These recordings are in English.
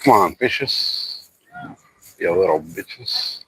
Come on, bitches. You little bitches.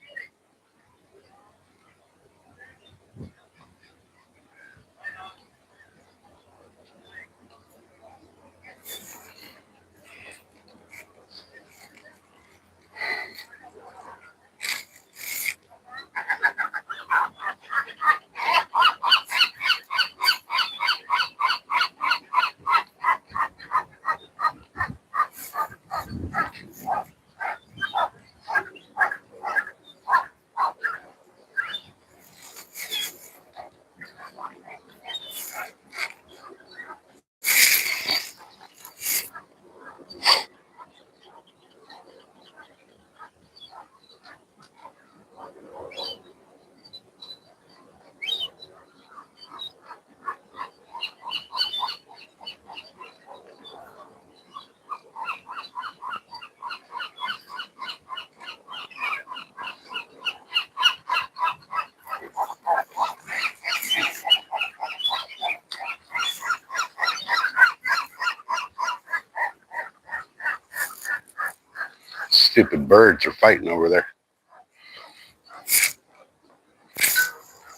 Stupid birds are fighting over there.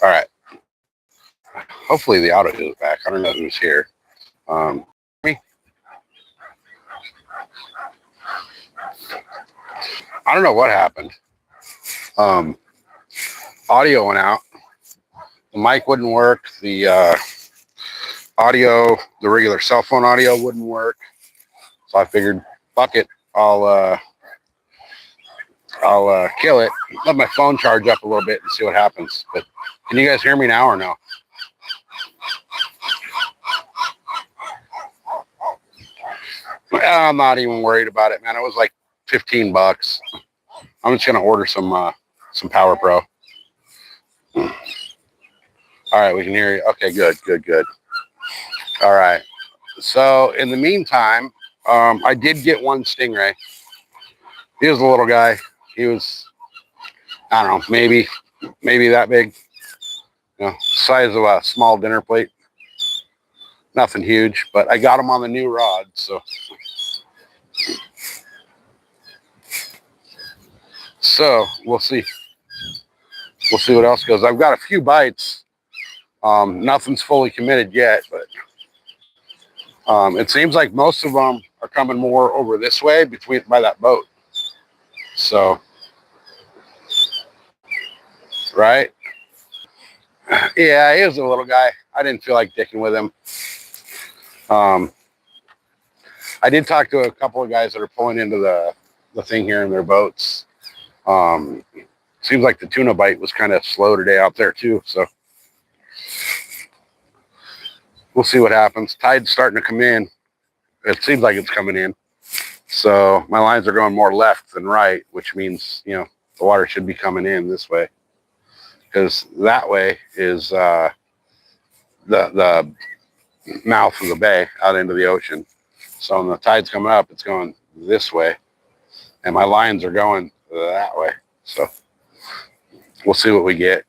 All right. Hopefully the auto is back. I don't know who's here. Me. I don't know what happened. Audio went out. The mic wouldn't work. The audio, the regular cell phone audio wouldn't work. So I figured, fuck it. I'll kill it. Let my phone charge up a little bit and see what happens. But can you guys hear me now or no? I'm not even worried about it, man. It was like $15. I'm just gonna order some Power Pro. All right, we can hear you. Okay, good. All right. So in the meantime, I did get one Stingray. He was a little guy. He was, I don't know, maybe that big. You know, size of a small dinner plate. Nothing huge, but I got him on the new rod, so. So we'll see. We'll see what else goes. I've got a few bites. Nothing's fully committed yet, but it seems like most of them are coming more over this way by that boat. So, right? Yeah, he was a little guy. I didn't feel like dicking with him. I did talk to a couple of guys that are pulling into the thing here in their boats. Seems like the tuna bite was kind of slow today out there too. So we'll see what happens. Tide's starting to come in. It seems like it's coming in. So my lines are going more left than right, which means, you know, the water should be coming in this way. Because that way is the mouth of the bay out into the ocean. So when the tide's coming up, it's going this way. And my lines are going that way. So we'll see what we get.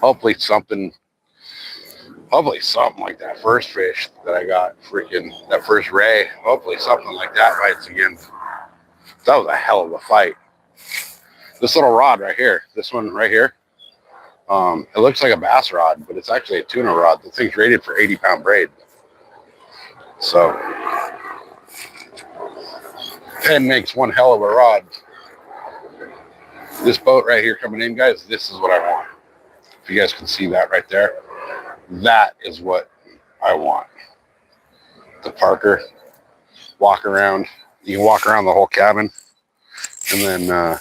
Hopefully something like that first fish that I got, that first ray. Hopefully something like that bites again. That was a hell of a fight. This little rod right here, this one right here, it looks like a bass rod, but it's actually a tuna rod. The thing's rated for 80-pound braid. So 10 makes one hell of a rod. This boat right here coming in, guys, this is what I want. If you guys can see that right there, that is what I want. The Parker, walk around. You can walk around the whole cabin, and then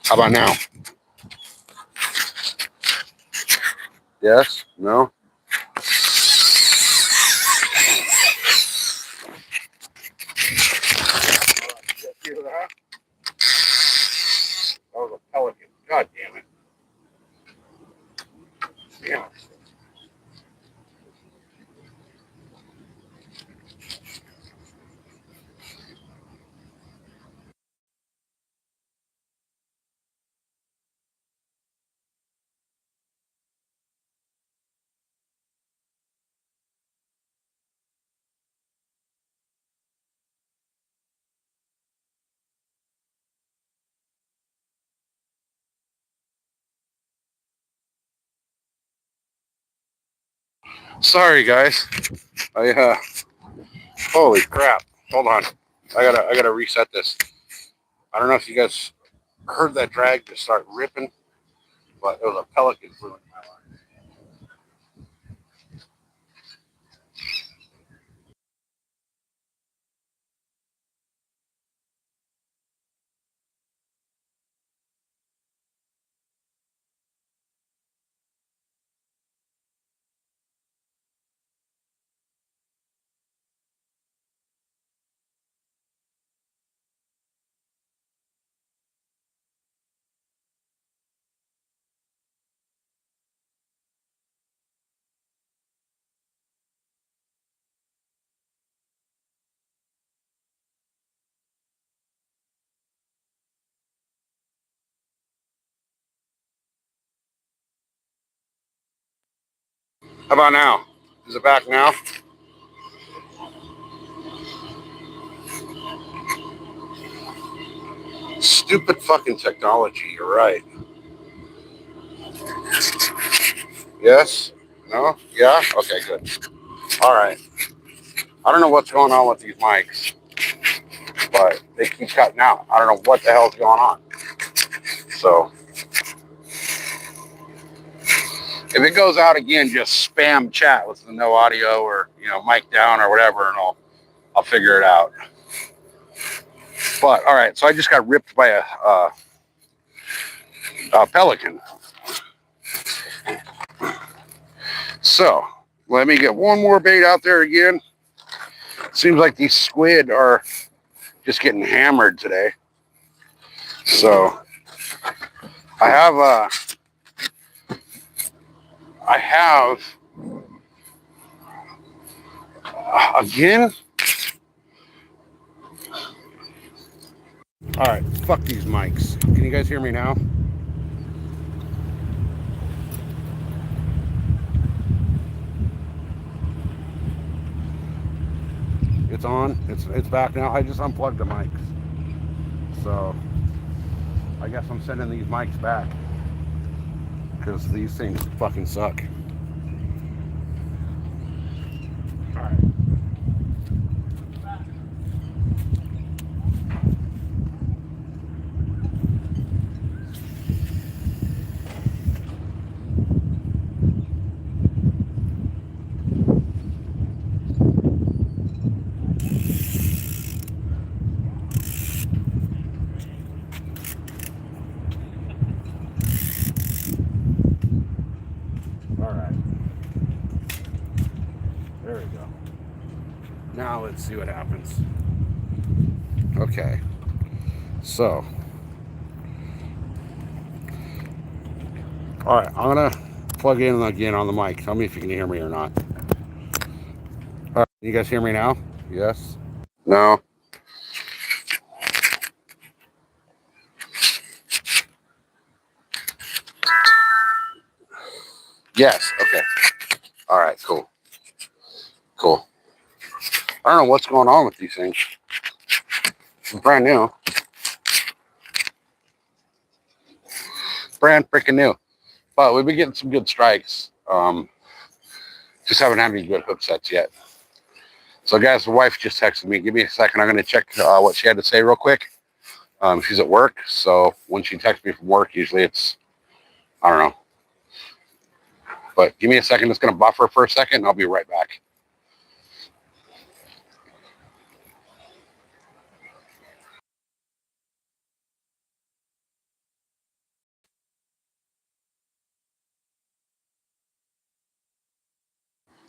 how about now? Yes? No? That was a pelican. God damn it. Damn it. Sorry, guys. Holy crap. Hold on. I gotta reset this. I don't know if you guys heard that drag just start ripping, but it was a pelican flew into my line. How about now? Is it back now? Stupid fucking technology. You're right. Yes? No? Yeah? Okay, good. All right. I don't know what's going on with these mics, but they keep cutting out. I don't know what the hell's going on. So if it goes out again, just spam chat with the no audio or mic down or whatever, and I'll figure it out. But all right, so I just got ripped by a pelican. So let me get one more bait out there again. Seems like these squid are just getting hammered today. So I have again. All right, fuck these mics. Can you guys hear me now? It's on. It's back now. I just unplugged the mics. So I guess I'm sending these mics back because these things fucking suck. All right. Now let's see what happens. Okay. So. All right, I'm gonna plug in again on the mic. Tell me if you can hear me or not. All right, you guys hear me now? Yes? No? Yes, okay. All right, cool. Cool. I don't know what's going on with these things. It's brand new. Brand freaking new. But we've been getting some good strikes. Just haven't had any good hook sets yet. So guys, the wife just texted me. Give me a second. I'm going to check what she had to say real quick. She's at work. So when she texts me from work, usually it's, I don't know. But give me a second. It's going to buffer for a second. And I'll be right back.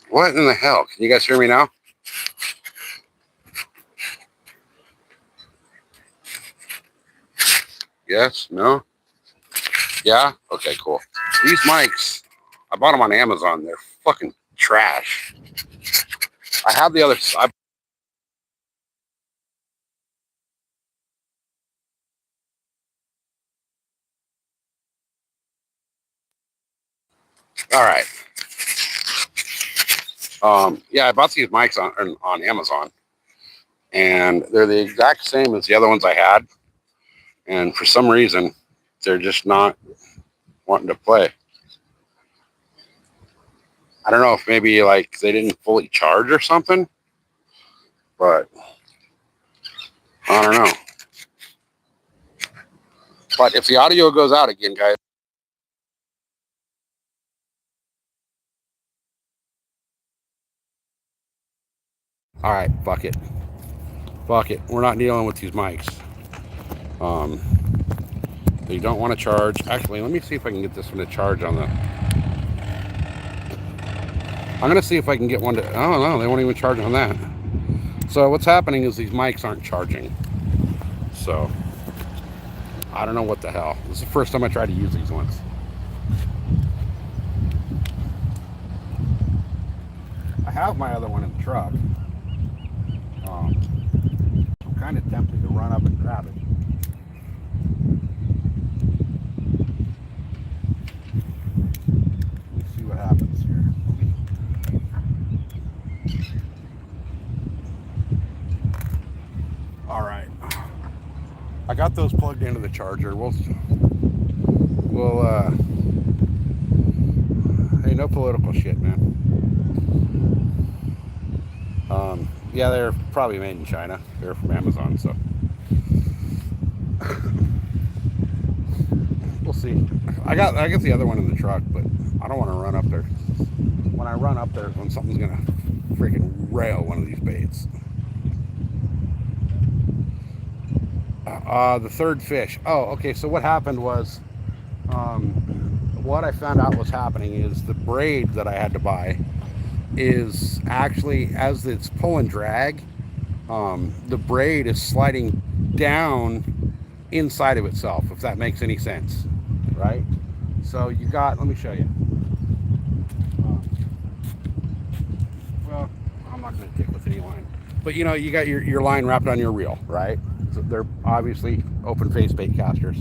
What in the hell? Can you guys hear me now? Yes? No? Yeah? Okay, cool. These mics, I bought them on Amazon. They're fucking trash. I have the other side. All right. Yeah, I bought these mics on Amazon, and they're the exact same as the other ones I had. And for some reason, they're just not wanting to play. I don't know if maybe like they didn't fully charge or something, but I don't know. But if the audio goes out again, guys. All right, fuck it. Fuck it. We're not dealing with these mics. They don't want to charge. Actually, let me see if I can get this one to charge on the... I'm going to see if I can get one to... Oh, no, they won't even charge on that. So what's happening is these mics aren't charging. So, I don't know what the hell. This is the first time I tried to use these ones. I have my other one in the truck. I'm kind of tempted to run up and grab it. Let me see what happens here. All right. I got those plugged into the charger. We'll hey, no political shit, man. Yeah, they're probably made in China. They're from Amazon, so we'll see. I got the other one in the truck, but I don't want to run up there. When I run up there, when something's gonna freaking rail one of these baits. The third fish. Oh, okay. So what happened was, what I found out was happening is the braid that I had to buy is actually, as it's pull and drag, the braid is sliding down inside of itself, if that makes any sense, right? So you got, let me show you. Well, I'm not going to tick with any line, but you know, you got your line wrapped on your reel, right? So they're obviously open face bait casters.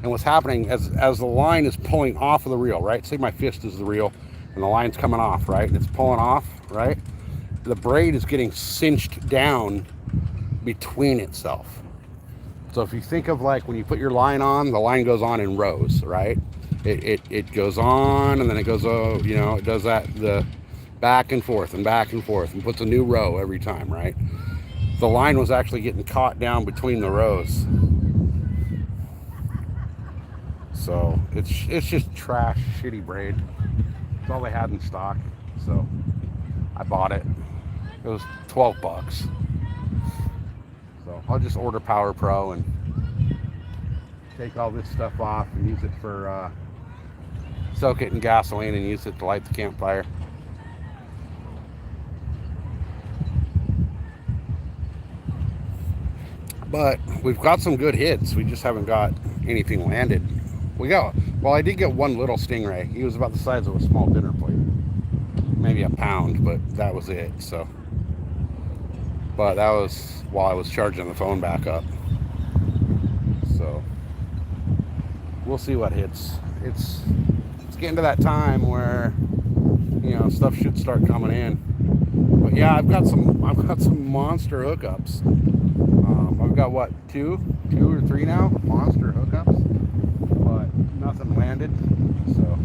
And what's happening as the line is pulling off of the reel, right? Say my fist is the reel and the line's coming off, right? And it's pulling off, right? The braid is getting cinched down between itself. So if you think of like when you put your line on, the line goes on in rows, right? It goes on and then it goes, you know, it does that, the back and forth and puts a new row every time, right? The line was actually getting caught down between the rows. So it's just trash, shitty braid. It's all they had in stock. So I bought it. It was $12. So I'll just order Power Pro and take all this stuff off and use it for soak it in gasoline and use it to light the campfire. But we've got some good hits. We just haven't got anything landed. Well, I did get one little stingray. He was about the size of a small dinner plate. Maybe a pound, but that was it. So, but that was while I was charging the phone back up. So, we'll see what hits. It's getting to that time where, you know, stuff should start coming in. But yeah, I've got some monster hookups. I've got what, two or three now monster hookups, but nothing landed. So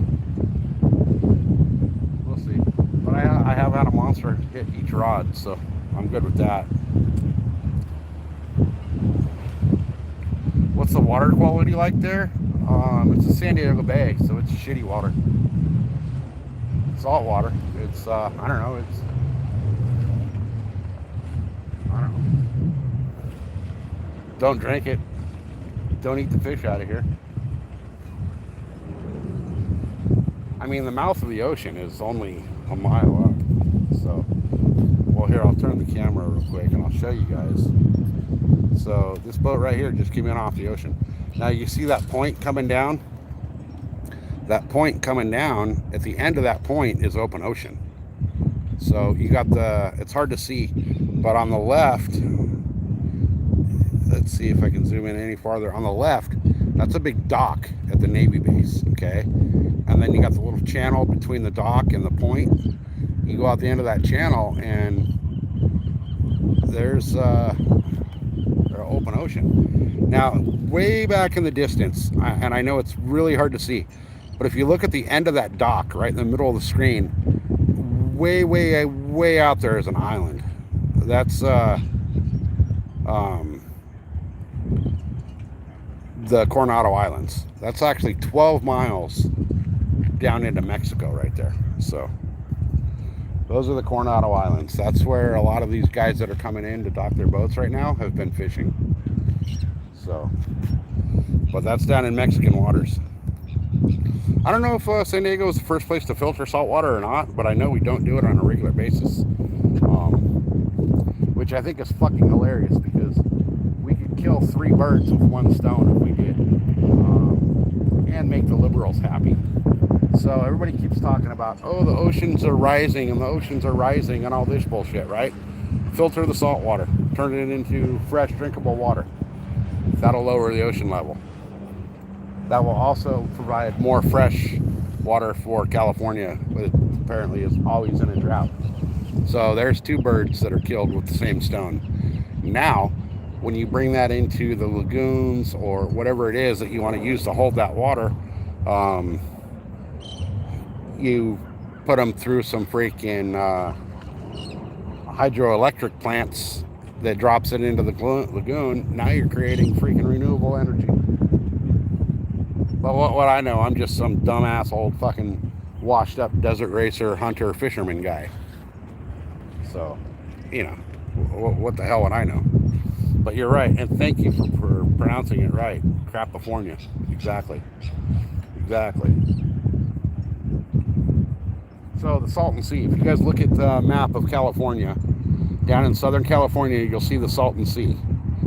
we'll see. But I have had a monster hit each rod, so I'm good with that. What's the water quality like there? It's a San Diego Bay, so it's shitty water. Salt water. It's I don't know. Don't drink it. Don't eat the fish out of here. I mean, the mouth of the ocean is only a mile up. So, well, here, I'll turn the camera real quick and I'll show you guys. So, this boat right here just came in off the ocean. Now, you see that point coming down? That point coming down, at the end of that point is open ocean. So, you got it's hard to see, but on the left, let's see if I can zoom in any farther. On the left, that's a big dock at the Navy base, okay? And then you got the little channel between the dock and the point. You go out the end of that channel and there's open ocean. Now, way back in the distance, and I know it's really hard to see, but if you look at the end of that dock, right in the middle of the screen, way out there is an island. That's the Coronado Islands. That's actually 12 miles down into Mexico right there. So those are the Coronado Islands. That's where a lot of these guys that are coming in to dock their boats right now have been fishing. So, but that's down in Mexican waters. I don't know if San Diego is the first place to filter salt water or not, but I know we don't do it on a regular basis, which I think is fucking hilarious because we could kill 3 birds with 1 stone if we did, and make the liberals happy. So everybody keeps talking about, oh, the oceans are rising and the oceans are rising and all this bullshit, right? Filter the salt water, turn it into fresh, drinkable water. That'll lower the ocean level. That will also provide more fresh water for California, which apparently is always in a drought. So there's 2 birds that are killed with the same stone. Now, when you bring that into the lagoons or whatever it is that you want to use to hold that water, you put them through some freaking hydroelectric plants that drops it into the lagoon. Now you're creating freaking renewable energy. But what I know, I'm just some dumbass old fucking washed up desert racer, hunter, fisherman guy. So, you know, what the hell would I know? But you're right, and thank you for pronouncing it right. Crapifornia. Exactly. So the Salton Sea, if you guys look at the map of California, down in Southern California, you'll see the Salton Sea.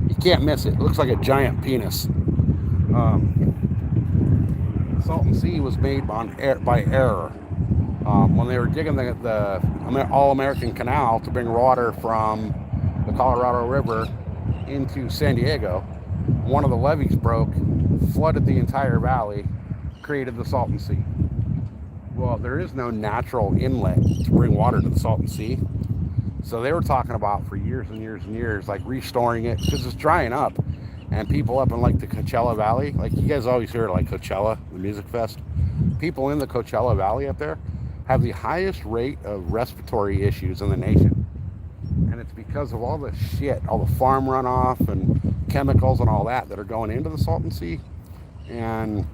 You can't miss it. It looks like a giant penis. The Salton Sea was made by error. When they were digging the All-American Canal to bring water from the Colorado River into San Diego, one of the levees broke, flooded the entire valley, created the Salton Sea. Well, there is no natural inlet to bring water to the Salton Sea. So they were talking about for years and years and years, like restoring it because it's drying up. And people up in like the Coachella Valley, like you guys always hear like Coachella, the music fest. People in the Coachella Valley up there have the highest rate of respiratory issues in the nation. And it's because of all the shit, all the farm runoff and chemicals and all that are going into the Salton Sea. And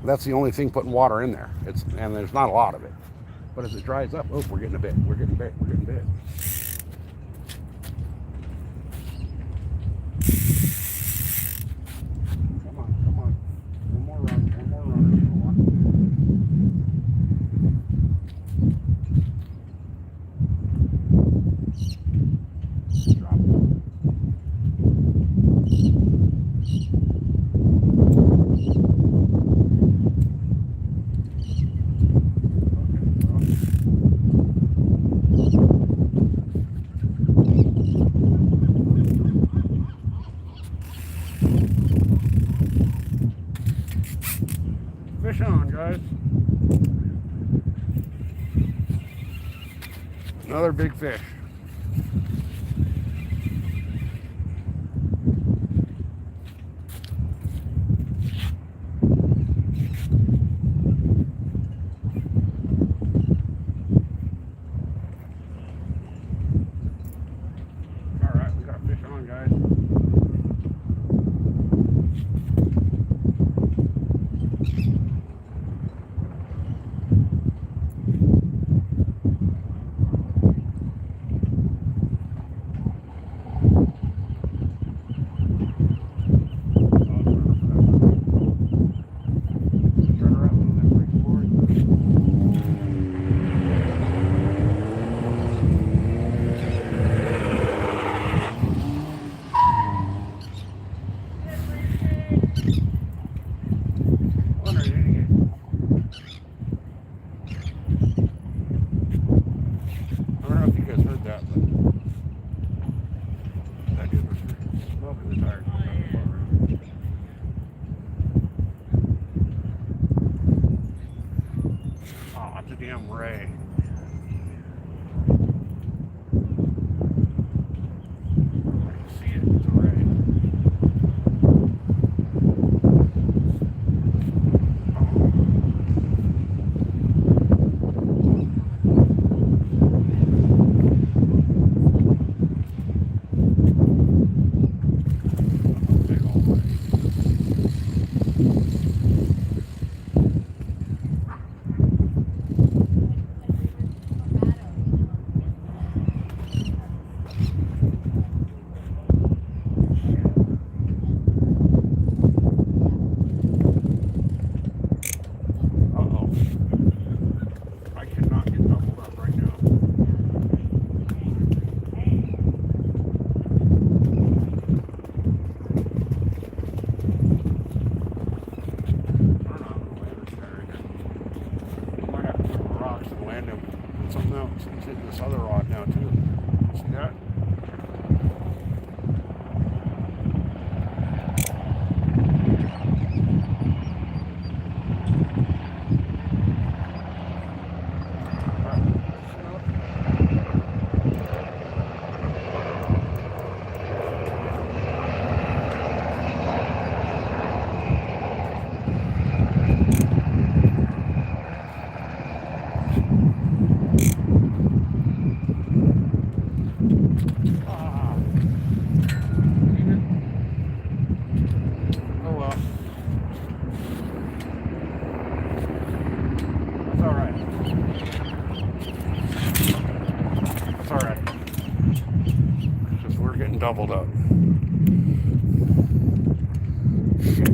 that's the only thing putting water in there. And there's not a lot of it. But as it dries up, oh, we're getting bit. Come on. One more run. Drop it. Another big fish. All right, we got fish on, guys. Damn ray. I can see it. It's a ray. Big old ray. Something else. It's hitting this other rod now too. See that? Doubled up. Shit.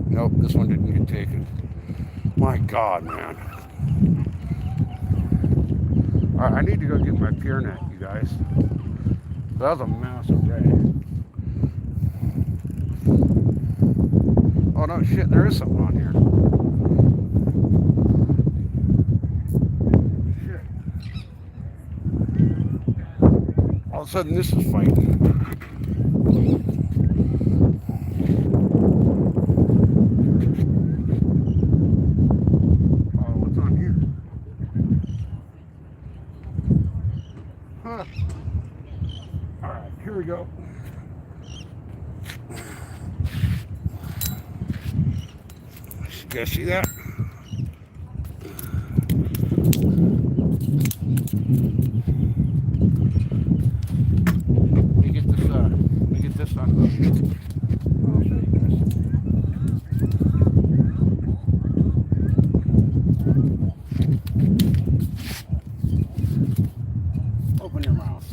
Nope, this one didn't get taken. My God, man. Alright, I need to go get my pier net, you guys. That was a massive ray. Oh no, shit, there is something on here. All of a sudden, this is fighting. Oh, what's on here? Huh. All right, here we go. You guys see that? Let me get this unhooked. I'll show you guys. Open your mouth.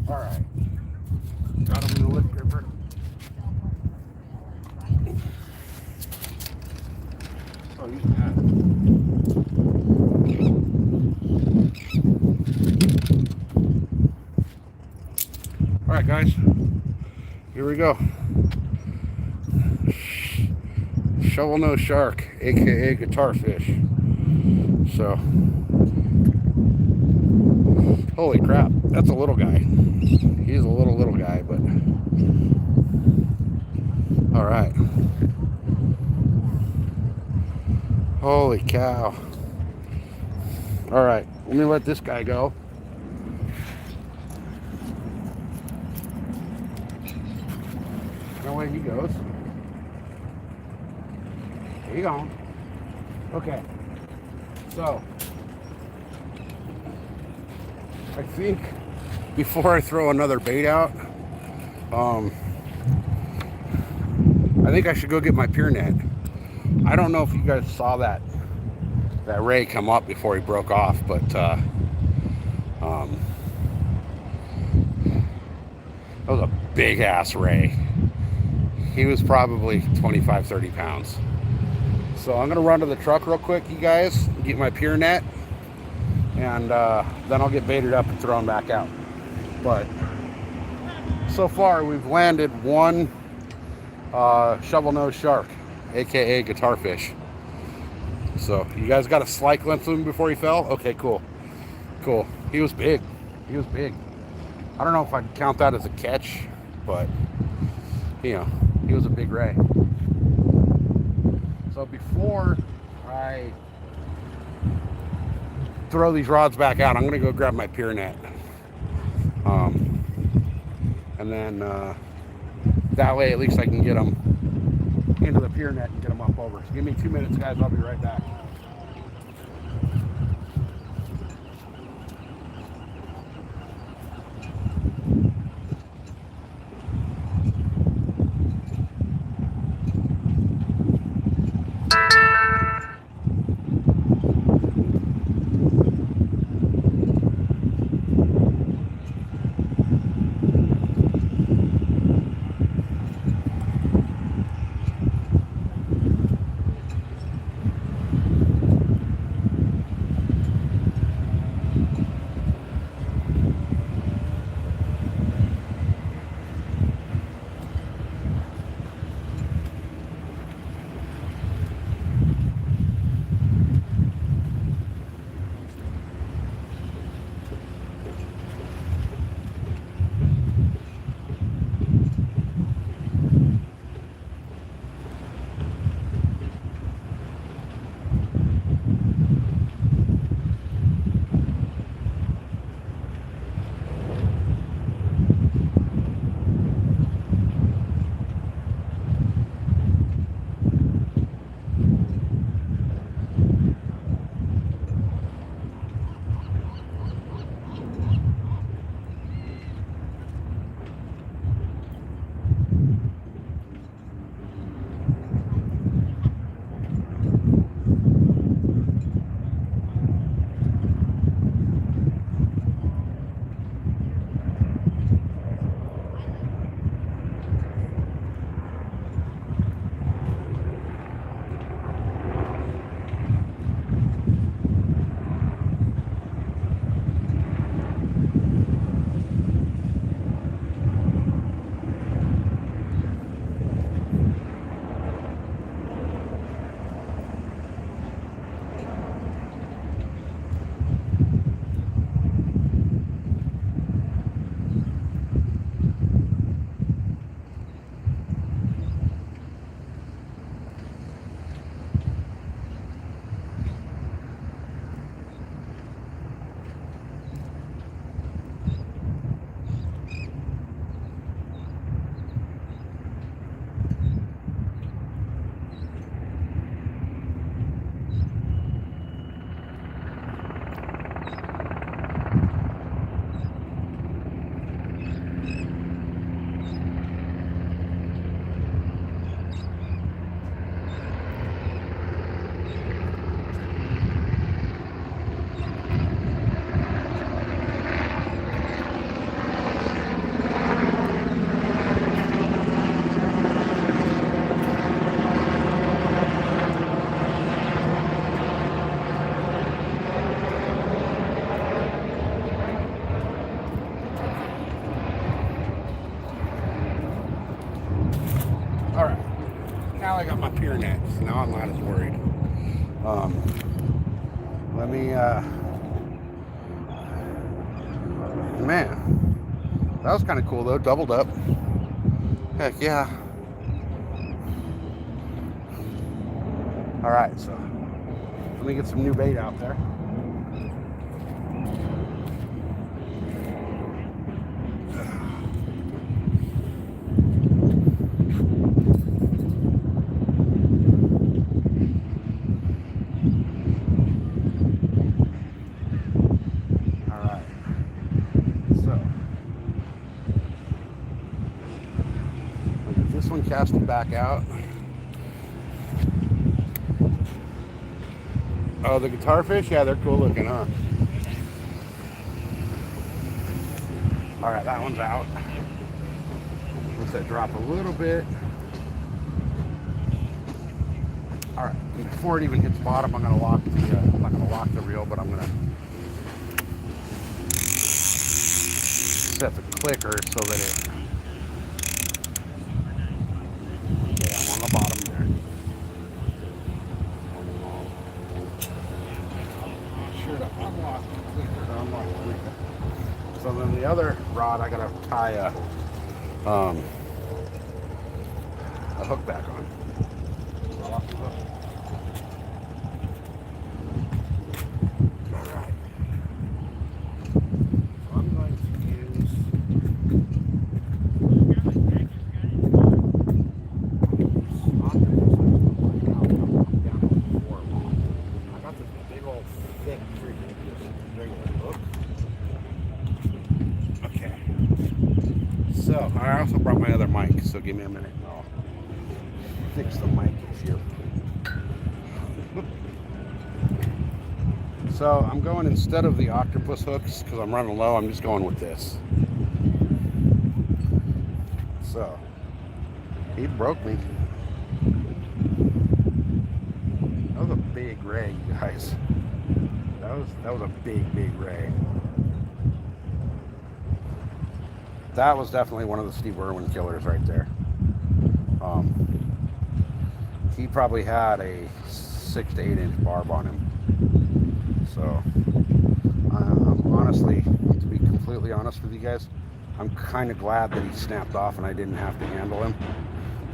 All right. Got him in the lip gripper. Oh, he's mad. All right, guys, here we go. Shovel nose shark, aka guitar fish. So, holy crap, that's a little guy. He's a little guy, but All right. Holy cow. All right, let me let this guy go. No way he goes. There you go. Okay. So, I think before I throw another bait out, I think I should go get my pier net. I don't know if you guys saw that ray come up before he broke off, but that was a big ass ray. He was probably 25, 30 pounds. So I'm gonna run to the truck real quick, you guys, get my pier net, and then I'll get baited up and thrown back out. But so far we've landed one shovel-nosed shark, aka guitar fish. So you guys got a slight glimpse of him before he fell? Okay, cool. Cool. He was big. He was big. I don't know if I'd count that as a catch, but you know, he was a big ray. So before I throw these rods back out, I'm gonna go grab my pier net. And then that way at least I can get them into the pier net and get them up over. So give me 2 minutes, guys. I'll be right back. All right, now I got my pier net, so now I'm not as worried. Let me, man, that was kind of cool though, doubled up. Heck yeah. All right, so let me get some new bait out there. Casting back out. Oh, the guitar fish? Yeah, they're cool looking, huh? All right, that one's out. Let that drop a little bit. All right, and before it even hits bottom, I'm not gonna lock the reel, but I'm gonna set the clicker so that it. Okay, I'm on the bottom there. Sure to unlock the clicker. So then the other rod, I gotta tie a hook back on. Off the hook. All right. So I'm going to use. I got this big old thick freaking regular hook. Okay. So I also brought my other mic, so give me a minute and I'll fix the mic issue. So I'm going, instead of the octopus hooks, because I'm running low, I'm just going with this. So he broke me. That was a big ray, you guys. That was a big ray. That was definitely one of the Steve Irwin killers right there. He probably had a 6 to 8 inch barb on him. So honestly, to be completely honest with you guys, I'm kind of glad that he snapped off and I didn't have to handle him,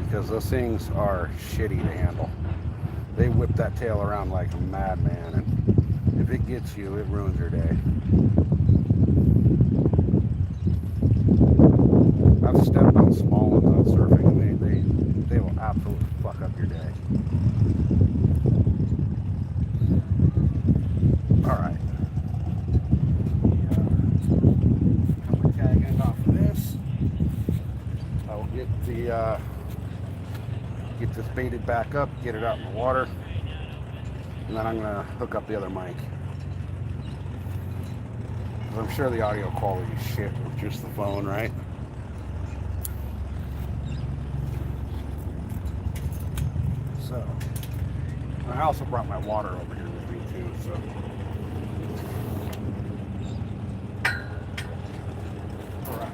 because those things are shitty to handle. They whip that tail around like a madman, and if it gets you, it ruins your day. I've stepped on small ones out surfing, and they will absolutely fuck up your day. All right. Cut my tag end off of this. I will get this baited back up, get it out in the water, and then I'm gonna hook up the other mic. I'm sure the audio quality is shit with just the phone, right? So, I also brought my water over here with me too, so. All right.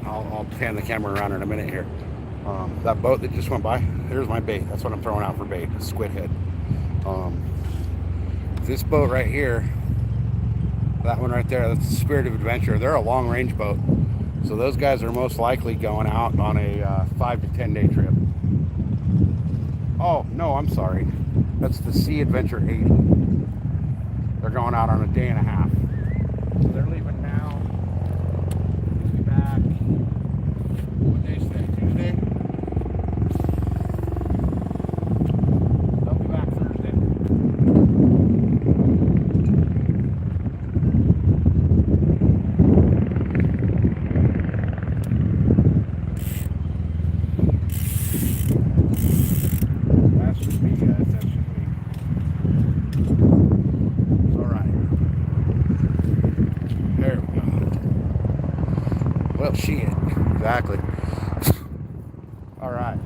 I'll pan the camera around in a minute here. That boat that just went by, there's my bait. That's what I'm throwing out for bait, a squid head. This boat right here, that one right there, that's the Spirit of Adventure. They're a long range boat. So those guys are most likely going out on a 5 to 10 day trip. Oh, no, I'm sorry. That's the Sea Adventure 80. They're going out on a day and a half. So they're leaving now. They'll be back. What day is today? Tuesday? They'll be back Thursday. Well, shit. Exactly. All right.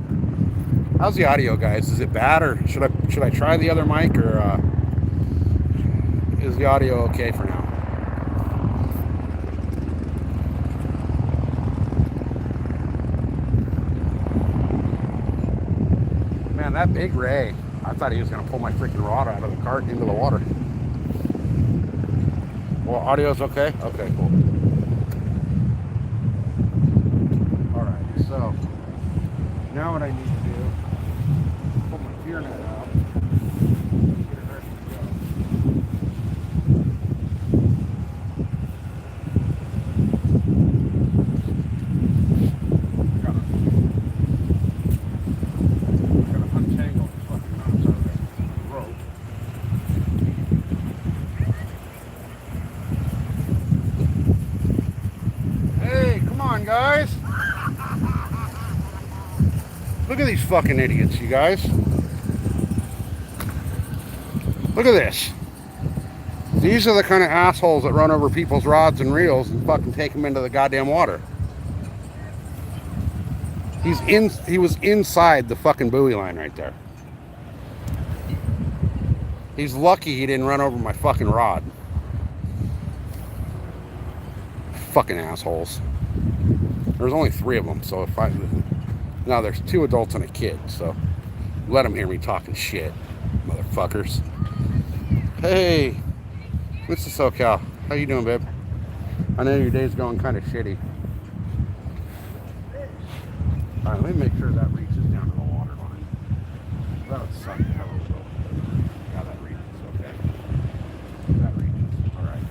How's the audio, guys? Is it bad, or should I try the other mic, or is the audio okay for now? Man, that big ray. I thought he was gonna pull my freaking rod out of the cart into the water. Well, audio's okay? Okay, cool. All right, so now what I need to do, pull my pier net out. Get it ready to go. Gotta untangle the fucking knots out of that rope. Hey, come on, guys. Look at these fucking idiots, you guys. Look at this. These are the kind of assholes that run over people's rods and reels and fucking take them into the goddamn water. He was inside the fucking buoy line right there. He's lucky he didn't run over my fucking rod. Fucking assholes. There's only 3 of them, so now there's 2 adults and a kid, so let them hear me talking shit, motherfuckers. Hey, Mr. SoCal, how you doing, babe? I know your day's going kind of shitty. All right, let me make sure that reaches down to the water line. That would suck. Yeah, that reaches, okay. That reaches, all right.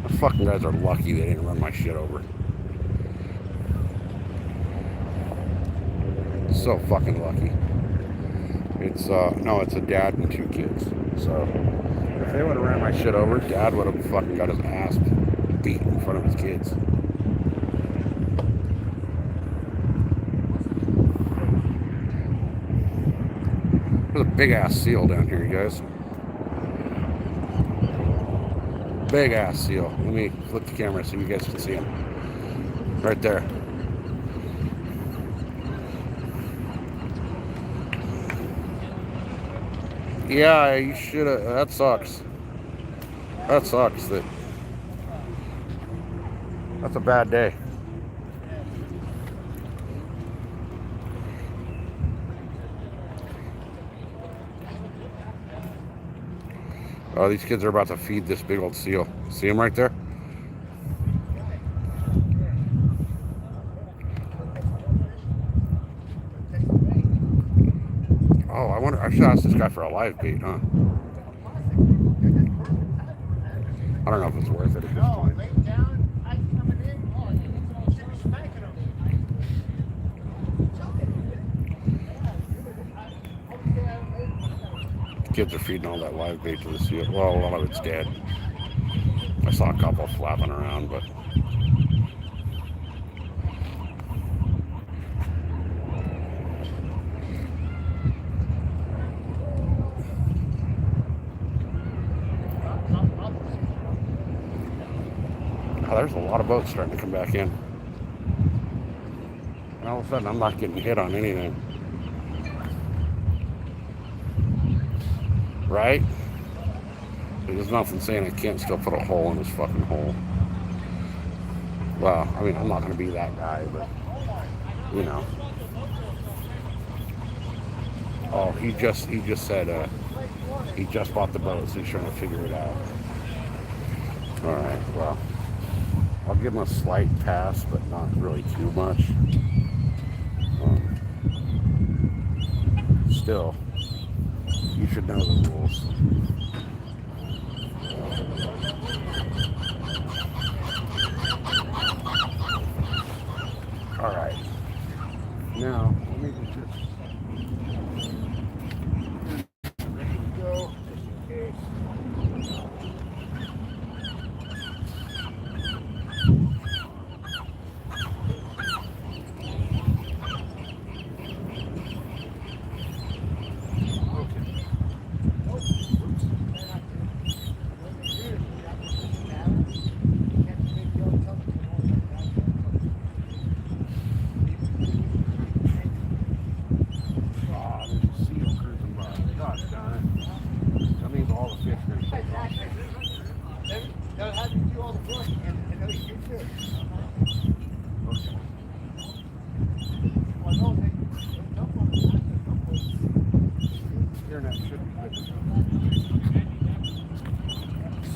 Those fucking guys are lucky they didn't run my shit over. So fucking lucky. It's no, it's a dad and 2 kids. So if they would have ran my shit over, Dad would have fucking got his ass beat in front of his kids. There's a big ass seal down here, you guys. Big ass seal. Let me flip the camera so you guys can see him. Right there. Yeah, you should have. That sucks. That sucks. That's a bad day. Oh, these kids are about to feed this big old seal. See him right there? Oh, I wonder. I should ask this guy for a live bait, huh? I don't know if it's worth it at this point. Kids are feeding all that live bait to the seal. Well, a lot of it's dead. I saw a couple flapping around, but oh, there's a lot of boats starting to come back in. And all of a sudden, I'm not getting hit on anything. Right? There's nothing saying I can't still put a hole in this fucking hole. Well, I mean, I'm not going to be that guy, but, you know. Oh, he just said, he just bought the boat, so he's trying to figure it out. All right, well, I'll give him a slight pass, but not really too much. Still, you should know the rules. All right. Now, let me just ready to go, just in case.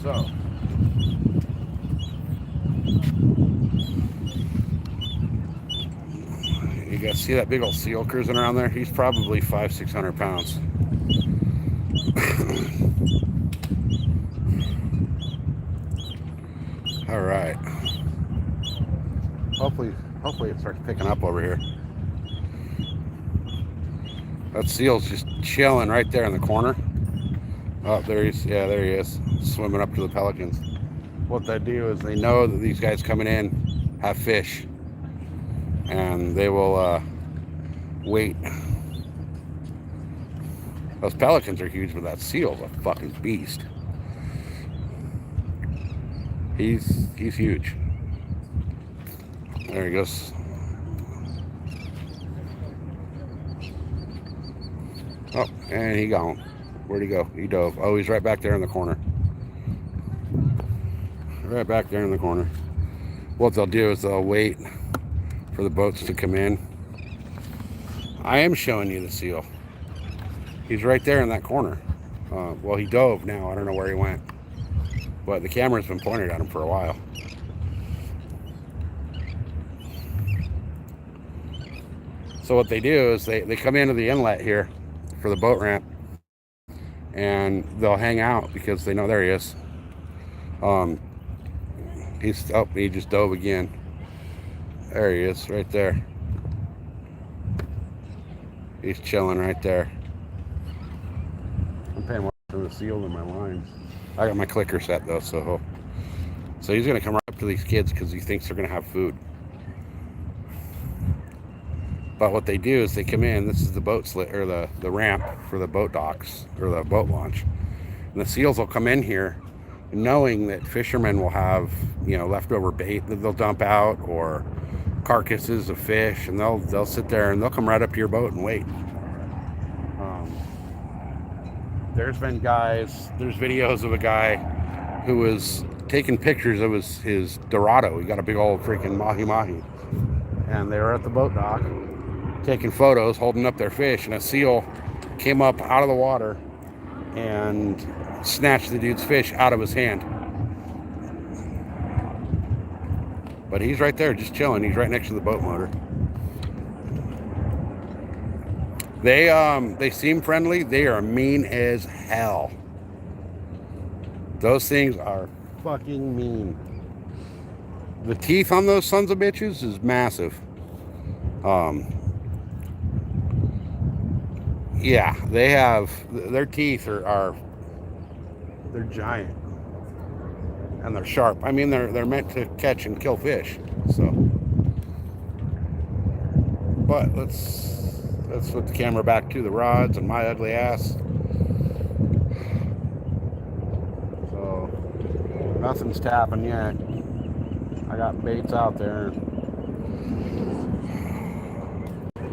So, you guys see that big old seal cruising around there? He's probably 500-600 pounds. All right. Hopefully it starts picking up over here. That seal's just chilling right there in the corner. Oh, there he is, swimming up to the pelicans. What they do is they know that these guys coming in have fish, and they will wait. Those pelicans are huge, but that seal's a fucking beast. He's huge. There he goes. Oh, and he gone. Where'd he go? He dove. Oh, he's right back there in the corner. Right back there in the corner. What they'll do is they'll wait for the boats to come in. I am showing you the seal. He's right there in that corner. Well, he dove now. I don't know where he went. But the camera's been pointed at him for a while. So what they do is they come into the inlet here for the boat ramp, and they'll hang out because they know there he is. He just dove again. There he is, right there. He's chilling right there. I'm paying more attention to the seal than my lines. I got my clicker set though, so he's gonna come right up to these kids because he thinks they're gonna have food. But what they do is they come in. This is the boat slit, or the ramp for the boat docks or the boat launch. And the seals will come in here, knowing that fishermen will have, leftover bait that they'll dump out or carcasses of fish, and they'll sit there and they'll come right up to your boat and wait. There's videos of a guy who was taking pictures of his Dorado. He got a big old freaking mahi, and they were at the boat dock taking photos, holding up their fish, and a seal came up out of the water and snatched the dude's fish out of his hand. But he's right there just chilling. He's right next to the boat motor. They seem friendly. They are mean as hell. Those things are fucking mean. The teeth on those sons of bitches is massive. Yeah, they have, their teeth are they're giant, and they're sharp. I mean, they're meant to catch and kill fish. So, but let's flip the camera back to the rods and my ugly ass. So nothing's tapping yet. I got baits out there.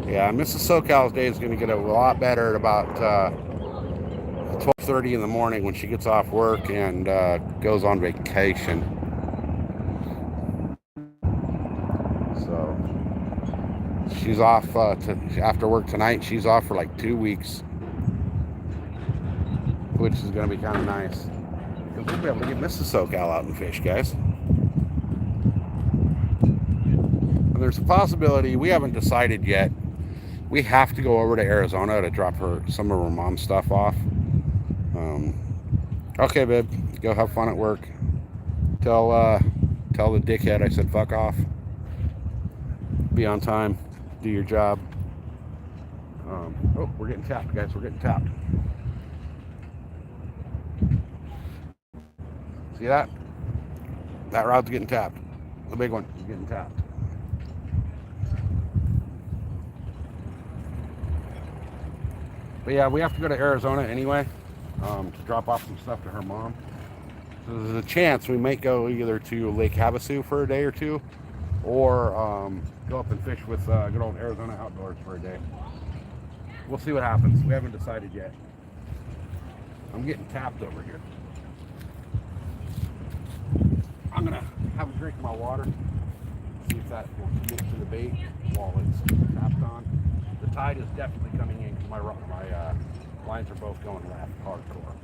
Yeah, Mrs. SoCal's day is going to get a lot better at about 12:30 in the morning when she gets off work and goes on vacation. So she's off after work tonight. She's off for like 2 weeks, which is going to be kind of nice. Because we'll be able to get Mrs. SoCal out and fish, guys. And there's a possibility, we haven't decided yet. We have to go over to Arizona to drop some of her mom's stuff off. Okay, babe, go have fun at work. Tell the dickhead I said fuck off. Be on time. Do your job. Oh, we're getting tapped, guys. We're getting tapped. See that? That rod's getting tapped. The big one is getting tapped. But yeah, we have to go to Arizona anyway to drop off some stuff to her mom. So there's a chance we might go either to Lake Havasu for a day or two, or go up and fish with good old Arizona Outdoors for a day. We'll see what happens. We haven't decided yet. I'm getting tapped over here. I'm gonna have a drink of my water, see if that will commit to the bait while it's tapped on. The tide is definitely coming in because my lines are both going left hardcore.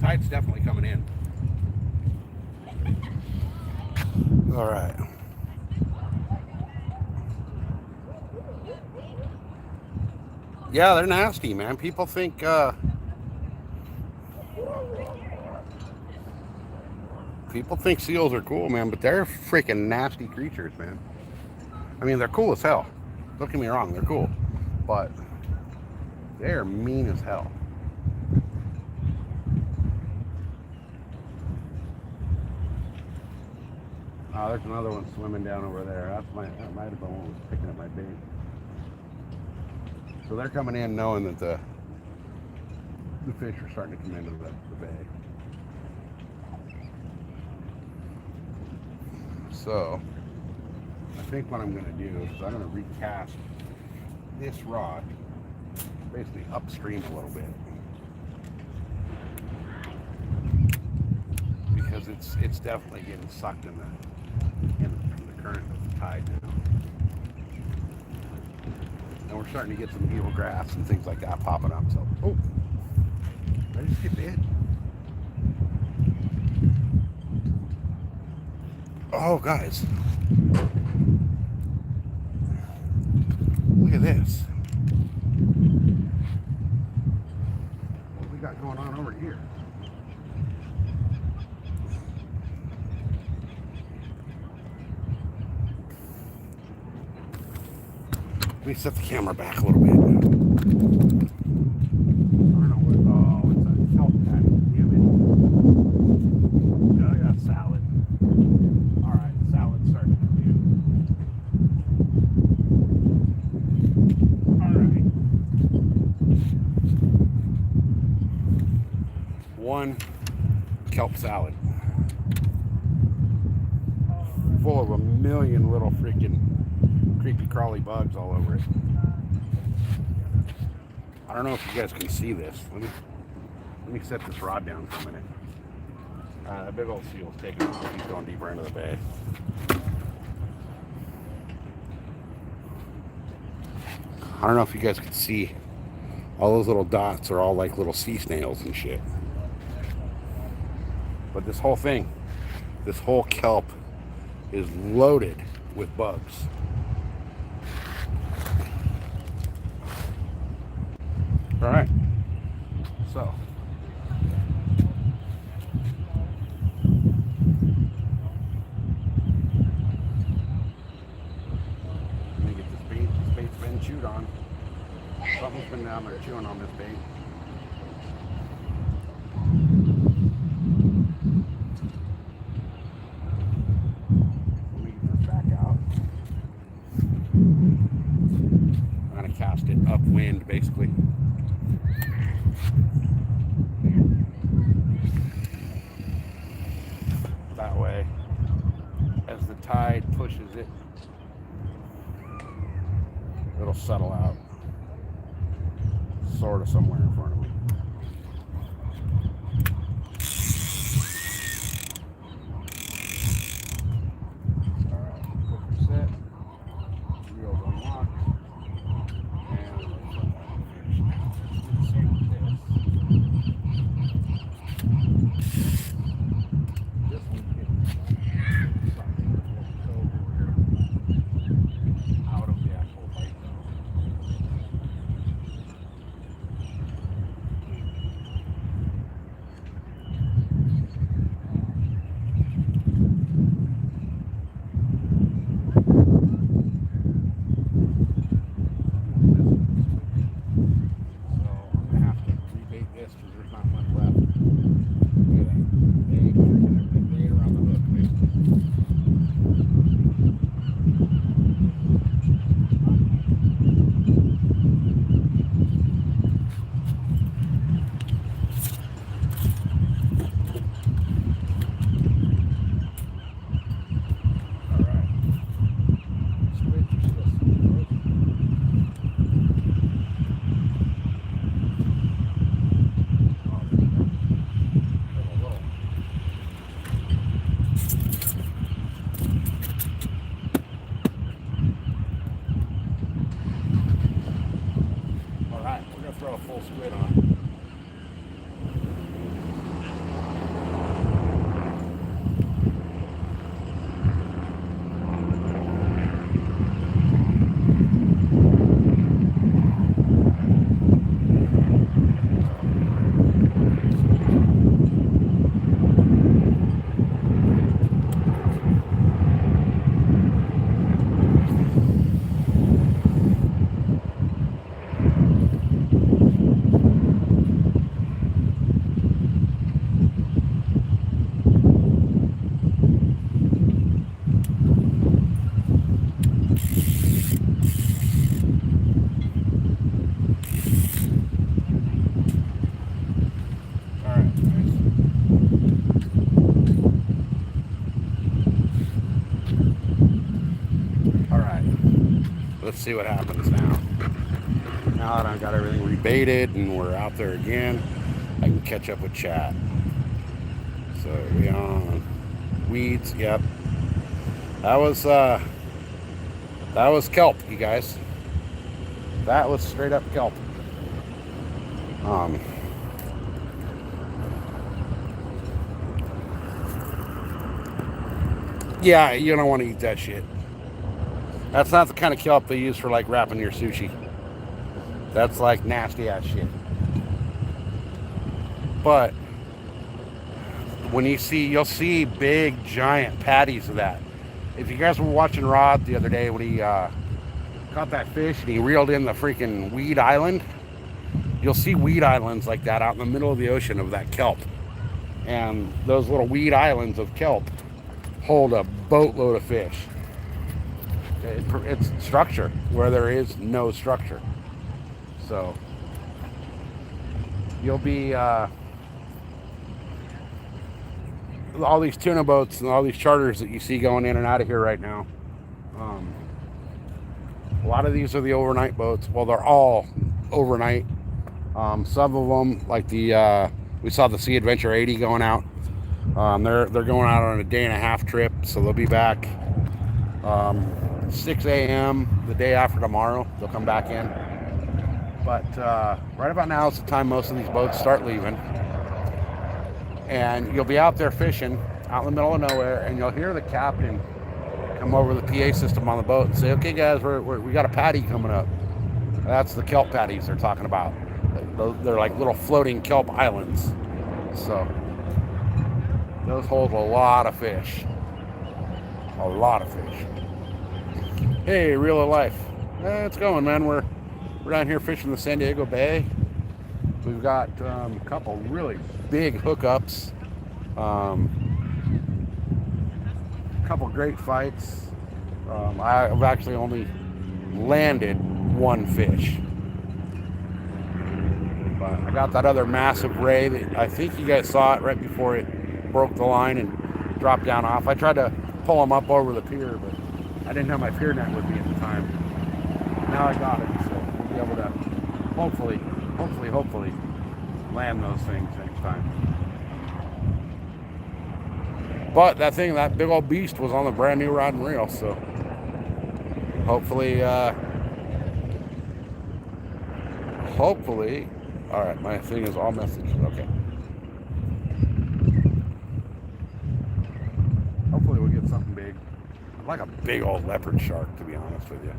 tide's definitely coming in. All right. Yeah, they're nasty, man. People think seals are cool, man, but they're freaking nasty creatures, man. I mean, they're cool as hell. Don't get me wrong, they're cool, but they're mean as hell. Oh, there's another one swimming down over there. That might have been one that was picking up my bait. So they're coming in knowing that the fish are starting to come into the bay. So I think what I'm going to do is I'm going to recast this rod basically upstream a little bit, because it's definitely getting sucked in the current of the tide now. And we're starting to get some eelgrass and things like that popping up. So, oh, did I just get bit? Oh, guys, look at this. What do we got going on over here? Let me set the camera back a little bit. I don't know what. Oh, it's a kelp patty. Damn it. Oh, yeah, salad. All right, salad's starting to do. All right. One kelp salad full of a million little freaking creepy crawly bugs all over it. I don't know if you guys can see this. Let me set this rod down for a minute. That big old seal's taking off. He's going deeper into the bay. I don't know if you guys can see. All those little dots are all like little sea snails and shit. But this whole thing, this whole kelp is loaded with bugs. All right, so let me get this bait. This bait's been chewed on. Something's been down there chewing on this bait. Let me get this back out. I'm gonna cast it upwind, basically. That way, as the tide pushes it, it'll settle out sort of somewhere in front of me. All right, hooker set, reels unlocked, and let's let that one finish. Do the same with this. This one getting something out of the actual bite though. Throw a full squid on. see what happens now. Now that I've got everything rebaited and we're out there again, I can catch up with chat. So we on weeds. Yep, that was kelp, you guys. That was straight up kelp. Yeah, you don't want to eat that shit. That's not the kind of kelp they use for like wrapping your sushi. That's like nasty ass shit. But when you'll see big giant patties of that. If you guys were watching Rod the other day when he caught that fish and he reeled in the freaking weed island, you'll see weed islands like that out in the middle of the ocean of that kelp. And those little weed islands of kelp hold a boatload of fish. It's structure where there is no structure. So you'll be all these tuna boats and all these charters that you see going in and out of here right now. A lot of these are the overnight boats. Well, they're all overnight. Some of them, like we saw the Sea Adventure 80 going out. They're going out on a day and a half trip, so they'll be back 6 a.m. the day after tomorrow. They'll come back in. But right about now is the time most of these boats start leaving. And you'll be out there fishing out in the middle of nowhere, and you'll hear the captain come over the PA system on the boat and say, "Okay, guys, we got a patty coming up." That's the kelp patties they're talking about. They're like little floating kelp islands. So those hold a lot of fish. A lot of fish. Hey, Real Life. It's going, man. We're down here fishing the San Diego Bay. We've got a couple really big hookups. A couple great fights. I've actually only landed one fish. But I got that other massive ray that I think you guys saw it right before it broke the line and dropped down off. I tried to pull him up over the pier, but I didn't have my pier net with me at the time. Now I got it, so we'll be able to hopefully land those things next time. But that big old beast was on the brand new rod and reel, so hopefully, all right, my thing is all messages, okay. Hopefully we'll get something big. I'd like a big old leopard shark, to be honest with you.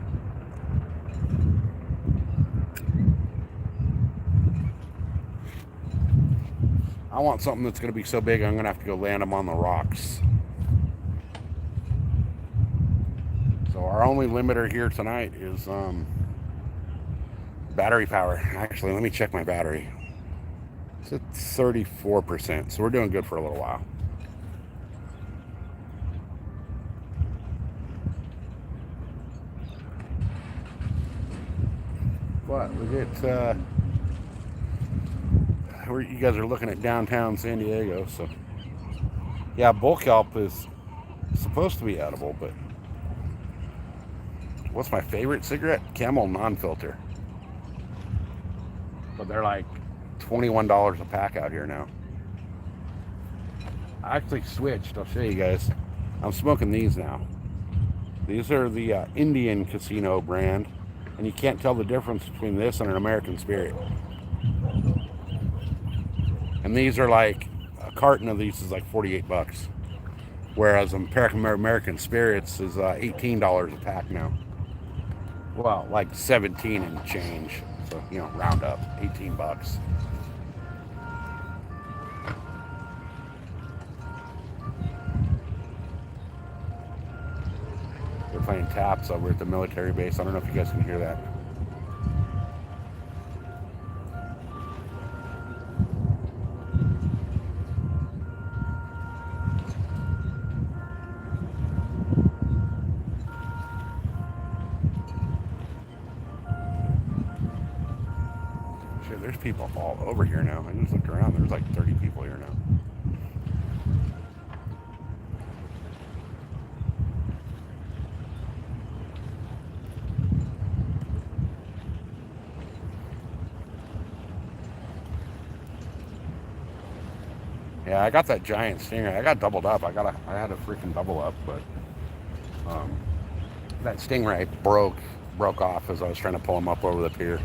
I want something that's going to be so big I'm going to have to go land them on the rocks. So our only limiter here tonight is battery power. Actually, let me check my battery. It's at 34%, so we're doing good for a little while. But we get you guys are looking at downtown San Diego, so yeah, bull kelp is supposed to be edible, but what's my favorite cigarette? Camel non-filter. But they're like $21 a pack out here now. I actually switched. I'll show you guys. I'm smoking these now. These are the Indian Casino brand, and you can't tell the difference between this and an American Spirit. And these are like, a carton of these is like 48 bucks. Whereas American Spirits is $18 a pack now. Well, like 17 and change. So, round up, 18 bucks. They're playing taps over at the military base. I don't know if you guys can hear that. There's people all over here now. I just looked around. There's like 30 people here now. Yeah, I got that giant stinger. I got doubled up. I had a freaking double up, but um, that stingray broke off as I was trying to pull him up over the pier.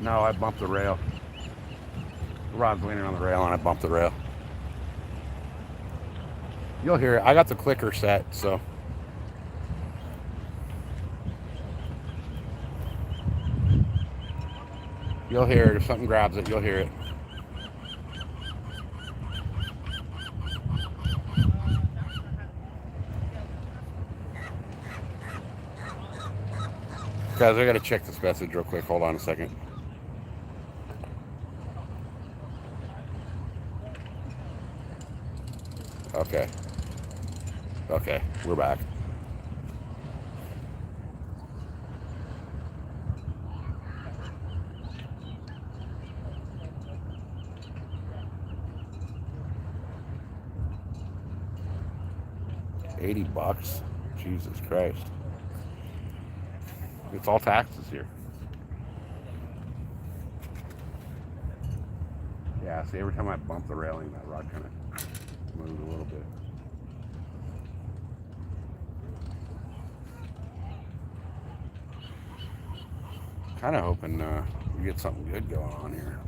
No, I bumped the rail. The rod's leaning on the rail, and I bumped the rail. You'll hear it. I got the clicker set, so. You'll hear it. If something grabs it, you'll hear it. Guys, I gotta check this message real quick. Hold on a second. Okay. Okay, we're back. $80. Jesus Christ. It's all taxes here. Yeah, see, every time I bump the railing, that rod kind of moves a little bit. Kind of hoping we get something good going on here.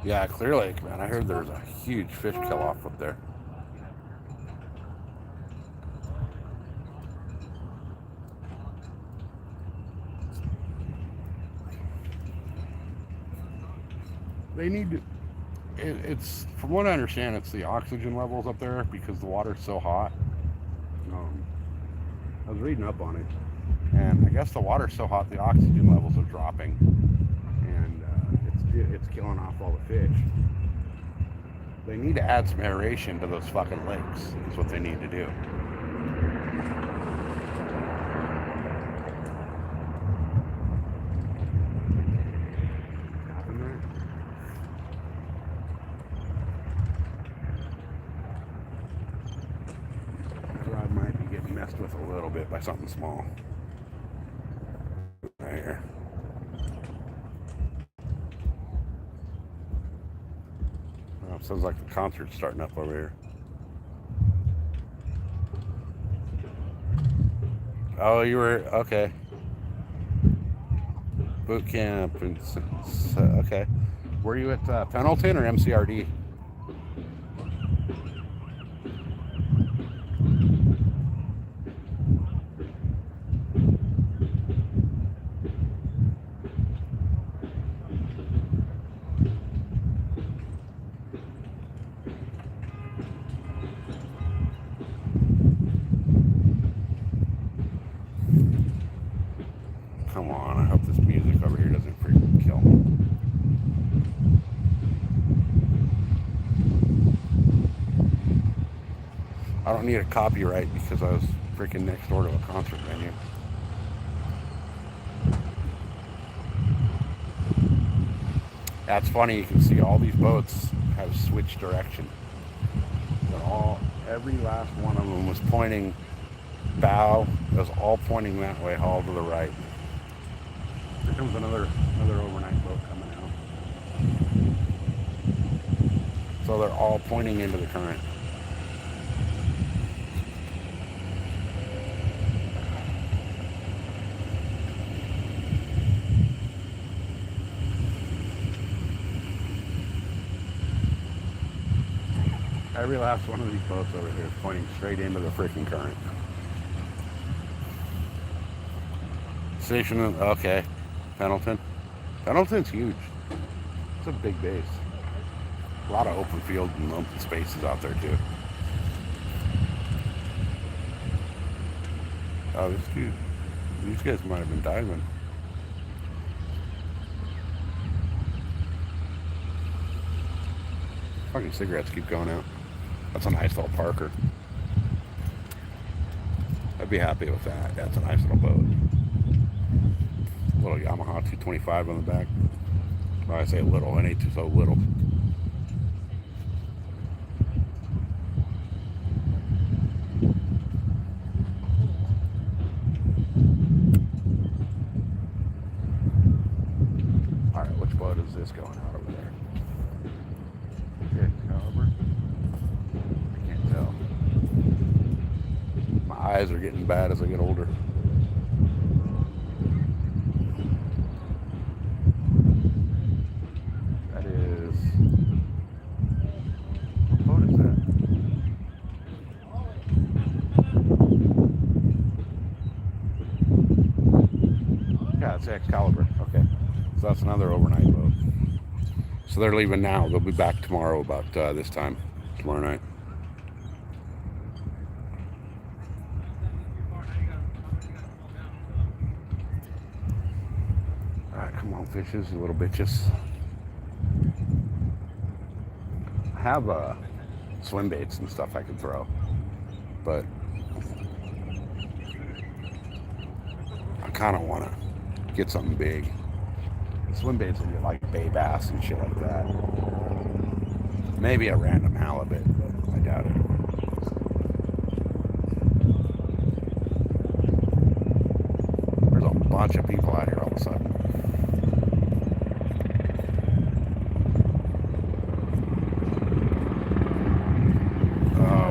Yeah, Clear Lake, man. I heard there's a huge fish kill-off up there. They need to. It's from what I understand, it's the oxygen levels up there because the water's so hot. I was reading up on it, and I guess the water's so hot the oxygen levels are dropping, and it's killing off all the fish. They need to add some aeration to those fucking lakes. Is what they need to do. Messed with a little bit by something small. Right here. Oh, sounds like the concert's starting up over here. Oh, you were okay. Boot camp and okay. Were you at Pendleton or MCRD? Come on, I hope this music over here doesn't freaking kill me. I don't need a copyright because I was freaking next door to a concert venue. That's funny, you can see all these boats have switched direction. Every last one of them was pointing bow, it was all pointing that way, all to the right. Here comes another overnight boat coming out. So they're all pointing into the current. Every last one of these boats over here is pointing straight into the freaking current. Station, okay. Pendleton. Pendleton's huge. It's a big base. A lot of open field and open spaces out there too. Oh, this dude. These guys might have been diving. Fucking cigarettes keep going out. That's a nice little Parker. I'd be happy with that. That's a nice little boat. Little Yamaha 225 on the back. Well, I say little, it ain't too so little. is this going out over there? Good caliber. I can't tell. My eyes are getting bad as I get older. That is. What boat is that? Yeah, it's Excalibur. Okay. So that's another overnight boat. So they're leaving now. They'll be back tomorrow about this time, tomorrow night. All right, come on, fishes, you little bitches. I have swim baits and stuff I could throw, but I kind of want to get something big. Swim baits will get like bay bass and shit like that. Maybe a random halibut, but I doubt it. There's a bunch of people out here all of a sudden.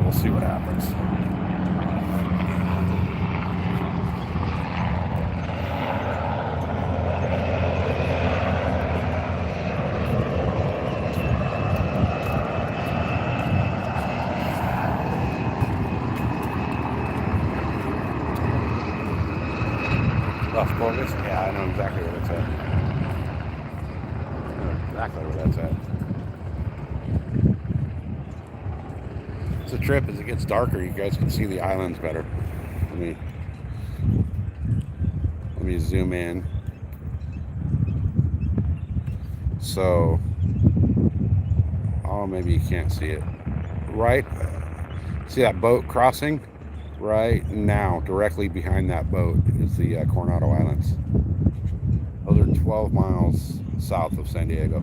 We'll see what happens. Las Bogas? Yeah, I know exactly where that's at. I know exactly where that's at. It's a trip. As it gets darker, you guys can see the islands better. Let me zoom in. So, oh, maybe you can't see it. Right? See that boat crossing? Right now, directly behind that boat is the Coronado Islands. Those are 12 miles south of San Diego.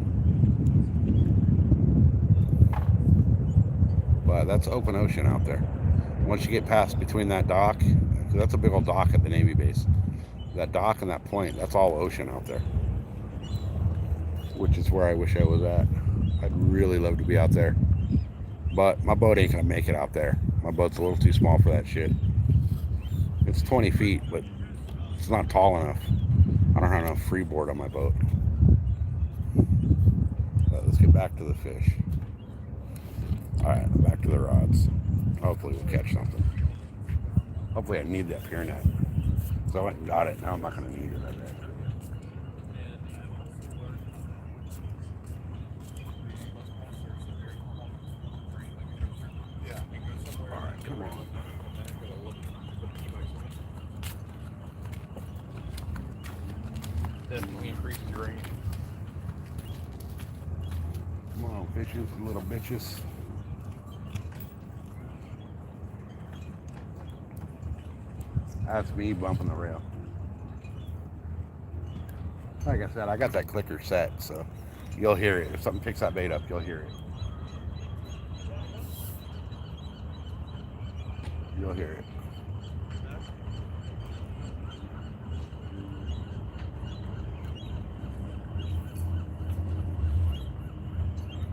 But that's open ocean out there. Once you get past between that dock, that's a big old dock at the Navy base. That dock and that point, that's all ocean out there. Which is where I wish I was at. I'd really love to be out there. But my boat ain't gonna make it out there. My boat's a little too small for that shit. It's 20 feet, but it's not tall enough. I don't have enough freeboard on my boat. Let's get back to the fish. Alright, back to the rods. Hopefully we'll catch something. Hopefully I need that pier net. So I went and got it. Now I'm not going to need it, I bet. Alright, come on. Definitely increases your range. Come on, fishes, little bitches. That's me bumping the rail. Like I said, I got that clicker set, so you'll hear it. If something picks that bait up, you'll hear it. You'll hear it.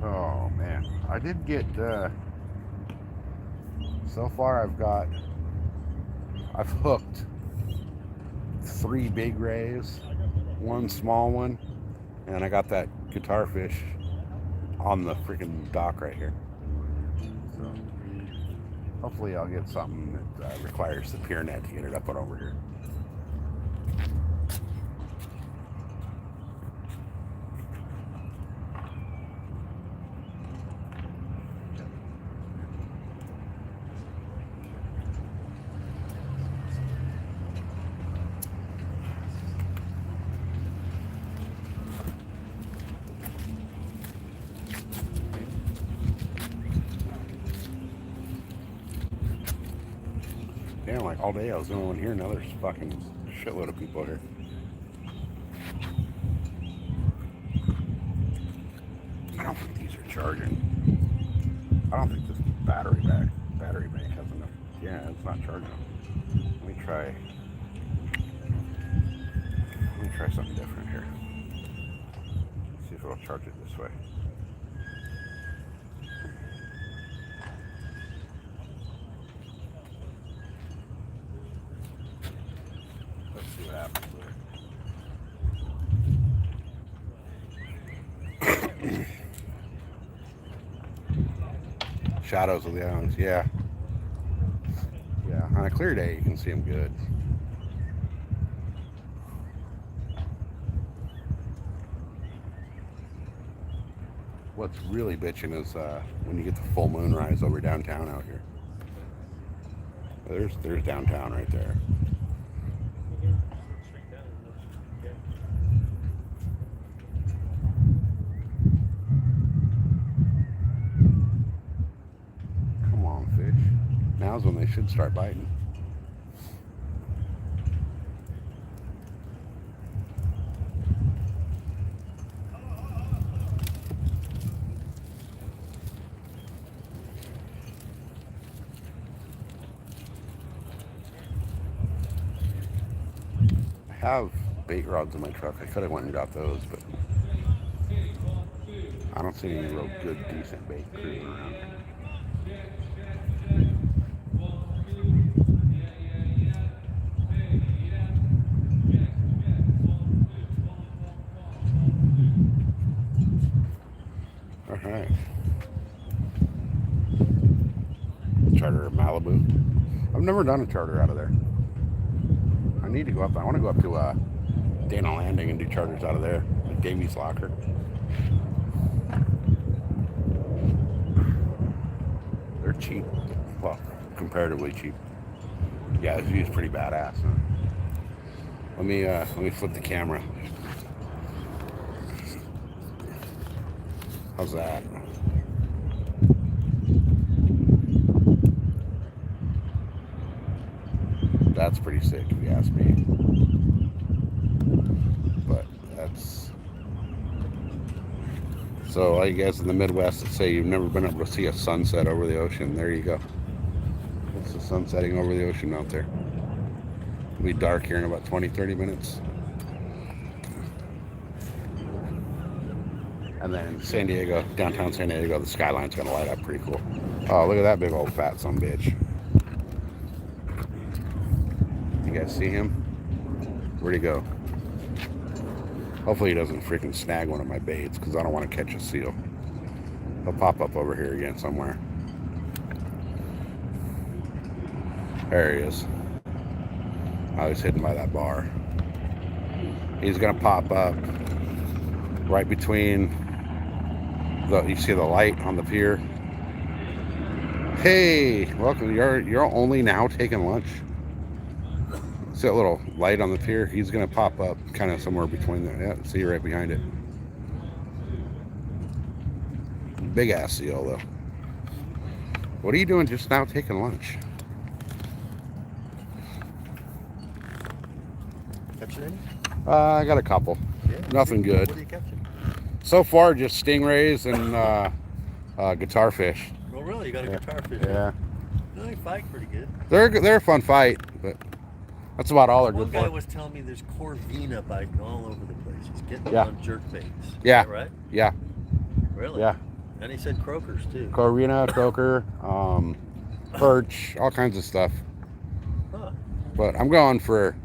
Oh man, I did get so far I've hooked 3 big rays, 1 small one, and I got that guitar fish on the freaking dock right here. So hopefully I'll get something that requires the pier net to get it up and over here. Damn, like all day I was the only one here. Now there's fucking shitload of people here. I don't think these are charging. I don't think this battery bank has enough. Yeah, it's not charging. Let me try something different here. See if it'll charge it this way. Let's see what happens there. Shadows of the islands, yeah. Yeah, on a clear day you can see them good. What's really bitching is when you get the full moonrise over downtown out here. There's downtown right there. Come on, fish. Now's when they should start biting. I have bait rods in my truck. I could have went and got those, but I don't see any real good, decent bait cruising around. All right. Charter of Malibu. I've never done a charter out of there. I need to go up. I want to go up to Dana Landing and do charters out of there, like Davies Locker. They're cheap. Well, comparatively cheap. Yeah, this view's pretty badass. Huh? Let me flip the camera. How's that? That's pretty sick, if you ask me. But that's so. All you guys in the Midwest that say you've never been able to see a sunset over the ocean, there you go. It's the sun setting over the ocean out there. It'll be dark here in about 20-30 minutes. And then San Diego, downtown San Diego, the skyline's gonna light up pretty cool. Oh, look at that big old fat son bitch. You guys see him? Where'd he go? Hopefully he doesn't freaking snag one of my baits, because I don't want to catch a seal. He'll pop up over here again somewhere. There he is. Oh, he's hidden by that bar. He's gonna pop up right between you see the light on the pier. Hey, welcome. You're only now taking lunch. See that little light on the pier? He's gonna pop up kind of somewhere between there. Yeah, see right behind it. Big ass seal though. What are you doing just now taking lunch? Catching any? I got a couple. Yeah, Nothing good. What are you catching? So far, just stingrays and guitar fish. Oh, really? You got a guitar fish? Yeah. They fight pretty good. They're a fun fight, but that's about all they're One good guy for. was telling me there's corvina biting all over the place. He's getting Yeah. on jerk baits. Yeah. Is that right? Yeah. Really? Yeah. And he said croakers too. Corvina, croaker, perch, all kinds of stuff. Huh. But I'm going for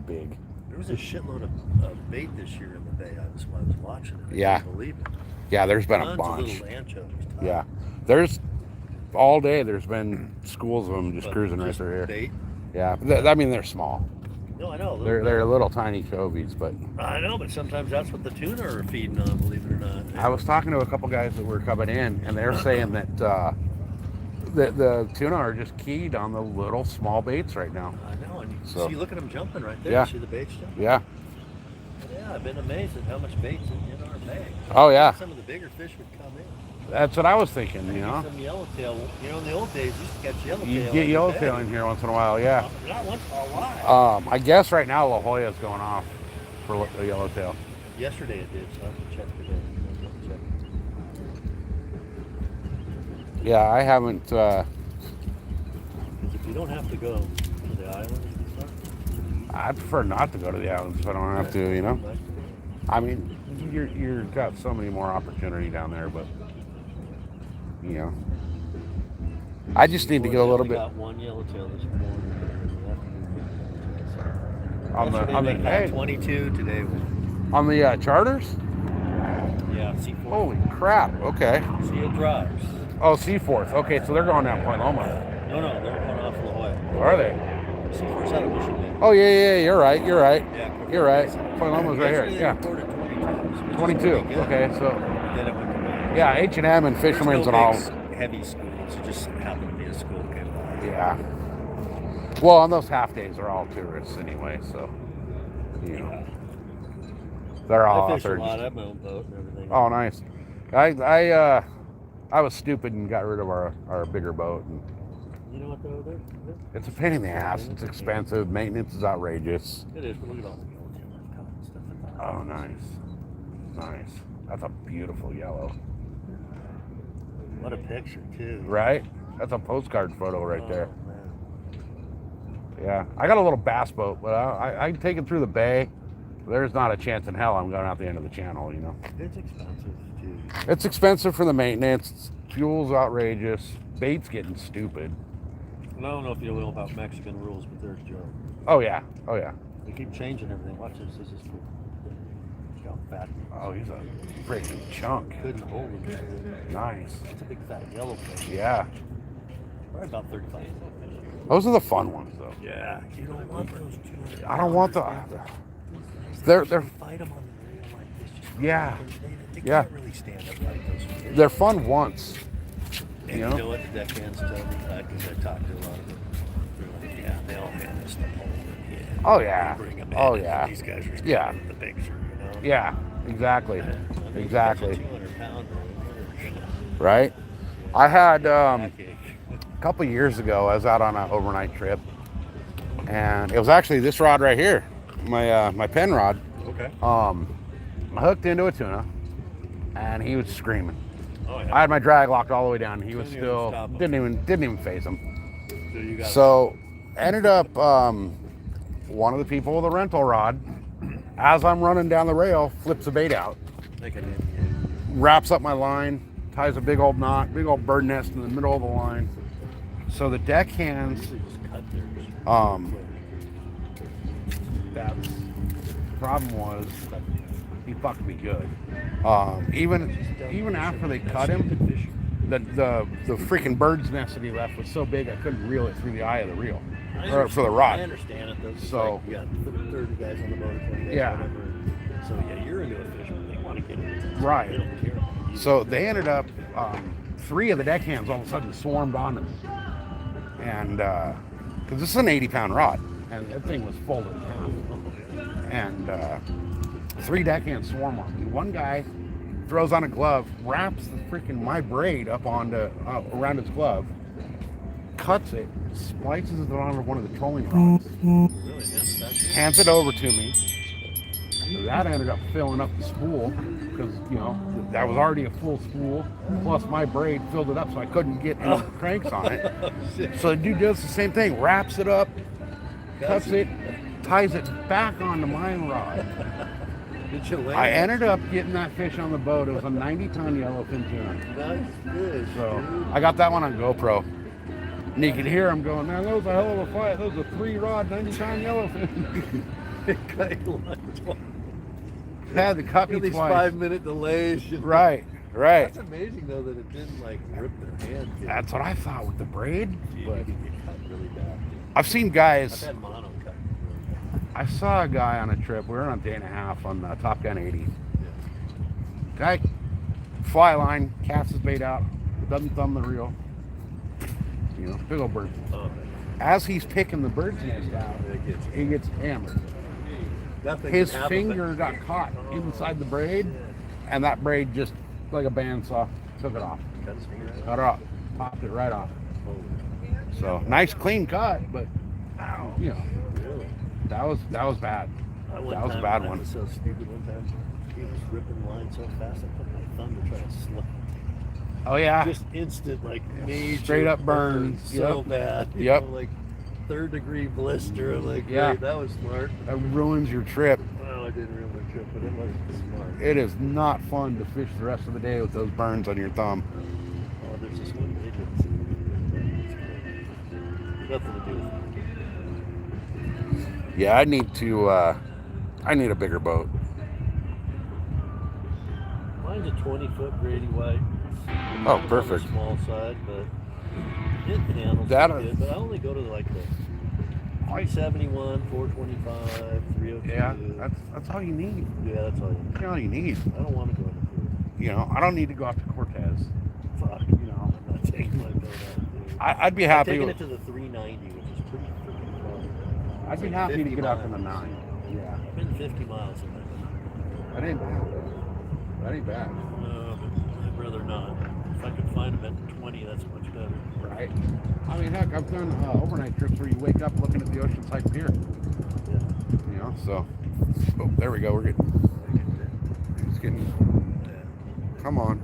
big. There was a shitload of bait this year in the bay. I was watching it. I Yeah. couldn't believe it. Yeah, there's been a Tons bunch. of little anchovies. Yeah, there's all day. There's been schools of them just But cruising right just through here. Bait? Yeah, I mean they're small. No, I know. They're little tiny chovies, but I know, but sometimes that's what the tuna are feeding on. Believe it or not. I was talking to a couple guys that were coming in, and they're saying that the tuna are just keyed on the little small baits right now. I know, and you So- see, look at them jumping right there. Yeah. See the baits jumping? Yeah. Yeah, I've been amazed at how much bait's in our bag. Oh yeah. Some of the bigger fish would come in. That's what I was thinking. You Maybe know, some yellowtail. You know, in the old days, you used to catch yellowtail. you in get the yellowtail bag. in here once in a while. Yeah. Not once in a while. I guess right now La Jolla's going off for the yellowtail. Yesterday it did, so I have to check today. I'll check. Yeah, I haven't. 'Cause if you don't have to go to the islands and stuff, I prefer not to go to the islands if I don't have to. You know, I mean, you've got so many more opportunity down there, but you know, I just need to get a little bit Got one yellowtail this morning. on the Yesterday hey, 22 today. on the charters. Yeah, C4. Holy crap! Okay. Seal drives. Oh, Seaforth. Okay, so they're going down Point Loma. No, they're going off La Jolla. Are they? C4's out of Michigan. Oh yeah. You're right. You're right. Yeah, You're right. Point Loma's right here. Yesterday Yeah. they recorded 22. 22. Okay, so Then it went to me. yeah, H&M and Fisherman's and all. Heavy schools. It just happened to be a school came by. Yeah. Well, on those half days, they're all tourists anyway, so you know they're all I out fished there. a lot. I have my own boat and everything. Oh, nice. I was stupid and got rid of our bigger boat. And You know what though? it's a pain in the ass. It's expensive. Maintenance is outrageous. It is, but look at all the yellowtail I've caught and stuff like that. Oh, nice. That's a beautiful yellow, What a picture too. right? That's a postcard photo right there. Oh, man. Yeah, I got a little bass boat, but I can take it through the bay. There's not a chance in hell I'm going out the end of the channel, you know. It's expensive too. It's expensive for the maintenance. Fuel's outrageous. Bait's getting stupid. And I don't know if you know about Mexican rules, but they're a joke. Oh yeah. They keep changing everything. Watch this. This is cool. Look how fat he is. Oh, he's a freaking chunk. Couldn't hold him. Nice. It's a big fat yellow fish. Yeah. Probably about 35. Those are the fun ones, though. Yeah. You don't want those two. I don't want the. They're Fight them on the reel like this. Just Yeah. They Yeah. can't really stand up like those fish. they're fun once. And You you know? know what the deckhands tell me? Because I talked to a lot of them. They're like, yeah, they'll hand us the pole. Yeah. Oh yeah. Bring 'em in, Oh and yeah. These guys are Yeah. standing in the picture, you know? Yeah. Exactly. I mean, Exactly. 200-pounder. Right. I had Backache. a couple years ago. I was out on an overnight trip, and it was actually this rod right here, my pen rod. Okay. I hooked into a tuna, and he was screaming. Oh, yeah. I had my drag locked all the way down. He was Couldn't even still stop him. didn't even phase him. So you got So ended up one of the people with a rental rod, as I'm running down the rail, flips the bait out, like an Indian. wraps up my line, ties a big old knot, big old bird nest in the middle of the line. So the deckhands, Usually just cut theirs. that's the problem was he fucked me good. Even after they cut him, the freaking bird's nest that he left was so big I couldn't reel it through the eye of the reel or for the I rod. understand it though. It's So- like you got 30 guys on the boat, 20 guys, Yeah. whatever. So yeah, you're into a fish, but they want to get it. Right. They don't care. So they ended up, 3 of the deckhands all of a sudden swarmed on them. And, because this is an 80-pound rod, and that thing was folded in half. And 3 deckhands swarm on me. One guy throws on a glove, wraps the freaking my braid up onto around his glove, cuts it, splices it onto one of the trolling rods, Really, that's hands it over to me. That ended up filling up the spool because, you know, that was already a full spool. Plus my braid filled it up so I couldn't get any cranks on it. So the dude does the same thing, wraps it up, cuts it, ties it back onto my rod. Did you land? I ended up getting that fish on the boat. It was a 90-ton yellowfin tuna. Nice fish. So I got that one on GoPro. And you could hear him going, man, that was a hell of a fight. That was a 3-rod, 90-ton yellowfin. Had to cut me These twice. 5-minute delays. You know? Right. That's amazing though that it didn't like rip their hand. That's what I thought with the braid. But you get cut really bad. I've seen I've guys. had mono cut. I saw a guy on a trip. We were on a day and a half on Top Gun 80. Guy, fly line, casts his bait out, doesn't thumb the reel. You know, big old bird. Oh, As he's picking the bird's nest out, he gets hammered. His finger got caught inside the braid, and that braid just, like a bandsaw, took it off. Cut it off. Popped it right off. So, nice clean cut, but, you know, that was bad. That was a bad I one. was so stupid one time. He was ripping line so fast, I put my thumb to try to slow. Oh, yeah. Just instant, like, major Straight up burn. So bad. You Yep. know, like third-degree blister. I'm like, Yeah. great, that was smart. That ruins your trip. Well, I didn't ruin my trip, but it was smart. It is not fun to fish the rest of the day with those burns on your thumb. Oh, there's this one they didn't see. Nothing to do with it. Yeah, I need a bigger boat. Mine's a 20-foot Grady White. Oh, It's perfect. on the small side, but it handles That pretty good. But I only go to like the 371, 425, 302. Yeah, that's all you need. Yeah, that's all you need. That's all you need. I don't want to go to the You know, I don't need to go out to Cortez. fuck. You know, I'm not taking my boat out there. I'd be I'm happy. taking it to the 390, which is pretty freaking far. I'd It's be like happy to 50 get out to the miles. 9. Yeah, I've been 50 miles in that. that ain't bad. That ain't bad, No, but I'd rather not. If I could find them at 20, that's much better. right? I mean, heck, I've done overnight trips where you wake up looking at the Oceanside Pier. Yeah. You know, so. Oh, there we go. We're getting. It's getting. Come on.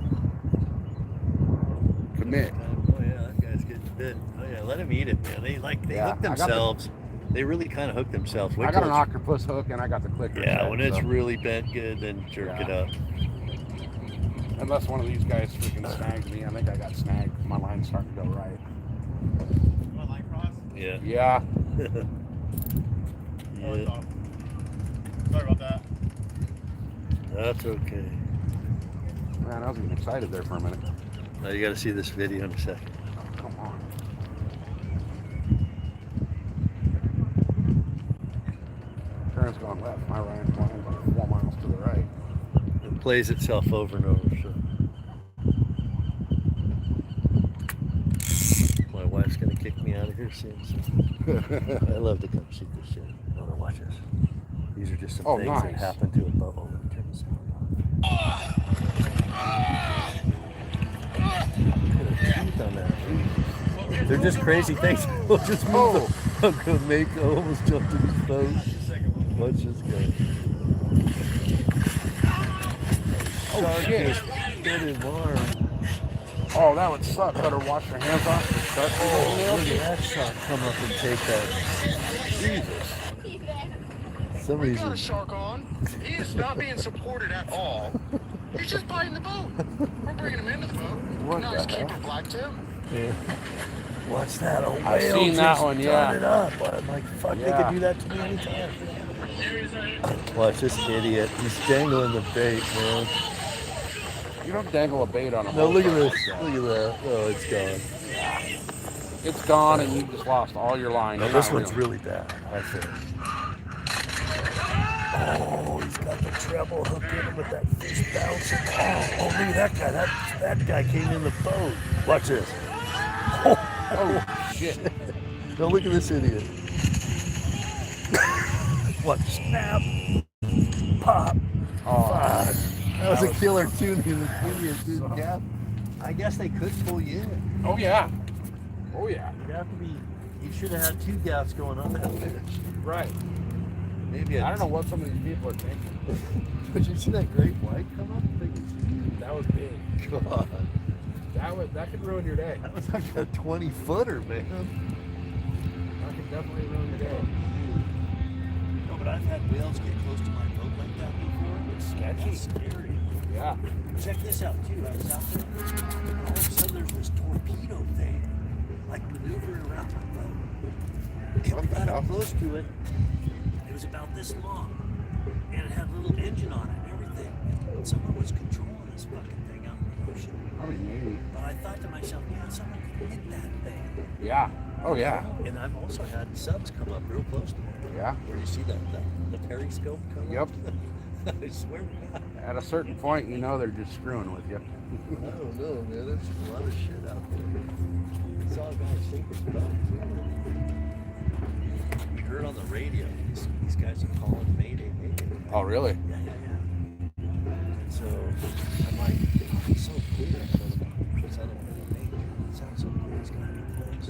Commit. Oh yeah, that guy's getting bit. Oh yeah, let him eat it, man. They Yeah, hook themselves. They really kind of hook themselves. Wait I got till an it's- octopus hook and I got the clicker. Yeah, set, when it's so. really bent good, then jerk it up. Unless one of these guys freaking snags me. I think I got snagged. My line's starting to go right. What, line cross? Yeah. Yeah. Oh, it's Yeah. off. Sorry about that. That's okay. Man, I was getting excited there for a minute. Now you got to see this video in a second. Oh, come on. Turn's going left. My line's going like 4 miles to the right. It plays itself over and over. So my wife's gonna kick me out of here soon. So I love to come see this shit. I want to watch this. These are just some things that nice. happen to a boat. Oh, let me turn this on. Teeth on that. They're just crazy things. We'll just move. I'm gonna make. I almost jumped in his boat. Watch this guy. Oh, shit. Just bit his arm. Oh, that would suck. Better wash your hands off. Look at that shark come up and take that. Jesus. We Somebody's got a shark on. He is not being supported at all. He's just biting the boat. We're bringing him into the boat. What Nice the keeper hell? black tip. yeah. Watch that old I've whale seen that just one, yeah. done it up. I'm like, fuck, they Yeah. could do that to me anytime. Watch this idiot. He's dangling the bait, man. You don't dangle a bait on a No, boat look at like this. that. Look at that. Oh, it's gone. It's gone and you just lost all your line. No, You're this not one's reeling. really bad, I think. Oh, he's got the treble hook in him with that fish bouncing. Oh, look at that guy. That guy came in the boat. Watch this. Oh, shit. No, look at this idiot. What? Snap. Pop. Oh, Fuck. That was a was- killer tune. He was idiot, dude. Yeah. I guess they could pull you in. oh yeah. Oh, yeah. You'd have to be. You should have had 2 gaps going on that fish. Right. Maybe I don't know what some of these people are thinking. Did you see that great white come up? I think it's huge. That was big. God. That could ruin your day. That was like a 20-footer, man. That could definitely ruin your day. No, but I've had whales get close to my boat like that before. It's sketchy. It's scary. Yeah. Check this out, too. I was out there. All of a sudden, there's this torpedo thing, like maneuvering around my boat. And we got up close to it. It was about this long. And it had a little engine on it and everything. And someone was controlling this fucking thing out in the ocean. Probably maybe. But I thought to myself, man, someone could hit that thing. Yeah. Oh, yeah. And I've also had subs come up real close to me. Yeah. Where you see the periscope come Yep. up? I swear to God. At a certain point, you know they're just screwing with you. I don't know, man. There's a lot of shit out there. I saw a guy sink his boat. We heard on the radio, these guys are calling Mayday, Mayday. Oh, really? Yeah. And so I'm like, it's so clear. So it's out of the nature. It sounds so clear. It's got to be close.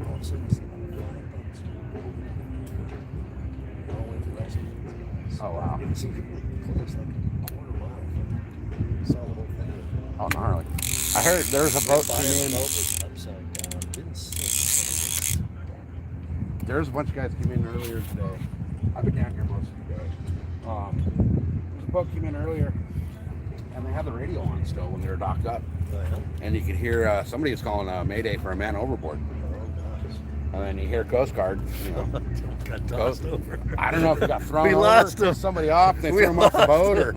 All of a sudden, you see them flying boats. All with the rest of these guys. Oh, wow. It was really close, like a quarter mile. I saw the whole thing. Oh, gnarly. I heard there's a boat Fire came in. boat was upside down. Didn't sink. There's a bunch of guys came in earlier today. I've been down here most of the day. There's a boat came in earlier, and they had the radio on still when they were docked up. And you could hear somebody was calling a mayday for a man overboard. And then you hear Coast Guard, you know. Got tossed over. I don't know if he got thrown We over, lost him. somebody off, and they threw him off the boat, or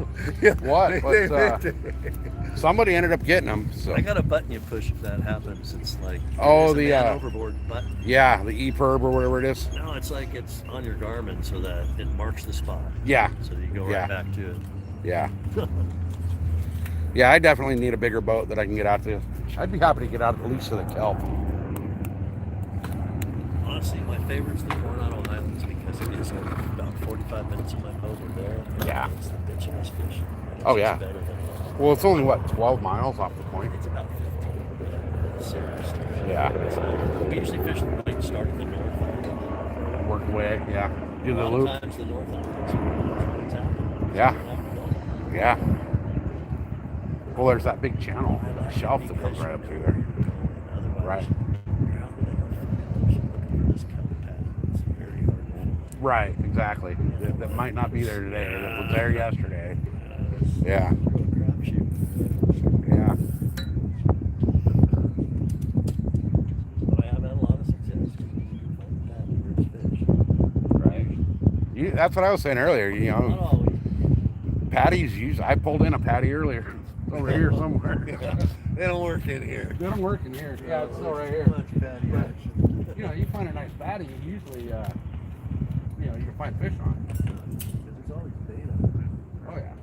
what. But somebody ended up getting him. So. I got a button you push if that happens. It's like Oh, there's a the man overboard button. Yeah, the EPIRB or whatever it is. No, it's like it's on your Garmin so that it marks the spot. Yeah. So you go right back to it. Yeah. Yeah, I definitely need a bigger boat that I can get out to. I'd be happy to get out at least to the kelp. Honestly, my favorite's the Coronado Islands because it is about 45 minutes of my boat are there. Yeah. It's the bitchinest fish. Oh, yeah. Better than Well, it's only, what, 12 miles off the point? It's about 15. Seriously. Yeah. We usually fish like start in the north. Work away, yeah. Do the A lot loop. of times the north islands are what's happening. Yeah. So Yeah. Well, there's that big channel, shelf that comes right up through there. Right. Right, exactly. That might not be there today. That was there yesterday. Yeah. Yeah. But I have had a lot of success. Right. That's what I was saying earlier. You Not know, always. patties. I pulled in a patty earlier. It's over here somewhere. They don't work in here. They don't work in here. Yeah, it's still right here. Much patty action. You know, you find a nice patty, you usually, you know, you can find fish on it. There's always bait on it. Oh yeah.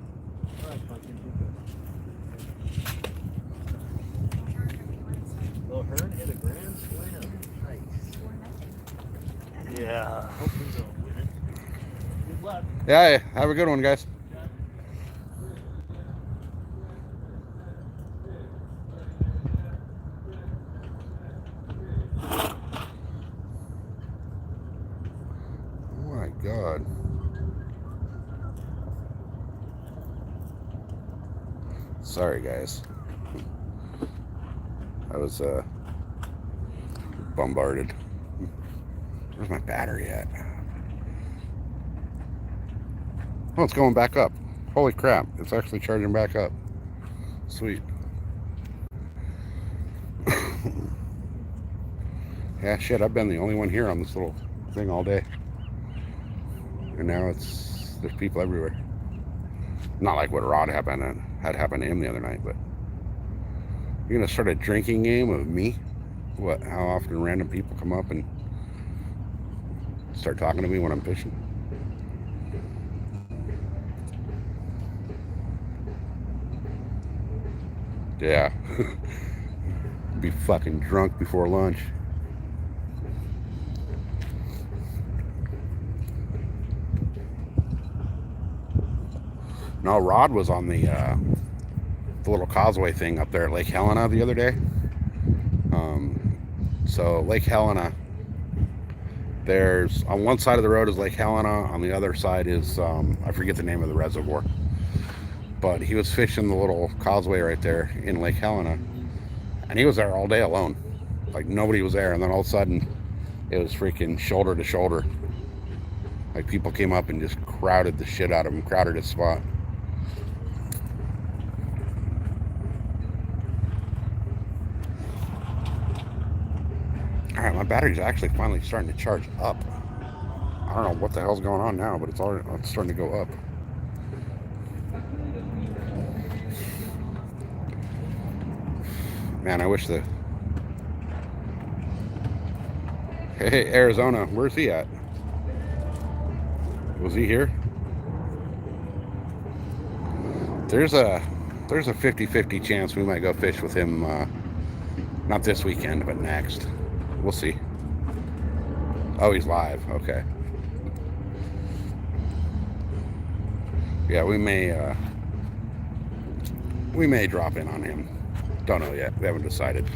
Well, Hearn hit a grand slam. Nice. Yeah, hopefully they'll win it. Good luck. Yeah. Have a good one, guys. Oh my God. Sorry, guys. I was bombarded. Where's my battery at? Oh, it's going back up. Holy crap. It's actually charging back up. Sweet. Yeah, shit, I've been the only one here on this little thing all day. And now there's people everywhere. Not like what Rod had happened to him the other night, but you're gonna start a drinking game of me? What? How often random people come up and start talking to me when I'm fishing? Yeah. Be fucking drunk before lunch. No, Rod was on the little causeway thing up there at Lake Helena the other day. So Lake Helena, there's on one side of the road is Lake Helena, on the other side is I forget the name of the reservoir, but he was fishing the little causeway right there in Lake Helena, and he was there all day alone, like nobody was there. And then all of a sudden it was freaking shoulder to shoulder, like people came up and just crowded the shit out of him, crowded his spot. Alright, my battery's actually finally starting to charge up. I don't know what the hell's going on now, but it's starting to go up. Man, I wish Hey, Arizona, where's he at? Was he here? There's a 50-50 chance we might go fish with him, not this weekend, but next. We'll see. Oh, he's live. Okay. Yeah, we may drop in on him. Don't know yet. We haven't decided.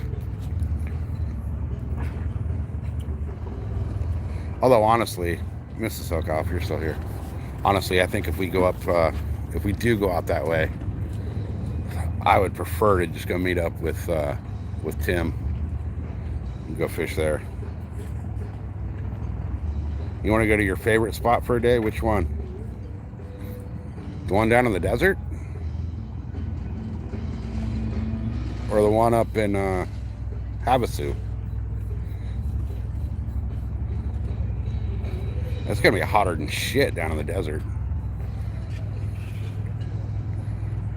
Although honestly, Mrs. Sokoff, if you're still here, honestly, I think if we go up, if we do go out that way, I would prefer to just go meet up with Tim and go fish there. You want to go to your favorite spot for a day? Which one? The one down in the desert? Or the one up in Havasu? It's going to be hotter than shit down in the desert.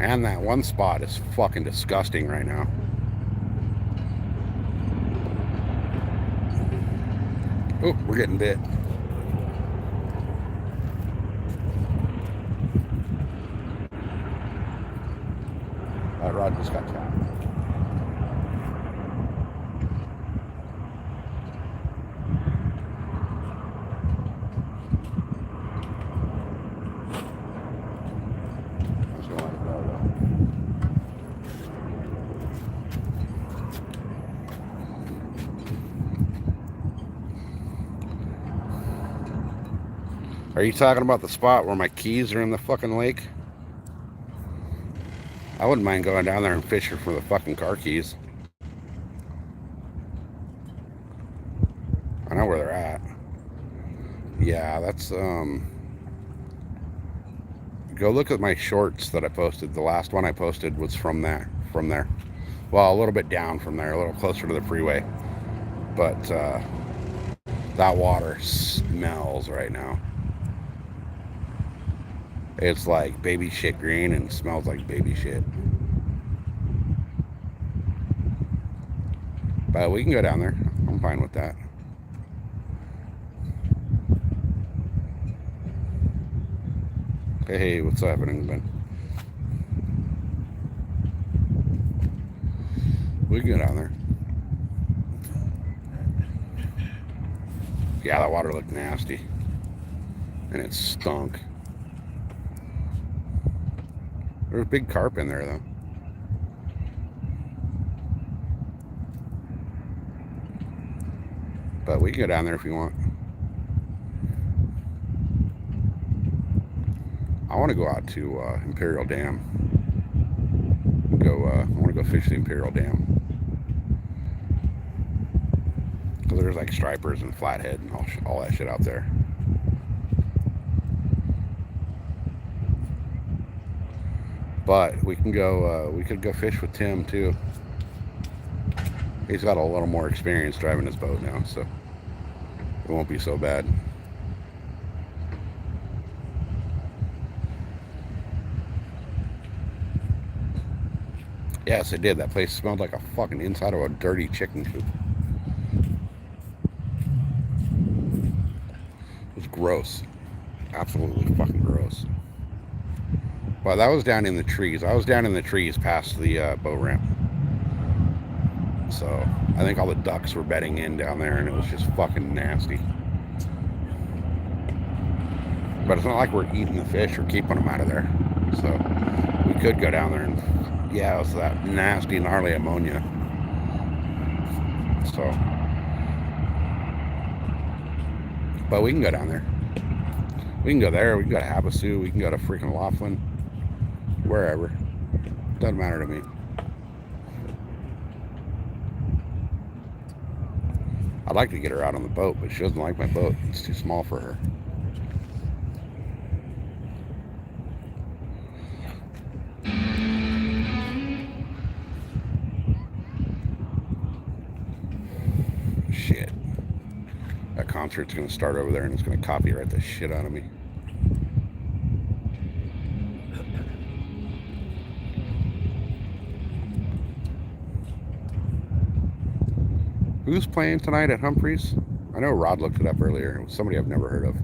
And that one spot is fucking disgusting right now. Oh, we're getting bit. That rod just got tapped. Just gonna let it go, though. Are you talking about the spot where my keys are in the fucking lake? I wouldn't mind going down there and fishing for the fucking car keys. I know where they're at. Yeah, that's go look at my shorts that I posted. The last one I posted was from there. Well, a little bit down from there, a little closer to the freeway. But that water smells right now. It's like baby shit green and smells like baby shit. But we can go down there. I'm fine with that. Hey, what's happening, Ben? We can go down there. Yeah, that water looked nasty. And it stunk. There's big carp in there, though. But we can go down there if you want. I want to go out to Imperial Dam. I want to go fish the Imperial Dam. Because there's like stripers and flathead and all that shit out there. But we can go, we could go fish with Tim too. He's got a little more experience driving his boat now, so it won't be so bad. Yes, it did. That place smelled like a fucking inside of a dirty chicken coop. It was gross. Absolutely fucking gross. Well, that was down in the trees. I was down in the trees past the boat ramp. So, I think all the ducks were bedding in down there, and it was just fucking nasty. But it's not like we're eating the fish or keeping them out of there. So, we could go down there and, yeah, it was that nasty, gnarly ammonia. So, but we can go down there. We can go there. We can go to Havasu. We can go to freaking Laughlin. Wherever. Doesn't matter to me. I'd like to get her out on the boat, but she doesn't like my boat. It's too small for her. Shit. That concert's going to start over there and it's going to copyright the shit out of me. Who's playing tonight at Humphreys? I know Rod looked it up earlier. It was somebody I've never heard of.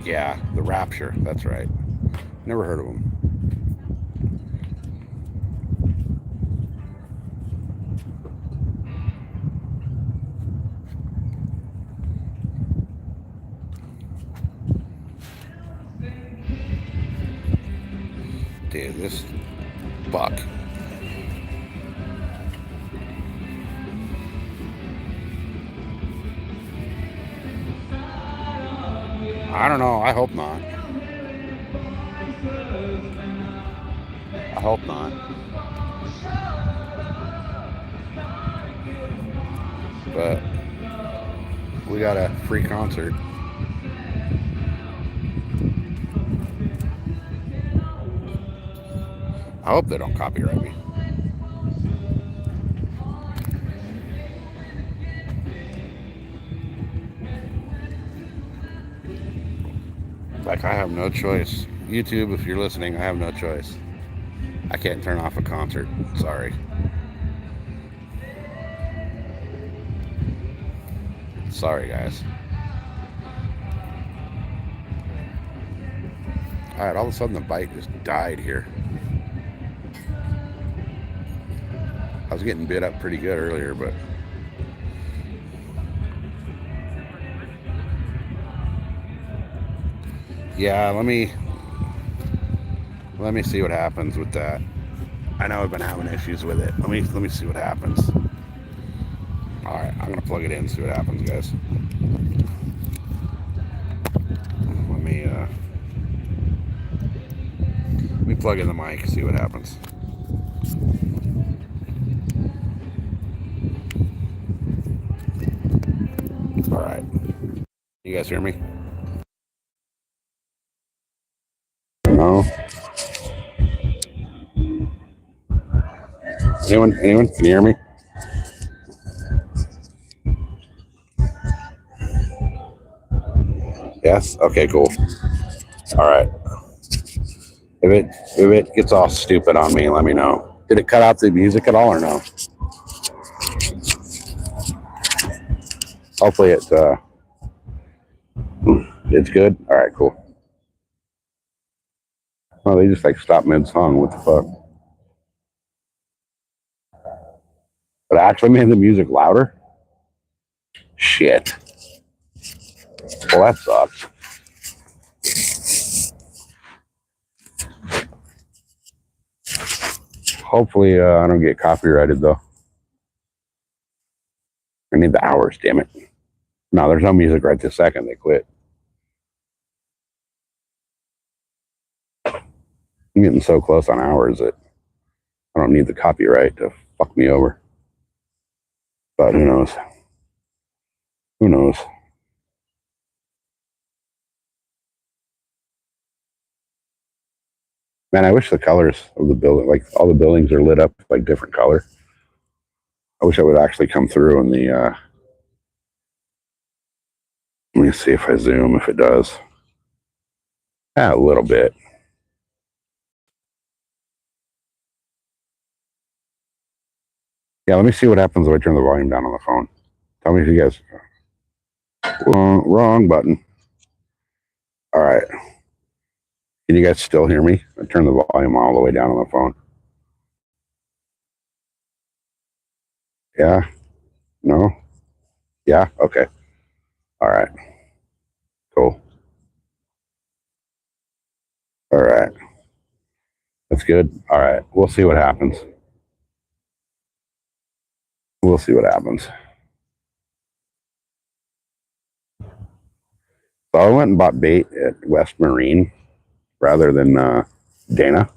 Yeah, the Rapture. That's right. Never heard of them. Dude, this buck. I don't know. I hope not. I hope not. But we got a free concert. I hope they don't copyright me. Like, I have no choice. YouTube, if you're listening, I have no choice. I can't turn off a concert. Sorry. Sorry, guys. All right, all of a sudden the bite just died here. I was getting bit up pretty good earlier, but yeah, let me see what happens with that. I know I've been having issues with it. Let me see what happens. All right, I'm gonna plug it in, see what happens, guys. Let me plug in the mic, see what happens. All right, you guys hear me? No. Anyone? Can you hear me? Yes? Okay, cool. All right. If it gets all stupid on me, let me know. Did it cut out the music at all or no? Hopefully it's good. All right, cool. Oh, they just like stopped mid-song. What the fuck? But I actually made the music louder? Shit. Well, that sucks. Hopefully I don't get copyrighted though. I need the hours, damn it. No, there's no music right this second. They quit. I'm getting so close on hours that I don't need the copyright to fuck me over. But who knows? Who knows? Man, I wish the colors of the building, like all the buildings are lit up like different color. I wish it would actually come through in the, let me see if I zoom, if it does. Yeah, a little bit. Yeah, let me see what happens if I turn the volume down on the phone. Tell me if you guys, wrong button. All right. Can you guys still hear me? I turned the volume all the way down on the phone. Yeah? No? Yeah? Okay. All right. Cool. All right. That's good. All right. We'll see what happens. We'll see what happens. So I went and bought bait at West Marine rather than Dana.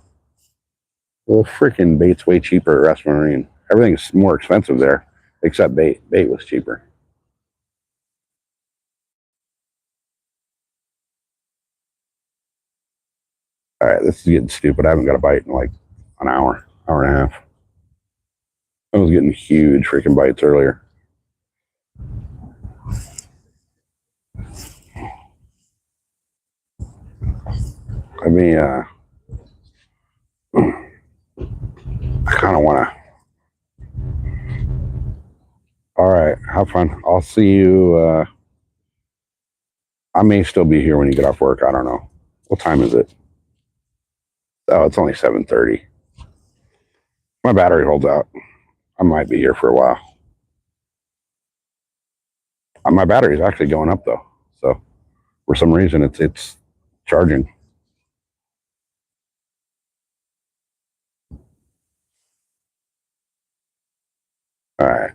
Well, freaking bait's way cheaper at West Marine. Everything's more expensive there, except bait. Bait was cheaper. All right, this is getting stupid. I haven't got a bite in like an hour and a half. I was getting huge freaking bites earlier. I mean, I kind of want to. All right, have fun. I'll see you. I may still be here when you get off work. I don't know. What time is it? Oh, it's only 7:30. My battery holds out. I might be here for a while. My battery's actually going up though. So for some reason it's charging. All right.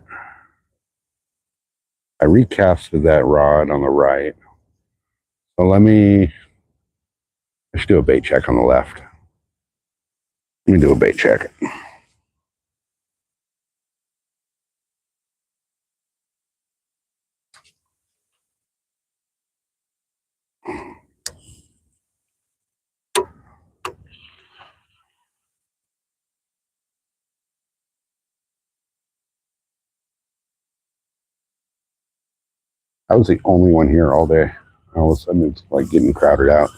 I recasted that rod on the right. So let's do a bait check on the left. Let me do a bait check. I was the only one here all day. All of a sudden, it's like getting crowded out.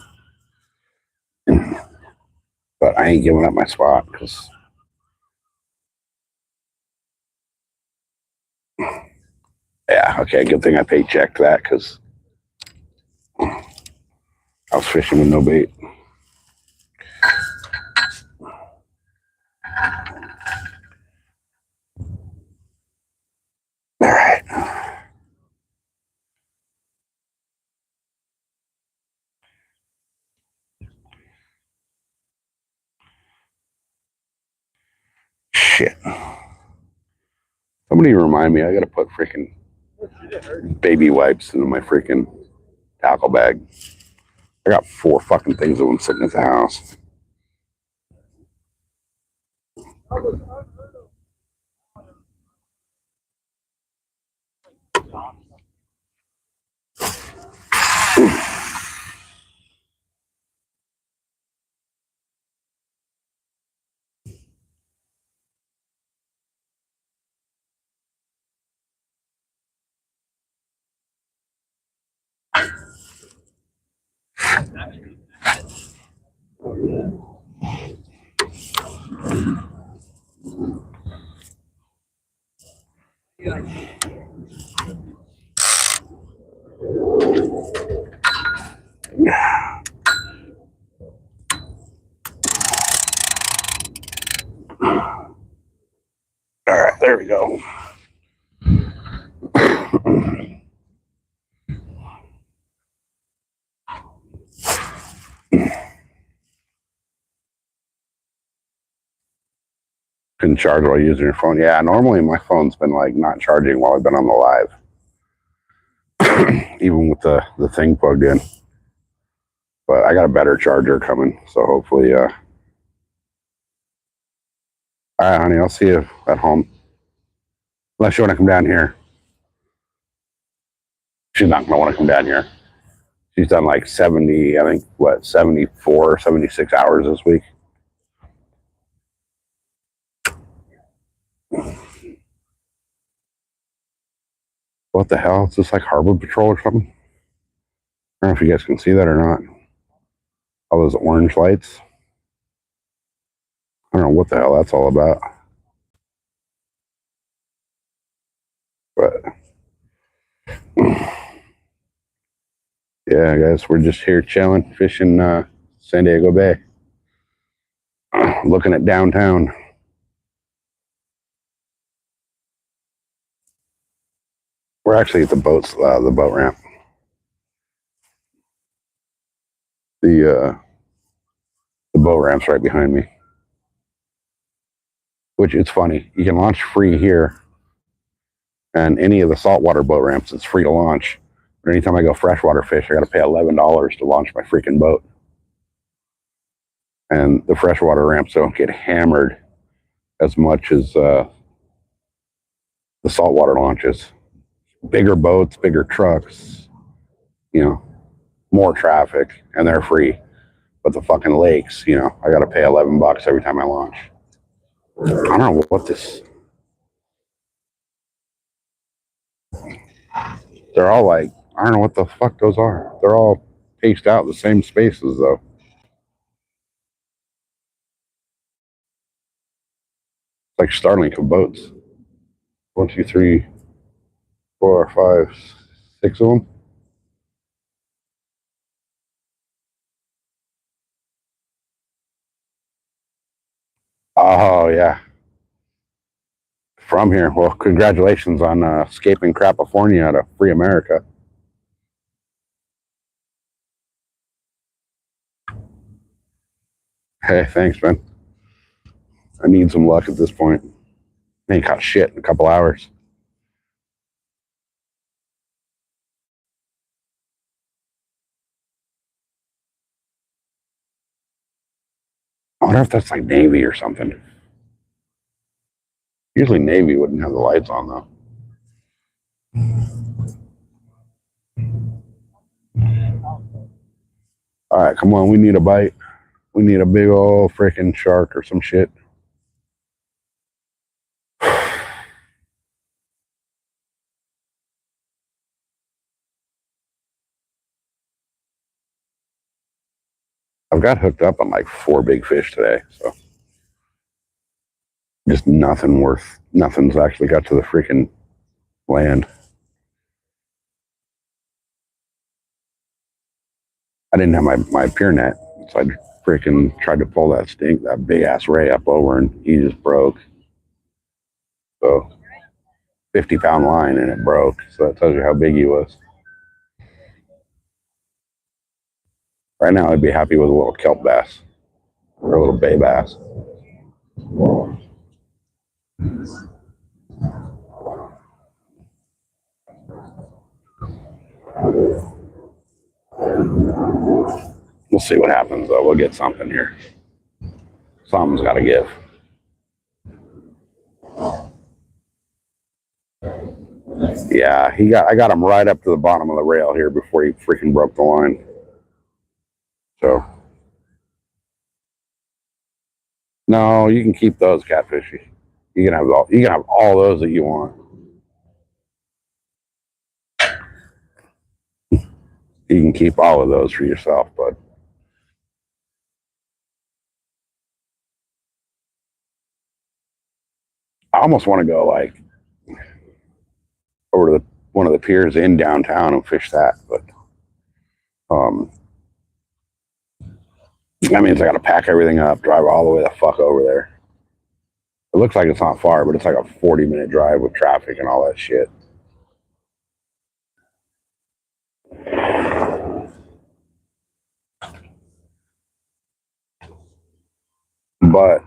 But I ain't giving up my spot because, yeah, okay, good thing I paid check that because I was fishing with no bait. All right. Shit. Somebody remind me, I gotta put freaking baby wipes into my freaking tackle bag. I got 4 fucking things of them sitting at the house. All right, there we go. Couldn't charge while using your phone. Yeah, normally my phone's been like not charging while I've been on the live, even with the thing plugged in. But I got a better charger coming, so hopefully. All right, honey, I'll see you at home. Unless you want to come down here. She's not gonna want to come down here. She's done like 70, I think, 74, 76 hours this week. What the hell? Is this like Harbor Patrol or something? I don't know if you guys can see that or not. All those orange lights. I don't know what the hell that's all about. But yeah, guys, we're just here chilling, fishing San Diego Bay. Looking at downtown. We're actually at the boat ramp. The boat ramp's right behind me. Which it's funny. You can launch free here. And any of the saltwater boat ramps, it's free to launch. But anytime I go freshwater fish, I got to pay $11 to launch my freaking boat. And the freshwater ramps don't get hammered as much as the saltwater launches. Bigger boats, bigger trucks, more traffic, and they're free. But the fucking lakes, I got to pay $11 every time I launch. I don't know what this. They're all like, I don't know what the fuck those are. They're all paced out in the same spaces though. Like Starlink of boats. 1, 2, 3, 4, 5, 6 of them. Oh yeah. From here. Well, congratulations on escaping California out of free America. Hey, thanks, man. I need some luck at this point. I ain't caught shit in a couple hours. I wonder if that's like Navy or something. Usually Navy wouldn't have the lights on though. All right, come on. We need a bite. We need a big old freaking shark or some shit. I've got hooked up on like 4 big fish today, so just nothing's actually got to the freaking land. I didn't have my pier net, so I freaking tried to pull that big ass ray up over, and he just broke. So 50-pound line, and it broke. So that tells you how big he was. Right now, I'd be happy with a little kelp bass or a little bay bass. We'll see what happens, though. We'll get something here. Something's got to give. Yeah, I got him right up to the bottom of the rail here before he freaking broke the line. So, no, you can keep those catfish. You can have all those that you want. You can keep all of those for yourself, bud. I almost want to go like over to one of the piers in downtown and fish that, but that means I got to pack everything up, drive all the way the fuck over there. It looks like it's not far, but it's like a 40-minute drive with traffic and all that shit. But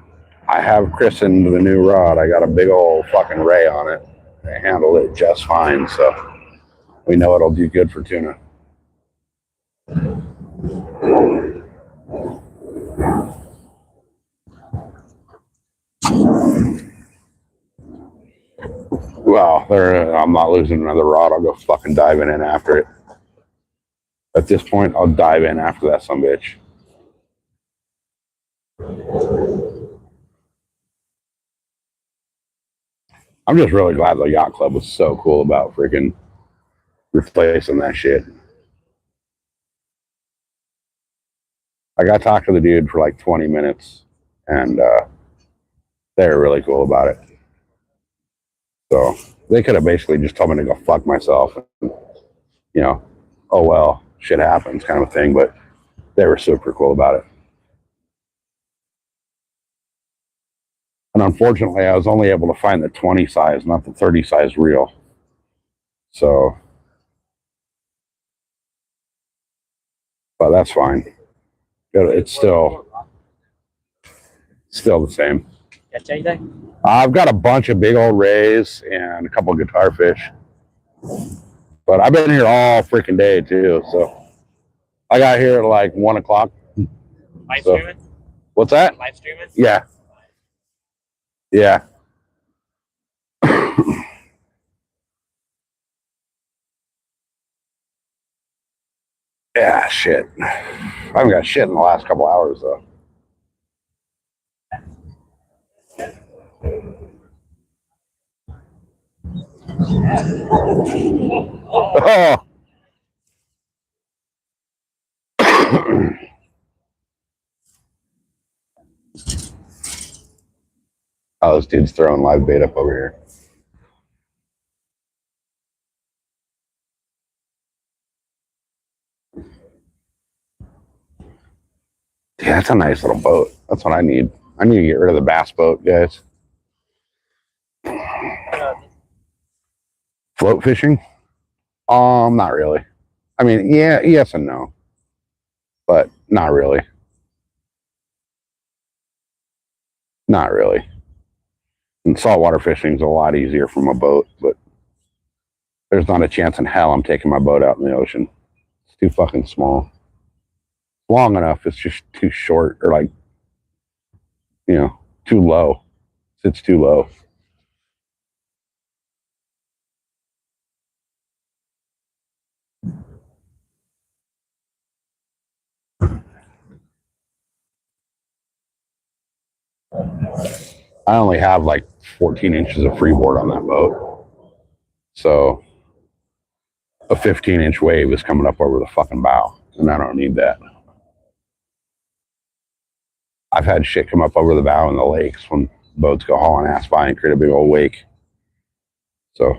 I have christened the new rod. I got a big old fucking ray on it. I handle it just fine, so we know it'll do good for tuna. Well, I'm not losing another rod. I'll go fucking diving in after it. At this point, I'll dive in after that sumbitch. I'm just really glad the yacht club was so cool about freaking replacing that shit. I got to talk to the dude for like 20 minutes, and they were really cool about it. So they could have basically just told me to go fuck myself, and, you know, oh well, shit happens kind of thing, but they were super cool about it. And unfortunately, I was only able to find the 20 size, not the 30 size reel. So, but that's fine. It's still the same. Catch anything? I've got a bunch of big old rays and a couple of guitar fish. But I've been here all freaking day too. So I got here at like 1 o'clock. Live streaming? What's that? Live streaming? Yeah. Yeah. Yeah, shit. I haven't got shit in the last couple hours though. Oh. Oh, this dude's throwing live bait up over here. Yeah, that's a nice little boat. That's what I need. I need to get rid of the bass boat, guys. Float fishing? Not really. I mean, yeah, yes and no. But not really. Not really. And saltwater fishing is a lot easier from a boat, but there's not a chance in hell I'm taking my boat out in the ocean. It's too fucking small. Long enough, it's just too short, or like you know, too low. Sits too low. I only have like 14 inches of freeboard on that boat. So a 15-inch wave is coming up over the fucking bow, and I don't need that. I've had shit come up over the bow in the lakes when boats go hauling ass by and create a big old wake. So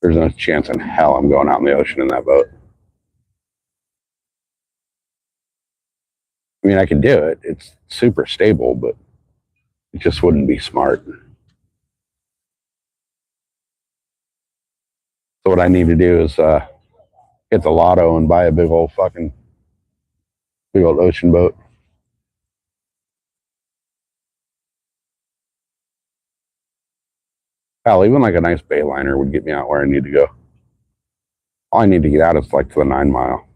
there's no chance in hell I'm going out in the ocean in that boat. I mean, I could do it. It's super stable, but it just wouldn't be smart. So what I need to do is get the lotto and buy a big old ocean boat. Hell, even like a nice bayliner would get me out where I need to go. All I need to get out is like to the 9 mile.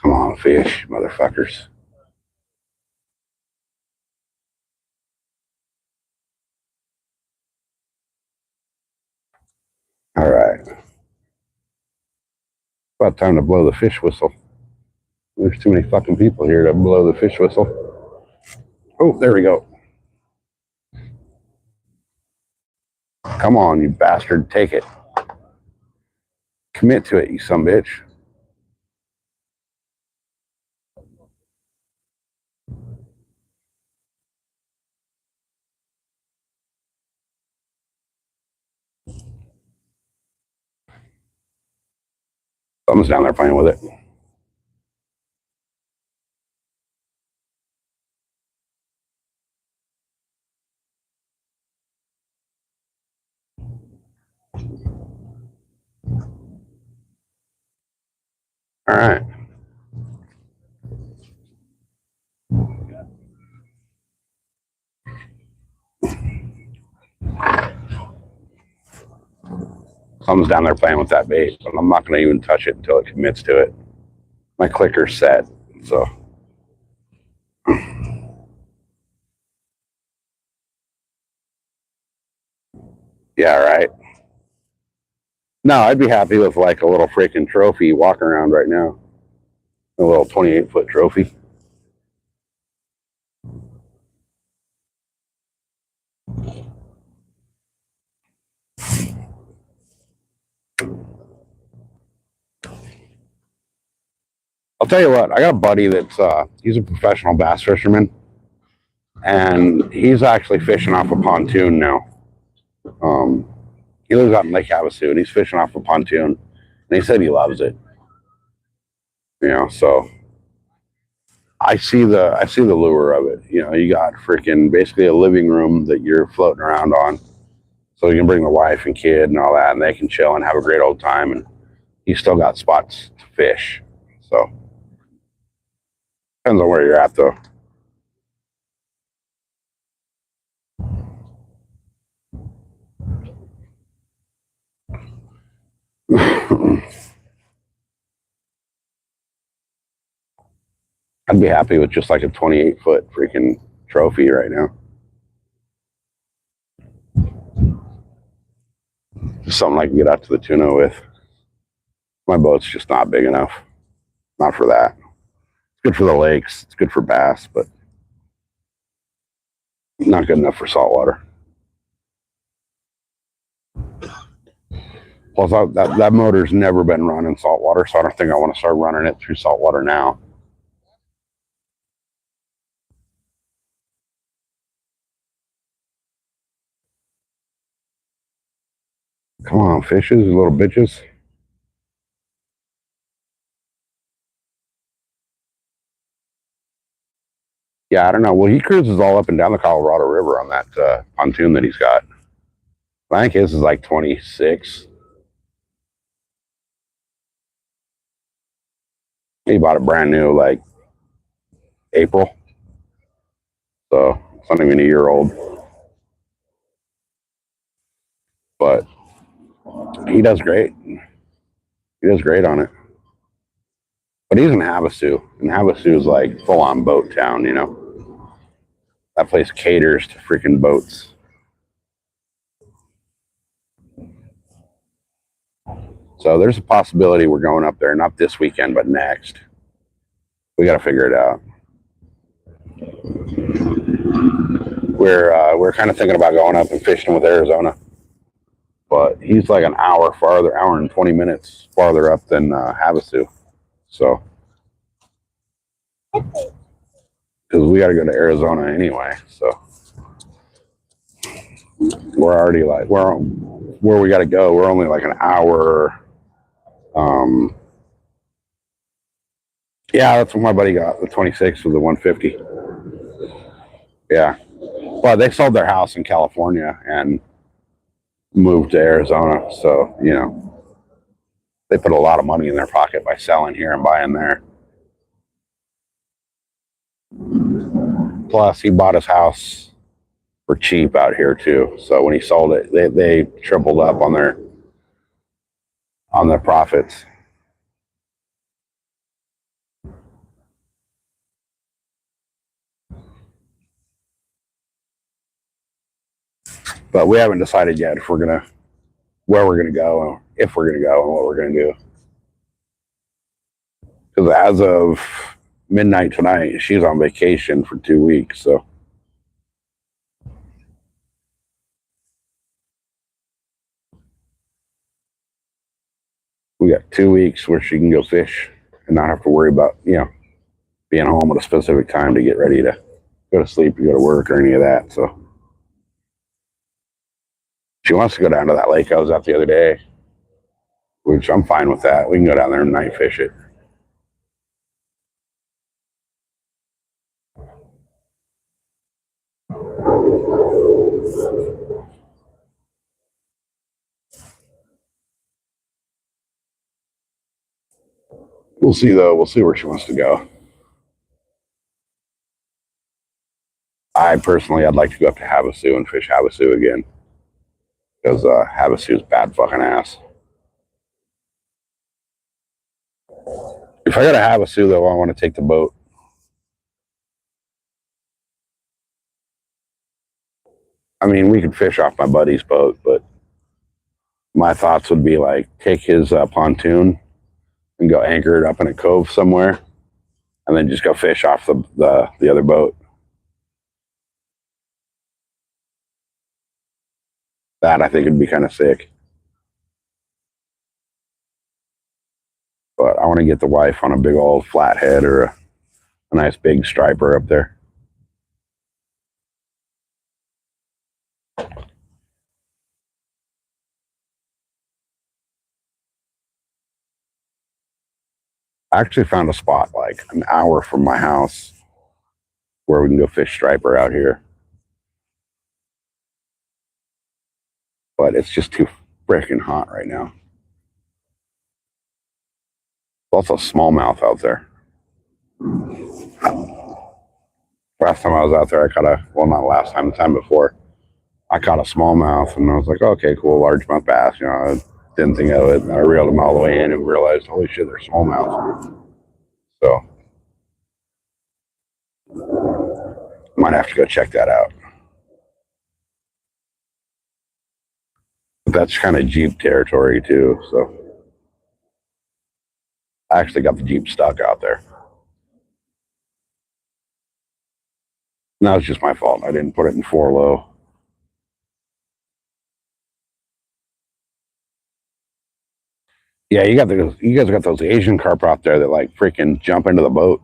Come on, fish, motherfuckers. All right. About time to blow the fish whistle. There's too many fucking people here to blow the fish whistle. Oh, there we go. Come on, you bastard. Take it. Commit to it, you son bitch. Someone's down there playing with it. All right. Someone's down there playing with that bait, but I'm not going to even touch it until it commits to it. My clicker's set, so. Yeah, right. No, I'd be happy with like a little freaking trophy walking around right now. A little 28-foot trophy. I'll tell you what, I got a buddy that's he's a professional bass fisherman, and he's actually fishing off a pontoon now. He lives out in Lake Havasu, and he's fishing off a pontoon, and he said he loves it. You know, so I see the lure of it. You know, you got freaking basically a living room that you're floating around on, so you can bring the wife and kid and all that, and they can chill and have a great old time. And you still got spots to fish. So depends on where you're at, though. I'd be happy with just like a 28-foot freaking trophy right now. Just something I can get out to the tuna with. My boat's just not big enough. Not for that. It's good for the lakes. It's good for bass, but not good enough for saltwater. Plus, that motor's never been run in saltwater, so I don't think I want to start running it through saltwater now. Come on, fishes, you little bitches. Yeah, I don't know. Well, he cruises all up and down the Colorado River on that pontoon that he's got. I think his is like 26. He bought it brand new, like April. So it's not even a year old. but he does great. He does great on it. But he's in Havasu, and Havasu is like full-on boat town, you know. That place caters to freaking boats. So there's a possibility we're going up there, not this weekend, but next. We got to figure it out. We're kind of thinking about going up and fishing with Arizona, but he's like an hour farther, hour and 20 minutes farther up than Havasu. So, because we got to go to Arizona anyway, so we're already like where we got to go. We're only like an hour. Yeah, that's what my buddy got. The 26 with the 150. Yeah. Well, they sold their house in California and moved to Arizona. So, you know, they put a lot of money in their pocket by selling here and buying there. Plus, he bought his house for cheap out here too. So when he sold it, they tripled up on their profits. But we haven't decided yet if where we're gonna go, if we're gonna go, and what we're gonna do. Because as of midnight tonight, she's on vacation for 2 weeks. So we got 2 weeks where she can go fish and not have to worry about, you know, being home at a specific time to get ready to go to sleep or go to work or any of that. So she wants to go down to that lake I was at the other day, which I'm fine with that. We can go down there and night fish it. We'll see though. We'll see where she wants to go. I'd like to go up to Havasu and fish Havasu again. Because Havasu's bad fucking ass. If I go to Havasu though, I want to take the boat. I mean, we could fish off my buddy's boat, but my thoughts would be like take his pontoon and go anchor it up in a cove somewhere, and then just go fish off the other boat. That I think would be kind of sick. But I want to get the wife on a big old flathead or a nice big striper up there. I actually found a spot like an hour from my house where we can go fish striper out here. But it's just too freaking hot right now. There's also smallmouth out there. Last time I was out there, I caught not last time, the time before, I caught a smallmouth and I was like, okay, cool, largemouth bass. You know, I didn't think of it. And I reeled them all the way in and realized, holy shit, they're smallmouth. So, might have to go check that out. But that's kind of Jeep territory too. So, I actually got the Jeep stuck out there. And that was just my fault. I didn't put it in 4 low. Yeah, you guys got those Asian carp out there that like freaking jump into the boat.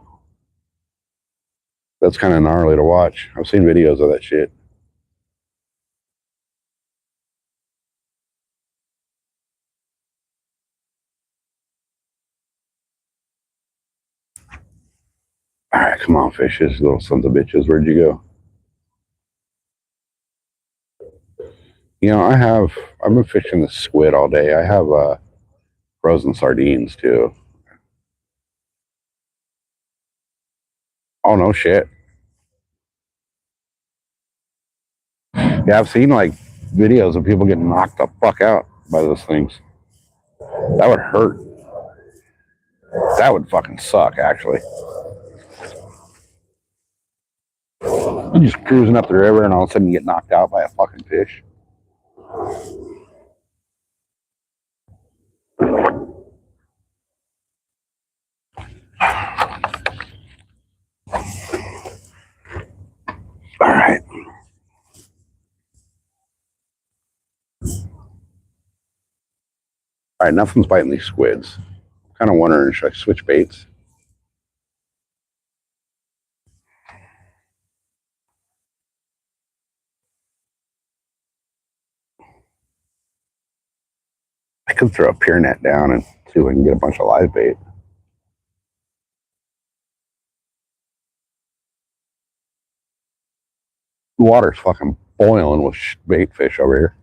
That's kind of gnarly to watch. I've seen videos of that shit. All right, come on, fishes, little sons of bitches. Where'd you go? You know, I've been fishing the squid all day. I have frozen sardines too. Oh no shit. Yeah, I've seen like videos of people getting knocked the fuck out by those things. That would hurt. That would fucking suck, actually. You're just cruising up the river and all of a sudden you get knocked out by a fucking fish. All right. All right, nothing's biting these squids. I'm kind of wondering, should I switch baits? I could throw a pier net down and see if I can get a bunch of live bait. The water's fucking boiling with bait fish over here.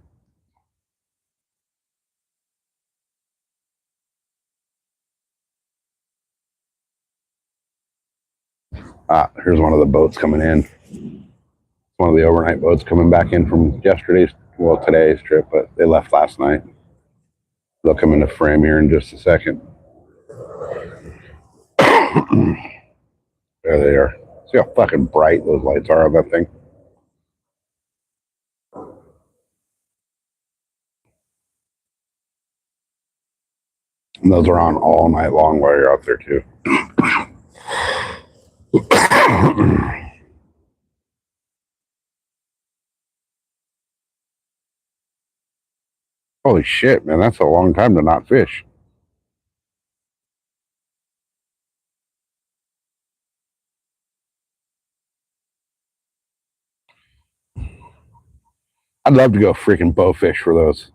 Ah, here's one of the boats coming in. One of the overnight boats coming back in from today's trip, but they left last night. They'll come into frame here in just a second. There they are. See how fucking bright those lights are on that thing? And those are on all night long while you're out there too. Holy shit, man, that's a long time to not fish. I'd love to go freaking bow fish for those.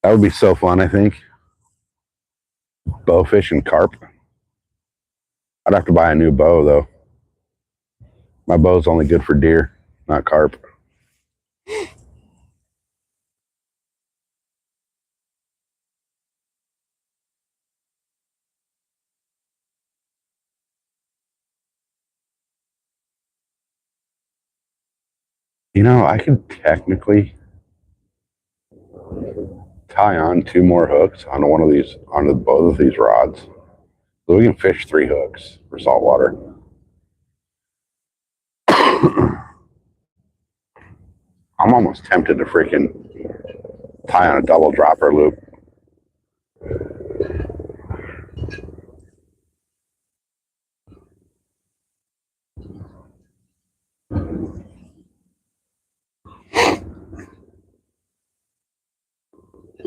That would be so fun, I think. Bow fish and carp. I'd have to buy a new bow, though. My bow's only good for deer, not carp. You know, I could technically tie on 2 more hooks onto one of these, onto both of these rods. So we can fish 3 hooks for saltwater. I'm almost tempted to freaking tie on a double dropper loop.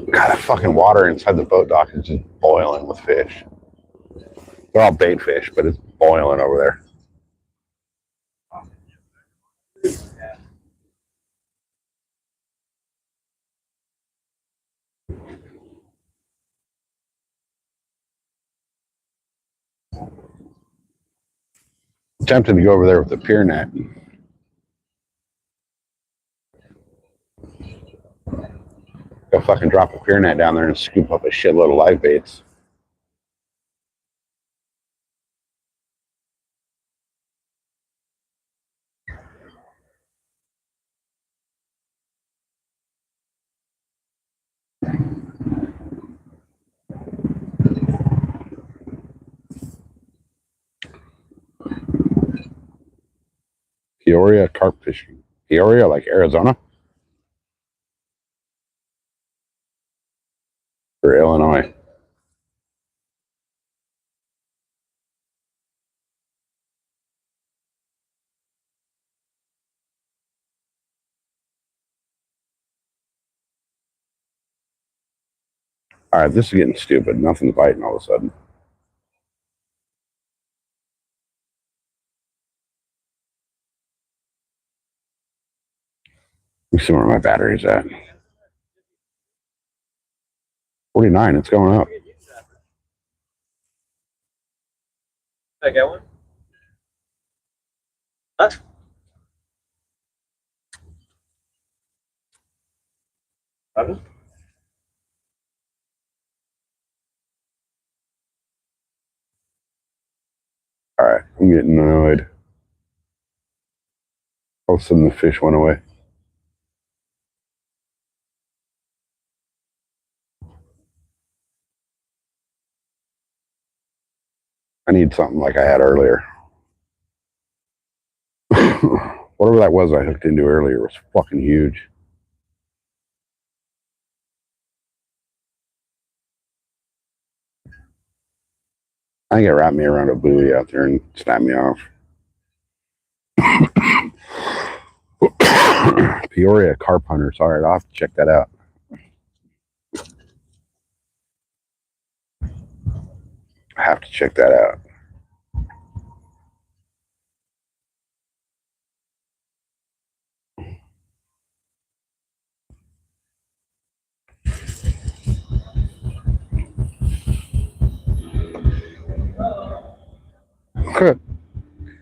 God, that fucking water inside the boat dock is just boiling with fish. They're all bait fish, but it's boiling over there. I'm tempted to go over there with the pier net. Go fucking drop a pier net down there and scoop up a shitload of live baits. Peoria carp fishing. Peoria, like Arizona? Or Illinois? All right, this is getting stupid. Nothing's biting all of a sudden. Let me see where my battery's at. 49, it's going up. I get one? Huh? Pardon? All right, I'm getting annoyed. All of a sudden the fish went away. need something like I had earlier. Whatever that was I hooked into earlier was fucking huge. I think it wrapped me around a buoy out there and snapped me off. Peoria carp hunters. All right, I'll have to check that out. I have to check that out.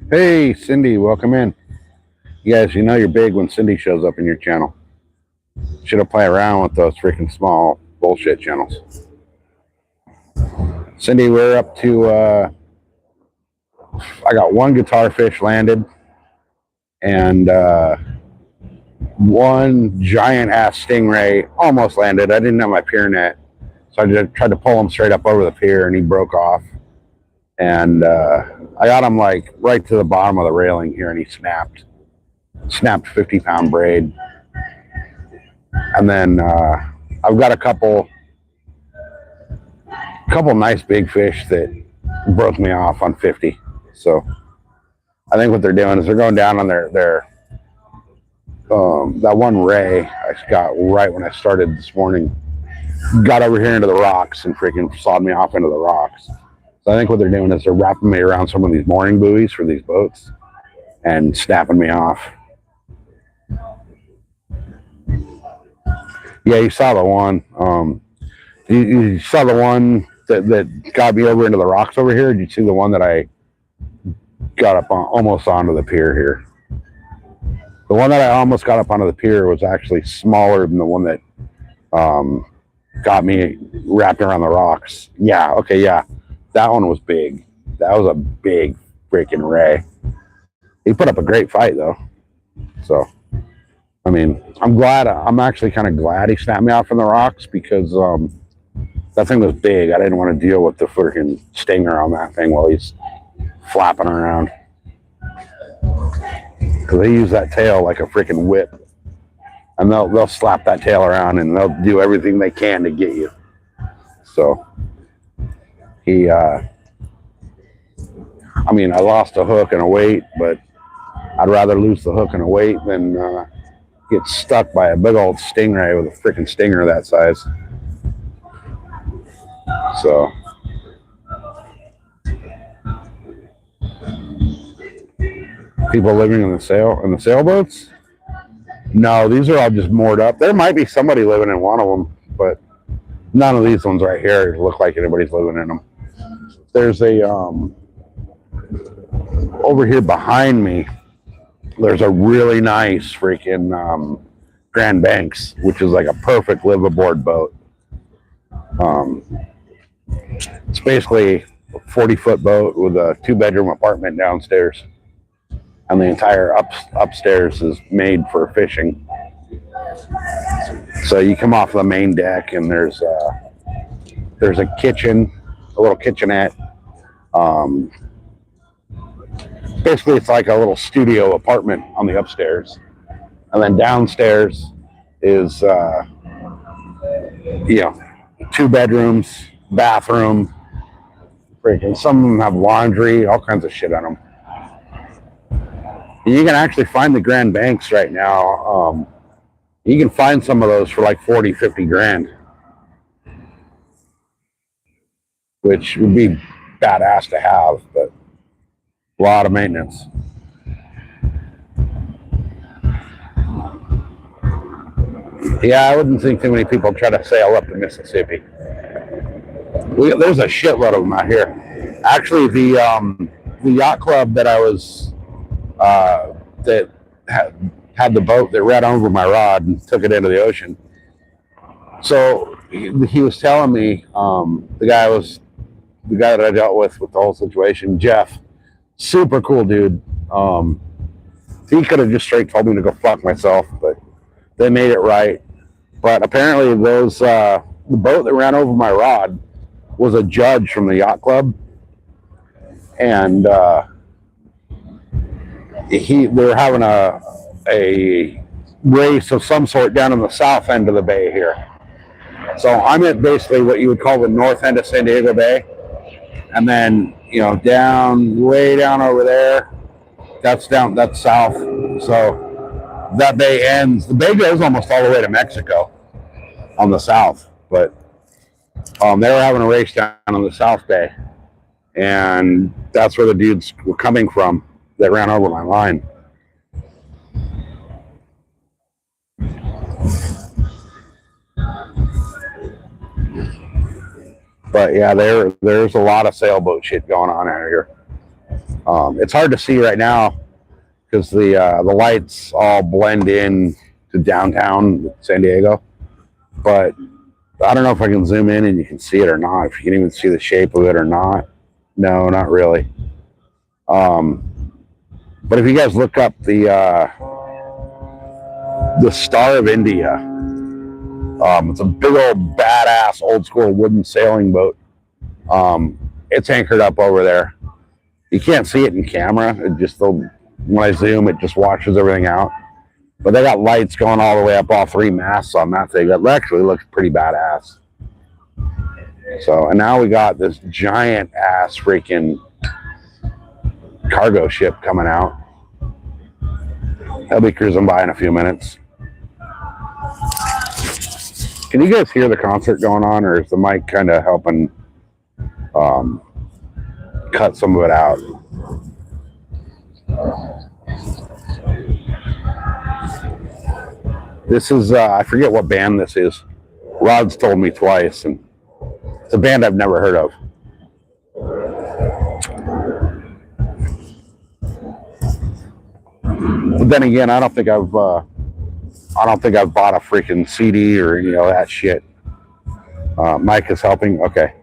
Hey, Cindy, welcome in. You guys, you know you're big when Cindy shows up in your channel. Should have played around with those freaking small bullshit channels. Cindy, we're up to, I got one guitar fish landed and one giant ass stingray almost landed. I didn't have my pier net, so I just tried to pull him straight up over the pier and he broke off. And I got him like right to the bottom of the railing here and he snapped 50-pound braid. And then I've got a couple nice big fish that broke me off on 50. So I think what they're doing is they're going down on their that one ray I got right when I started this morning, got over here into the rocks and freaking sawed me off into the rocks. So I think what they're doing is they're wrapping me around some of these mooring buoys for these boats and snapping me off. Yeah, you saw the one. You saw the one that got me over into the rocks over here. Did you see the one that I got up on, almost onto the pier here? The one that I almost got up onto the pier was actually smaller than the one that got me wrapped around the rocks. Yeah, okay, yeah. That one was big. That was a big freaking ray. He put up a great fight, though. So, I mean, I'm actually kind of glad he snapped me off from the rocks because that thing was big. I didn't want to deal with the freaking stinger on that thing while he's flapping around. Because they use that tail like a freaking whip. And they'll slap that tail around and they'll do everything they can to get you. So, I mean, I lost a hook and a weight, but I'd rather lose the hook and a weight than get stuck by a big old stingray with a freaking stinger that size. So, people living in the sailboats? No, these are all just moored up. There might be somebody living in one of them, but none of these ones right here look like anybody's living in them. There's a over here behind me, there's a really nice freaking Grand Banks, which is like a perfect live-aboard boat. It's basically a 40-foot boat with a 2-bedroom apartment downstairs. And the entire upstairs is made for fishing. So you come off the main deck and there's a kitchen, a little kitchenette. Basically, it's like a little studio apartment on the upstairs. And then downstairs is, 2 bedrooms, bathroom. Freaking, some of them have laundry, all kinds of shit on them. You can actually find the Grand Banks right now. You can find some of those for like 40, 50 grand. Which would be badass to have, but a lot of maintenance. Yeah, I wouldn't think too many people try to sail up the Mississippi. There's a shitload of them out here. Actually, the yacht club that I was that had the boat that ran over my rod and took it into the ocean. So he was telling me the guy that I dealt with the whole situation, Jeff, super cool dude. He could have just straight told me to go fuck myself, but they made it right. But apparently the boat that ran over my rod was a judge from the yacht club. and they were having a race of some sort down in the south end of the bay here. So I'm at basically what you would call the north end of San Diego Bay, and then way down over there, that's south. So that bay ends. The bay goes almost all the way to Mexico on the south, but they were having a race down in the South Bay, and that's where the dudes were coming from that ran over my line. But yeah, there's a lot of sailboat shit going on out here. It's hard to see right now because the lights all blend in to downtown San Diego, but I don't know if I can zoom in and you can see it or not, if you can even see the shape of it or not. No, not really. But if you guys look up the Star of India, it's a big old badass old school wooden sailing boat. It's anchored up over there. You can't see it in camera. It just, when I zoom, it just washes everything out. But they got lights going all the way up all three masts on that thing. That actually looks pretty badass. So, and now we got this giant ass freaking cargo ship coming out. I'll be cruising by in a few minutes. Can you guys hear the concert going on, or is the mic kind of helping cut some of it out? This is, I forget what band this is. Rod's told me twice, and it's a band I've never heard of. But then again, I don't think I've bought a freaking CD or any of that shit. Mike is helping. Okay.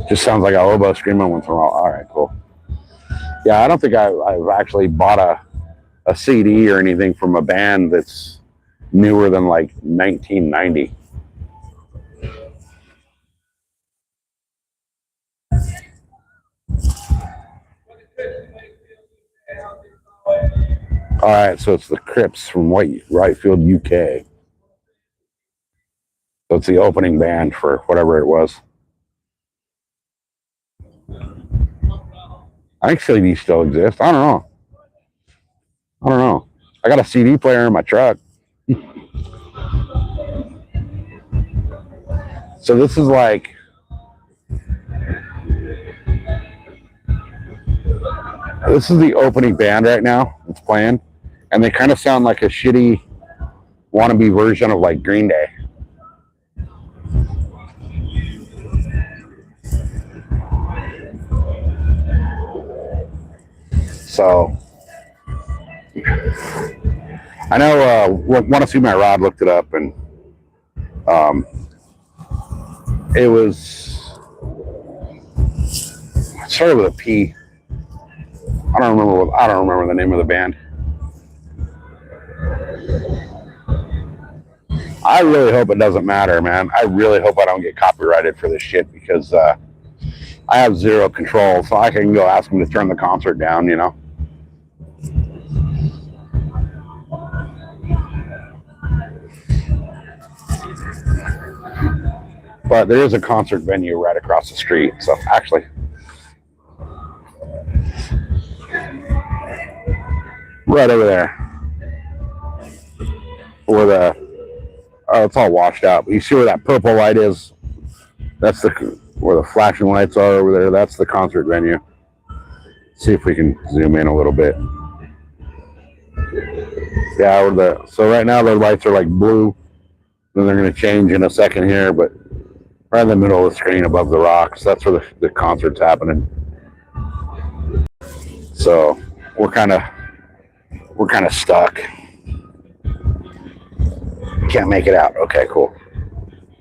Just sounds like a hobo screaming once in a while. All right, cool. Yeah, I don't think I've actually bought a CD or anything from a band that's newer than like 1990. All right, so it's the Crips from Whitefield, UK. So it's the opening band for whatever it was. I think CDs still exist. I don't know. I got a CD player in my truck. So this is like, this is the opening band right now. It's playing, and they kind of sound like a shitty wannabe version of like Green Day. So I know Want to See My Rod looked it up, and it was started with a P. I don't remember the name of the band. I really hope it doesn't matter, man. I really hope I don't get copyrighted for this shit, because I have zero control, so I can go ask them to turn the concert down, you know. But there is a concert venue right across the street, so actually, right over there, where it's all washed out. But you see where that purple light is? That's where the flashing lights are over there. That's the concert venue. See if we can zoom in a little bit. Yeah, so right now the lights are like blue. Then they're going to change in a second here, but right in the middle of the screen above the rocks, that's where the concert's happening. So we're kind of stuck. Can't make it out. Okay, cool.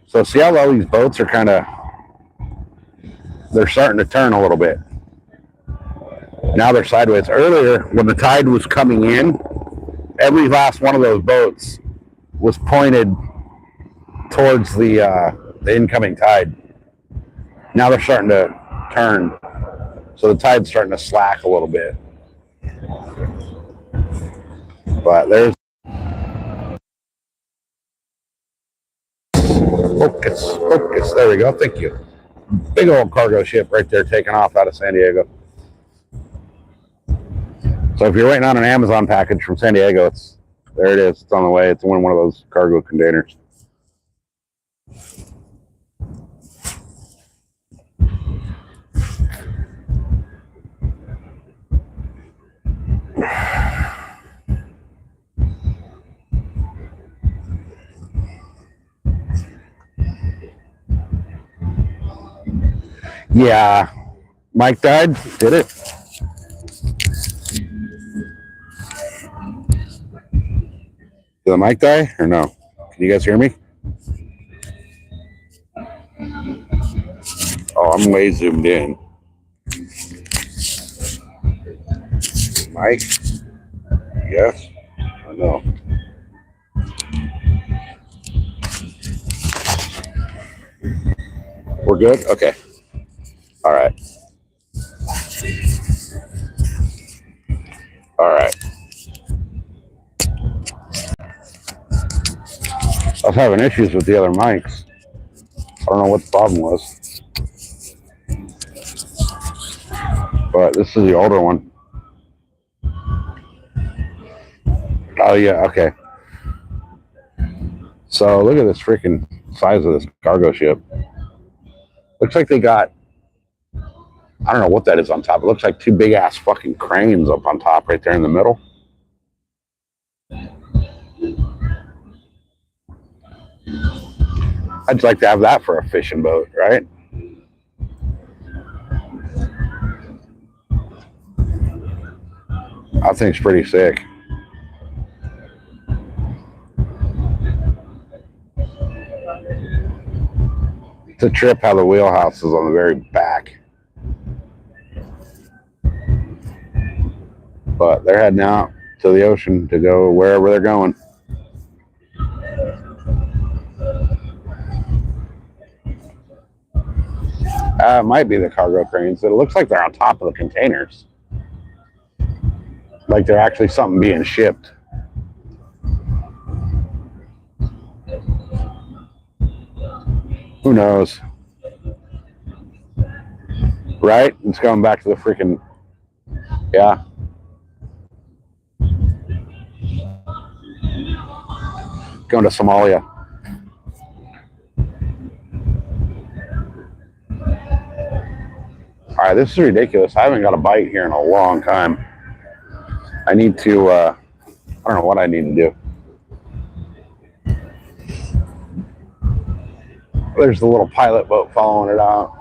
So see how all these boats are they're starting to turn a little bit. Now they're sideways. Earlier, when the tide was coming in, every last one of those boats was pointed towards the incoming tide. Now they're starting to turned. So the tide's starting to slack a little bit. But there's focus. There we go. Thank you. Big old cargo ship right there taking off out of San Diego. So if you're waiting on an Amazon package from San Diego, there it is. It's on the way. It's in one of those cargo containers. Yeah, Mike died. Did it? Did the mic die or no? Can you guys hear me? Oh, I'm way zoomed in. Mike? Yes? Or no? We're good? Okay. All right. All right. I was having issues with the other mics. I don't know what the problem was. But this is the older one. Oh, yeah, okay. So look at this freaking size of this cargo ship. Looks like they got, I don't know what that is on top. It looks like two big ass fucking cranes up on top right there in the middle. I'd like to have that for a fishing boat, right? I think it's pretty sick. It's a trip how the wheelhouse is on the very back. But they're heading out to the ocean to go wherever they're going. It might be the cargo cranes. It looks like they're on top of the containers. Like they're actually something being shipped. Who knows? Right? It's going back to the freaking, yeah. Going to Somalia. All right, this is ridiculous. I haven't got a bite here in a long time. I need to, I don't know what I need to do. There's the little pilot boat following it out.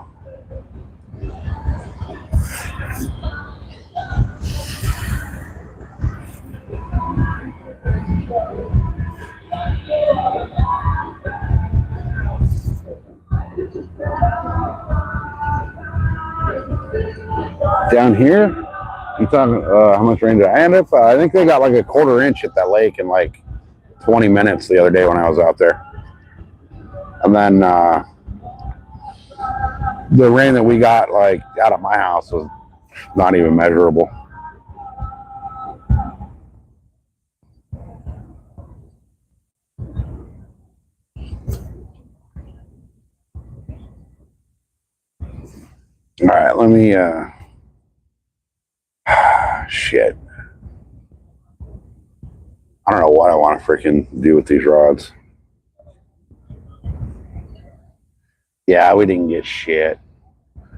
Down here, you talking how much rain did I end up? I think they got like a quarter-inch at that lake in like 20 minutes the other day when I was out there. And then the rain that we got like out of my house was not even measurable. All right, let me shit. I don't know what I want to freaking do with these rods. Yeah, we didn't get shit.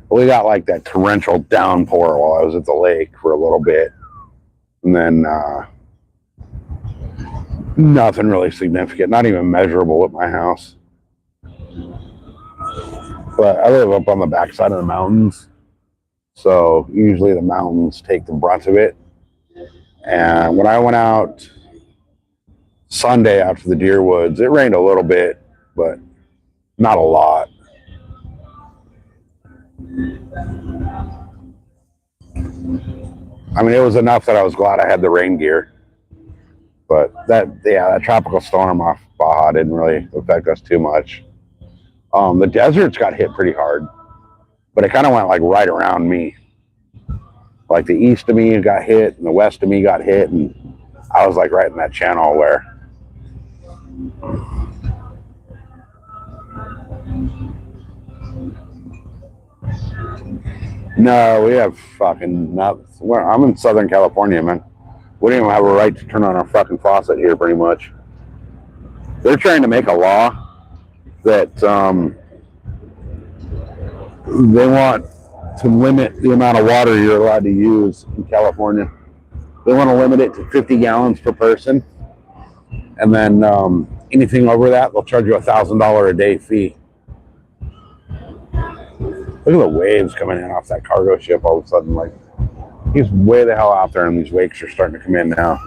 We got like that torrential downpour while I was at the lake for a little bit. And then nothing really significant, not even measurable at my house. But I live up on the backside of the mountains. So usually the mountains take the brunt of it. And when I went out Sunday after the deer woods, it rained a little bit, but not a lot. I mean, it was enough that I was glad I had the rain gear. But that tropical storm off Baja didn't really affect us too much. The deserts got hit pretty hard. but it kind of went like right around me. Like the east of me got hit and the west of me got hit, and I was like right in that channel where. No, we have fucking not. I'm in Southern California, man. We don't even have a right to turn on our fucking faucet here, pretty much. They're trying to make a law that they want to limit the amount of water you're allowed to use in California. They want to limit it to 50 gallons per person. And then anything over that, they'll charge you $1,000 a day fee. Look at the waves coming in off that cargo ship all of a sudden. Like, he's way the hell out there, and these wakes are starting to come in now.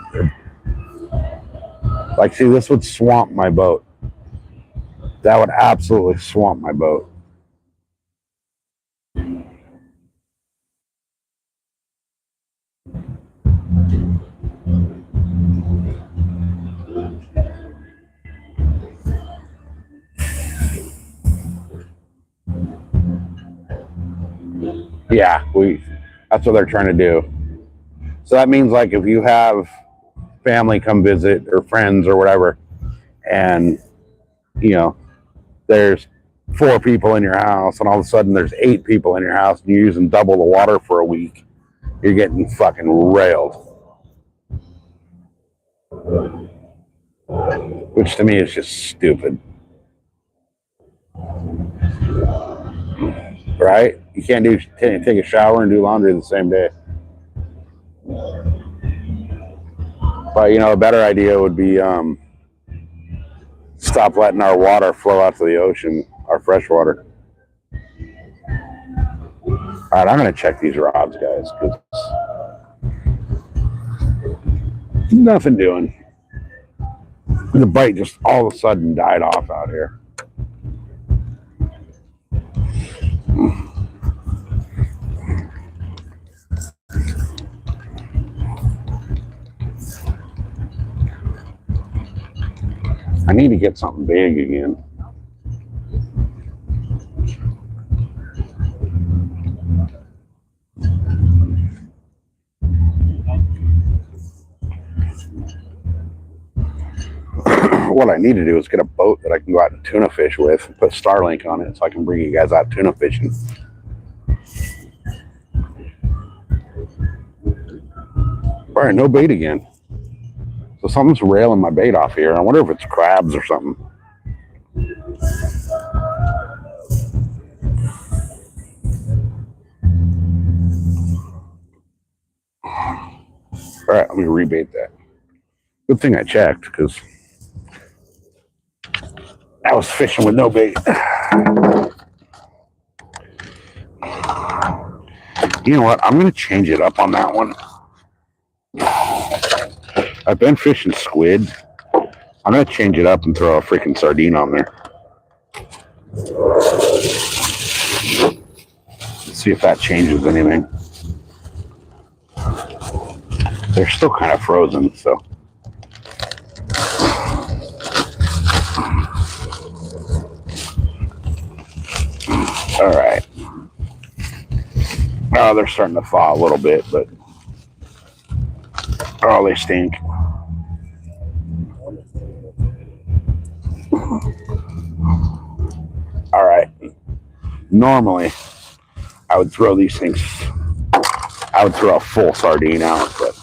Like, see, this would swamp my boat. That would absolutely swamp my boat. Yeah, that's what they're trying to do. So that means, like, if you have family come visit or friends or whatever, and there's 4 people in your house, and all of a sudden there's 8 people in your house, and you're using double the water for a week, you're getting fucking railed. Which to me is just stupid. Right? You can't take a shower and do laundry the same day. But a better idea would be stop letting our water flow out to the ocean, our fresh water. All right, I'm going to check these rods, guys, because nothing doing. The bite just all of a sudden died off out here. I need to get something big again. What I need to do is get a boat that I can go out and tuna fish with and put Starlink on it so I can bring you guys out tuna fishing. All right, no bait again. So something's railing my bait off here. I wonder if it's crabs or something. All right, let me rebait that. Good thing I checked, because I was fishing with no bait. You know what? I'm going to change it up on that one. I've been fishing squid. I'm going to change it up and throw a freaking sardine on there. Let's see if that changes anything. They're still kind of frozen, so. All right. Oh, they're starting to thaw a little bit, but oh, they stink. All right. Normally, I would throw these things. I would throw a full sardine out, but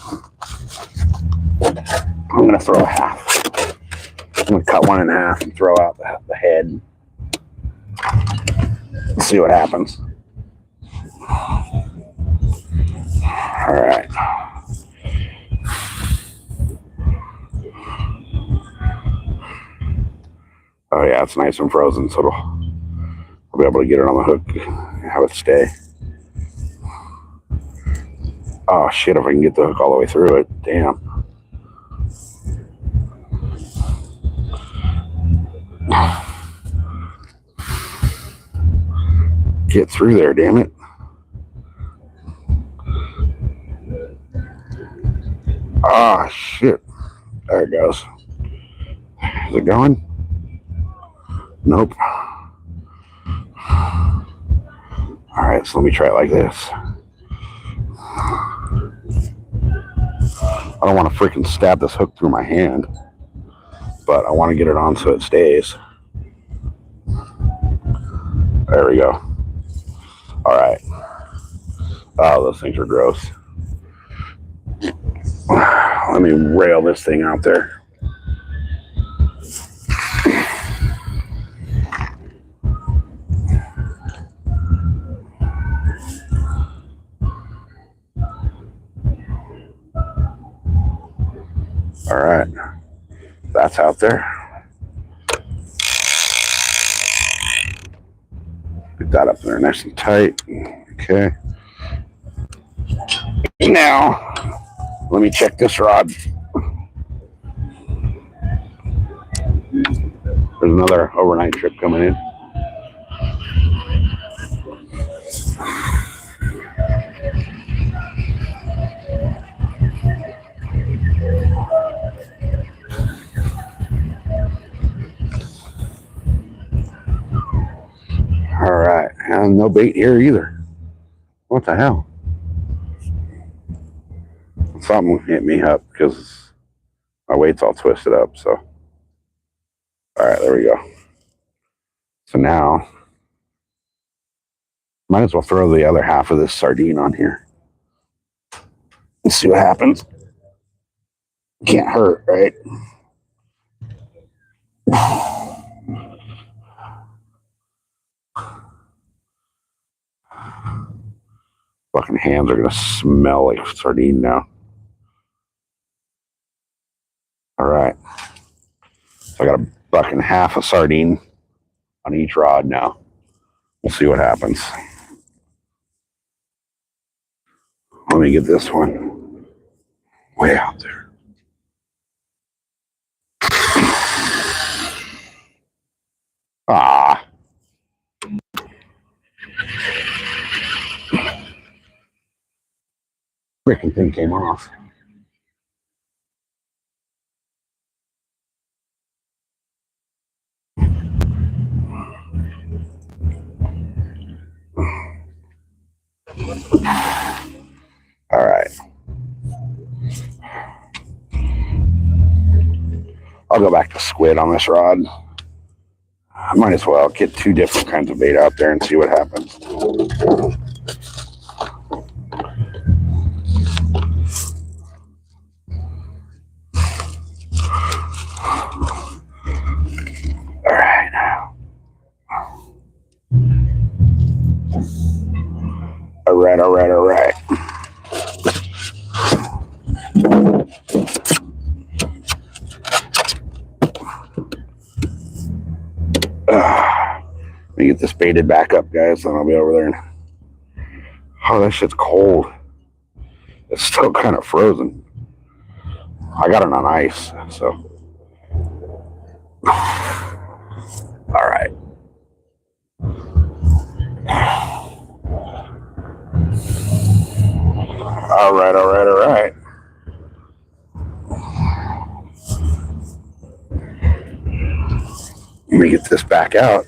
I'm going to throw a half. I'm going to cut one in half and throw out the head. Let's see what happens. All right. Oh yeah, it's nice and frozen, so I'll be able to get it on the hook and have it stay. Oh shit, if I can get the hook all the way through it. Damn. Get through there, damn it. Ah, shit. There it goes. Is it going? Nope. All right, so let me try it like this. I don't want to freaking stab this hook through my hand, but I want to get it on so it stays. There we go. All right. Oh, those things are gross. Let me rail this thing out there. All right. That's out there. Get that up there nice and tight. Okay. Now, let me check this rod. There's another overnight trip coming in. All right, and no bait here either. What the hell? Something hit me up because my weight's all twisted up. So, all right, there we go. So now, might as well throw the other half of this sardine on here. Let's see what happens. Can't hurt, right? Fucking hands are gonna smell like sardine now. All right. So I got a buck and a half of sardine on each rod now. We'll see what happens. Let me get this one way out there. Ah. Freaking thing came off. All right. I'll go back to squid on this rod. I might as well get two different kinds of bait out there and see what happens. All right. All right, all right, all right. Let me get this baited back up, guys, then I'll be over there. Oh, that shit's cold. It's still kind of frozen. I got it on ice, so. All right. All right, all right, all right. Let me get this back out.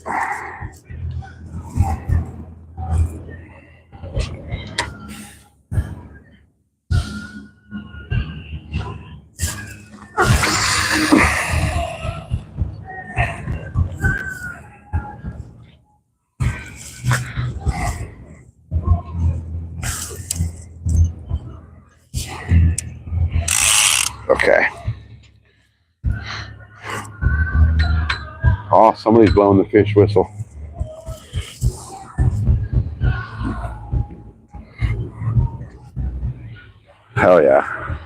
Okay. Oh, somebody's blowing the fish whistle. Hell yeah.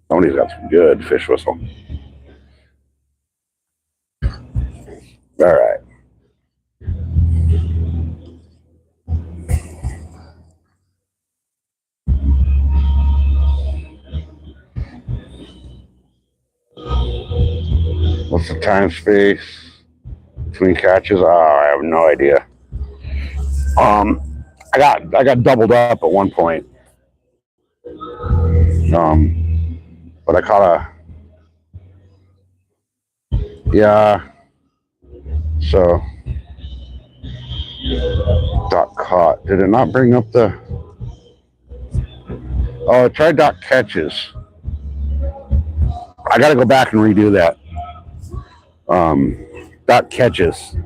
Somebody's got some good fish whistle. All right. What's the time space between catches? Oh, I have no idea. I got doubled up at one point. But I caught a, yeah, So, dot caught. Did it not bring up the... Oh, it tried dot catches. I got to go back and redo that. Dot catches.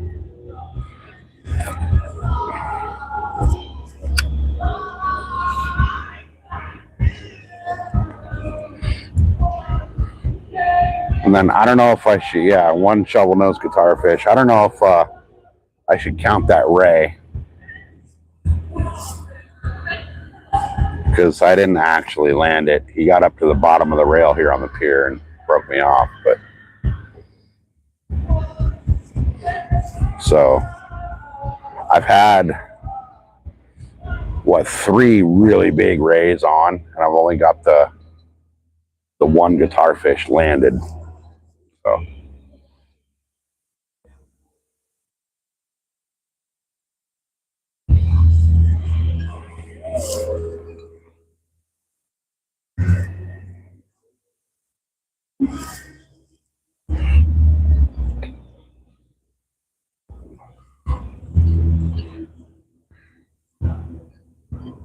And then I don't know if I should, yeah, one shovel nose guitar fish. I don't know if I should count that ray, because I didn't actually land it. He got up to the bottom of the rail here on the pier and broke me off. But so I've had, what, 3 really big rays on, and I've only got the one guitar fish landed. So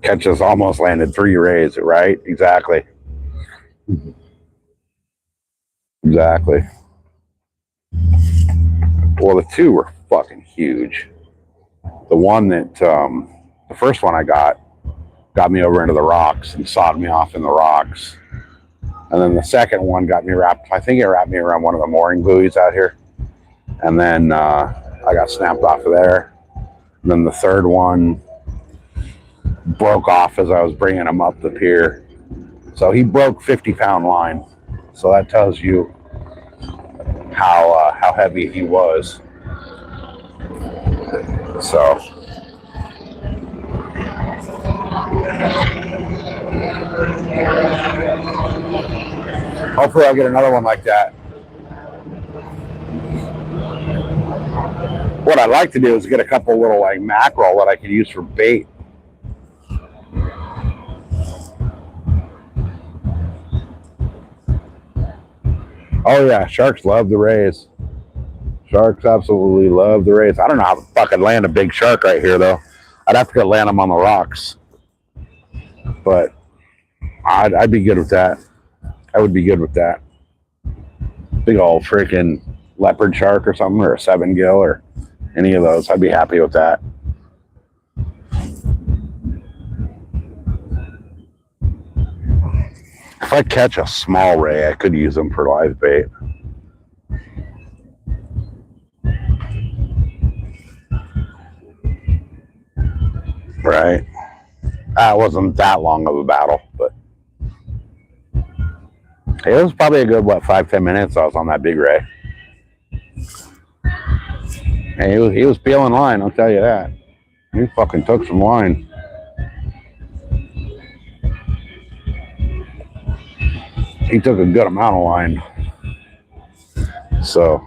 Catches almost landed 3 rays, right? Exactly. Exactly. Well, the 2 were fucking huge. The one that, the first one I got me over into the rocks and sawed me off in the rocks. And then the second one got me wrapped, I think it wrapped me around one of the mooring buoys out here. And then I got snapped off of there. And then the third one broke off as I was bringing him up the pier. So he broke 50-pound line. So that tells you how heavy he was. So hopefully I'll get another one like that. What I'd like to do is get a couple little like mackerel that I could use for bait. Oh yeah, sharks love the rays. Sharks absolutely love the rays. I don't know how the fuck I'd land a big shark right here though. I'd have to go land them on the rocks. But I'd be good with that. I would be good with that. Big old freaking leopard shark or something, or a 7-gill or any of those. I'd be happy with that. If I catch a small ray, I could use them for live bait. Right. It wasn't that long of a battle, but it was probably a good, what, 5-10 minutes I was on that big ray. And he was peeling line, I'll tell you that. He fucking took some line. He took a good amount of line. So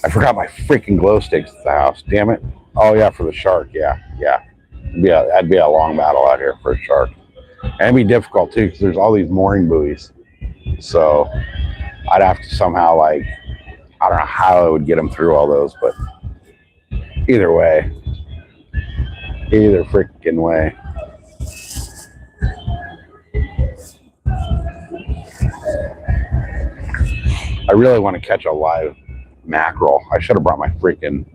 I forgot my freaking glow sticks at the house. Damn it. Oh yeah, for the shark. Yeah. That'd be a long battle out here for a shark. And it'd be difficult too, because there's all these mooring buoys. So I'd have to somehow, like, I don't know how I would get them through all those, but either way. Either freaking way. I really want to catch a live mackerel. I should have brought my freaking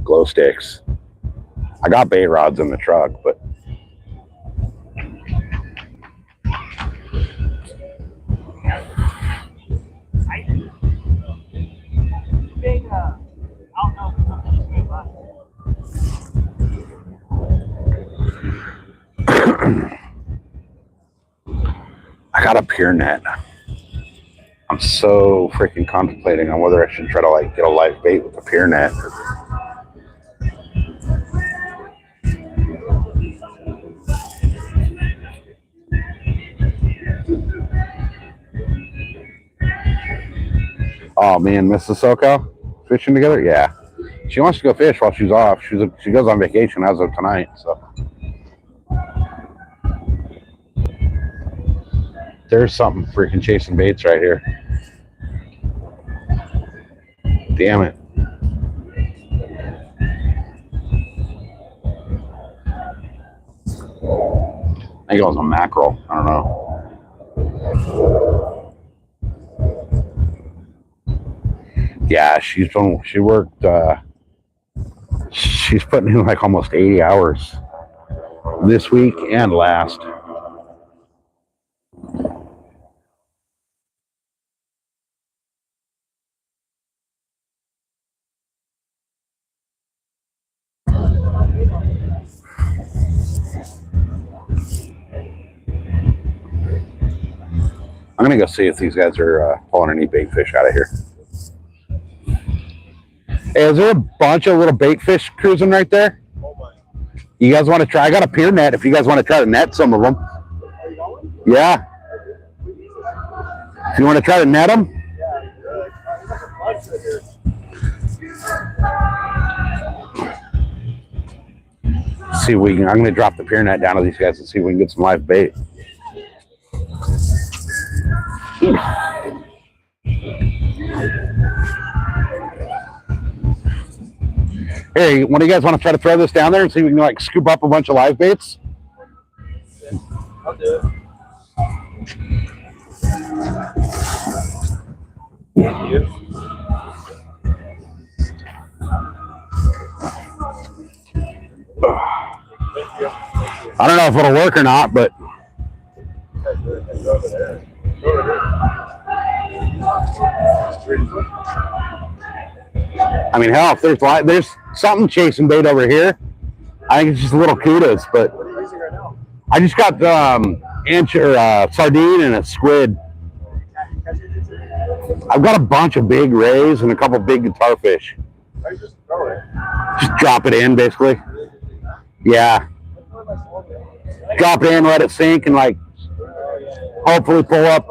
glow sticks. I got bait rods in the truck, but I got a pier net. I'm so freaking contemplating on whether I should try to like get a live bait with a pier net. Oh, me and Mrs. SoCal fishing together? Yeah. She wants to go fish while she's off. She goes on vacation as of tonight, so. There's something freaking chasing baits right here. Damn it. I think it was a mackerel. I don't know. Yeah, she worked, she's putting in like almost 80 hours this week and last. I'm gonna go see if these guys are pulling any bait fish out of here. Hey, is there a bunch of little bait fish cruising right there? You guys want to try? I got a pier net if you guys want to try to net some of them. Yeah. If you want to try to net them? See if we can. I'm going to drop the pier net down to these guys and see if we can get some live bait. Hey, one of you guys want to try to throw this down there and see if we can like scoop up a bunch of live baits? I'll do it. Thank you. I don't know if it'll work or not, but I mean, hell, if there's something chasing bait over here, I think it's just a little kudos. But What are you using right now? I just got sardine and a squid. I've got a bunch of big rays and a couple big guitar fish. I just throw it. Just drop it in, basically. Yeah. Drop it in, let it sink, and like hopefully pull up.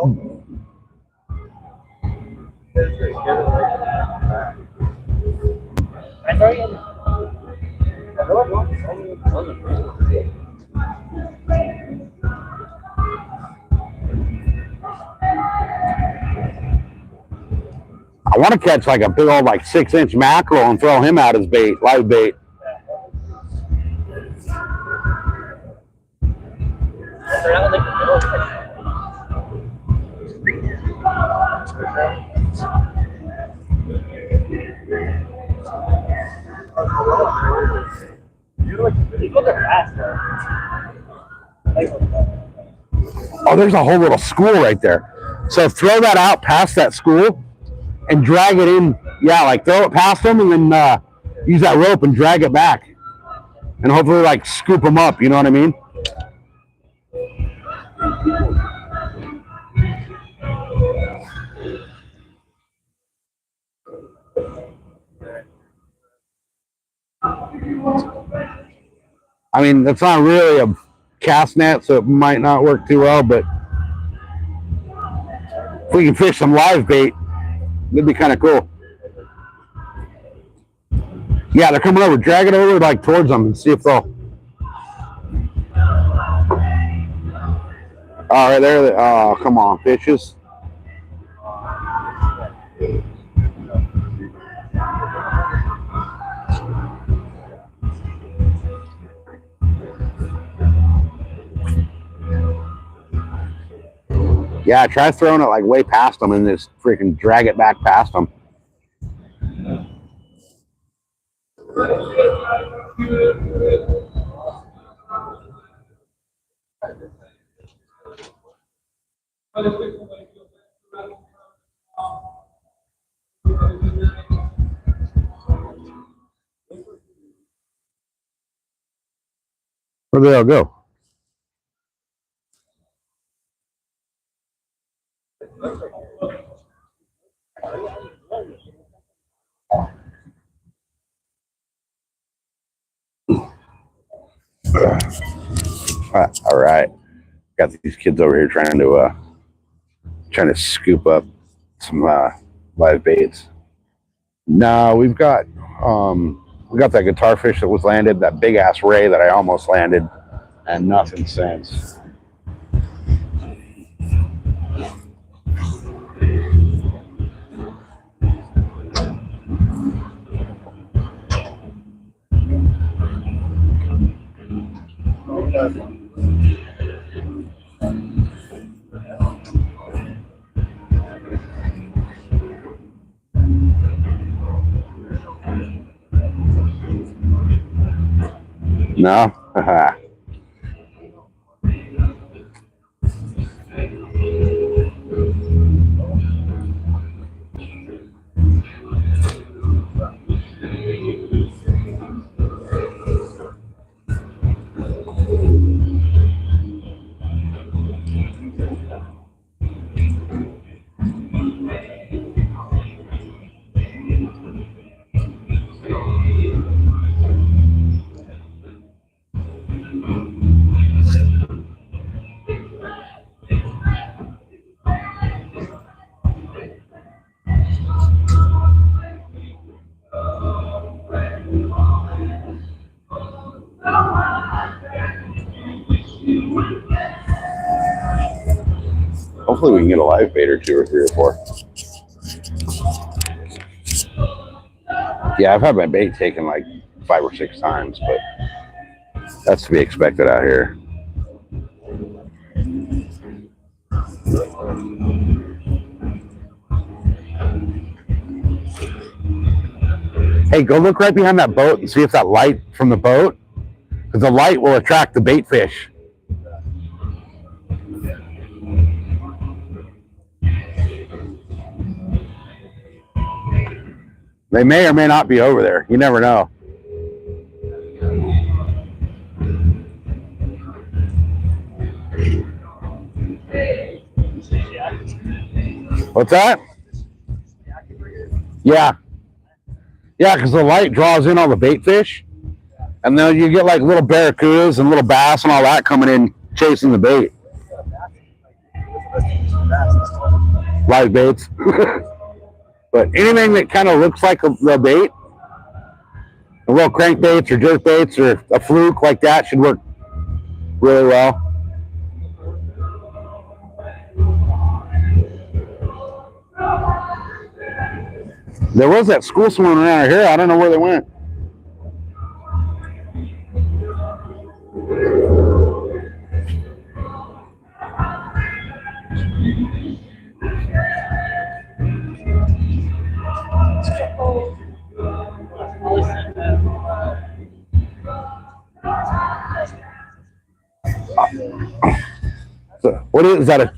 I want to catch like a big old like 6-inch mackerel and throw him out as bait, live bait. Oh, there's a whole little school right there. So throw that out past that school and drag it in. Yeah, like throw it past them and then use that rope and drag it back. And hopefully like scoop them up, you know what I mean? I mean, that's not really a cast net, so it might not work too well, but if we can fish some live bait, it'd be kind of cool. Yeah, they're coming over. Drag it over like towards them and see if they'll. All right, there. Oh, come on, fishes. Yeah, try throwing it like way past them and just freaking drag it back past them. Where do they all go? All right, got these kids over here trying to scoop up some live baits. No, we got that guitar fish that was landed, that big ass ray that I almost landed, and nothing since. No? Hopefully we can get a live bait or 2 or 3 or 4. Yeah, I've had my bait taken like 5 or 6 times, but that's to be expected out here. Hey, go look right behind that boat and see if that light from the boat, because the light will attract the bait fish. They may or may not be over there. You never know. What's that? Yeah. Yeah, because the light draws in all the bait fish. And then you get like little barracudas and little bass and all that coming in chasing the bait. Live baits. But anything that kind of looks like the bait, a little crankbaits or jerk baits or a fluke like that should work really well. There was that school swimming around here. I don't know where they went. So, what is that?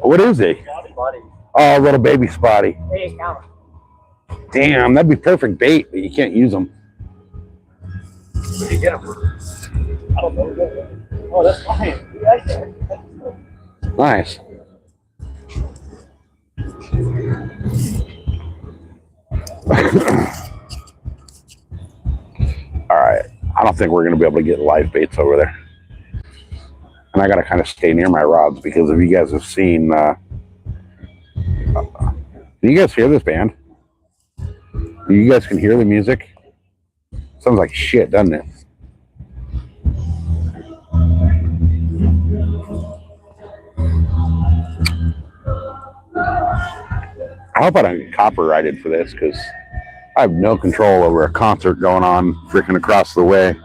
What is he? Oh, little baby spotty. Damn, that'd be perfect bait, but you can't use them. Where do you get them? I don't know. Oh, that's fine. Nice. All right. I don't think we're going to be able to get live baits over there. And I got to kind of stay near my rods because if you guys have seen, do you guys hear this band? You guys can hear the music? Sounds like shit, doesn't it? I hope I don't get copyrighted for this because I have no control over a concert going on freaking across the way.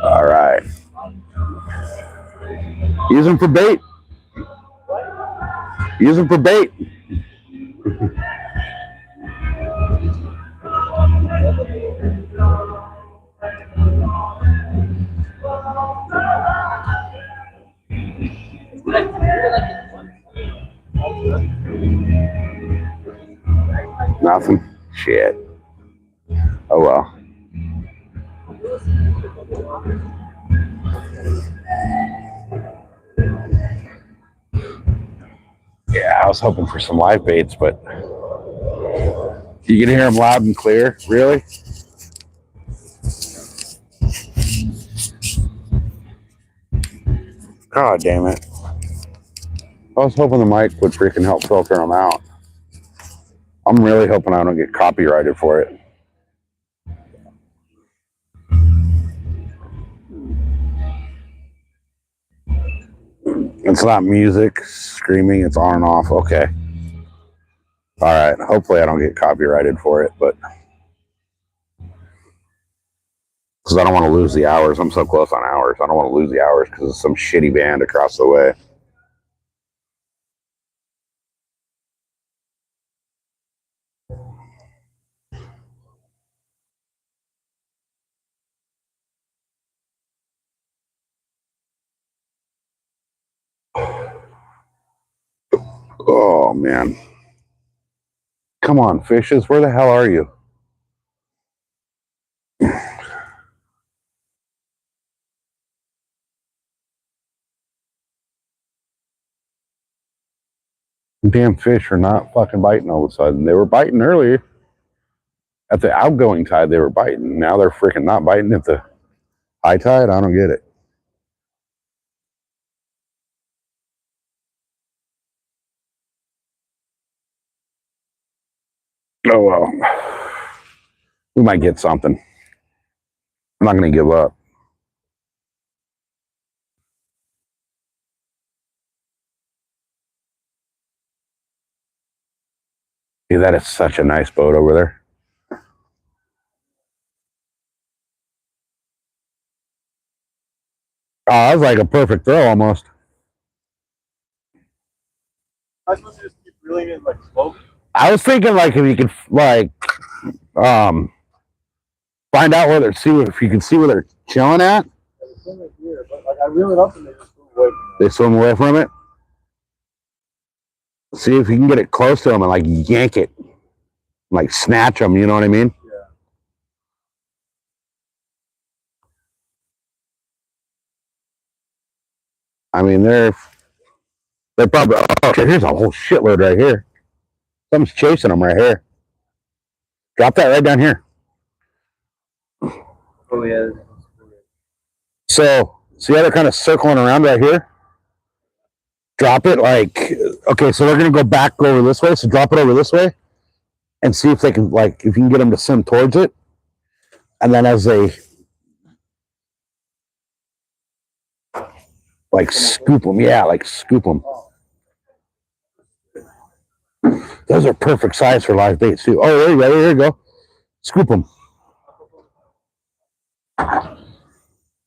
All right. Use them for bait. Use them for bait. Nothing. Shit. Oh well. Yeah, I was hoping for some live baits, but you can hear them loud and clear. Really? God damn it. I was hoping the mic would freaking help filter them out. I'm really hoping I don't get copyrighted for it. It's not music, screaming, it's on and off. Okay. All right. Hopefully I don't get copyrighted for it, but Because I don't want to lose the hours. I'm so close on hours. I don't want to lose the hours because it's some shitty band across the way. Oh, man. Come on, fishes. Where the hell are you? Damn fish are not fucking biting all of a sudden. They were biting earlier. At the outgoing tide, they were biting. Now they're freaking not biting at the high tide. I don't get it. Oh, well. We might get something. I'm not going to give up. Dude, that is such a nice boat over there. Oh, that was like a perfect throw almost. I was supposed to just keep reeling in like smoke. I was thinking like if you could like find out where they're if you can see where they're chilling at. There's so much here, but like I reel it up and they just go away. They swim away from it. See if you can get it close to them and like yank it, like snatch them. You know what I mean? Yeah. I mean they're probably. Oh, here's a whole shitload right here. Someone's chasing them right here. Drop that right down here. Oh yeah. So see how they're kind of circling around right here? Drop it like, okay, so they're going to go back over this way. So drop it over this way and see if they can, like, if you can get them to swim towards it. And then as they, like, scoop them. Yeah, like, scoop them. Those are perfect size for live baits, too. Oh, there you go. There you go. Scoop them.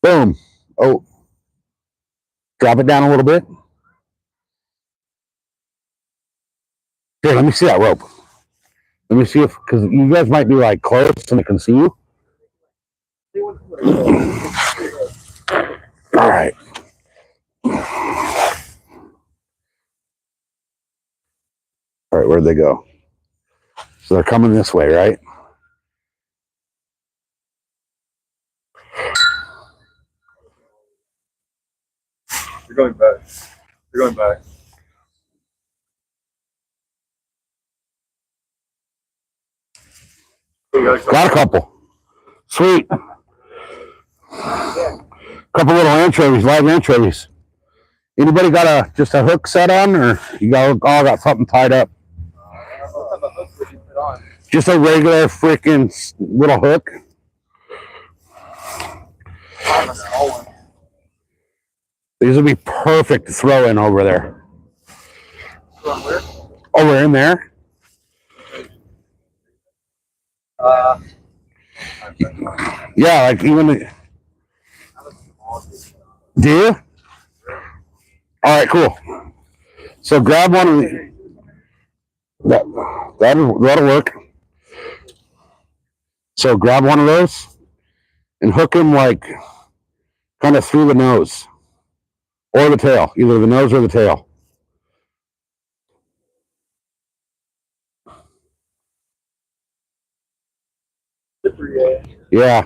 Boom. Oh. Drop it down a little bit. Here, let me see that rope. Let me see if, because you guys might be like close and they can see you. All right. All right, where'd they go? So they're coming this way, right? They're going back. They're going back. Got a couple. Sweet. Couple little anchovies, live anchovies. Anybody got just a hook set on, or you all got something tied up? Just a regular freaking little hook. These would be perfect to throw in over there. Over in there. Yeah, like even. Do you? All right, cool. So grab one of the. That'll work. So grab one of those and hook him like kind of through the nose or the tail, either the nose or the tail. Yeah.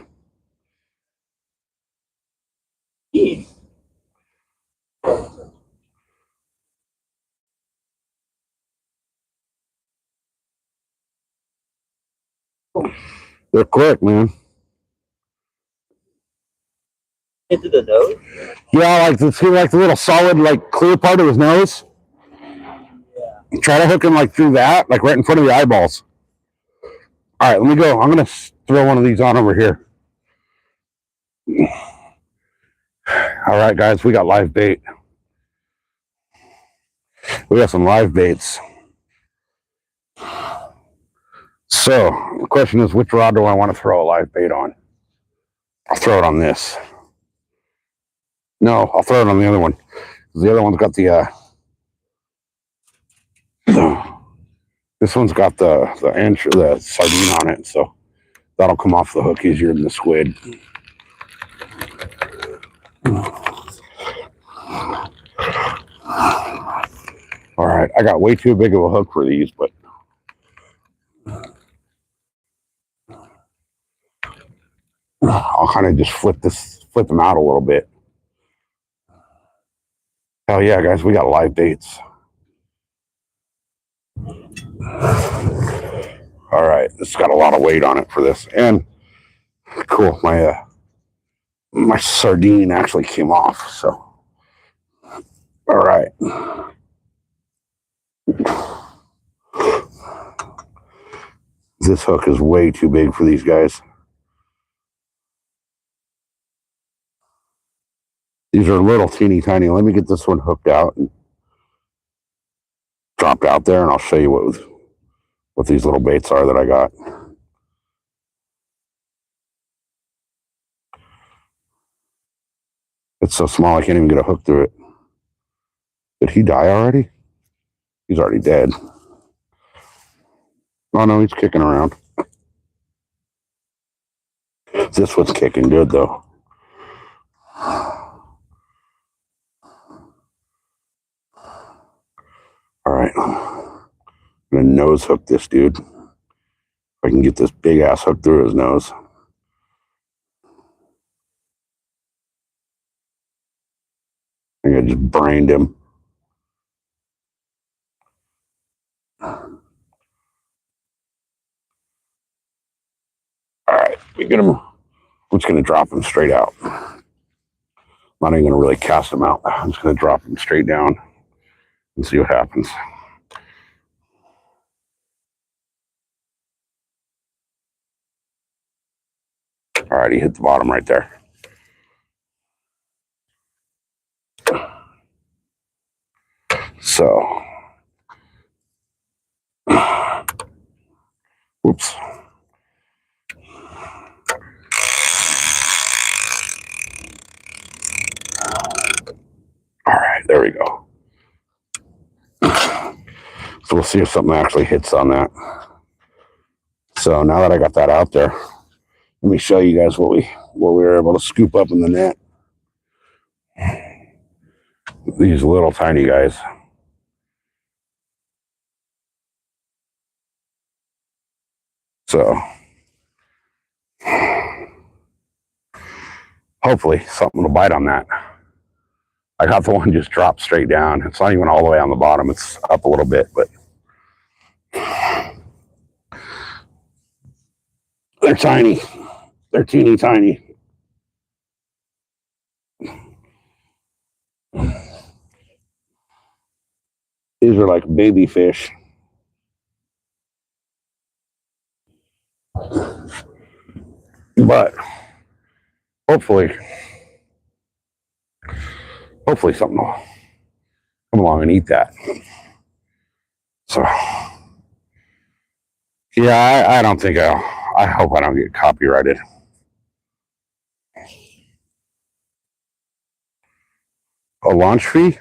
They're quick, man. Into the nose? Yeah, like see like the little solid, like clear part of his nose. Yeah. Try to hook him like through that, like right in front of the eyeballs. All right, let me go. I'm gonna throw one of these on over here. All right, guys, we got live bait. We got some live baits. So the question is, which rod do I want to throw a live bait on? I'll throw it on this. No, I'll throw it on the other one. The other one's got the this one's got the sardine on it, so that'll come off the hook easier than the squid. All right, I got way too big of a hook for these, but I'll kind of just flip them out a little bit. Hell yeah, guys, we got live baits. All right, this got a lot of weight on it for this, and cool, my sardine actually came off. So, all right. This hook is way too big for these guys. These are little teeny tiny. Let me get this one hooked out and dropped out there, and I'll show you what these little baits are that I got. It's so small I can't even get a hook through it. Did he die already? He's already dead. Oh no, he's kicking around. This one's kicking good though. All right, I'm gonna nose hook this dude. If I can get this big ass hook through his nose. I think I just brained him. All right, we get him. I'm just gonna drop him straight out. I'm not even gonna really cast him out. I'm just gonna drop him straight down and see what happens. All right, he hit the bottom right there. So, whoops. All right, there we go. So we'll see if something actually hits on that. So now that I got that out there, let me show you guys what we were able to scoop up in the net. These little tiny guys. So hopefully something will bite on that. I got the one just dropped straight down. It's not even all the way on the bottom. It's up a little bit, but they're tiny. They're teeny tiny. These are like baby fish. But hopefully something will come along and eat that. So yeah, I don't think I hope I don't get copyrighted. A launch fee?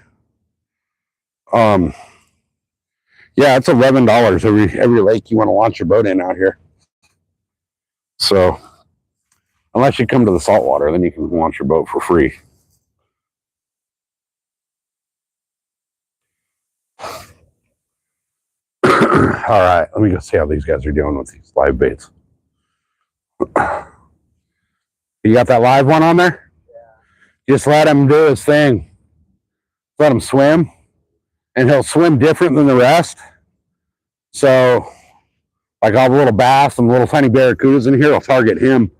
Yeah, it's $11 every lake you want to launch your boat in out here. So unless you come to the saltwater, then you can launch your boat for free. All right, let me go see how these guys are doing with these live baits. You got that live one on there? Yeah. Just let him do his thing. Let him swim, and he'll swim different than the rest. So, like all the little bass and little tiny barracudas in here, I'll target him.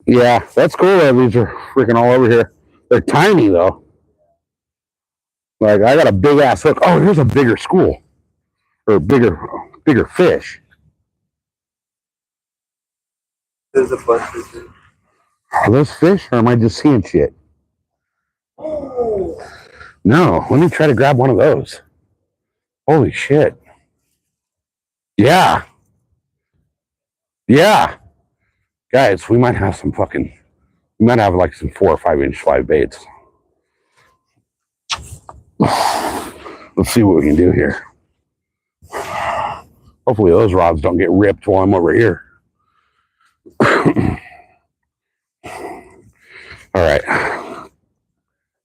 Yeah, that's cool. These are freaking all over here. They're tiny though. Like I got a big ass hook. Oh, here's a bigger school or bigger fish. There's a bunch of fish. Are those fish, or am I just seeing shit? Oh. No, let me try to grab one of those. Holy shit! Yeah. Yeah, guys, we might have some fucking. We might have like some 4 or 5 inch live baits. Let's see what we can do here. Hopefully those rods don't get ripped while I'm over here. All right.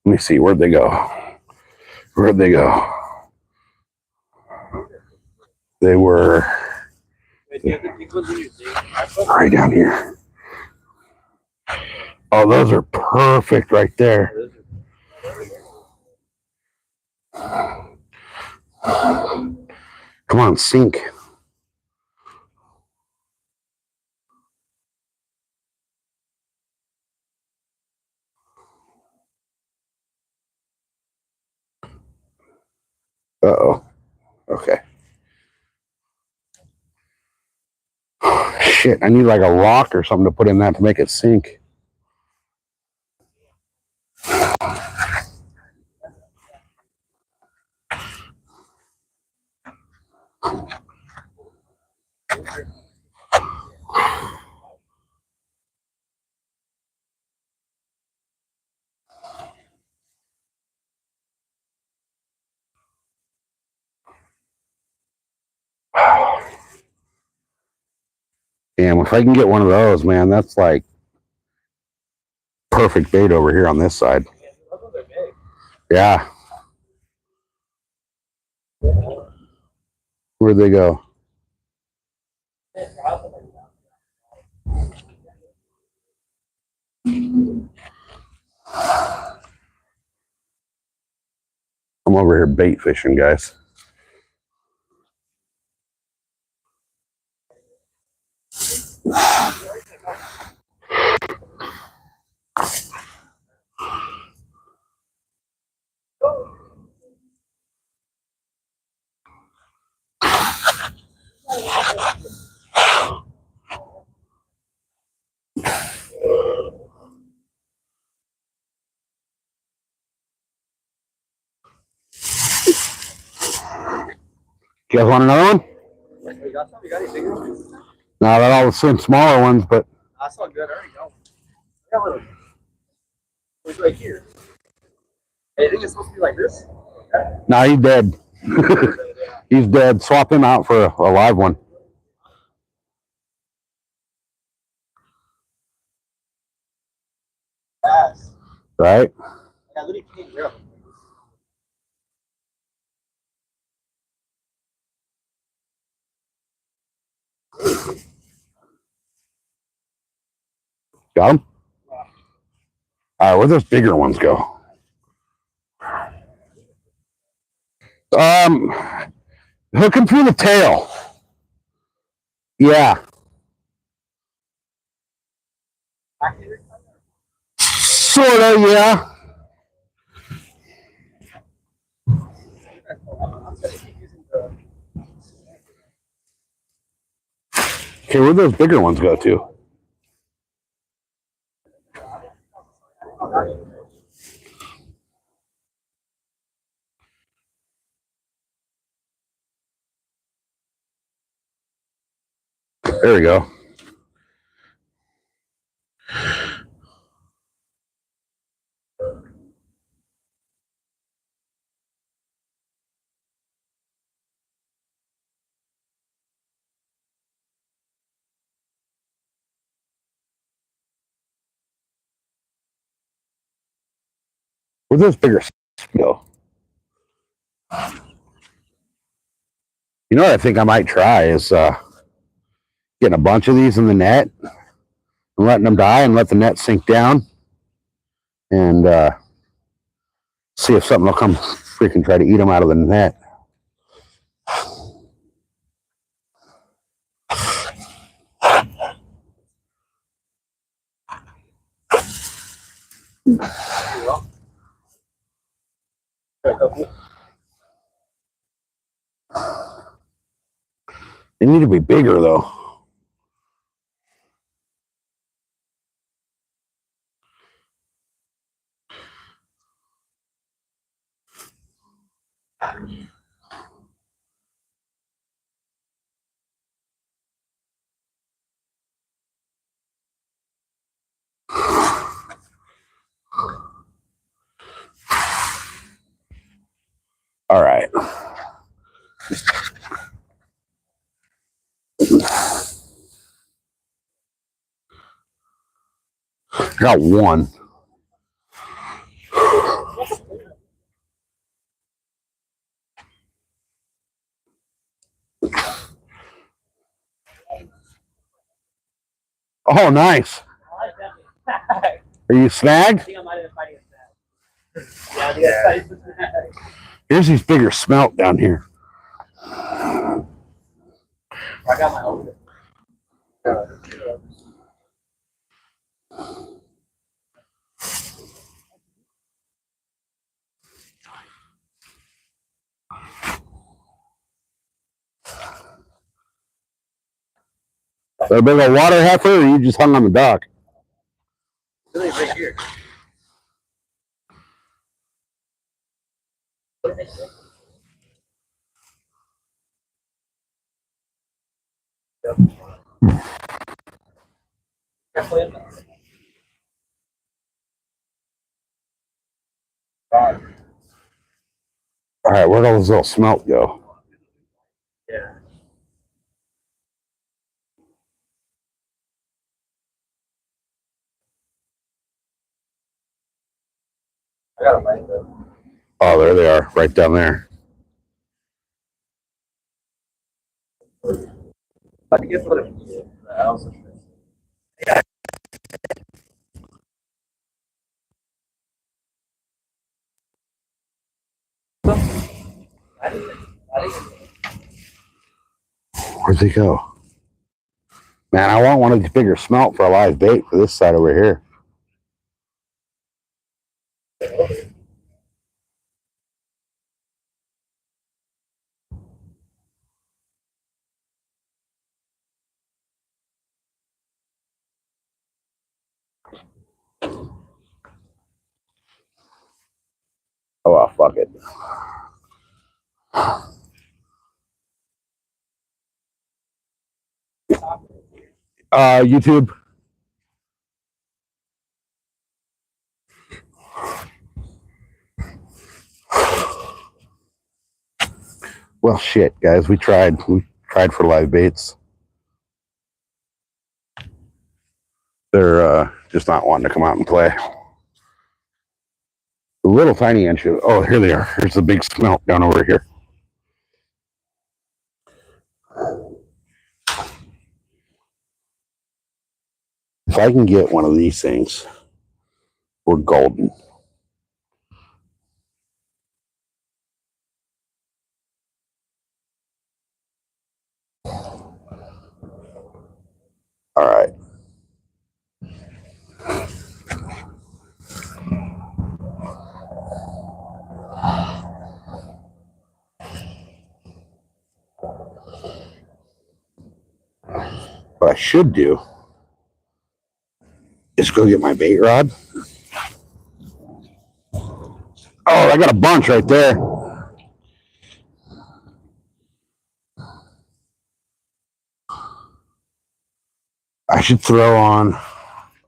Let me see. Where'd they go? Where'd they go? They were right down here. Oh, those are perfect right there. Come on, sink. Uh-oh. Okay. Shit, I need like a rock or something to put in that to make it sink. Damn, if I can get one of those, man, that's like perfect bait over here on this side. Yeah. Where'd they go? I'm over here bait fishing, guys. You guys want another one? You got some? You got any bigger ones? No, they're all the same smaller ones, but That's all good. I already got one. I got one. It's right here. Hey, I think it's supposed to be like this. Okay. no, he's dead. He's dead. Swap him out for a live one. Yes. Right? Yeah, literally can't grab. Got him? All right, where'd those bigger ones go? Hook him through the tail. Yeah. Sorta, yeah. Okay, where'd those bigger ones go to? There we go. Where'd those bigger go? You know what I think I might try is getting a bunch of these in the net and letting them die and let the net sink down and see if something will come freaking try to eat them out of the net. They need to be bigger though. All right. I got one. Oh, nice. Are you snagged? Here's these bigger smelt down here. I got my own. A big old water heifer, or you just hung on the dock? Really right here. All right, where'd all this little smelt go? Yeah. I got a bite though. Oh, there they are, right down there. I guess what it is. I also. Where'd they go? Man, I want one of these bigger smelt for a live bait for this side over here. Oh, well, fuck it. YouTube. Well, shit, guys, we tried for live baits. They're just not wanting to come out and play. The little tiny anchovy. Oh, here they are. Here's the big smelt down over here. If I can get one of these things, we're golden. All right. What I should do is go get my bait rod. Oh, I got a bunch right there. I should throw on.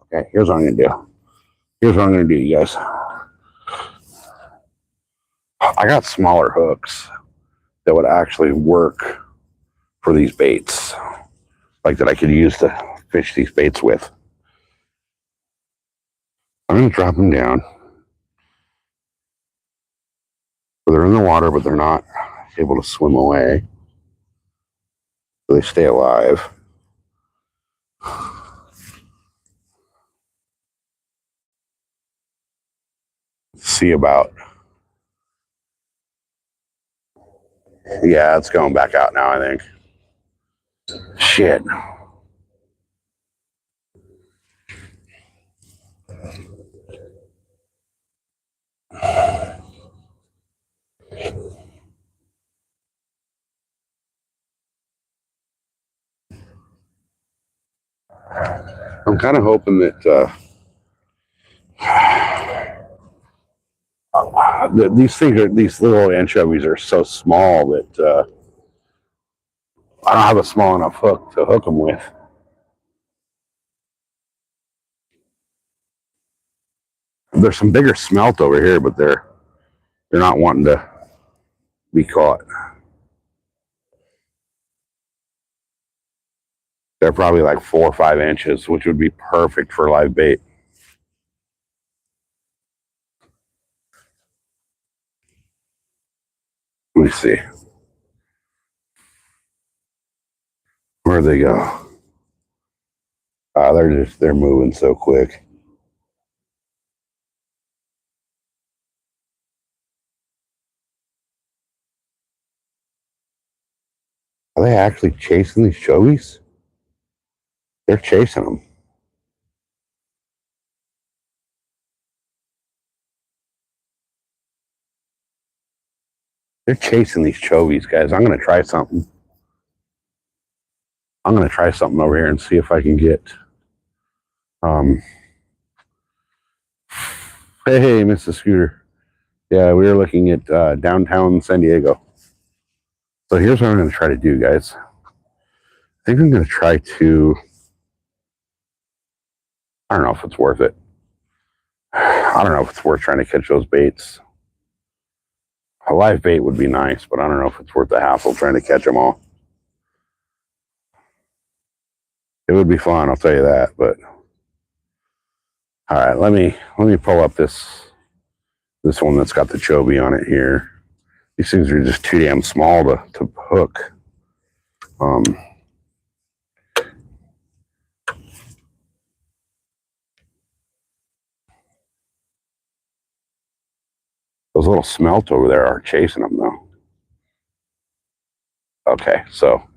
Okay, here's what I'm going to do. Here's what I'm going to do, you guys. I got smaller hooks that would actually work for these baits, like that I could use to fish these baits with. I'm going to drop them down. They're in the water, but they're not able to swim away. So they stay alive. See about. Yeah, it's going back out now, I think. Shit. I'm kind of hoping that these things are, these little anchovies are so small that I don't have a small enough hook to hook them with. There's some bigger smelt over here, but they're not wanting to be caught. They're probably like 4 or 5 inches, which would be perfect for live bait. Let me see. Where'd they go? They're moving so quick. Are they actually chasing these chovies? They're chasing them. They're chasing these chovies, guys. I'm going to try something. I'm going to try something over here and see if I can get... Hey, Mrs. Scooter. Yeah, we were looking at downtown San Diego. So here's what I'm going to try to do, guys. I think I'm going to try to... I don't know if it's worth it. I don't know if it's worth trying to catch those baits. A live bait would be nice, but I don't know if it's worth the hassle trying to catch them all. It would be fun, I'll tell you that, but... All right, let me pull up this one that's got the chovy on it here. These things are just too damn small to hook. Those little smelt over there are chasing them, though. Okay, so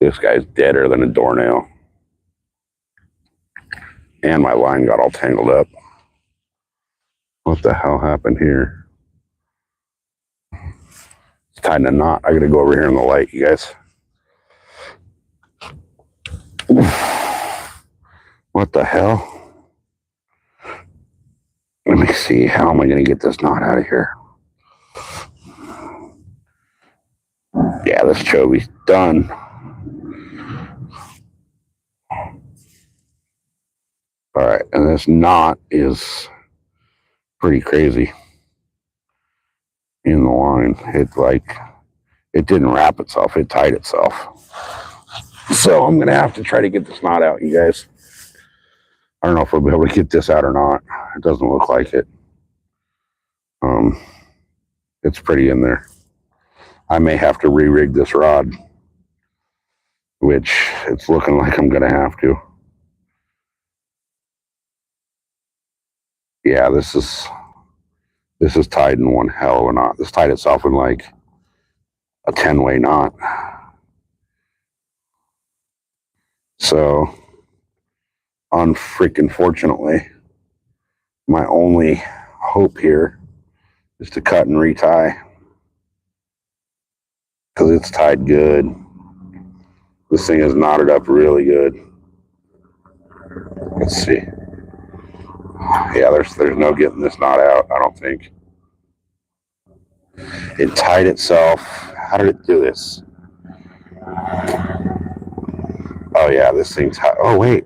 this guy's deader than a doornail. And my line got all tangled up. What the hell happened here? It's tied in a knot. I gotta go over here in the light, you guys. What the hell? Let me see. How am I gonna get this knot out of here? Yeah, this chovy's done. All right, and this knot is pretty crazy in the line. It didn't wrap itself, it tied itself. So I'm gonna have to try to get this knot out, you guys. I don't know if we'll be able to get this out or not. It doesn't look like it. It's pretty in there. I may have to re-rig this rod, which it's looking like I'm gonna have to. Yeah, this is tied in one hell of a knot. This tied itself in like a 10-way knot. So, unfreaking fortunately, my only hope here is to cut and retie, because it's tied good. This thing is knotted up really good. Let's see. Yeah, there's no getting this knot out, I don't think. It tied itself. How did it do this? Oh yeah, this thing's tied. Oh wait.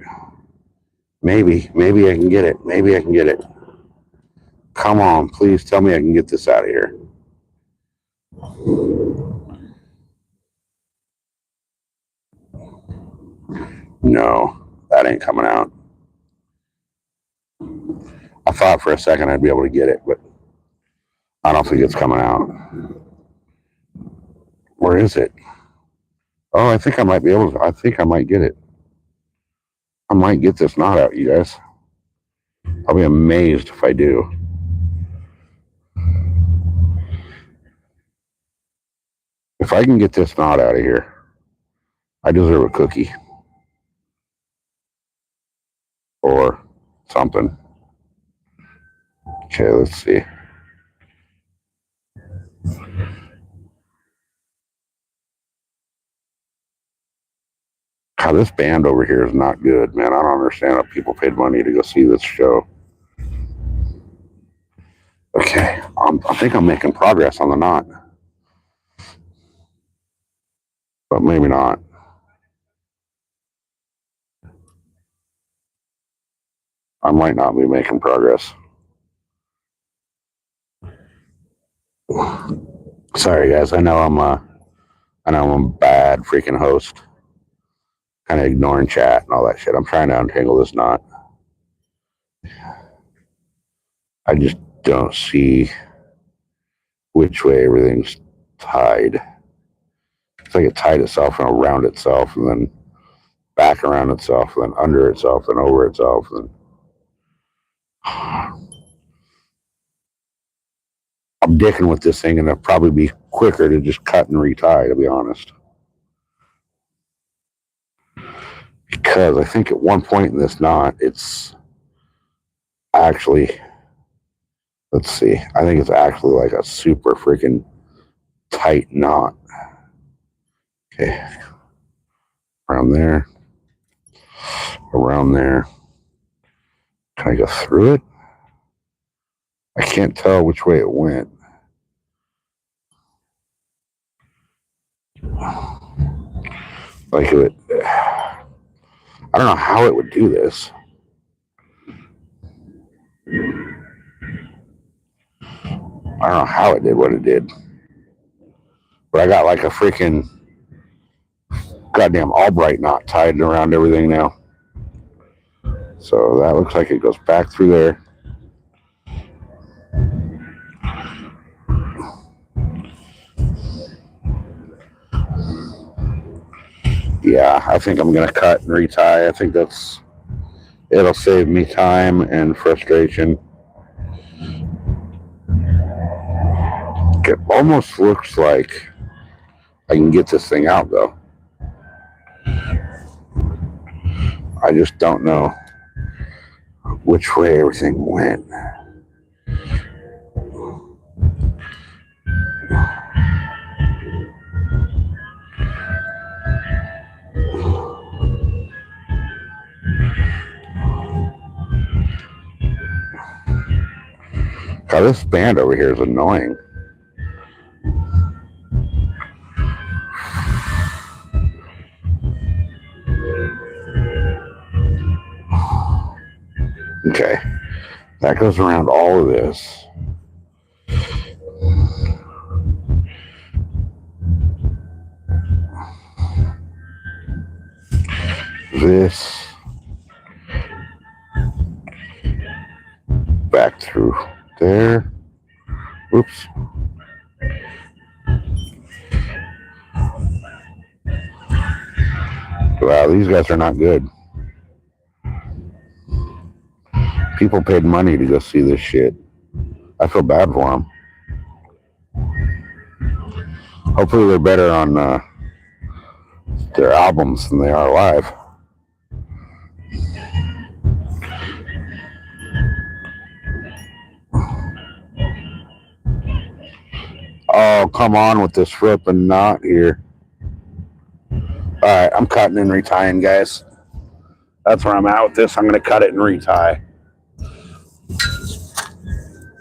Maybe I can get it. Maybe I can get it. Come on, please tell me I can get this out of here. No, that ain't coming out. I thought for a second I'd be able to get it, but I don't think it's coming out. Where is it? Oh, I think I might be able to. I think I might get it. I might get this knot out, you guys. I'll be amazed if I do. If I can get this knot out of here, I deserve a cookie. Or something. Okay, let's see. God, this band over here is not good, man. I don't understand how people paid money to go see this show. Okay, I think I'm making progress on the knot. But maybe not. I might not be making progress. Sorry guys, I know I'm a bad freaking host. Kind of ignoring chat and all that shit. I'm trying to untangle this knot. I just don't see which way everything's tied. It's like it tied itself and around itself and then back around itself and then under itself and over itself and I'm dicking with this thing and it'll probably be quicker to just cut and retie, to be honest. Because I think at one point in this knot, it's actually, let's see, I think it's actually like a super freaking tight knot. Okay. Around there. Around there. Can I go through it? I can't tell which way it went. Like it, I don't know how it would do this. I don't know how it did what it did. But I got like a freaking goddamn Albright knot tied around everything now. So that looks like it goes back through there. Yeah, I think I'm going to cut and retie. I think it'll save me time and frustration. It almost looks like I can get this thing out though. I just don't know which way everything went. God, this band over here is annoying. Okay, that goes around all of this. This back through there. Oops. Wow, these guys are not good. People paid money to go see this shit. I feel bad for them. Hopefully they're better on their albums than they are live. Oh, come on with this flipping knot here. Alright, I'm cutting and retying, guys. That's where I'm at with this. I'm going to cut it and retie.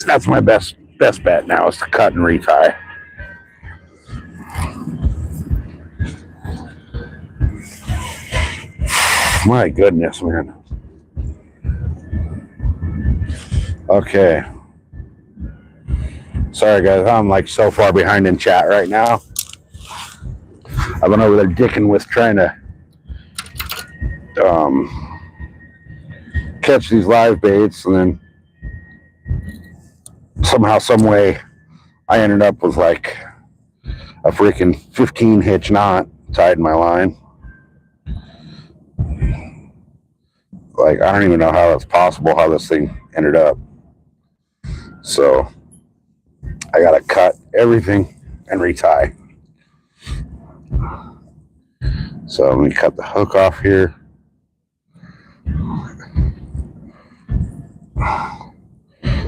That's my best bet now, is to cut and retie. My goodness, man. Okay. Sorry, guys. I'm like so far behind in chat right now. I've been over there dicking with trying to catch these live baits, and then somehow, some way, I ended up with like a freaking 15 hitch knot tied in my line. Like, I don't even know how that's possible, how this thing ended up. So I gotta cut everything and retie. So let me cut the hook off here.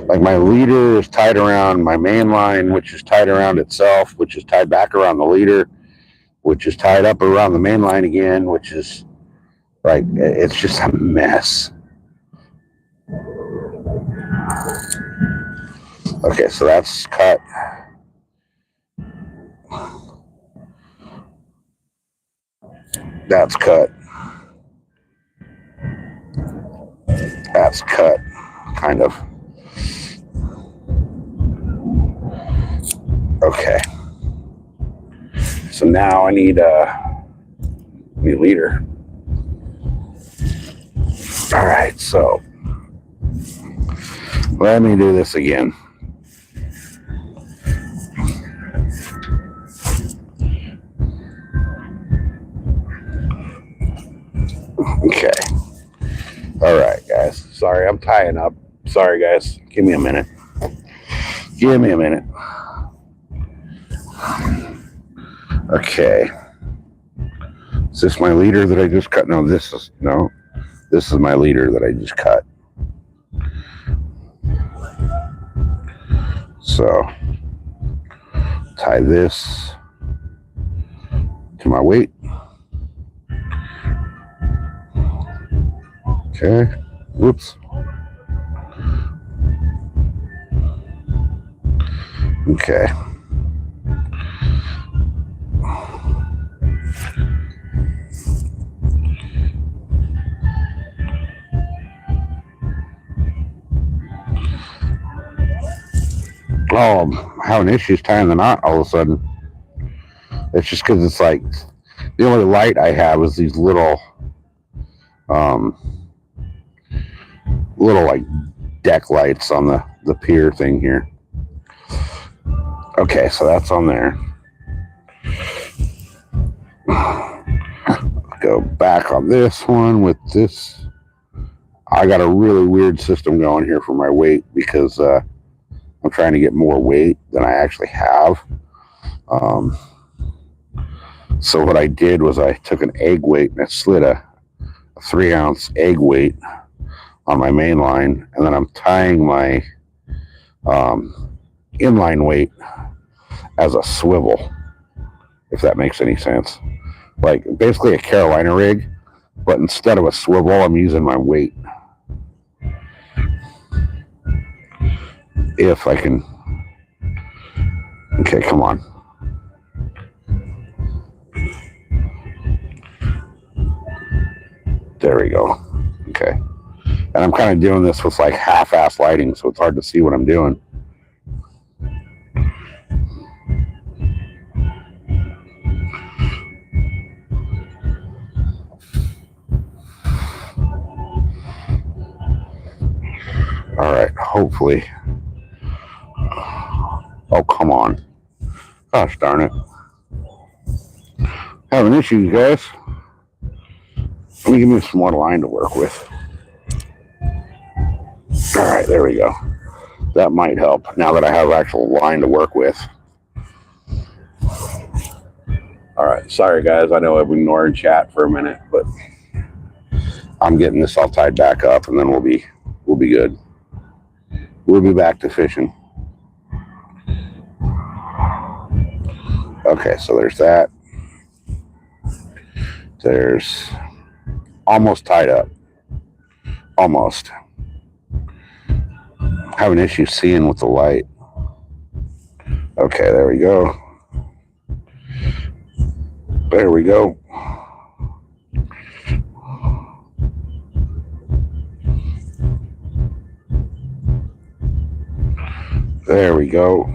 Like, my leader is tied around my main line, which is tied around itself, which is tied back around the leader, which is tied up around the main line again, which is like, it's just a mess. Okay, so that's cut. That's cut. That's cut, kind of. Okay. So now I need a leader. All right, so let me do this again. Okay. All right, guys. Sorry, I'm tying up. Sorry, guys. Give me a minute. Give me a minute. Okay. Is this my leader that I just cut? No, this is my leader that I just cut. So tie this to my weight. Okay. Whoops. Okay. Oh, I'm having issues tying the knot all of a sudden. It's just because it's like the only light I have is these little like deck lights on the pier thing here. Okay, so that's on there. Go back on this one with this. I got a really weird system going here for my weight because I'm trying to get more weight than I actually have. So what I did was I took an egg weight and I slid a 3-ounce egg weight on my main line, and then I'm tying my inline weight as a swivel, if that makes any sense. Like basically a Carolina rig, but instead of a swivel, I'm using my weight. If I can. Okay, come on. There we go. Okay. And I'm kind of doing this with like half-ass lighting, so it's hard to see what I'm doing. All right, hopefully. Oh, come on. Gosh darn it. Having issues, guys. Let me give me some more line to work with. All right, there we go. That might help now that I have actual line to work with. All right, sorry guys. I know I've ignored chat for a minute, but I'm getting this all tied back up, and then we'll be good. We'll be back to fishing. Okay, so there's that. There's almost tied up. Almost. Having issues seeing with the light. Okay, there we go. There we go. There we go.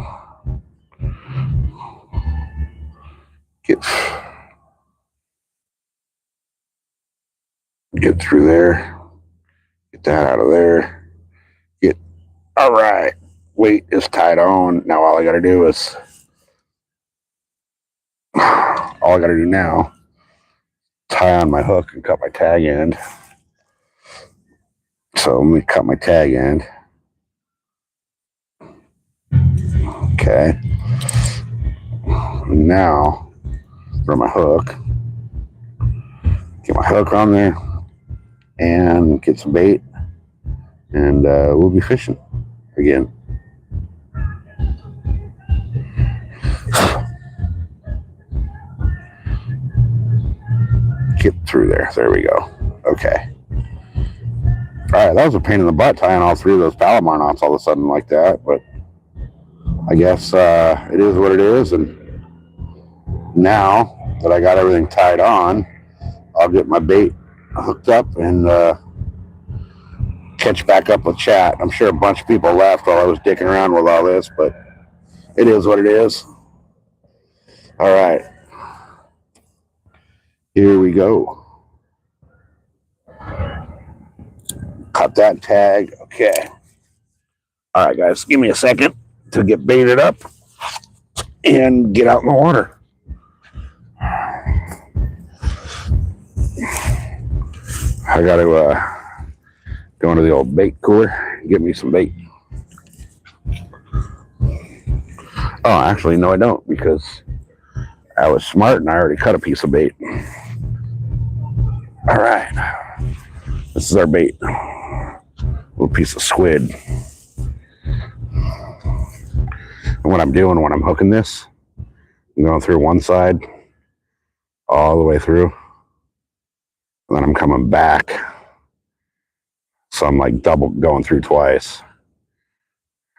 Get through there. Get that out of there. All right. Weight is tied on. Now all I got to do now, tie on my hook and cut my tag end. So let me cut my tag end. Okay. Now for my hook. Get my hook on there and get some bait, and we'll be fishing again. Get through there. There we go. Okay. All right, that was a pain in the butt tying all three of those Palomar knots all of a sudden like that, but I guess it is what it is. And now that I got everything tied on, I'll get my bait hooked up and catch back up with chat. I'm sure a bunch of people left while I was dicking around with all this, but it is what it is. All right. Here we go. Cut that tag. Okay. All right, guys. Give me a second to get baited up and get out in the water. I got to go into the old bait cooler and get me some bait. Oh, actually, no, I don't, because I was smart and I already cut a piece of bait. All right. This is our bait. A little piece of squid. And what I'm doing when I'm hooking this, I'm going through one side all the way through. And then I'm coming back. So I'm like double going through twice.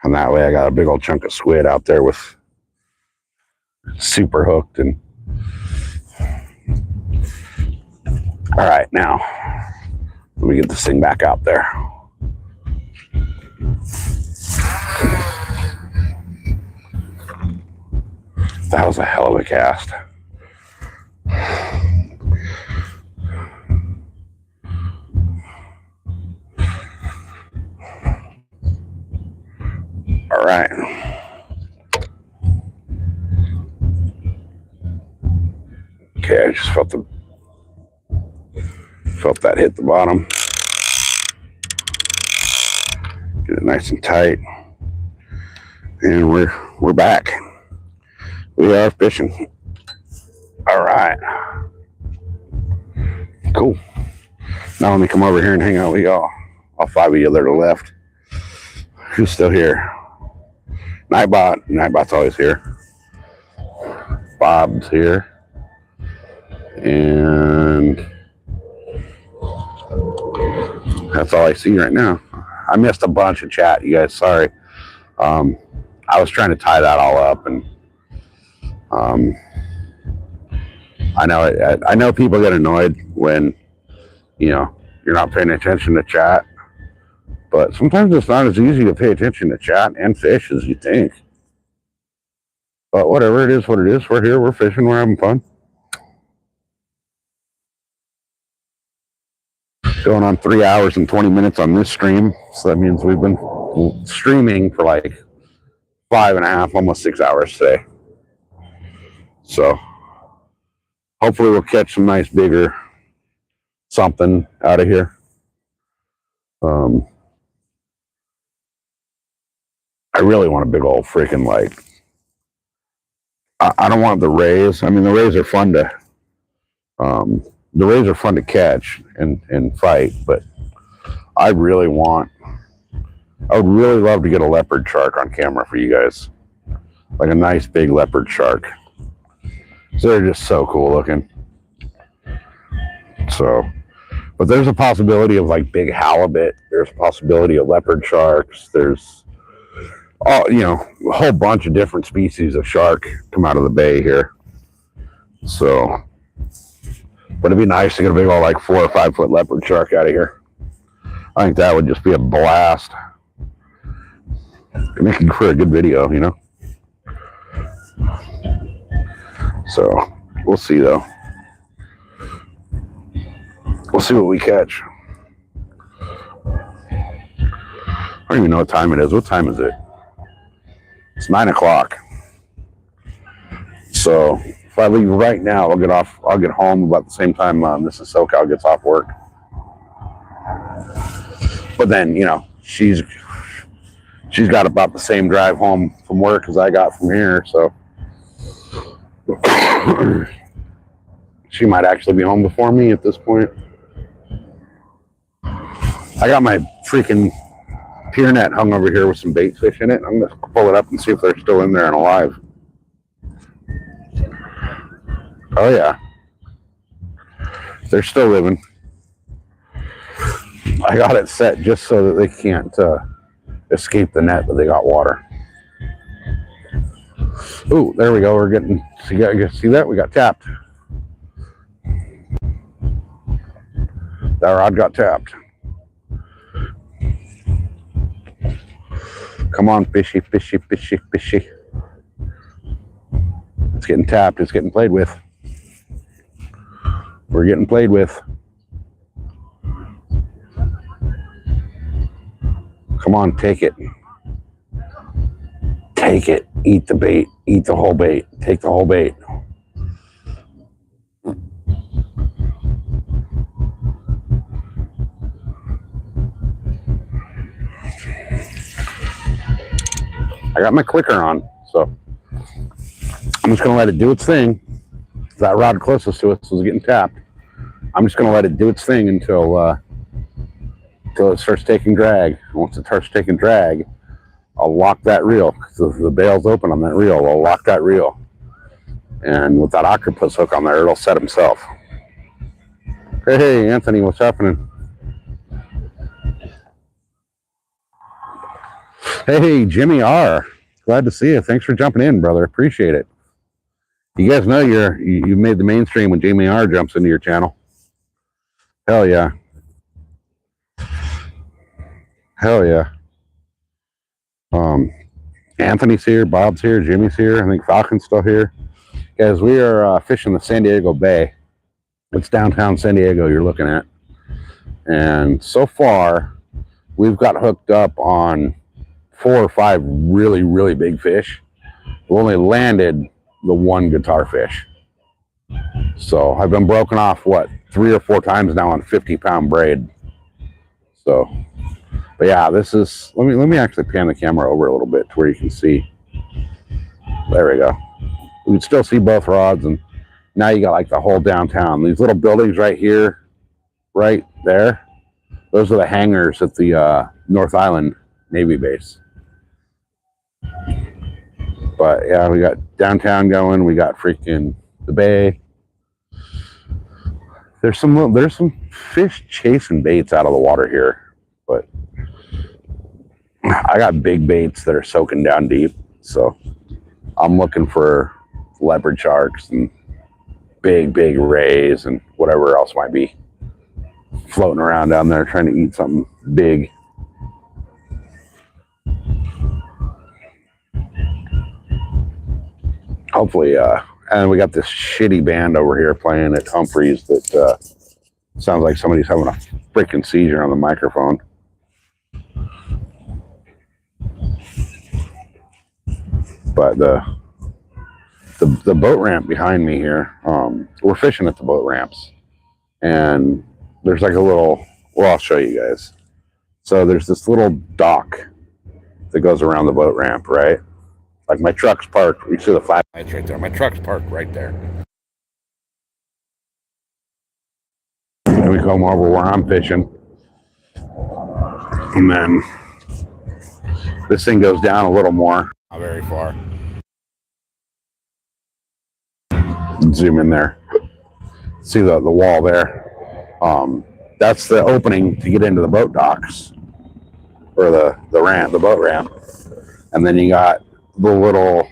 And that way I got a big old chunk of squid out there with super hooked. And all right, now let me get this thing back out there. That was a hell of a cast. All right. Okay, I just felt that hit the bottom. Get it nice and tight. And we're back. We are fishing. All right. Cool. Now let me come over here and hang out with y'all. All five of you that are left. Who's still here? Nightbot's always here. Bob's here. And that's all I see right now. I missed a bunch of chat, you guys. Sorry. I was trying to tie that all up, and I know people get annoyed when you're not paying attention to chat, but sometimes it's not as easy to pay attention to chat and fish as you think. But whatever, it is what it is. We're here, we're fishing, we're having fun. Going on 3 hours and 20 minutes on this stream, so that means we've been streaming for like 5.5, almost 6 hours today. So hopefully we'll catch some nice bigger something out of here. I really want a big old freaking, like, I don't want the rays. I mean, the rays are fun to catch and fight, but I would really love to get a leopard shark on camera for you guys. Like a nice big leopard shark. So they're just so cool looking. So, but there's a possibility of like big halibut. There's a possibility of leopard sharks. There's a whole bunch of different species of shark come out of the bay here. So, but it'd be nice to get a big old like 4 or 5 foot leopard shark out of here. I think that would just be a blast. Making for a good video, So we'll see though. We'll see what we catch. I don't even know what time it is. What time is it? It's 9 o'clock. So if I leave right now, I'll get home about the same time Mrs. SoCal gets off work. But then, she's got about the same drive home from work as I got from here, so she might actually be home before me at this point. I got my freaking pier net hung over here with some bait fish in it. I'm going to pull it up and see if they're still in there and alive. Oh, yeah. They're still living. I got it set just so that they can't escape the net, but they got water. Ooh, there we go. We're getting, see that? We got tapped. That rod got tapped. Come on, fishy, fishy, fishy, fishy. It's getting tapped. It's getting played with. We're getting played with. Come on, take it. Take it. Eat the bait. Eat the whole bait. Take the whole bait. I got my clicker on, so I'm just going to let it do its thing. That rod closest to us was getting tapped. I'm just going to let it do its thing until it starts taking drag. Once it starts taking drag, I'll lock that reel. Because the bail's open on that reel, I'll lock that reel. And with that octopus hook on there, it'll set himself. Hey, Anthony, what's happening? Hey, Jimmy R. Glad to see you. Thanks for jumping in, brother. Appreciate it. You guys know you made the mainstream when Jimmy R jumps into your channel. Hell yeah. Hell yeah. Anthony's here, Bob's here, Jimmy's here. I think Falcon's still here. Guys, we are fishing the San Diego Bay. It's downtown San Diego you're looking at. And so far, we've got hooked up on 4 or 5 really, really big fish. We've only landed the one guitar fish. So I've been broken off, what, 3 or 4 times now on 50-pound braid. So, but yeah, this is, let me actually pan the camera over a little bit to where you can see. There we go. You can still see both rods, and now you got like the whole downtown. These little buildings right here, right there, those are the hangars at the North Island Navy base. But yeah, we got downtown going. We got freaking the bay. There's some fish chasing baits out of the water here, but I got big baits that are soaking down deep. So I'm looking for leopard sharks and big rays and whatever else might be floating around down there trying to eat something big. Hopefully, and we got this shitty band over here playing at Humphreys that sounds like somebody's having a freaking seizure on the microphone. But the boat ramp behind me here, we're fishing at the boat ramps, and there's like a little, well, I'll show you guys. So there's this little dock that goes around the boat ramp, right? Like my truck's parked. You see the flat lights right there. My truck's parked right there. And we come over where I'm fishing. And then this thing goes down a little more. Not very far. Zoom in there. See the wall there. That's the opening to get into the boat docks. Or the ramp, the boat ramp. And then you got the little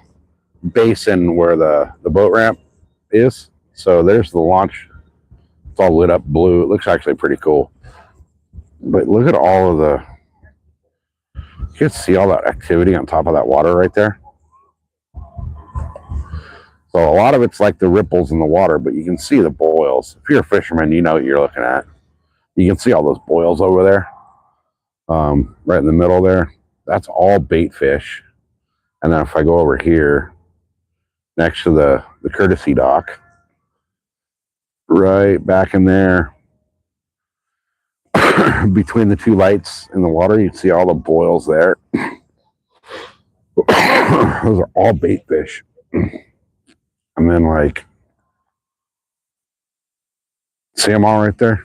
basin where the boat ramp is. So there's the launch. It's all lit up blue. It looks actually pretty cool. But look at all of the, you can see all that activity on top of that water right there. So a lot of it's like the ripples in the water, but you can see the boils. If you're a fisherman, you know what you're looking at. You can see all those boils over there. Right in the middle there. That's all bait fish. And then if I go over here, next to the courtesy dock, right back in there, between the 2 lights in the water, you can see all the boils there. Those are all bait fish. And then, like, see them all right there?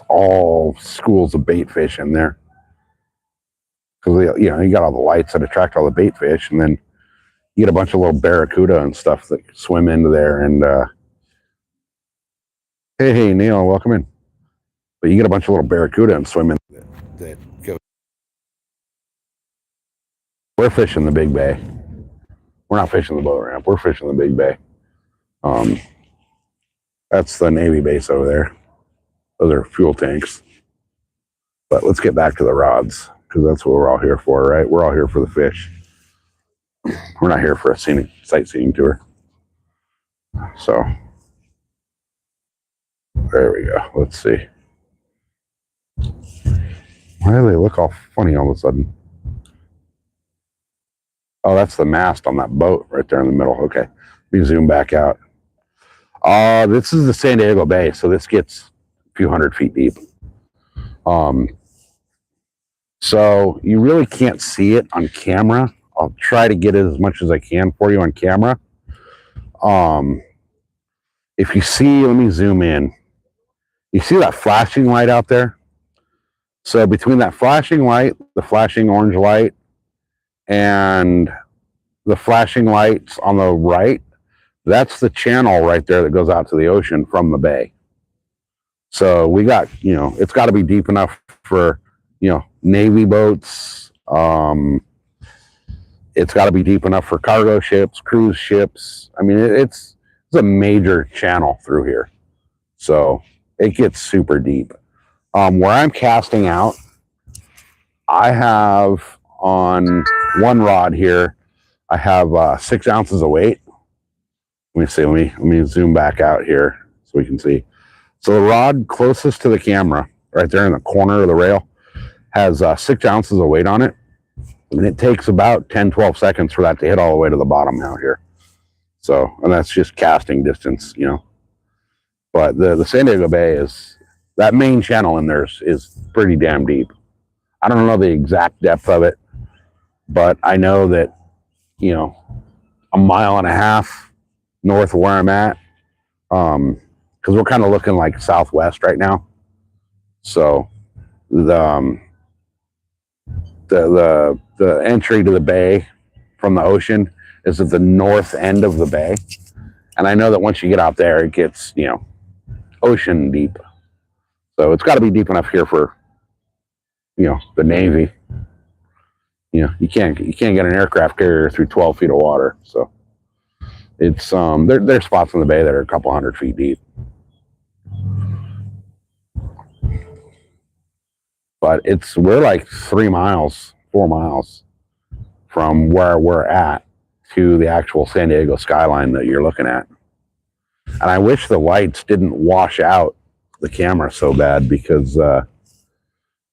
All schools of bait fish in there. Because, you know, you got all the lights that attract all the bait fish, and then you get a bunch of little barracuda and stuff that swim into there. And, hey, Neil, welcome in. But you get a bunch of little barracuda and swim in that go. We're fishing the big bay. We're not fishing the boat ramp. We're fishing the big bay. That's the Navy base over there. Those are fuel tanks. But let's get back to the rods, because that's what we're all here for, right? We're all here for the fish. We're not here for a scenic sightseeing tour. So there we go. Let's see. Why do they look all funny all of a sudden? Oh, that's the mast on that boat right there in the middle. Okay, let me zoom back out. This is the San Diego Bay, so this gets a few hundred feet deep. So you really can't see it on camera. I'll try to get it as much as I can for you on camera. If you see, let me zoom in. You see that flashing light out there? So between that flashing light, the flashing orange light, and the flashing lights on the right, that's the channel right there that goes out to the ocean from the bay. So we got, it's got to be deep enough for, Navy boats. It's got to be deep enough for cargo ships, cruise ships. I mean, it's a major channel through here. So it gets super deep. Where I'm casting out, I have on one rod here, I have 6 ounces of weight. Let me see, let me zoom back out here so we can see. So the rod closest to the camera, right there in the corner of the rail, has 6 ounces of weight on it. And it takes about 10, 12 seconds for that to hit all the way to the bottom out here. So, and that's just casting distance, But the San Diego Bay is, that main channel in there is pretty damn deep. I don't know the exact depth of it, but I know that, a mile and a half north of where I'm at, because we're kind of looking like southwest right now. So the entry to the bay from the ocean is at the north end of the bay. And I know that once you get out there, it gets, ocean deep. So it's got to be deep enough here for, the Navy. You can't get an aircraft carrier through 12 feet of water. So it's, there's spots in the bay that are a couple hundred feet deep. But we're like 4 miles from where we're at to the actual San Diego skyline that you're looking at. And I wish the lights didn't wash out the camera so bad, because a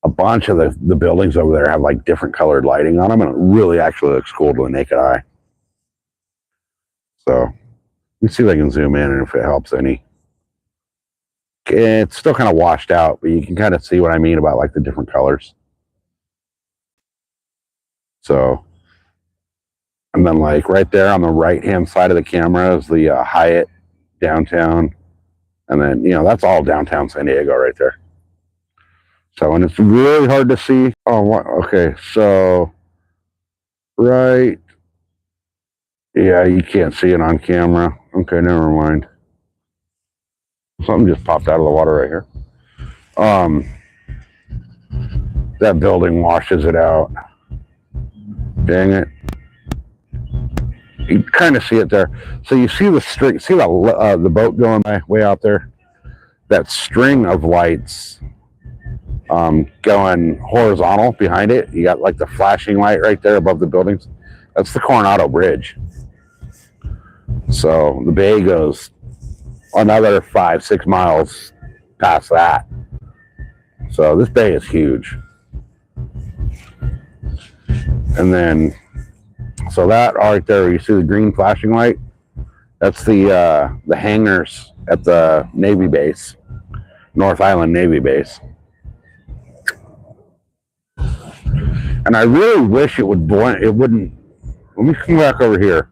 bunch of the buildings over there have like different colored lighting on them, and it really actually looks cool to the naked eye. So let me see if I can zoom in and if it helps any. It's still kind of washed out, but you can kind of see what I mean about like the different colors. So, and then like right there on the right hand side of the camera is the Hyatt downtown. And then, that's all downtown San Diego right there. So, and it's really hard to see. Oh, okay. So, right. Yeah, you can't see it on camera. Okay, never mind. Something just popped out of the water right here. That building washes it out. Dang it. You kind of see it there. So you see the string, see the boat going by way out there? That string of lights going horizontal behind it. You got like the flashing light right there above the buildings. That's the Coronado Bridge. So the bay goes another 5-6 miles past that. So this bay is huge. And then, so that right there, you see the green flashing light? That's the hangars at the Navy base, North Island Navy base. And I really wish it would blend, it wouldn't. Let me come back over here.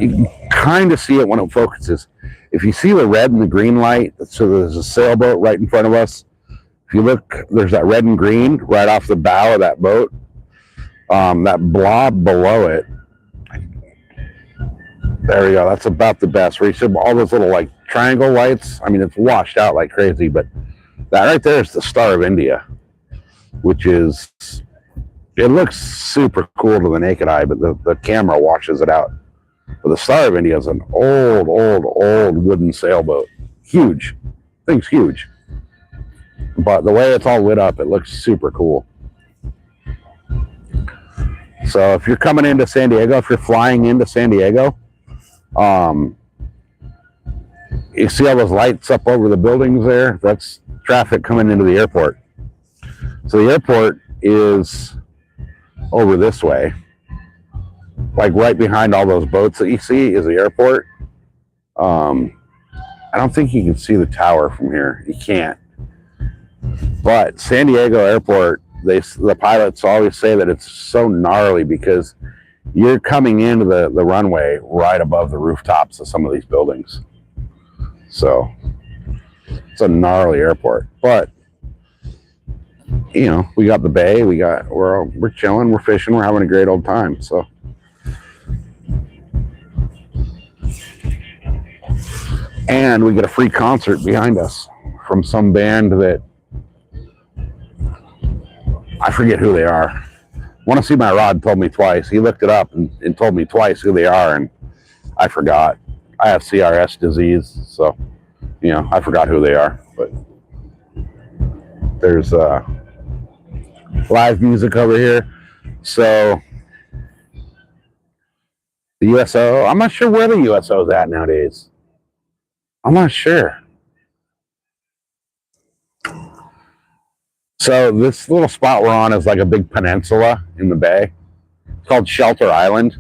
You can kind of see it when it focuses. If you see the red and the green light, so there's a sailboat right in front of us. If you look, there's that red and green right off the bow of that boat. That blob below it. There we go. That's about the best. Where you see all those little like triangle lights. I mean, it's washed out like crazy, but that right there is the Star of India, which is, it looks super cool to the naked eye, but the camera washes it out. But the Star of India is an old wooden sailboat. Huge. Thing's huge. But the way it's all lit up, it looks super cool. So if you're coming into San Diego, if you're flying into San Diego, you see all those lights up over the buildings there? That's traffic coming into the airport. So the airport is over this way. Like right behind all those boats that you see is the airport. I don't think you can see the tower from here. You can't. But San Diego Airport, the pilots always say that it's so gnarly because you're coming into the runway right above the rooftops of some of these buildings. So it's a gnarly airport. But you know, we got the bay, we're chilling, we're fishing, we're having a great old time. So and we get a free concert behind us from some band that I forget who they are. Want to See My Rod told me twice. He looked it up and told me twice who they are, and I forgot. I have CRS disease, so you know, I forgot who they are. But there's live music over here. So the USO, I'm not sure where the USO is at nowadays. I'm not sure. So this little spot we're on is like a big peninsula in the bay. It's called Shelter Island.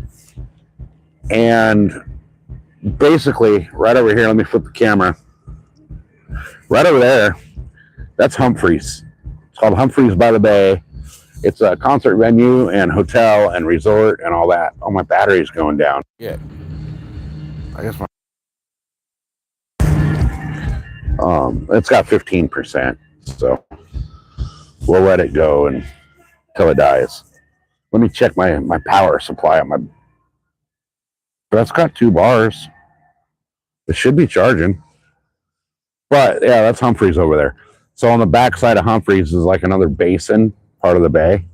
And basically, right over here, let me flip the camera. Right over there, that's Humphreys. It's called Humphreys by the Bay. It's a concert venue and hotel and resort and all that. Oh, my battery's going down. Yeah. I guess it's got 15%, so we'll let it go until it dies. Let me check my power supply on my. That's got 2 bars. It should be charging. But yeah, that's Humphreys over there. So on the back side of Humphreys is like another basin, part of the bay.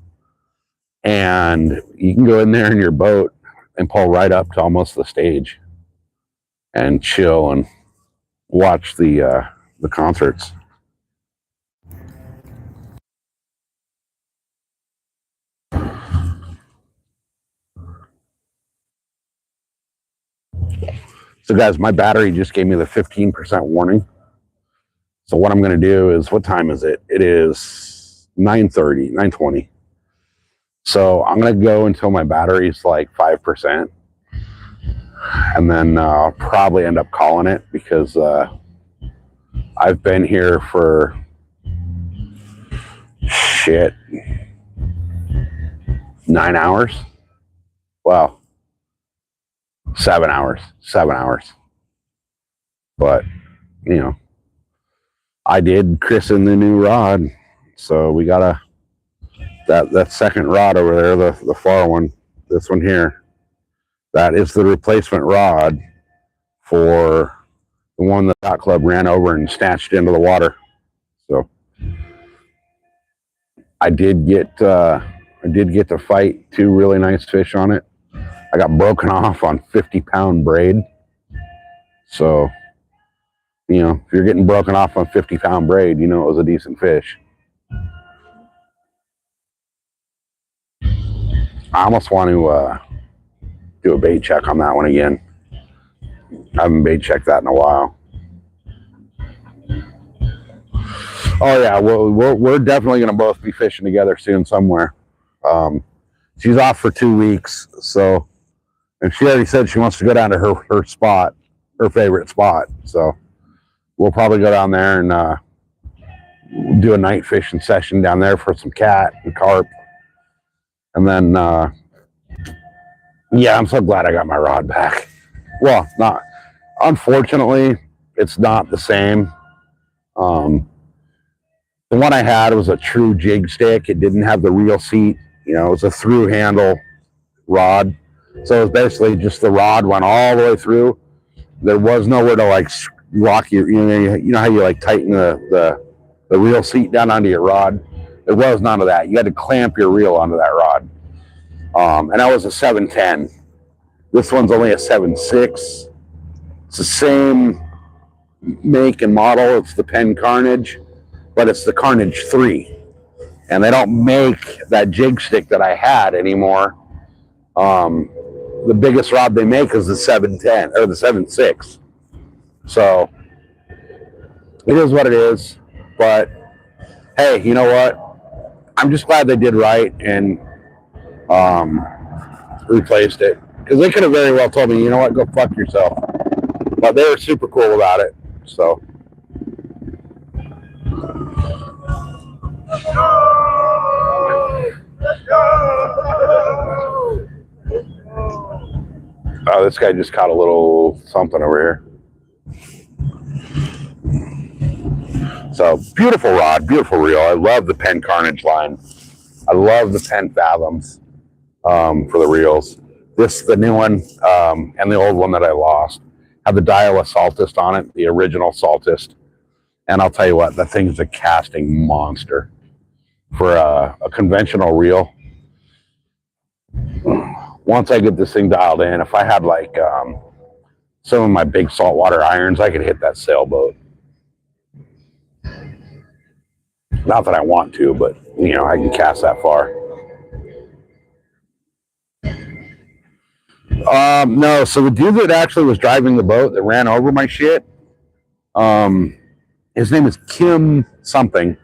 And you can go in there in your boat and pull right up to almost the stage and chill and watch the concerts. So guys, my battery just gave me the 15% warning. So what I'm going to do is, what time is it? It is 9:30, 9:20. So I'm going to go until my battery's like 5%. And then I'll probably end up calling it because I've been here for 9 hours. Well, 7 hours. But, you know, I did christen the new rod. So we got that second rod over there, the far one, this one here. That is the replacement rod for the one the yacht club ran over and snatched into the water. So I did get to fight 2 really nice fish on it. I got broken off on 50-pound braid. So, you know, if you're getting broken off on 50-pound braid, you know it was a decent fish. I almost want to do a bait check on that one again. I haven't bait checked that in a while. Oh yeah, we're definitely going to both be fishing together soon somewhere. She's off for 2 weeks, so, and she already said she wants to go down to her spot, her favorite spot. So we'll probably go down there and do a night fishing session down there for some cat and carp. And then, yeah, I'm so glad I got my rod back. Well, not, unfortunately, it's not the same. The one I had was a true jig stick. It didn't have the reel seat. You know, it was a through handle rod. So it was basically just the rod went all the way through. There was nowhere to like lock your, you know how you like tighten the reel seat down onto your rod? There was none of that. You had to clamp your reel onto that rod. And that was a 710. This one's only a 7.6. It's the same make and model. It's the Penn Carnage, but it's the Carnage 3. And they don't make that jig stick that I had anymore. The biggest rod they make is the 710 or the 7.6. So it is what it is. But hey, you know what? I'm just glad they did right and replaced it, because they could have very well told me, you know what, go fuck yourself. But they were super cool about it. So this guy just caught a little something over here. So beautiful rod, beautiful reel. I love the Penn Carnage line. I love the Penn Fathoms for the reels. This, the new one, and the old one that I lost, have the Daiwa Saltist on it, the original Saltist. And I'll tell you what, that thing's a casting monster for a conventional reel. Once I get this thing dialed in, if I had like some of my big saltwater irons, I could hit that sailboat. Not that I want to, but you know, I can cast that far. No, so the dude that actually was driving the boat that ran over my shit, his name is Kim something,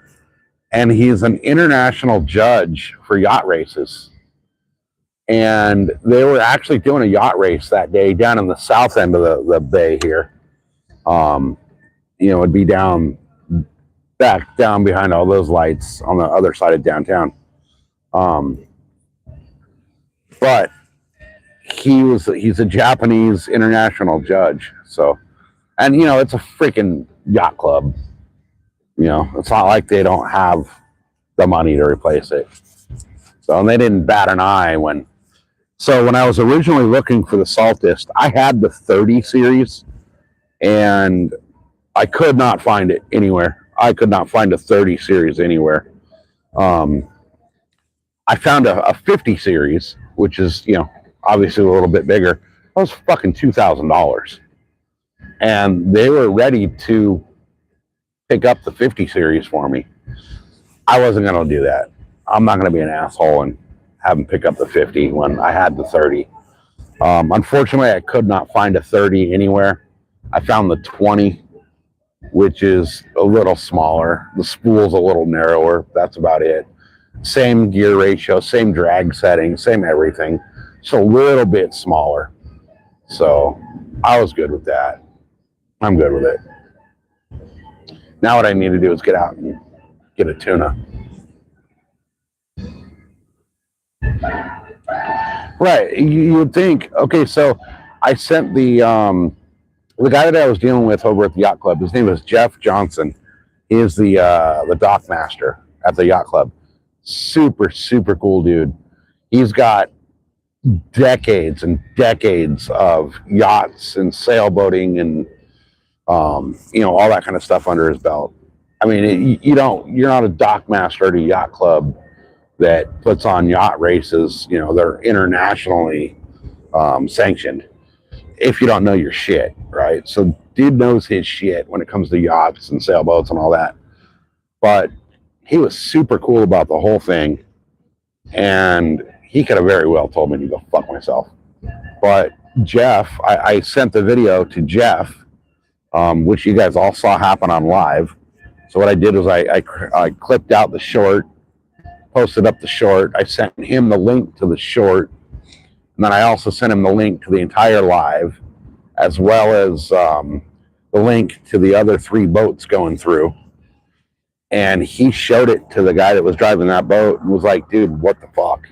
and he's an international judge for yacht races. And they were actually doing a yacht race that day down in the south end of the bay here. You know, it'd be back down behind all those lights on the other side of downtown. But he's a Japanese international judge. So, and you know, it's a freaking yacht club. You know, it's not like they don't have the money to replace it. So, and they didn't bat an eye when I was originally looking for the Saltist, I had the 30 series and I could not find it anywhere. I could not find a 30 series anywhere. I found a 50 series, which is, you know, obviously a little bit bigger. That was fucking $2,000. And they were ready to pick up the 50 series for me. I wasn't going to do that. I'm not going to be an asshole and have them pick up the 50 when I had the 30. Unfortunately, I could not find a 30 anywhere. I found the 20, which is a little smaller. The spool's a little narrower. That's about it. Same gear ratio, same drag setting, same everything. Just a little bit smaller. So I was good with that. I'm good with it. Now what I need to do is get out and get a tuna. Right. You would think, okay, so I sent the guy that I was dealing with over at the yacht club, his name is Jeff Johnson. He is the dock master at the yacht club. Super, super cool dude. He's got decades and decades of yachts and sailboating and you know, all that kind of stuff under his belt. I mean, you're not a dock master at a yacht club that puts on yacht races. You know, they're internationally sanctioned. If you don't know your shit, right? So dude knows his shit when it comes to yachts and sailboats and all that. But he was super cool about the whole thing, and he could have very well told me to go fuck myself. But Jeff, I sent the video to Jeff, which you guys all saw happen on live. So what I did was I clipped out the short, posted up the short. I sent him the link to the short, and then I also sent him the link to the entire live, as well as the link to the other 3 boats going through. And he showed it to the guy that was driving that boat and was like, dude, what the fuck?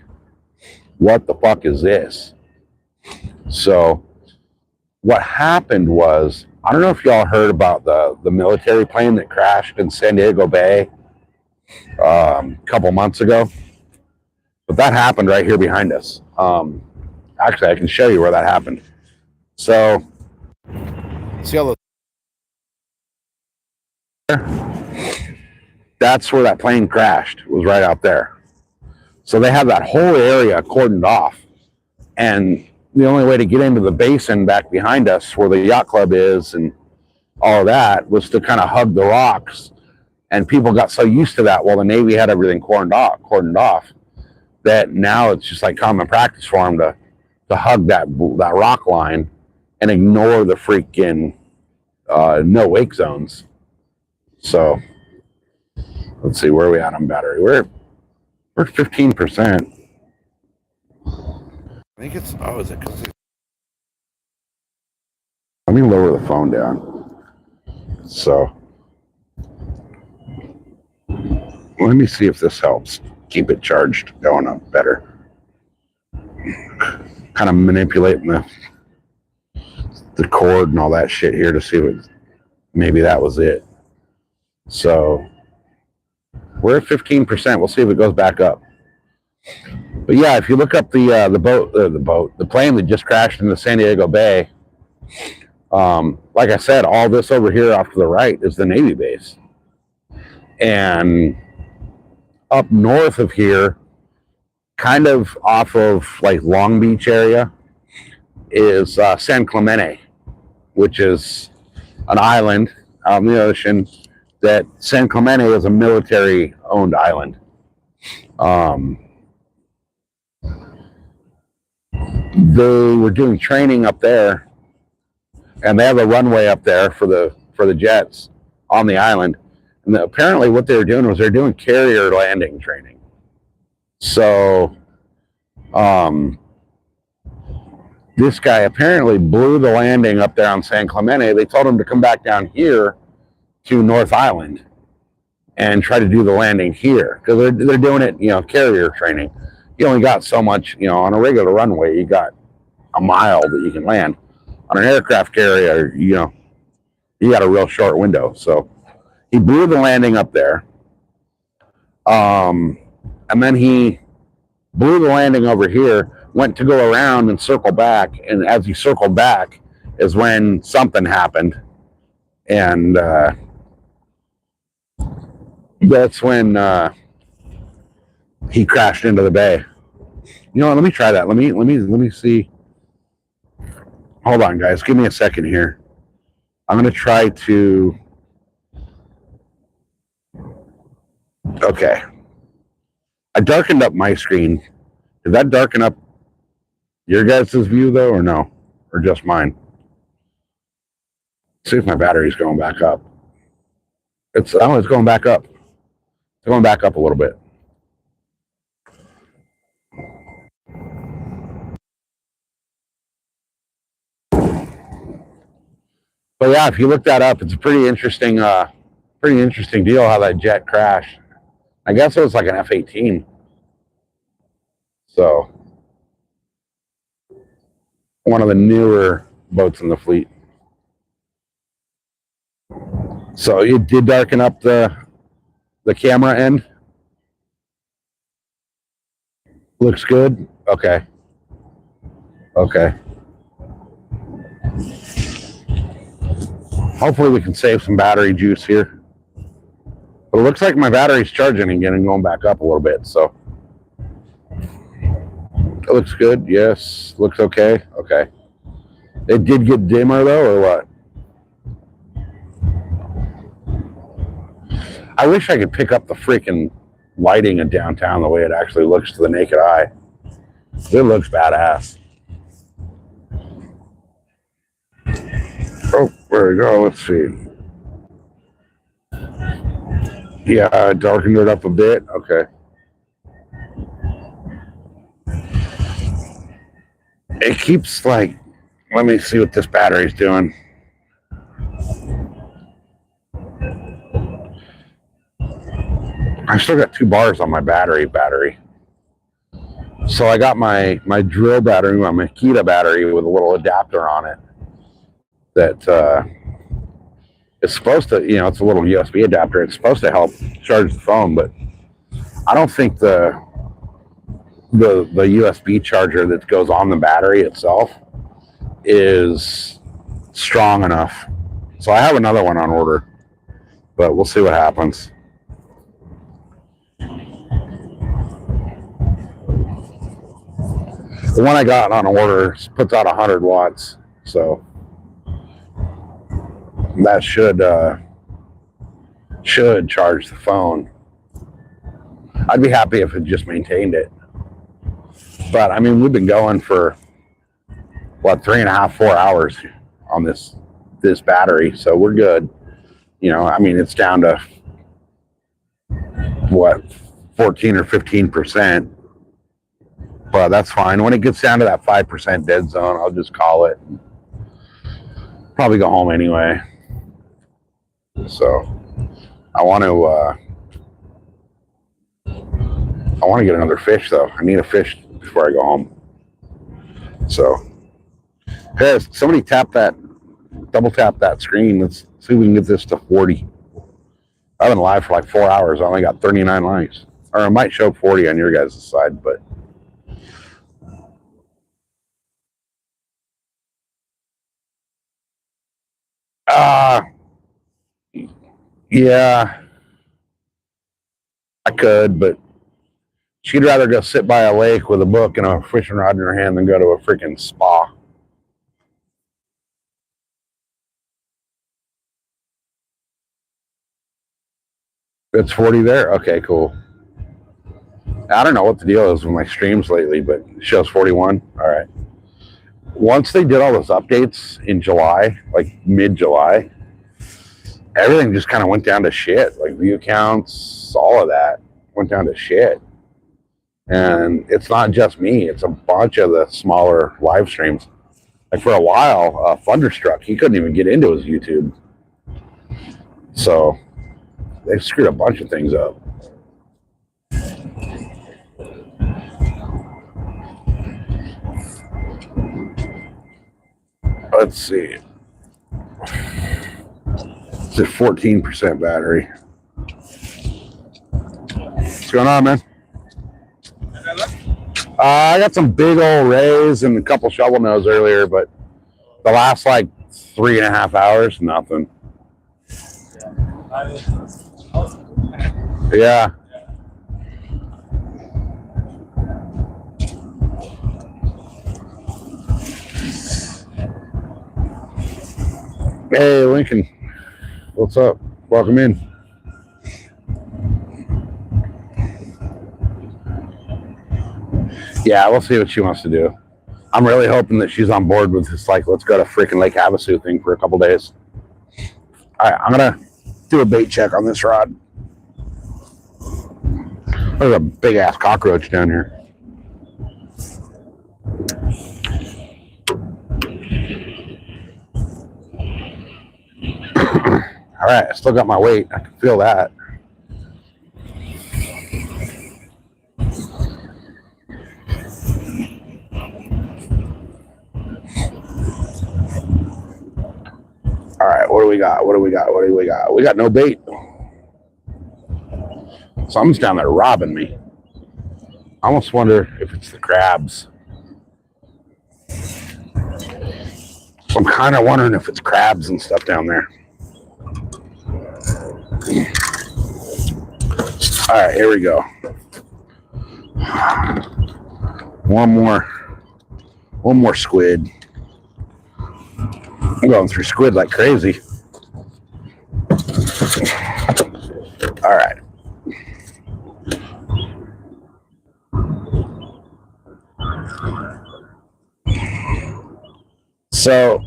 What the fuck is this? So what happened was, I don't know if y'all heard about the military plane that crashed in San Diego Bay a couple months ago. But that happened right here behind us. Actually, I can show you where that happened. So, see all the... That's where that plane crashed, was right out there. So they have that whole area cordoned off. And the only way to get into the basin back behind us where the yacht club is and all of that was to kind of hug the rocks. And people got so used to that while the Navy had everything cordoned off that now it's just like common practice for them to to hug that rock line and ignore the freaking no wake zones. So let's see where are we at on battery. We're 15%. I think it's is it because let me lower the phone down. So let me see if this helps keep it charged going up better. Kind of manipulating the cord and all that shit here to see what maybe that was it. So we're at 15%. We'll see if it goes back up. But yeah, if you look up the plane that just crashed into San Diego Bay, like I said, all this over here off to the right is the Navy base. And up north of here, kind of off of like Long Beach area, is San Clemente, which is an island out in the ocean. That San Clemente is a military-owned island. They were doing training up there, and they have a runway up there for the jets on the island. And apparently, what they were doing was they're doing carrier landing training. So, this guy apparently blew the landing up there on San Clemente. They told him to come back down here to North Island and try to do the landing here because they're doing it, carrier training. You only got so much, on a regular runway, you got a mile that you can land. On an aircraft carrier, you got a real short window. So he blew the landing up there. And then he blew the landing over here, went to go around and circle back. And as he circled back is when something happened. And that's when he crashed into the bay. Let me try that. Let me see. Hold on, guys. Give me a second here. I'm going to try to. Okay. I darkened up my screen. Did that darken up your guys' view, though, or no? Or just mine? See if my battery's going back up. It's going back up. It's going back up a little bit. But yeah, if you look that up, it's a pretty interesting deal how that jet crashed. I guess it was like an F-18. So one of the newer boats in the fleet. So it did darken up the camera end. Looks good. Okay. Hopefully we can save some battery juice here. But it looks like my battery's charging again and going back up a little bit. So it looks good. Yes. Looks okay. Okay. It did get dimmer though, or what? I wish I could pick up the freaking lighting in downtown the way it actually looks to the naked eye. It looks badass. Oh, there we go. Let's see. Yeah, I darkened it up a bit. Okay. It keeps like, let me see what this battery's doing. I still got 2 bars on my battery. So I got my drill battery, my Makita battery with a little adapter on it that it's supposed to, it's a little USB adapter. It's supposed to help charge the phone, but I don't think the USB charger that goes on the battery itself is strong enough. So I have another one on order, but we'll see what happens. The one I got on order puts out 100 watts, so that should charge the phone. I'd be happy if it just maintained it. But I mean, we've been going for what, 3.5, 4 hours on this battery, so we're good. You know, I mean, it's down to what, 14 or 15%, but that's fine. When it gets down to that 5% dead zone, I'll just call it. Probably go home anyway. So I want to get another fish though. I need a fish before I go home. So, hey, somebody double tap that screen. Let's see if we can get this to 40. I've been live for like 4 hours. I only got 39 likes. Or it might show 40 on your guys' side, but yeah, I could, but she'd rather go sit by a lake with a book and a fishing rod in her hand than go to a freaking spa. It's 40 there? Okay, cool. I don't know what the deal is with my streams lately, but it shows 41. All right. Once they did all those updates in July, like mid-July, everything just kind of went down to shit. Like view counts, all of that went down to shit. And it's not just me. It's a bunch of the smaller live streams. Like for a while, Thunderstruck, he couldn't even get into his YouTube. So they screwed a bunch of things up. Let's see. It's a 14% battery. What's going on, man? I got some big old rays and a couple shovel nose earlier, but the last like 3.5 hours, nothing. Yeah. Hey, Lincoln. What's up? Welcome in. Yeah, we'll see what she wants to do. I'm really hoping that she's on board with this, like, let's go to freaking Lake Havasu thing for a couple days. All right, I'm going to do a bait check on this rod. There's a big-ass cockroach down here. All right, I still got my weight. I can feel that. All right, what do we got? What do we got? What do we got? We got no bait. Something's down there robbing me. I almost wonder if it's the crabs. I'm kind of wondering if it's crabs and stuff down there. All right, here we go. One more squid. I'm going through squid like crazy. All right. So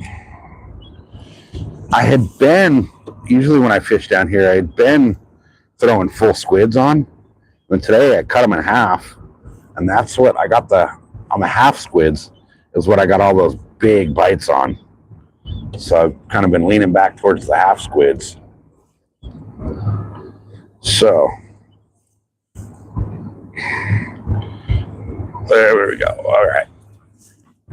I had been, usually when I fish down here, I had been throwing full squids on. And today I cut them in half. And that's what I got on the half squids is what I got all those big bites on. So I've kind of been leaning back towards the half squids. So there we go. All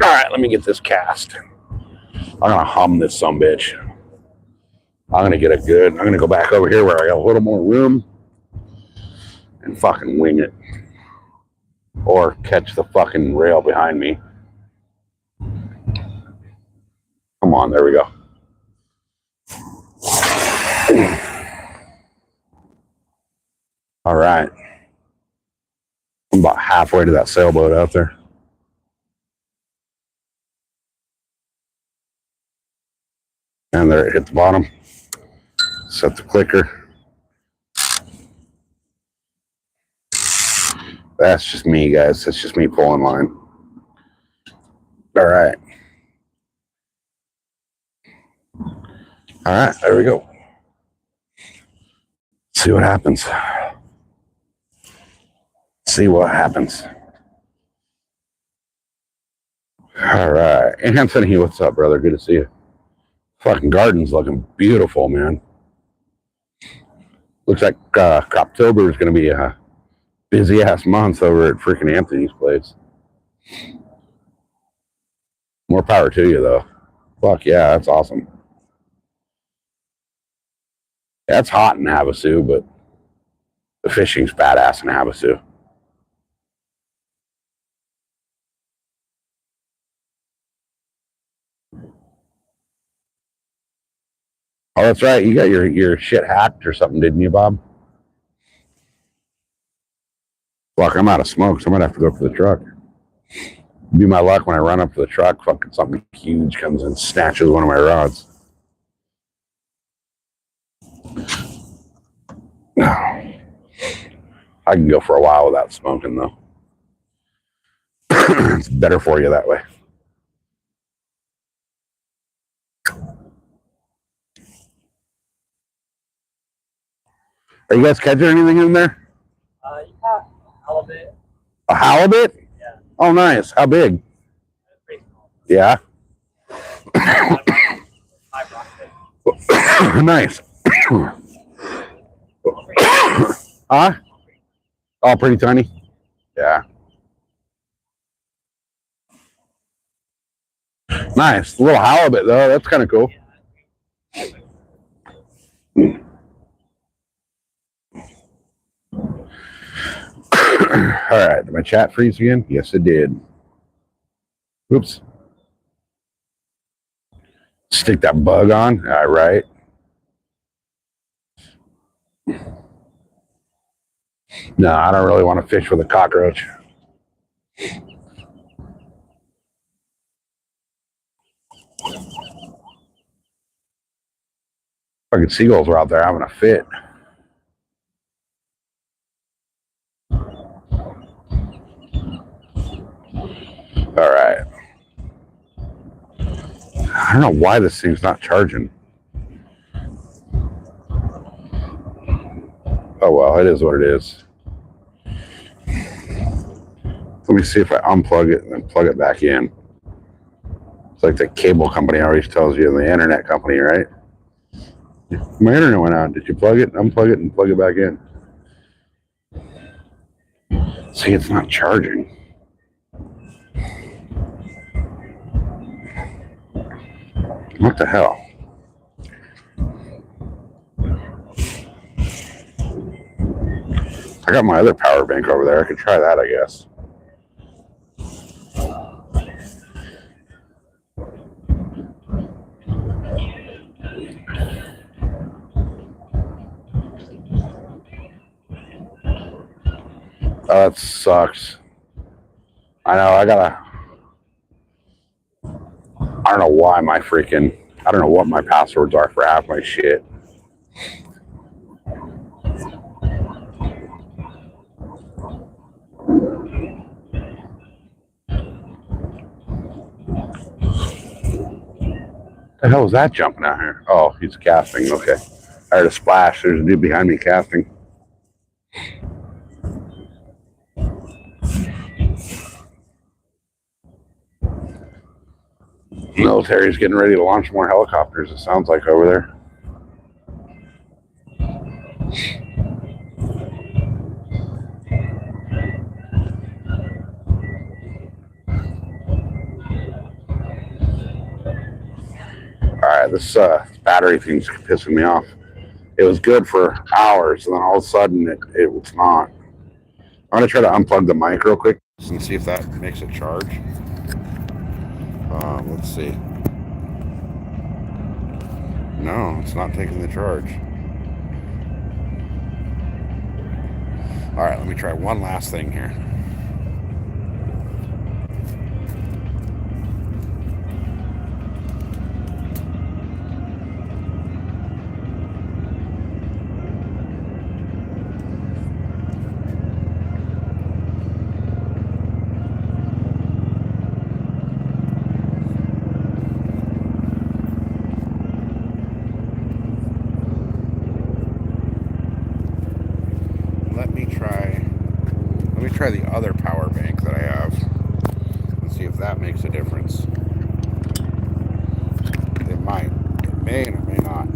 right, let me get this cast. I'm gonna hum this sumbitch. I'm gonna go back over here where I got a little more room and fucking wing it. Or catch the fucking rail behind me. Come on, there we go. All right. I'm about halfway to that sailboat out there. And there it hit the bottom. Set the clicker. That's just me, guys. That's just me pulling line. All right. All right, there we go. See what happens. See what happens. All right. Anthony, what's up, brother? Good to see you. Fucking garden's looking beautiful, man. Looks like Croptober is going to be a busy ass month over at freaking Anthony's place. More power to you, though. Fuck yeah, that's awesome. Yeah, it's hot in Havasu, but the fishing's badass in Havasu. Oh, that's right. You got your shit hacked or something, didn't you, Bob? Fuck, I'm out of smoke, so I might have to go for the truck. Be my luck when I run up to the truck, fucking something huge comes and snatches one of my rods. I can go for a while without smoking, though. It's better for you that way. Are you guys catching anything in there? Yeah, halibut. A halibut? Yeah. Oh, nice. How big? Pretty small. Yeah. Nice. Huh? Oh, pretty tiny? Yeah. Nice. A little halibut, though. That's kind of cool. All right. Did my chat freeze again? Yes, it did. Oops. Stick that bug on. All right. No, I don't really want to fish with a cockroach. Fucking seagulls were out there having a fit. All right. I don't know why this thing's not charging. Oh, well, it is what it is. Let me see if I unplug it and then plug it back in. It's like the cable company always tells you, the internet company, right? My internet went out. Did you plug it, unplug it, and plug it back in? See, it's not charging. What the hell? I got my other power bank over there. I could try that, I guess. Oh, that sucks. I know, I don't know why my freaking, I don't know what my passwords are for half my shit. The hell is that jumping out here? Oh, he's casting. Okay. I heard a splash. There's a dude behind me casting. Military's getting ready to launch more helicopters, it sounds like, over there. Alright, this battery thing's pissing me off. It was good for hours, and then all of a sudden it was not. I'm going to try to unplug the mic real quick and see if that makes it charge. Let's see. No, it's not taking the charge. All right, let me try one last thing here. let me try the other power bank that I have and see if that makes a difference. It might. It may and it may not.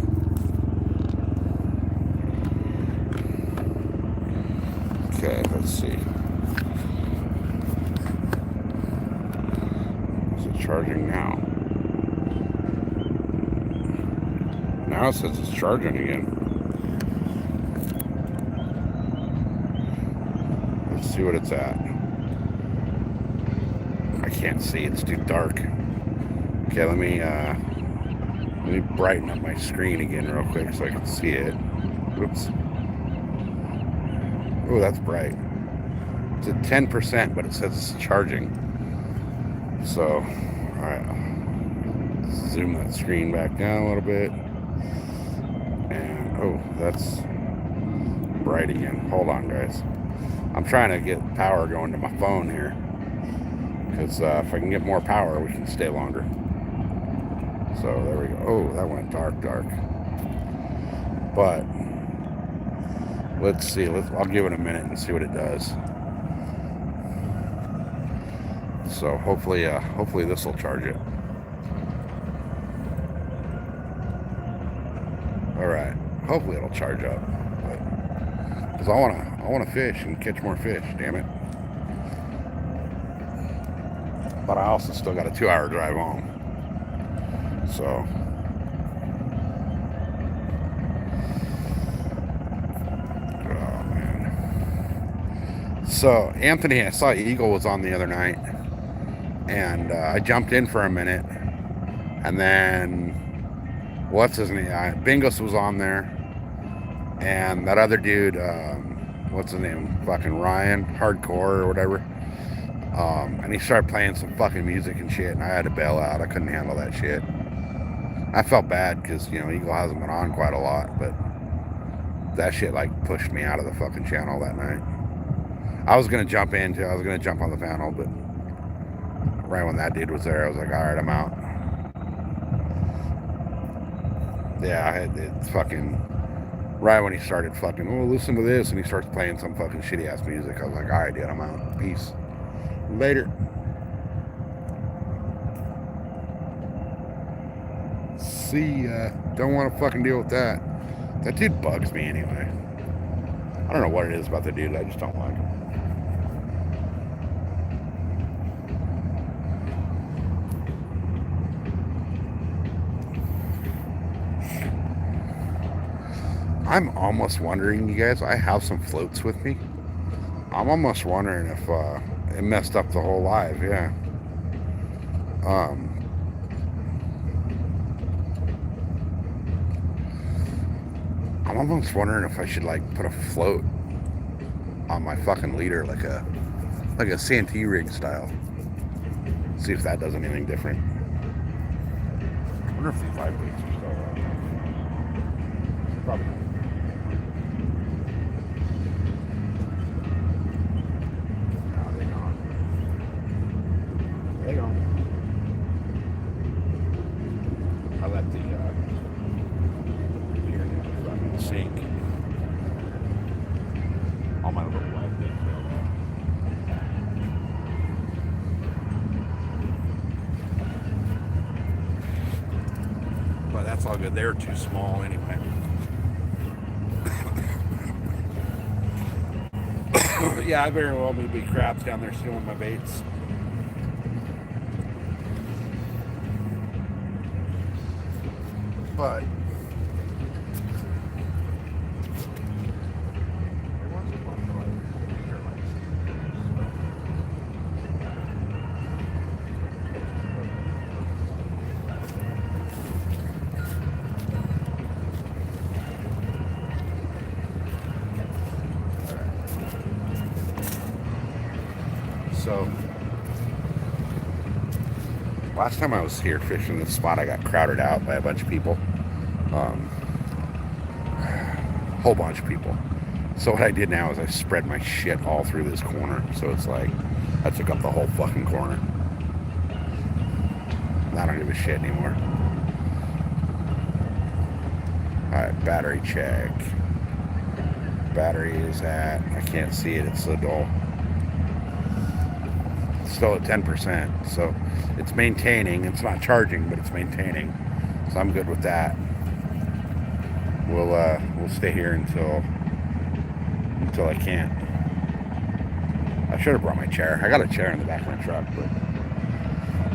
Okay, let's see. Is it charging now? Now it says it's charging again. Let's see what it's at. I can't see, it's too dark. Okay, let me brighten up my screen again real quick so I can see it. Oops. Oh, that's bright. It's at 10%, but it says it's charging. So, alright. Zoom that screen back down a little bit. And, oh, that's bright again. Hold on, guys. I'm trying to get power going to my phone here. Because if I can get more power, we can stay longer. So, there we go. Oh, that went dark. But, let's see. I'll give it a minute and see what it does. So hopefully this will charge it. All right. Hopefully it'll charge up. Because I wanna fish and catch more fish. Damn it. But I also still got a 2-hour drive home. So. So, Anthony, I saw Eagle was on the other night, and I jumped in for a minute, and then, what's his name? Bingus was on there, and that other dude, what's his name? Fucking Ryan, Hardcore or whatever, and he started playing some fucking music and shit, and I had to bail out. I couldn't handle that shit. I felt bad, because, you know, Eagle hasn't been on quite a lot, but that shit, like, pushed me out of the fucking channel that night. I was going to jump in too. I was going to jump on the panel, but right when that dude was there, I was like, all right, I'm out. Yeah, it's fucking, right when he started fucking, oh, listen to this, and he starts playing some fucking shitty ass music, I was like, all right, dude, I'm out. Peace. Later. See ya. Don't want to fucking deal with that. That dude bugs me anyway. I don't know what it is about the dude, I just don't like him. I'm almost wondering, you guys, I have some floats with me. I'm almost wondering if it messed up the whole live, yeah. I'm almost wondering if I should, like, put a float on my fucking leader, like a Santee rig style. See if that does anything different. I wonder if these live baits are still on. Probably not. Hang on. I let the pier run in the sink. All my little live baits fell off. But that's all good. They're too small anyway. But yeah, I very well may be crabs down there stealing my baits. But so last time I was here fishing this spot, I got crowded out by a bunch of people. Whole bunch of people. So what I did now is I spread my shit all through this corner. So it's like, I took up the whole fucking corner. I don't give a shit anymore. Alright, battery check. battery is at. I can't see it. It's so dull. It's still at 10%. So it's maintaining. It's not charging, but it's maintaining. So I'm good with that. We'll stay here until I can't. I should have brought my chair. I got a chair in the back of my truck, but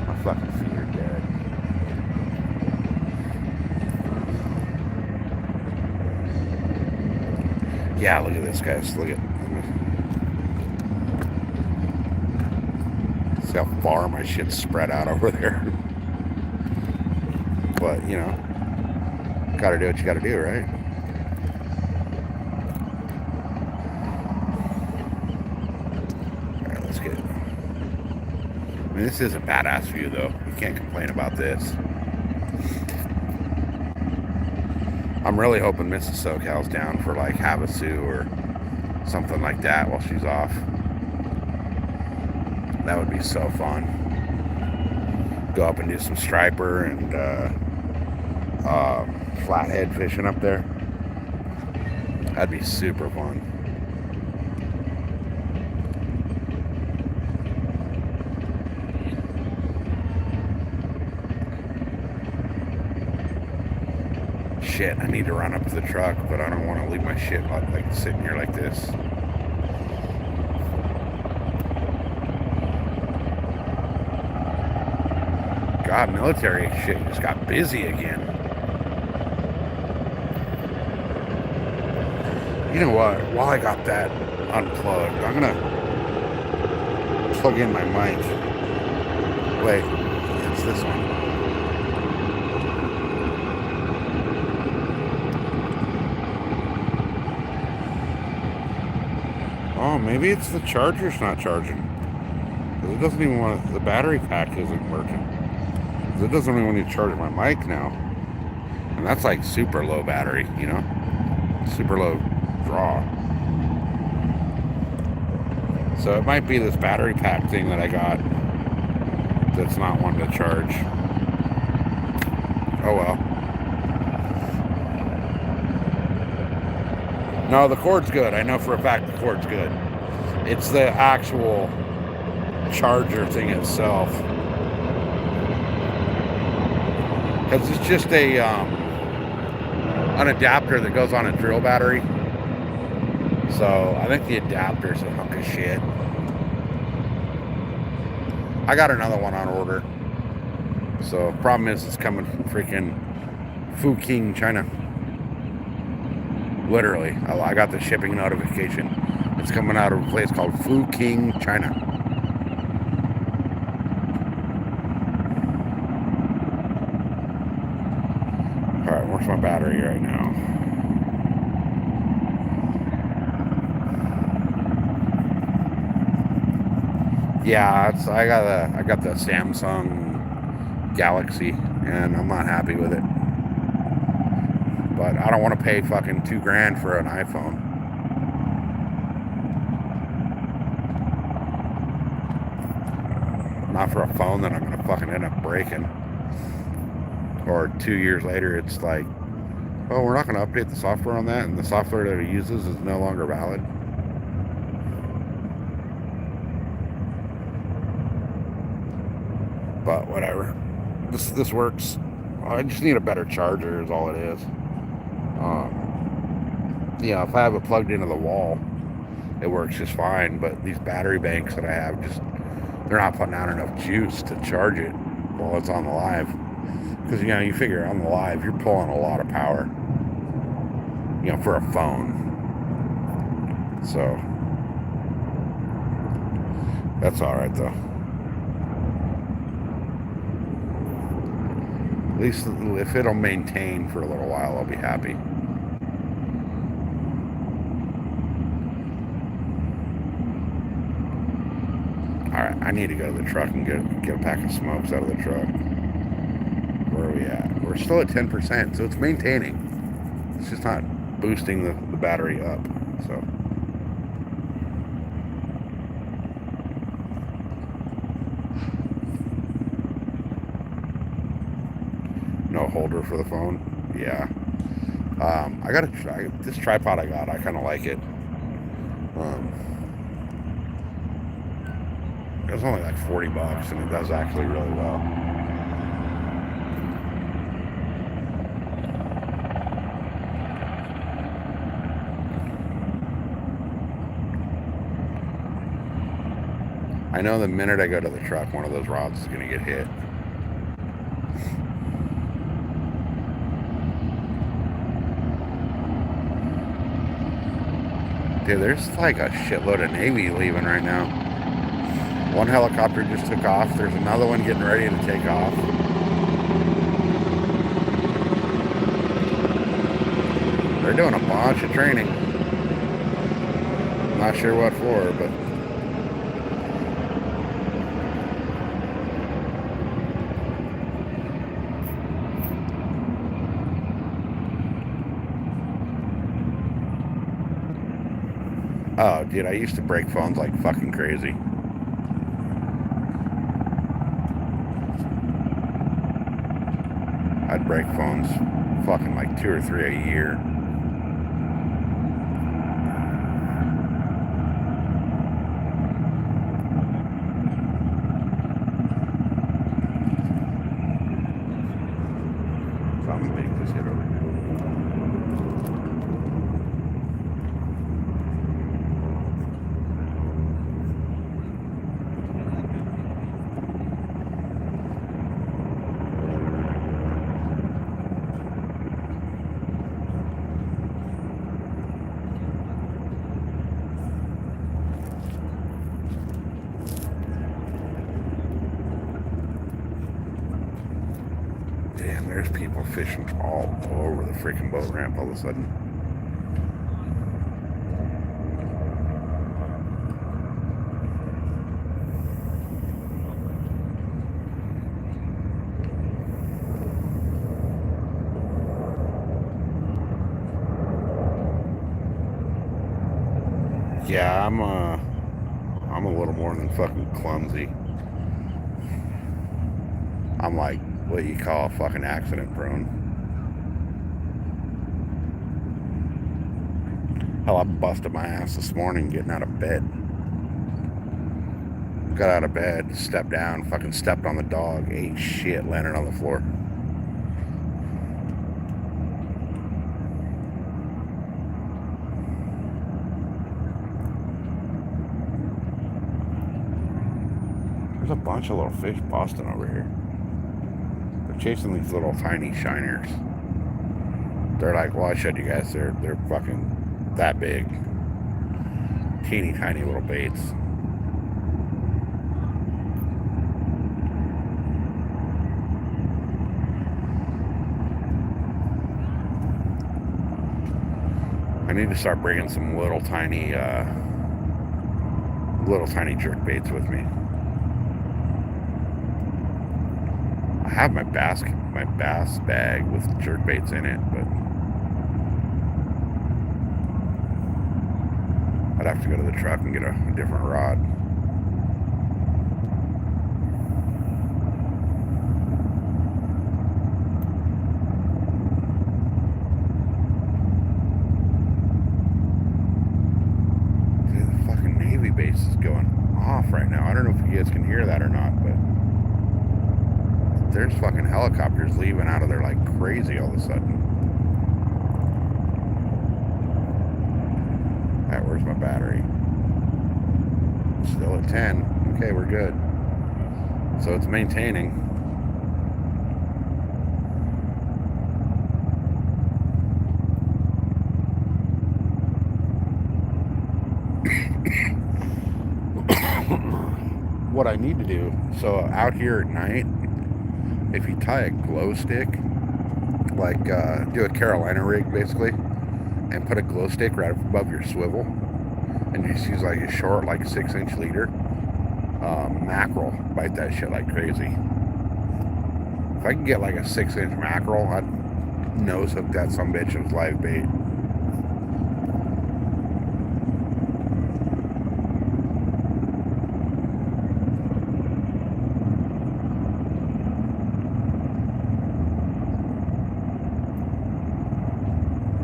my fucking feet are dead. Yeah, look at this, guys. Look at. See how far my shit's spread out over there. But, you know, gotta do what you gotta do, right? Alright, let's get it. I mean, this is a badass view, though. You can't complain about this. I'm really hoping Mrs. SoCal's down for like Havasu or something like that while she's off. That would be so fun. Go up and do some striper and flathead fishing up there. That'd be super fun. Shit, I need to run up to the truck, but I don't want to leave my shit like sitting here like this. God, military shit just got busy again. You know what? While I got that unplugged, I'm gonna plug in my mic. Wait, it's this one. Oh, maybe it's the charger's not charging. It doesn't even want the battery pack isn't working. It doesn't even want me to charge my mic now. And that's like super low battery, you know? Super low draw. So it might be this battery pack thing that I got that's not wanting to charge. Oh well. No, the cord's good. I know for a fact the cord's good. It's the actual charger thing itself. Because it's just a an adapter that goes on a drill battery. So I think the adapter's a hunk of shit. I got another one on order. So problem is it's coming from freaking Fuking, China. Literally, I got the shipping notification. It's coming out of a place called Fuking, China. Alright, where's my battery right now? Yeah, I got the Samsung Galaxy, and I'm not happy with it. But I don't want to pay fucking $2,000 for an iPhone. Not for a phone that I'm gonna fucking end up breaking. Or 2 years later, it's like, oh, we're not gonna update the software on that, and the software that it uses is no longer valid. But whatever. This works. I just need a better charger is all it is. You know, if I have it plugged into the wall, it works just fine. But these battery banks that I have, they're not putting out enough juice to charge it while it's on the live. Because, you know, you figure on the live, you're pulling a lot of power, you know, for a phone. So, that's all right, though. At least if it'll maintain for a little while, I'll be happy. Alright, I need to go to the truck and get a pack of smokes out of the truck. Where are we at? We're still at 10%, so it's maintaining. It's just not boosting the battery up, so. No holder for the phone? Yeah. I gotta try this tripod I got. I kind of like it. It was only like 40 bucks, and it does actually really well. I know the minute I go to the truck, one of those rods is gonna get hit. Dude, there's like a shitload of Navy leaving right now. One helicopter just took off. There's another one getting ready to take off. They're doing a bunch of training. Not sure what for, but oh, dude, I used to break phones like fucking crazy. I'd break phones fucking like 2 or 3 a year. So I'm gonna make this hit over here. Damn, there's people fishing all over the freaking boat ramp all of a sudden. Yeah, I'm a little more than fucking clumsy. I'm like what you call fucking accident prone. Hell, I busted my ass this morning getting out of bed. Got out of bed, stepped down, fucking stepped on the dog, ate shit, landed on the floor. There's a bunch of little fish busting over here. They're chasing these little tiny shiners. They're like, well, I showed you guys, they're fucking that big. Teeny tiny little baits. I need to start bringing some little tiny jerk baits with me. I have my bass bag with jerk baits in it, but I'd have to go to the truck and get a different rod. Dude, the fucking Navy base is going off right now. I don't know if you guys can hear that or not, but there's fucking helicopters leaving out of there like crazy all of a sudden. Alright, where's my battery? Still at 10. Okay, we're good. So it's maintaining. What I need to do, so out here at night, if you tie a glow stick, like do a Carolina rig basically, and put a glow stick right above your swivel, and just use like a short, like 6-inch leader, mackerel bite that shit like crazy. If I could get like a 6-inch mackerel, I'd nose hook that sumbitch with live bait.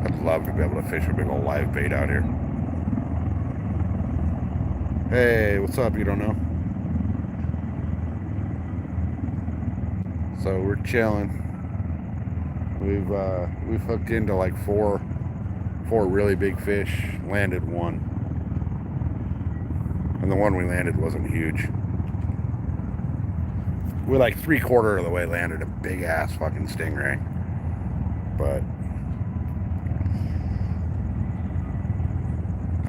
I'd love to be able to fish a big old live bait out here. Hey, what's up? You don't know? So we're chilling. We've hooked into like four really big fish. Landed one, and the one we landed wasn't huge. We like 3/4 of the way landed a big ass fucking stingray, but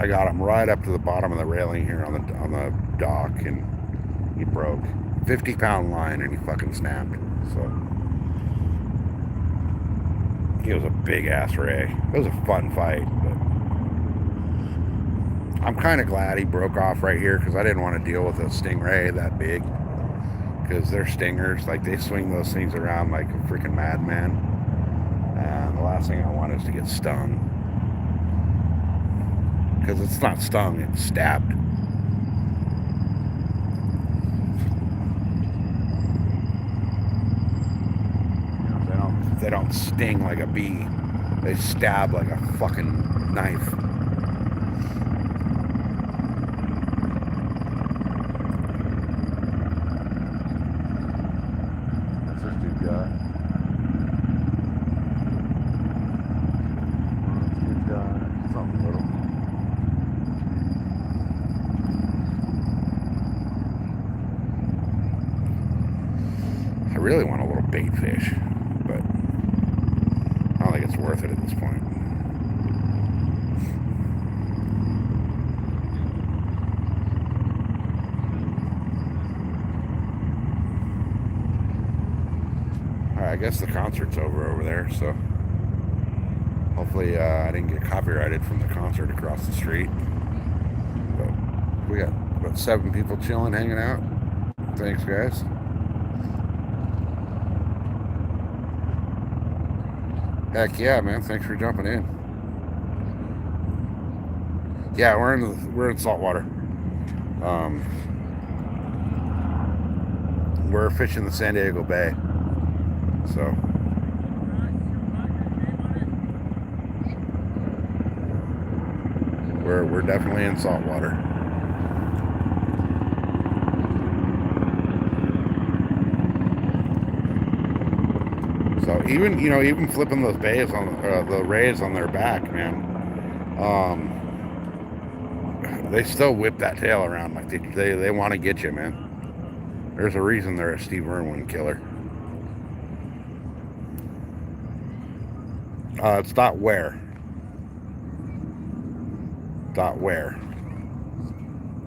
I got him right up to the bottom of the railing here on the dock, and he broke. 50-pound line, and he fucking snapped. So he was a big ass ray. It was a fun fight, but I'm kind of glad he broke off right here because I didn't want to deal with a stingray that big. Because they're stingers, like they swing those things around like a freaking madman, and the last thing I want is to get stung. Because it's not stung, it's stabbed. They don't sting like a bee. They stab like a fucking knife. What's this dude got? This dude got something little. I really want a little bait fish, but I don't think it's worth it at this point. Alright, I guess the concert's over there, so hopefully I didn't get copyrighted from the concert across the street. But we got about 7 people chilling, hanging out. Thanks, guys. Heck yeah, man! Thanks for jumping in. Yeah, we're in saltwater. We're fishing the San Diego Bay, so we're definitely in saltwater. So even flipping those bays on the rays on their back, man, they still whip that tail around like they want to get you, man. There's a reason they're a Steve Irwin killer. It's dot where.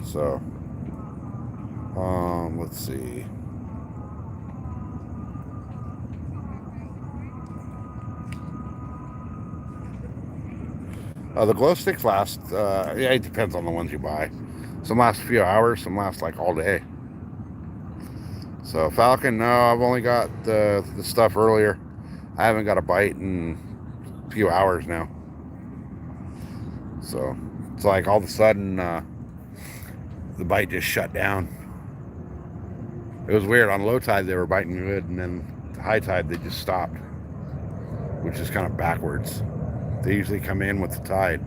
So, let's see. The glow sticks last, yeah, it depends on the ones you buy. Some last a few hours, some last like all day. So Falcon, no, I've only got the stuff earlier. I haven't got a bite in a few hours now. So it's like all of a sudden the bite just shut down. It was weird. On low tide they were biting good, and then high tide they just stopped, which is kind of backwards. They usually come in with the tide,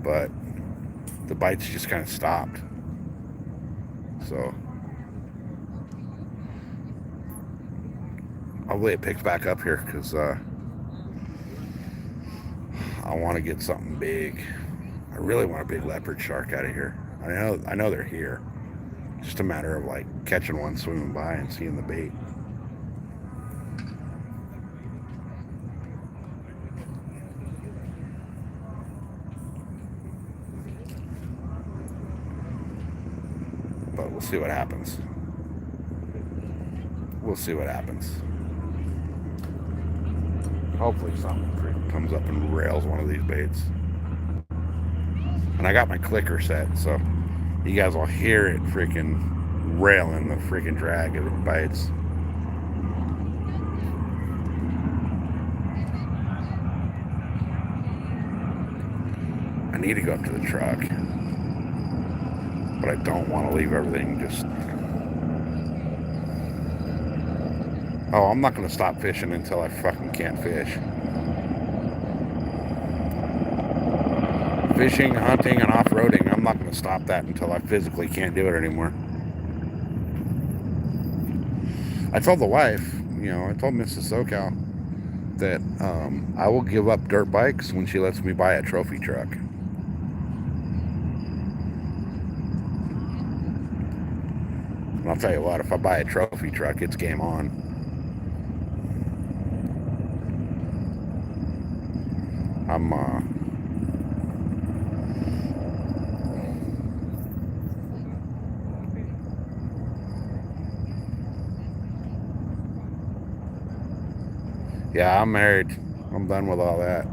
but the bites just kind of stopped. So hopefully it picks back up here, because I want to get something big. I really want a big leopard shark out of here. I know they're here. Just a matter of like catching one swimming by and seeing the bait. But we'll see what happens. Hopefully something comes up and rails one of these baits. And I got my clicker set, so you guys will hear it freaking railing the freaking drag if it bites. I need to go up to the truck, but I don't want to leave everything just... Oh, I'm not going to stop fishing until I fucking can't fish. fishing, hunting, and off-roading. I'm not going to stop that until I physically can't do it anymore. I told the wife, I told Mrs. SoCal that I will give up dirt bikes when she lets me buy a trophy truck. And I'll tell you what, if I buy a trophy truck, it's game on. Yeah, I'm married. I'm done with all that.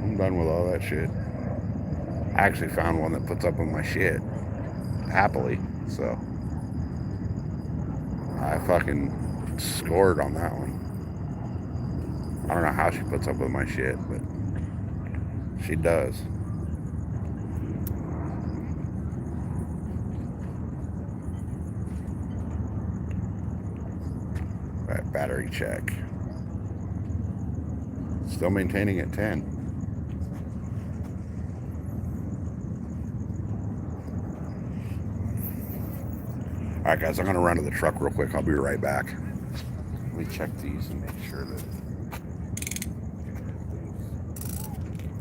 I'm done with all that shit. I actually found one that puts up with my shit. Happily. So I fucking scored on that one. I don't know how she puts up with my shit, but she does. Right, battery check. Still maintaining at 10. Alright guys, I'm going to run to the truck real quick. I'll be right back. Let me check these and make sure that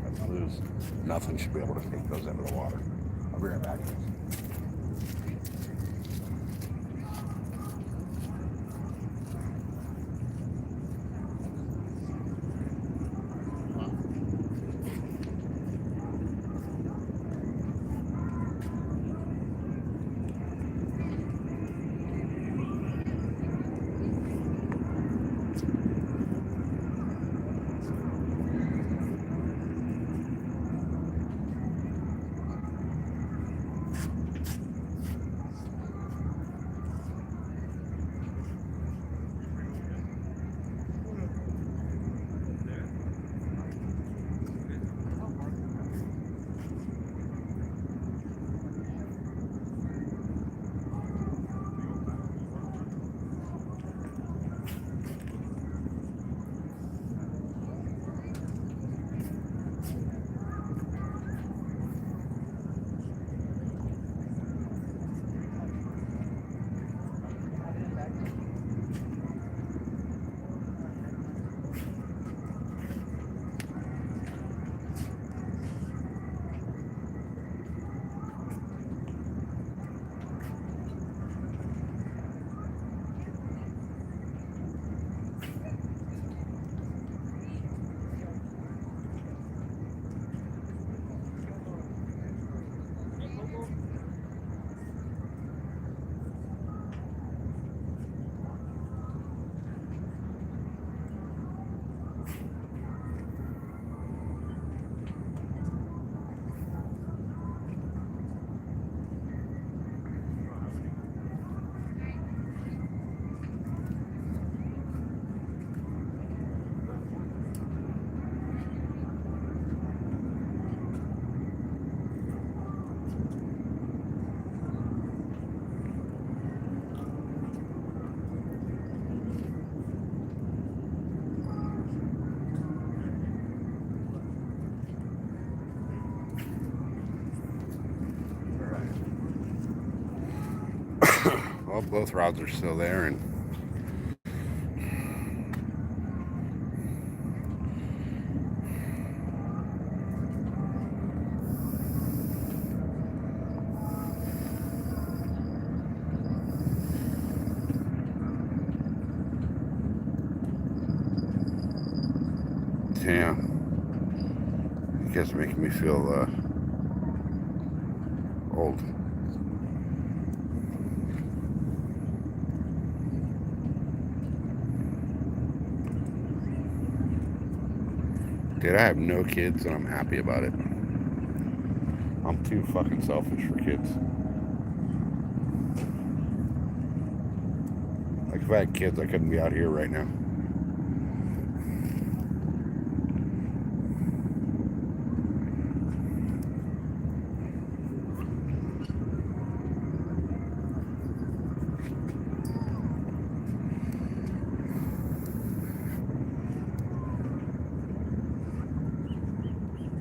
that's loose. Nothing should be able to take those into the water. I'll be right back. Well, both rods are still there, and yeah, you guys are making me feel old. Dude, I have no kids and I'm happy about it. I'm too fucking selfish for kids. Like if I had kids, I couldn't be out here right now.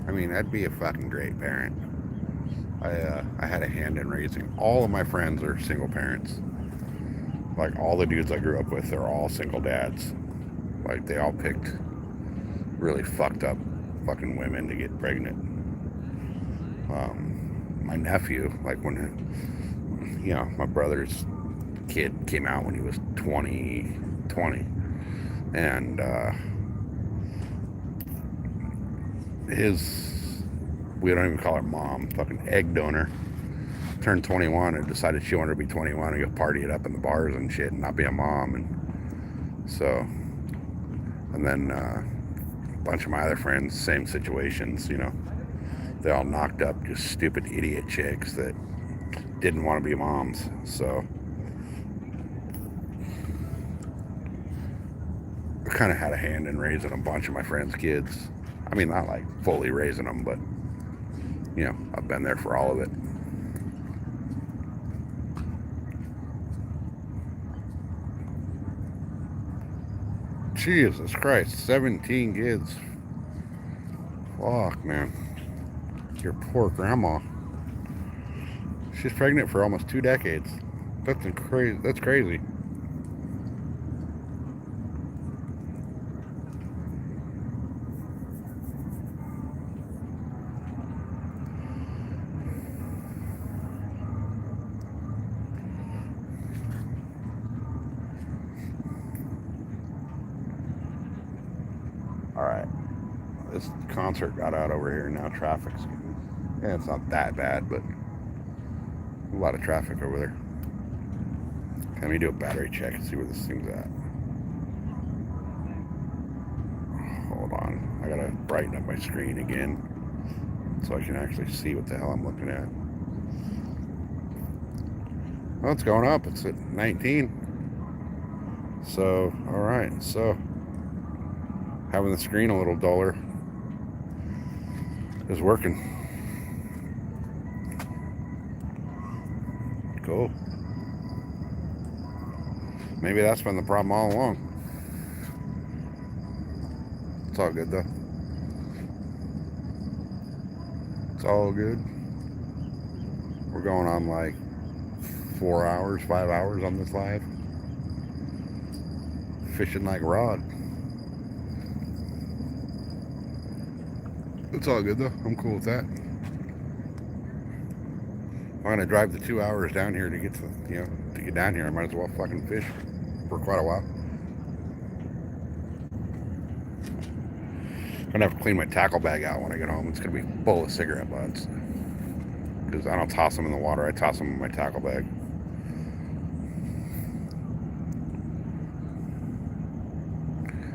I mean, I'd be a fucking great parent. I had a hand in raising. All of my friends are single parents. Like, all the dudes I grew up with, they're all single dads. Like, they all picked really fucked up fucking women to get pregnant. My nephew, like when, you know, my brother's kid came out when he was 20, and we don't even call her mom, fucking egg donor, turned 21 and decided she wanted to be 21 and go party it up in the bars and shit and not be a mom. And so, and then a bunch of my other friends, same situations, you know, they all knocked up just stupid idiot chicks that didn't want to be moms. So I kind of had a hand in raising a bunch of my friends' kids. I mean, not like fully raising them, but, you know, I've been there for all of it. Jesus Christ, 17 kids. Fuck, man. Your poor grandma. She's pregnant for almost 2 decades. That's crazy. That's crazy. All right. This concert got out over here. Now traffic's getting, yeah, it's not that bad, but a lot of traffic over there. Let me do a battery check and see where this thing's at. Hold on. I gotta brighten up my screen again so I can actually see what the hell I'm looking at. Oh, it's going up. It's at 19. So, alright. So, having the screen a little duller is working. Cool. Maybe that's been the problem all along. It's all good though. It's all good. We're going on like 4 hours, 5 hours on this live. Fishing like rod. It's all good though. I'm cool with that. I'm gonna drive the 2 hours down here to get to, you know, to get down here. I might as well fucking fish for quite a while. I'm gonna have to clean my tackle bag out when I get home. It's gonna be full of cigarette butts because I don't toss them in the water. I toss them in my tackle bag.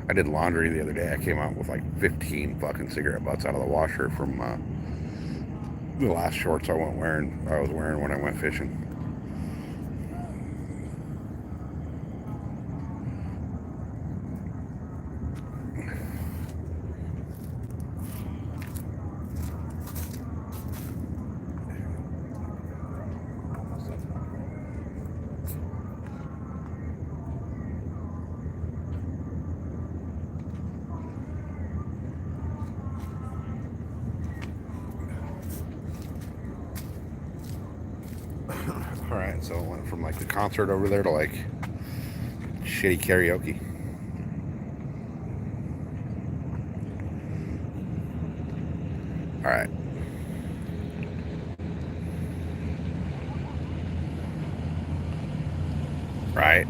I did laundry the other day. I came out with like 15 fucking cigarette butts out of the washer from the last shorts I was wearing when I went fishing. Alright, so it went from like the concert over there to like shitty karaoke. Alright. Right.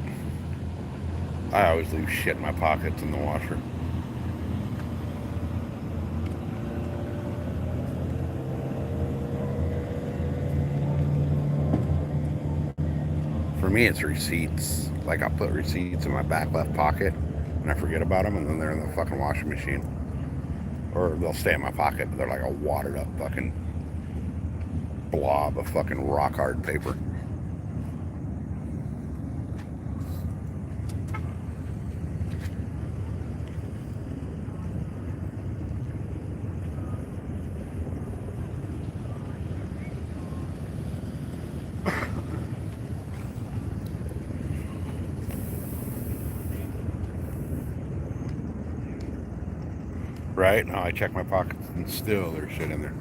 I always leave shit in my pockets in the washer. For me, it's receipts. Like, I'll put receipts in my back left pocket and I forget about them, and then they're in the fucking washing machine. Or they'll stay in my pocket, but they're like a watered up fucking blob of fucking rock hard paper. Right? No, I check my pockets and still there's shit in there.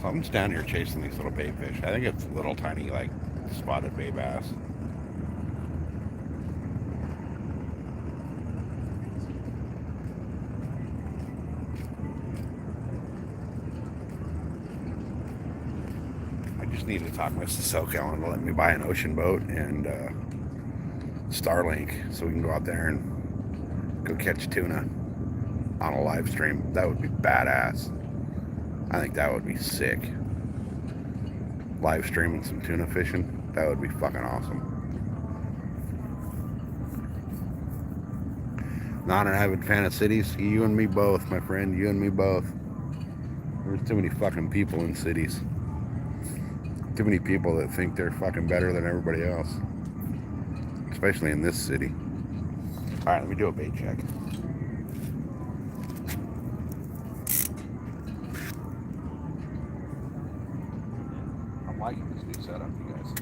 Something's down here chasing these little bait fish. I think it's little tiny, like, spotted bay bass. I just need to talk Mr. SoCal to let me buy an ocean boat and Starlink so we can go out there and go catch tuna on a live stream. That would be badass. I think that would be sick. Live streaming some tuna fishing, that would be fucking awesome. Not an avid fan of cities. You and me both, my friend. You and me both. There's too many fucking people in cities. Too many people that think they're fucking better than everybody else. Especially in this city. Alright, let me do a bait check. I'm liking this new setup, you guys.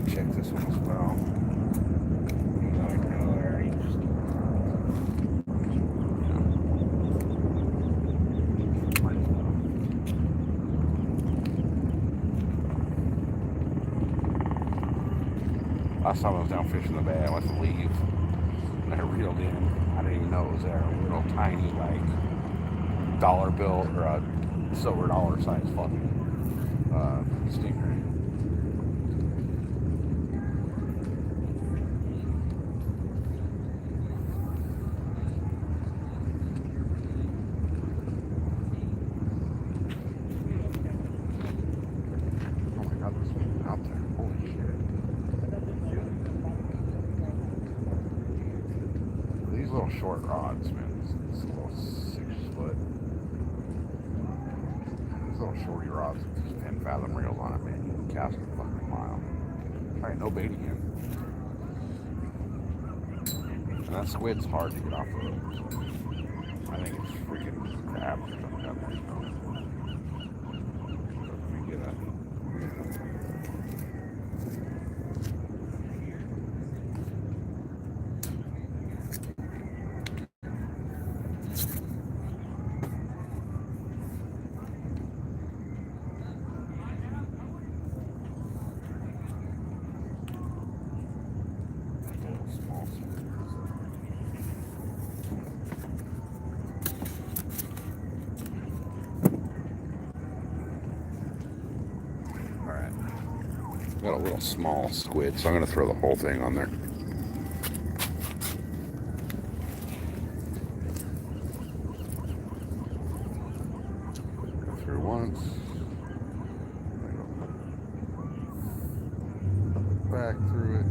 Check this one as well. Last time I was down fishing the bay, I went to leave and I reeled in. I didn't even know it was there. A little tiny, like, dollar bill or a silver dollar size fucking stinker. Little short rods, man. This little 6-foot. These little shorty rods with these 10-fathom reels on it, man. You can cast a fucking mile. Alright, no bait again. And that squid's hard to get off of. I think it's freaking crab or something down there. Let me get a. Got a little small squid, so I'm going to throw the whole thing on there. Go through once. Back through it.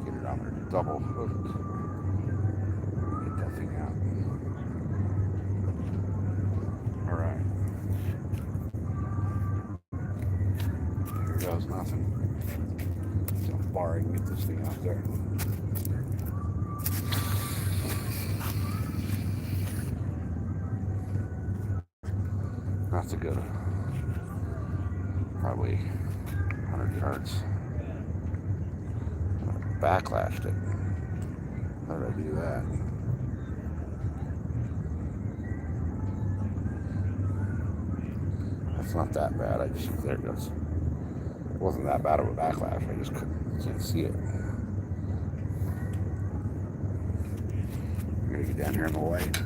Get it on there. Double. hooked. Get that thing out. All right. Here goes nothing. So far I can get this thing out there. That's a good, probably 100 yards. Backlashed it. How did I do that? That's not that bad. I just, there it goes. It wasn't that bad of a backlash. I just can't see it. I'm gonna get down here in the light.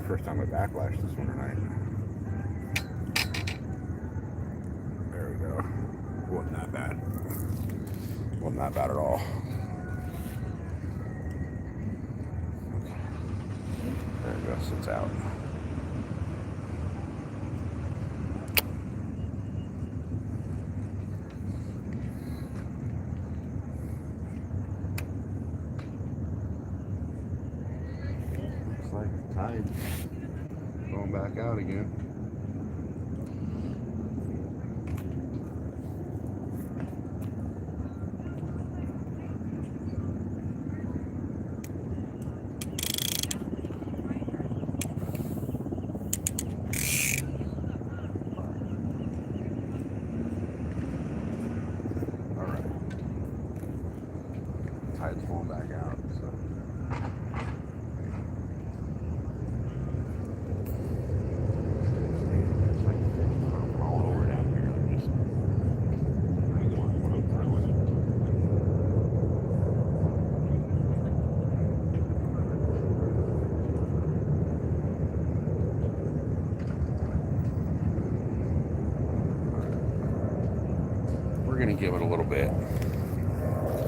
First time I backlashed this one tonight. There we go. Wasn't that bad. Wasn't that bad at all. Okay. There it goes. It's out. Looks like the tide's going back out again. All right. Tide's going back out, so. We're gonna give it a little bit.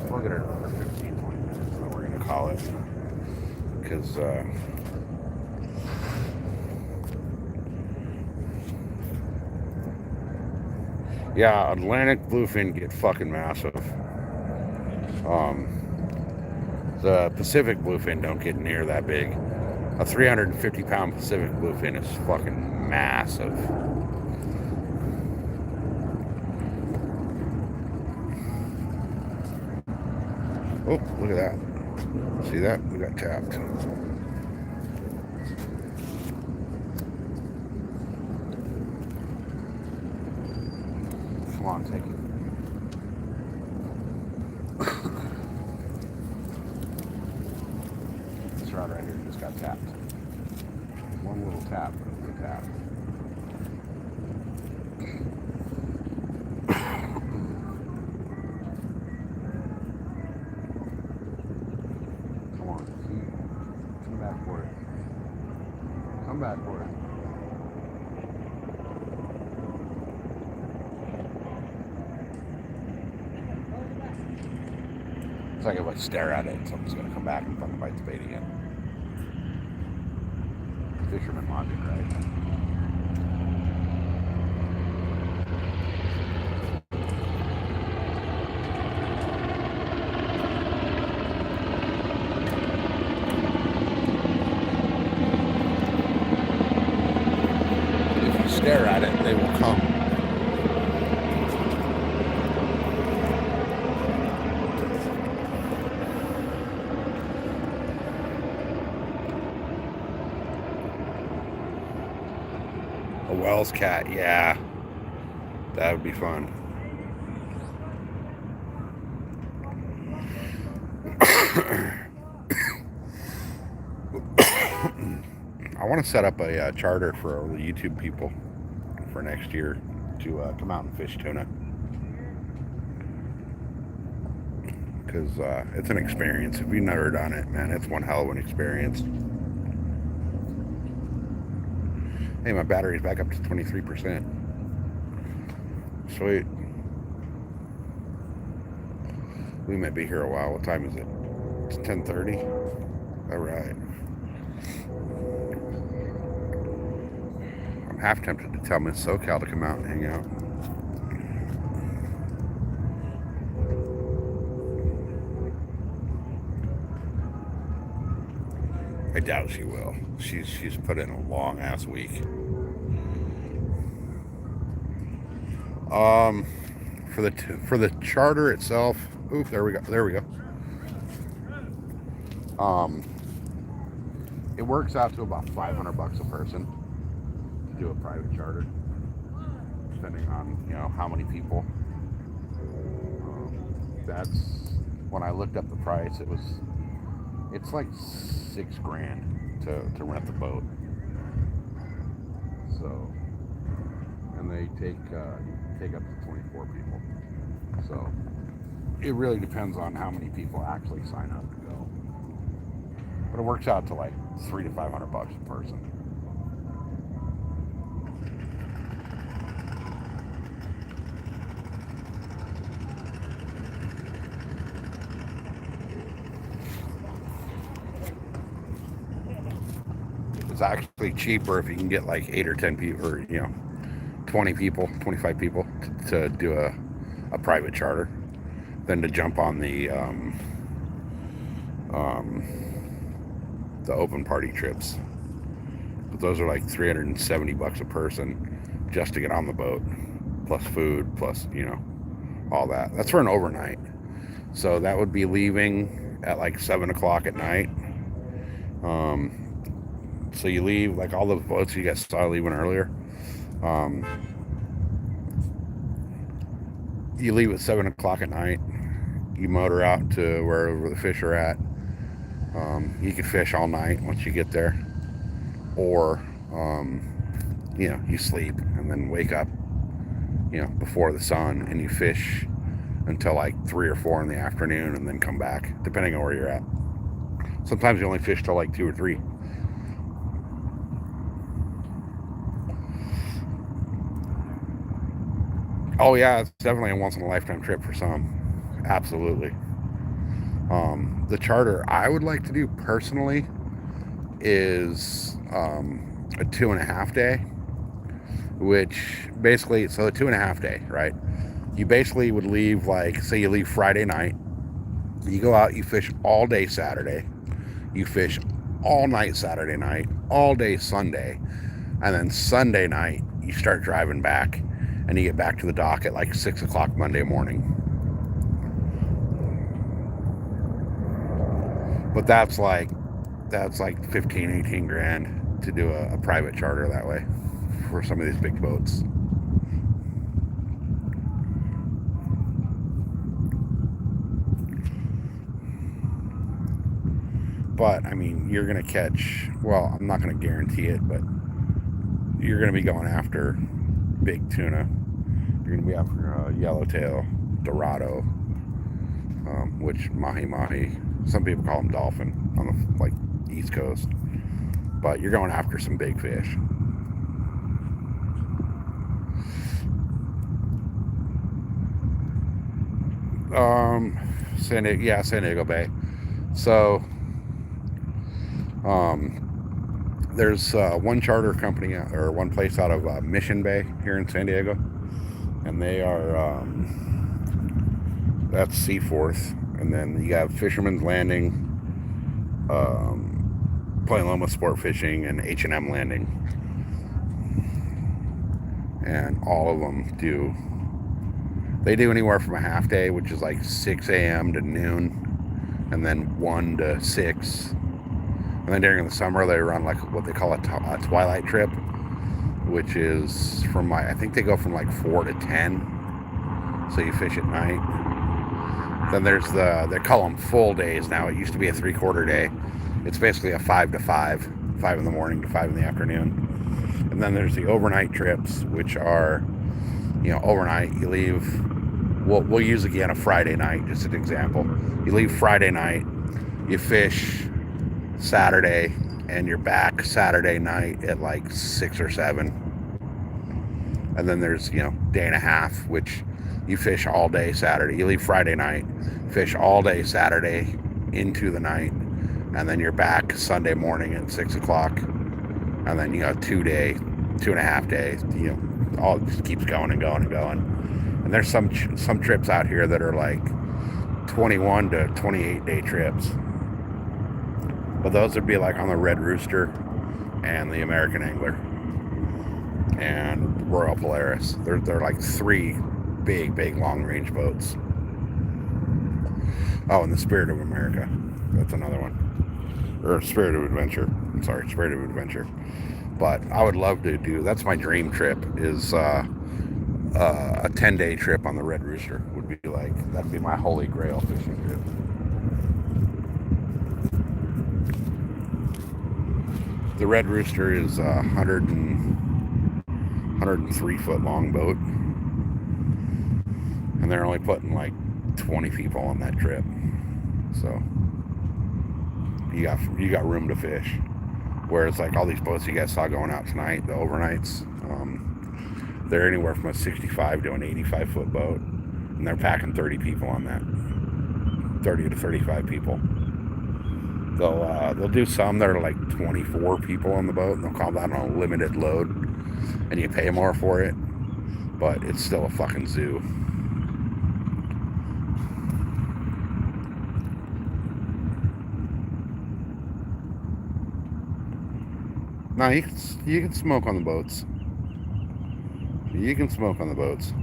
We'll get it for 15, 20 minutes, is what we're gonna call it. Because yeah, Atlantic bluefin get fucking massive. The Pacific bluefin don't get near that big. A 350-pound Pacific bluefin is fucking massive. Oh, look at that. See that? We got tapped. Come on, take it. This rod right here just got tapped. One little tap, but it was a tap. Come on, see? Come back for it. Come back for it. It's like if I stare at it, something's gonna come back and fucking bite the bait again. Fisherman logic, right? If you stare at it, they will come. A Wells cat, yeah. That would be fun. I want to set up a charter for all the YouTube people for next year to come out and fish tuna. Because it's an experience. If you've never done it, man, it's one hell of an experience. Hey, my battery's back up to 23%. Sweet. We might be here a while. What time is it? It's 10:30. All right. I'm half tempted to tell Miss SoCal to come out and hang out. I doubt she will. She's put in a long ass week. For the charter itself, oof, there we go. It works out to about $500 a person to do a private charter, depending on how many people. That's when I looked up the price. It's like $6,000 to rent the boat. So, and they take up to 24 people. So it really depends on how many people actually sign up to go. But it works out to like $300 to $500 a person. It's actually cheaper if you can get like 8 or 10 people, or 20 people, 25 people to do a private charter than to jump on the open party trips. But those are like $370 a person just to get on the boat, plus food, plus all that. That's for an overnight. So that would be leaving at like 7 o'clock at night. So you leave, like all the boats you guys saw leaving earlier. You leave at 7 o'clock at night. You motor out to wherever the fish are at. You can fish all night once you get there, or you sleep and then wake up before the sun, and you fish until like 3 or 4 in the afternoon, and then come back, depending on where you're at. Sometimes you only fish till like 2 or 3. Oh yeah, it's definitely a once-in-a-lifetime trip for some. Absolutely. The charter I would like to do personally is a 2.5 day, which basically, so a 2.5 day, right? You basically would leave, like, say you leave Friday night, you go out, you fish all day Saturday, you fish all night Saturday night, all day Sunday, and then Sunday night you start driving back, and you get back to the dock at like 6 o'clock Monday morning. But that's like 15, 18 grand to do a private charter that way for some of these big boats. But I mean, you're gonna catch, well, I'm not gonna guarantee it, but you're gonna be going after big tuna. You're gonna be after yellowtail, dorado, which mahi, some people call them dolphin on the like East Coast, but you're going after some big fish. San Diego Bay. So there's one charter company, or one place out of Mission Bay here in San Diego, and they are that's Seaforth, and then you have Fisherman's Landing, Point Loma Sport Fishing, and H&M Landing, and all of them do anywhere from a half day, which is like 6 a.m. to noon, and then 1 to 6. And then during the summer, they run like what they call a twilight trip, which is I think they go from like 4 to 10. So you fish at night. Then there's they call them full days now. It used to be a 3/4 day. It's basically a 5 to 5, 5 in the morning to 5 in the afternoon. And then there's the overnight trips, which are, overnight. You leave, we'll use again a Friday night, just an example. You leave Friday night, you fish Saturday, and you're back Saturday night at like 6 or 7. And then there's day and a half, which you fish all day Saturday. You leave Friday night, fish all day Saturday into the night, and then you're back Sunday morning at 6 o'clock. And then you got 2 day 2.5 days. You know, all just keeps going and going and going. And there's some trips out here that are like 21 to 28 day trips. But those would be like on the Red Rooster and the American Angler and Royal Polaris. They're like 3 big long range boats. Oh, and the Spirit of America. That's another one. Or Spirit of Adventure. I'm sorry, Spirit of Adventure. But I would love to do, that's my dream trip, is a 10-day trip on the Red Rooster. Would be like, that'd be my holy grail fishing trip. The Red Rooster is a 103 foot long boat. And they're only putting like 20 people on that trip. So you got room to fish. Whereas like all these boats you guys saw going out tonight, the overnights, they're anywhere from a 65 to an 85 foot boat, and they're packing 30 people on that. 30 to 35 people. They'll do some that are like 24 people on the boat, and they'll call that on a limited load, and you pay more for it, but it's still a fucking zoo. No, you can smoke on the boats. You can smoke on the boats.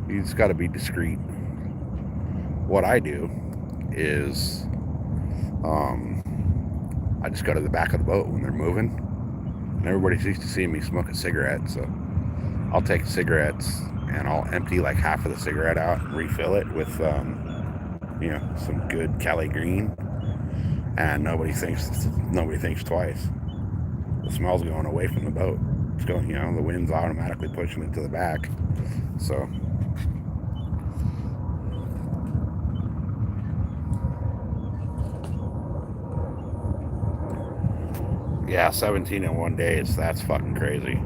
You just got to be discreet. What I do is, I just go to the back of the boat when they're moving, and everybody's used to seeing me smoke a cigarette. So I'll take cigarettes and I'll empty like half of the cigarette out and refill it with, you know, some good Cali Green, and nobody thinks twice. The smell's going away from the boat. It's going, you know, the wind's automatically pushing it to the back. So yeah, 17 in one day, that's fucking crazy.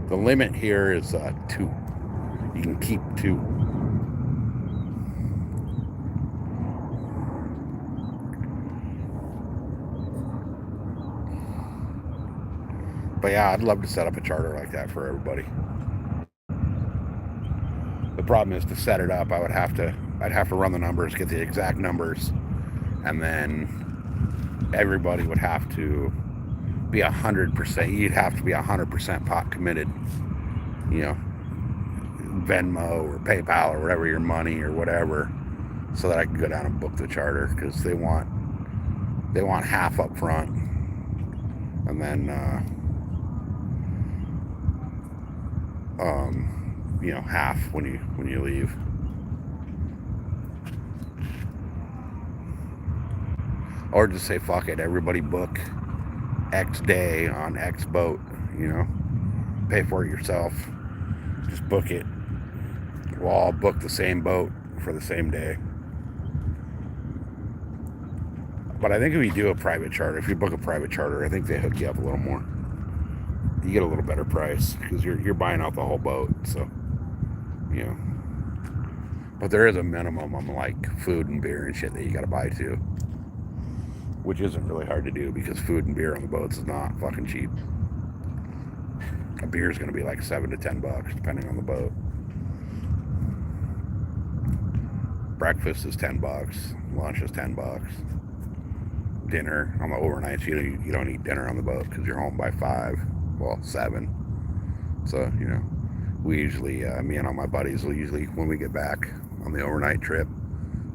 The limit here is 2. You can keep 2. But yeah, I'd love to set up a charter like that for everybody. The problem is, to set it up, I'd have to run the numbers, get the exact numbers, and then everybody would have to be 100%. You'd have to be 100% pot committed. You know, Venmo or PayPal or whatever, your money or whatever, so that I can go down and book the charter, because they want half up front, and then you know, half when you leave. Or just say, fuck it, everybody book X day on X boat, you know, pay for it yourself, just book it. We'll all book the same boat for the same day. But I think if you do a private charter, if you book a private charter, I think they hook you up a little more. You get a little better price, because you're buying out the whole boat. So, you know, but there is a minimum on like food and beer and shit that you got to buy too, which isn't really hard to do, because food and beer on the boats is not fucking cheap. A beer is going to be like $7 to $10 depending on the boat. Breakfast is $10, lunch is $10. Dinner on the overnights, you don't eat dinner on the boat because you're home by 5, well 7. So, you know, we usually, me and all my buddies will usually, when we get back on the overnight trip,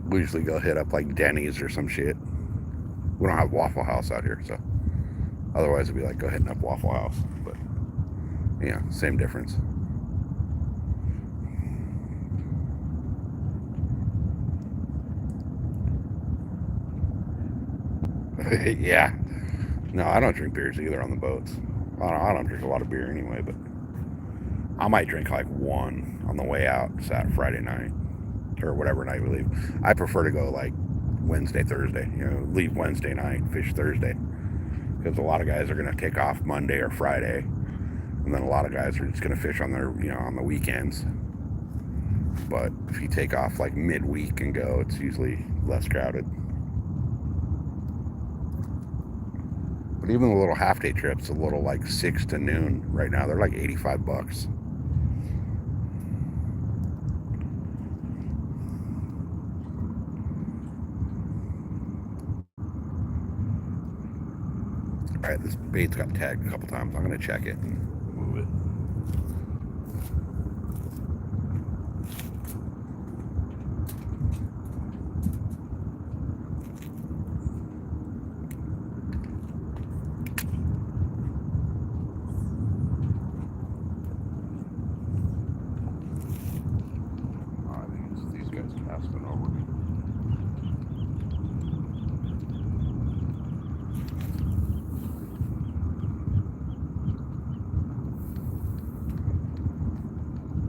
we usually go hit up like Denny's or some shit. We don't have Waffle House out here, so otherwise it'd be like go hitting up Waffle House. But yeah, same difference. Yeah. No, I don't drink beers either on the boats. I don't drink a lot of beer anyway, but I might drink like one on the way out Friday night, or whatever night we leave. I prefer to go like Wednesday, Thursday, you know, leave Wednesday night, fish Thursday, because a lot of guys are going to take off Monday or Friday, and then a lot of guys are just going to fish on their, you know, on the weekends. But if you take off like midweek and go, it's usually less crowded. But even the little half day trips, a little like 6 to noon right now, they're like $85. All right, this bait's got tagged a couple times. I'm gonna check it and move it. I think it's these guys casting over.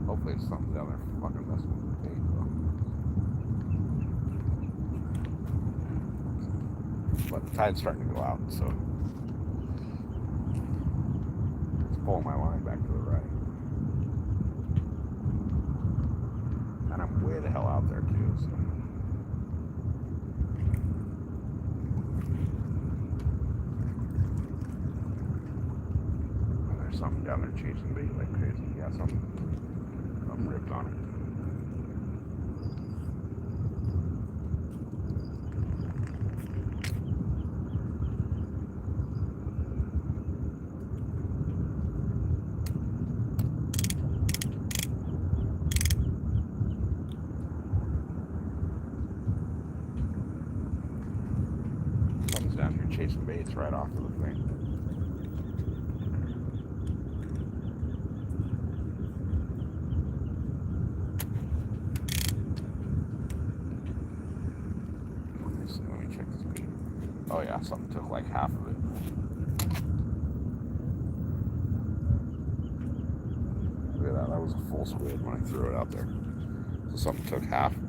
Hopefully it's something down there fucking messing with the bait though. But the tide's starting to go out, so it's pulling my line back to the right. And I'm way the hell out there too, so. And there's something down there chasing bait like crazy. Yeah, something ripped on it. Something's down here chasing baits right off of the thing. Let me check this bait. Oh yeah, something took like half of it. Look at that, that was a full squid when I threw it out there. So something took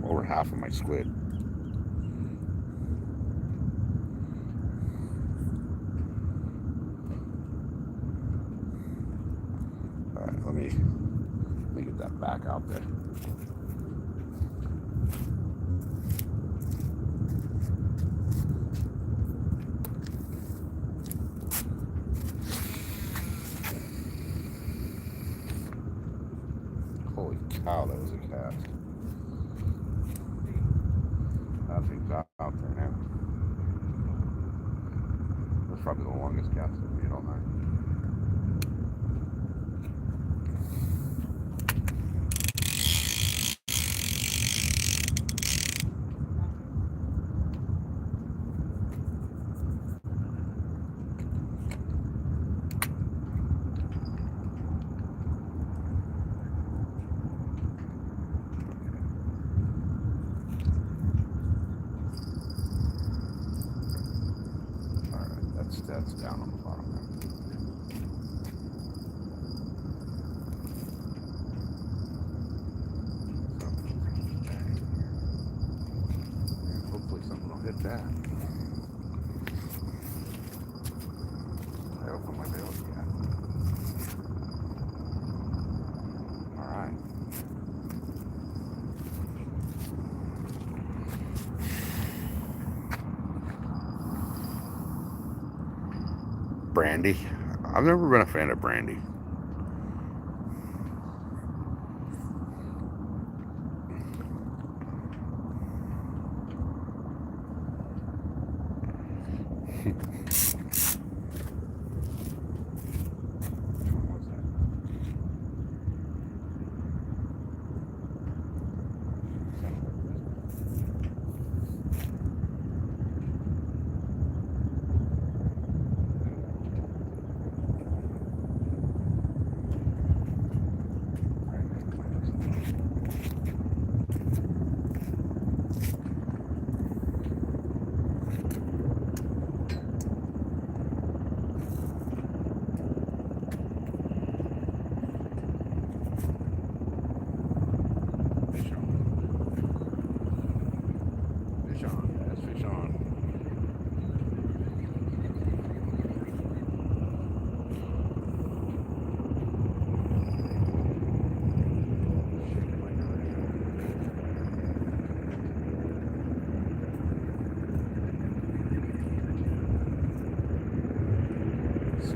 over half of my squid. All right, let me get that back out there. Holy cow, that was a cast. That thing's out there now. That's probably the longest cast I've made all night. That's down on the bottom there. Hopefully something will hit that. I open my bail again. Alright. Brandy. I've never been a fan of brandy.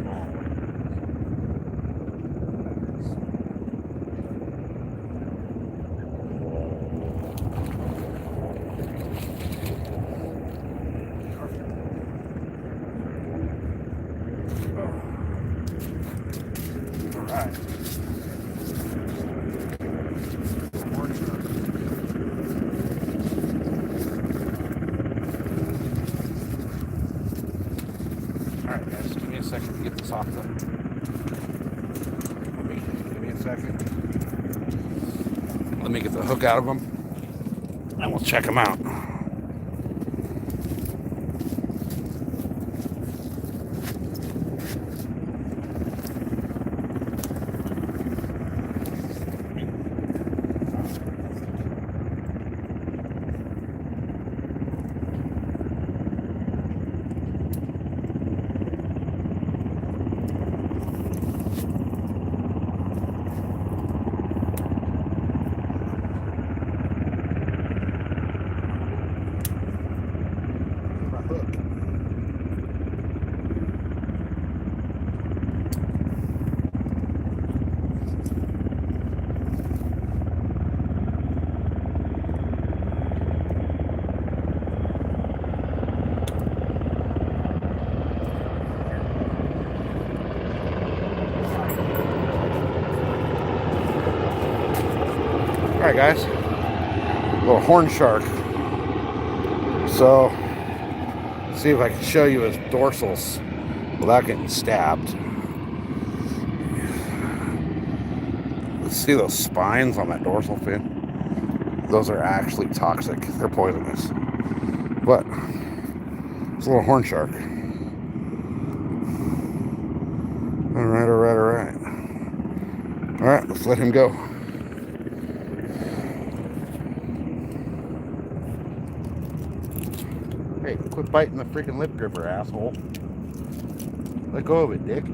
small. Alright. Alright guys, give me a second to get this off the... Give me a second. Let me get the hook out of them and we'll check them out. Alright guys, little horn shark. So, see if I can show you his dorsals without getting stabbed. See those spines on that dorsal fin? Those are actually toxic. They're poisonous. But, it's a little horn shark. Alright, alright, alright. Alright, let's let him go. Hey, quit biting the freaking lip gripper, asshole. Let go of it, dick.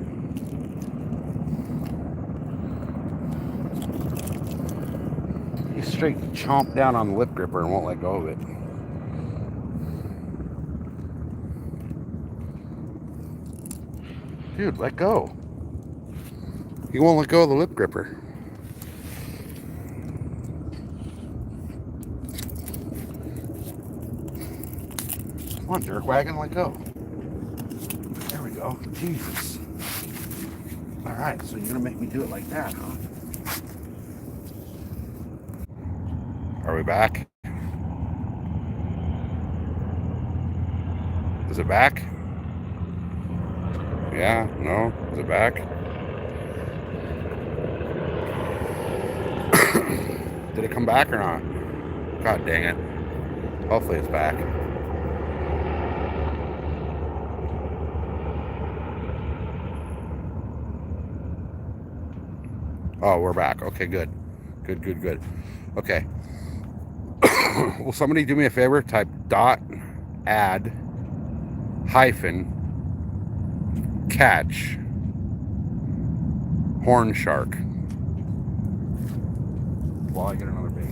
He straight chomped down on the lip gripper and won't let go of it. Dude, let go. He won't let go of the lip gripper. Come on, jerkwagon, let go. There we go. Jesus. Alright, so you're gonna make me do it like that, huh? Are we back? Is it back? Yeah? No? Is it back? Did it come back or not? God dang it. Hopefully it's back. Oh, we're back. Okay, good. Good, good, good. Okay. Will somebody do me a favor? Type .add hyphen catch horn shark while I get another bait.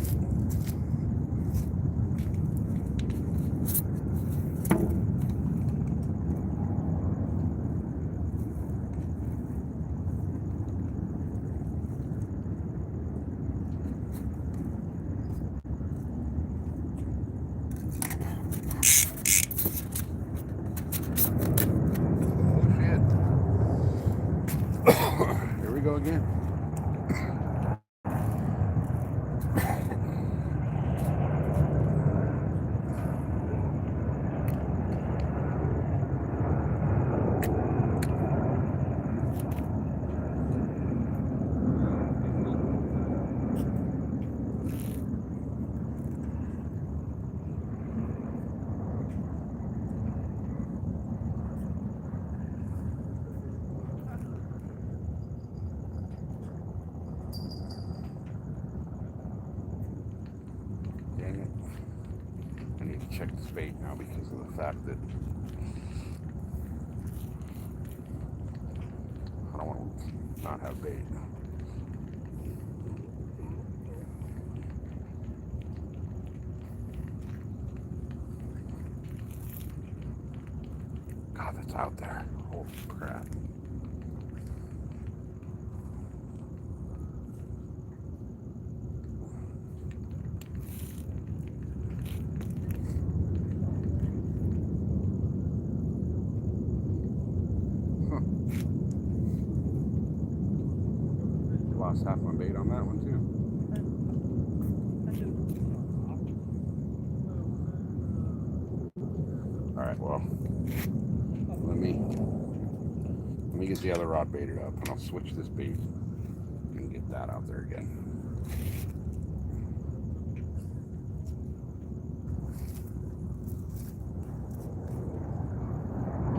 Here we go again. Check this bait now because of the fact that I don't want to not have bait. God, that's out there. Holy crap. lost half my bait on that one too. All right, well, let me get the other rod baited up, and I'll switch this bait and get that out there again.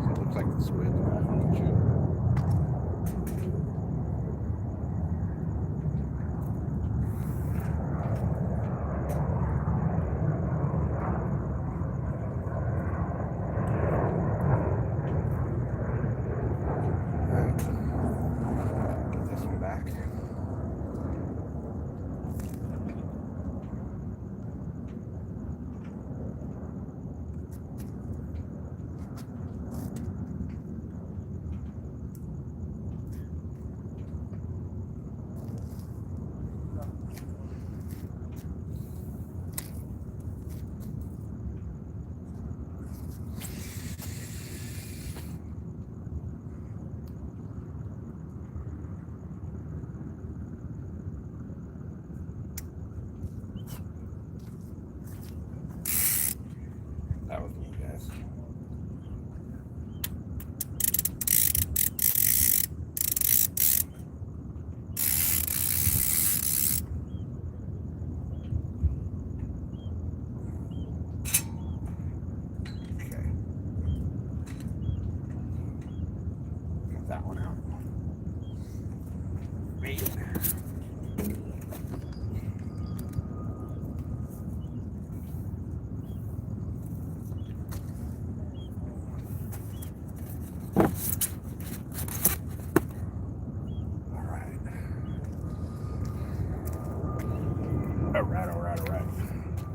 So it looks like the squid's back on the chute. That was me, guys. Okay. Get that one out. Bait. All right.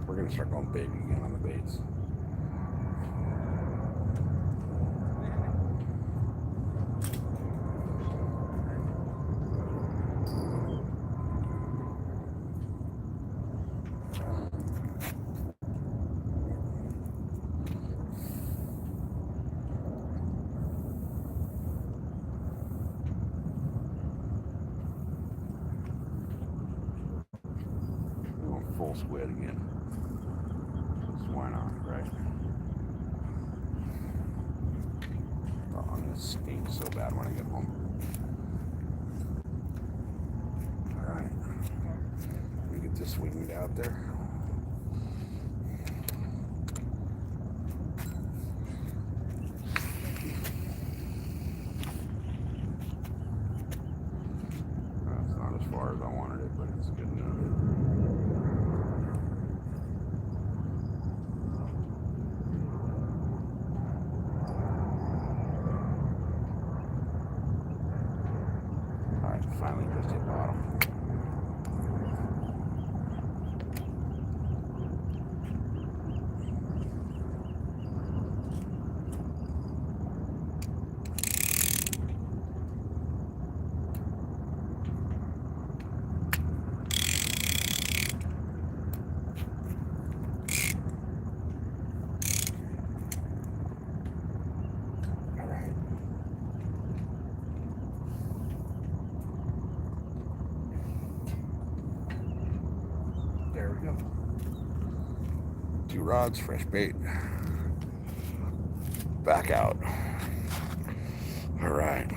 We're gonna start going big again on the baits. Full squid again. So why not, right? Oh, I'm gonna stink so bad when I get home. Alright. Let me get this winged out there. That's not as far as I wanted it, but it's good enough. Finally just hit bottom. There we go. 2 rods, fresh bait. Back out. All right.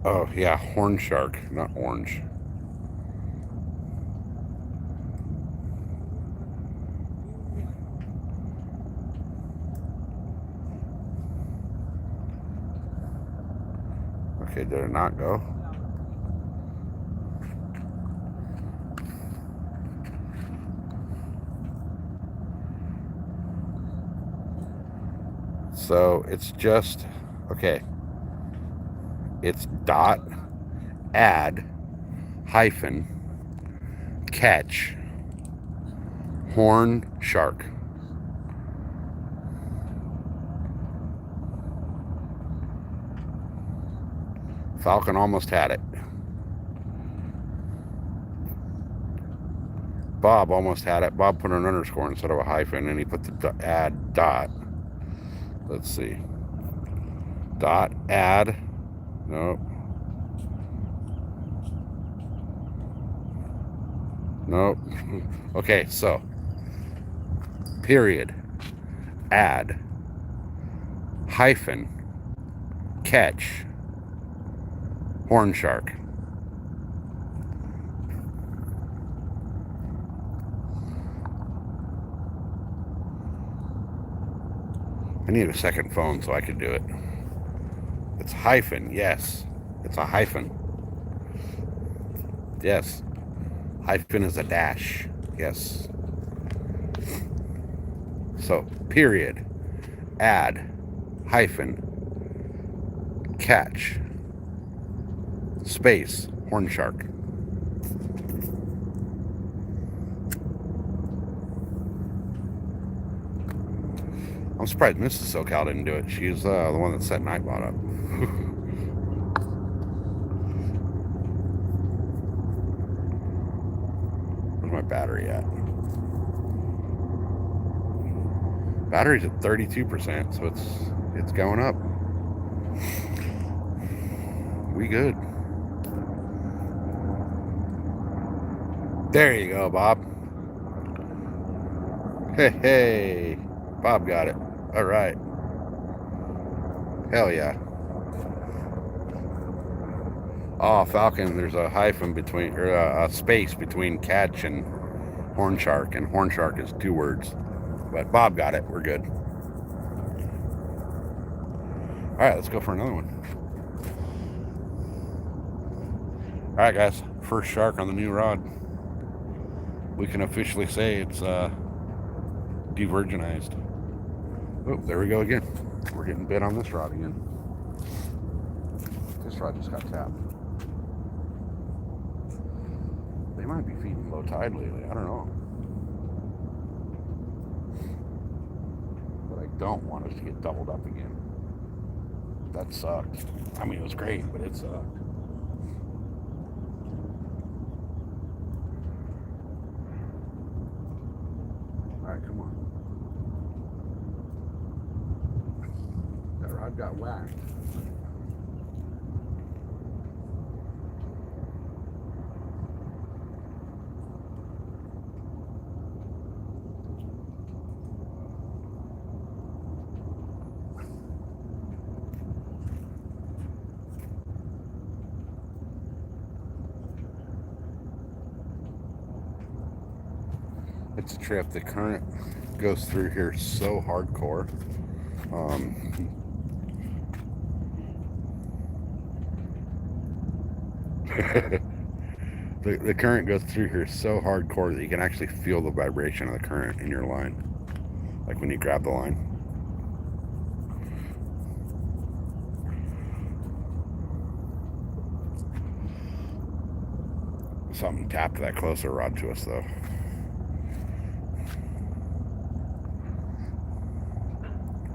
Oh, yeah, horn shark, not orange. Okay, did it not go? So it's just, okay. It's dot, add, hyphen, catch, horn shark. Falcon almost had it. Bob almost had it. Bob put an underscore instead of a hyphen, and he put the add dot. Let's see. Dot add. Nope. Nope. Okay, so period, add, hyphen, catch, horn shark. I need a second phone so I could do it. It's hyphen, yes. It's a hyphen. Yes. Hyphen is a dash. Yes. So, period, add, hyphen, catch, space, horn shark. I'm surprised Mrs. SoCal didn't do it. She's the one that set Nightbot up. Where's my battery at? Battery's at 32%, so it's going up. We good. There you go, Bob. Hey, Bob got it. All right. Hell yeah. Oh, Falcon, there's a hyphen between, or a space between catch and horn shark is 2 words. But Bob got it. We're good. All right, let's go for another one. All right, guys. First shark on the new rod. We can officially say it's de-virginized. Oh, there we go again. We're getting bit on this rod again. This rod just got tapped. They might be feeding low tide lately. I don't know. But I don't want us to get doubled up again. That sucked. I mean, it was great, but it sucked. All right, come on. That rod got whacked. It's a trip. The current goes through here so hardcore. The current goes through here so hardcore that you can actually feel the vibration of the current in your line, like when you grab the line. Something tapped that closer rod to us though.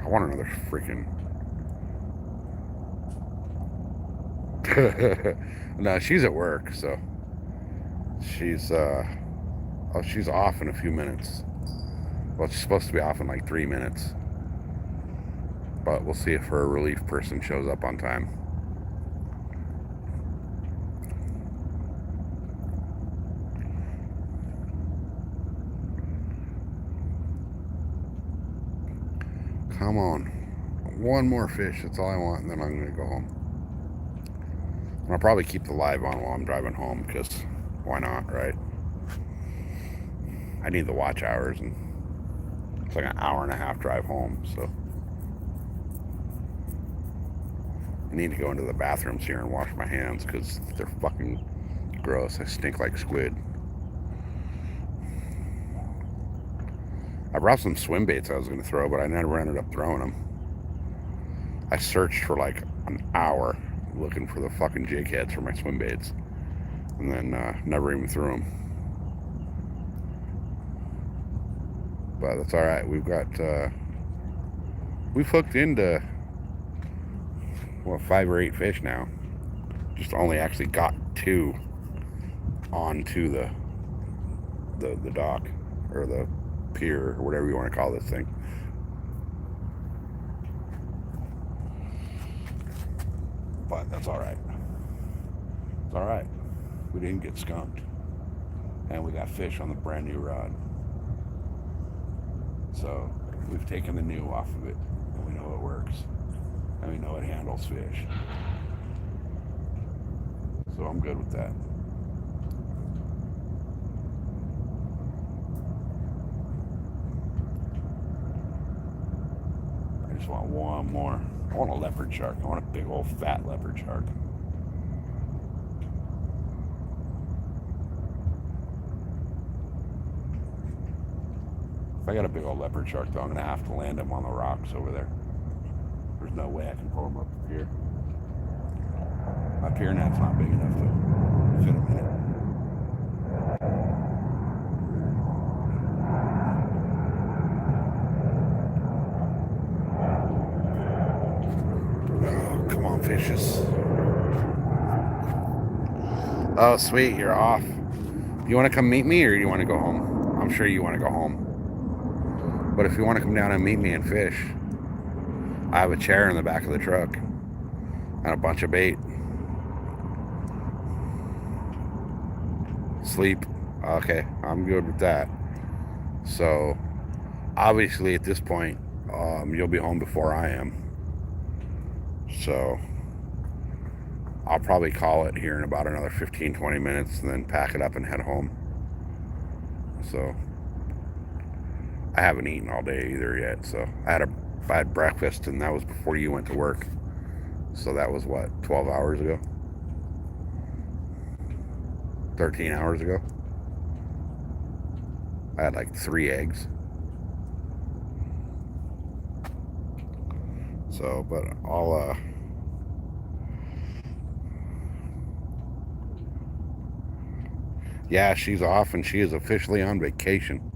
I want another freaking... No, she's at work, so she's she's off in a few minutes. Well, she's supposed to be off in like 3 minutes, but we'll see if her relief person shows up on time. Come on. One more fish. That's all I want, and then I'm going to go home. And I'll probably keep the live on while I'm driving home, because why not, right? I need the watch hours, and it's like an hour and a half drive home, so. I need to go into the bathrooms here and wash my hands, because they're fucking gross. I stink like squid. I brought some swim baits I was going to throw, but I never ended up throwing them. I searched for like an hour looking for the fucking jig heads for my swim baits, and then never even threw them. But that's all right. We've got we've hooked into, well, 5 or 8 fish now. Just only actually got 2 onto the the dock or the pier or whatever you want to call this thing. But that's all right. It's all right. We didn't get skunked, and we got fish on the brand new rod. So we've taken the new off of it, and we know it works, and we know it handles fish. So I'm good with that. I just want one more. I want a leopard shark. I want a big old fat leopard shark. If I got a big old leopard shark, though, I'm going to have to land him on the rocks over there. There's no way I can pull him up the pier. My pier net's not big enough to fit him in it. Oh, come on, fishes. Oh, sweet, you're off. You want to come meet me, or do you want to go home? I'm sure you want to go home. But if you want to come down and meet me and fish, I have a chair in the back of the truck and a bunch of bait. Sleep. Okay, I'm good with that. So, obviously at this point, you'll be home before I am. So, I'll probably call it here in about another 15-20 minutes and then pack it up and head home. So, I haven't eaten all day either yet. So, I had breakfast, and that was before you went to work. So that was what, 12 hours ago? 13 hours ago? I had like 3 eggs. So, but I'll, yeah, she's off and she is officially on vacation.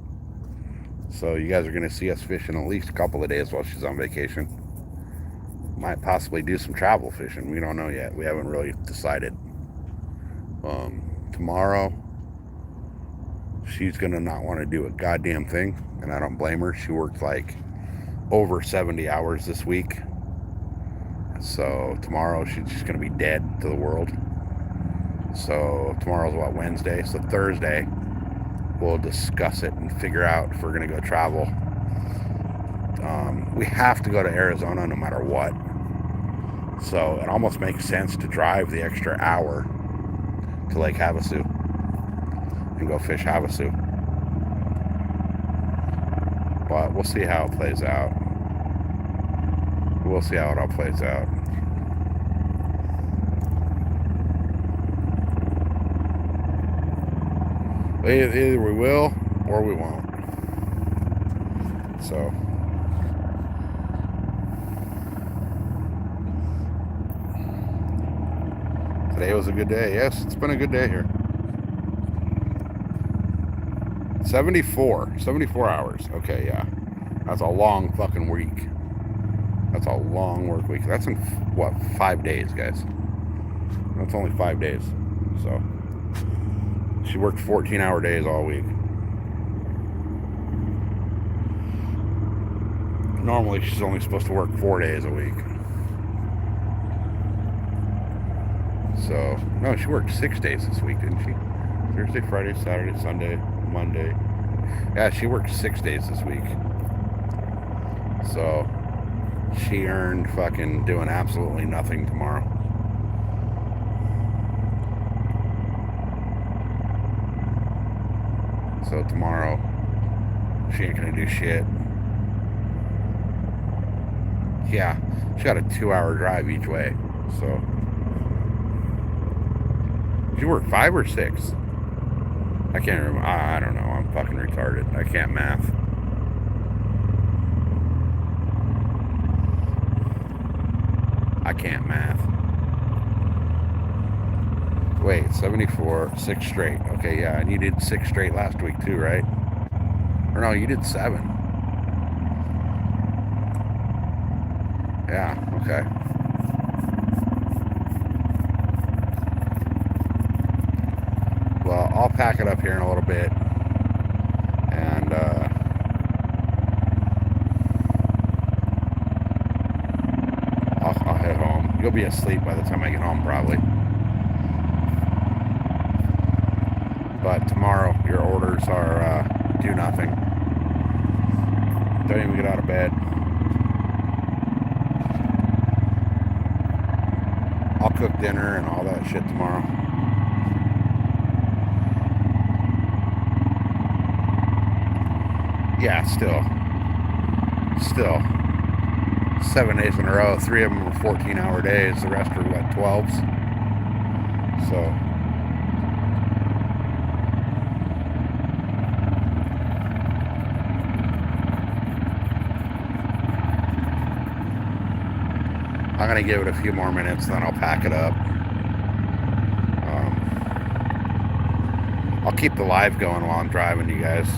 So you guys are going to see us fishing at least a couple of days while she's on vacation. Might possibly do some travel fishing. We don't know yet. We haven't really decided. Tomorrow, she's going to not want to do a goddamn thing. And I don't blame her. She worked like over 70 hours this week. So tomorrow she's just going to be dead to the world. So tomorrow's what, Wednesday? So Thursday, we'll discuss it and figure out if we're going to go travel. We have to go to Arizona no matter what. So it almost makes sense to drive the extra hour to Lake Havasu and go fish Havasu. But we'll see how it plays out. We'll see how it all plays out. Either we will or we won't. So today was a good day. Yes, it's been a good day here. 74 hours. Okay, yeah. That's a long fucking week. That's a long work week. That's in, what, 5 days, guys. That's only 5 days. So, she worked 14-hour days all week. Normally, she's only supposed to work 4 days a week. So, no, she worked 6 days this week, didn't she? Thursday, Friday, Saturday, Sunday, Monday. Yeah, she worked 6 days this week. So, she earned fucking doing absolutely nothing tomorrow. So tomorrow, she ain't gonna do shit. Yeah, she got a 2-hour drive each way. So, did you work 5 or 6? I can't remember. I don't know. I'm fucking retarded. I can't math. I can't math. Wait, 74, 6 straight. Okay, yeah, and you did 6 straight last week too, right? Or no, you did 7. Yeah, okay. Well, I'll pack it up here in a little bit. You'll be asleep by the time I get home, probably. But tomorrow, your orders are do nothing. Don't even get out of bed. I'll cook dinner and all that shit tomorrow. Yeah, still. 7 days in a row. 3 of them were 14-hour days. The rest are, what, 12s? So... I'm going to give it a few more minutes, then I'll pack it up. I'll keep the live going while I'm driving, you guys.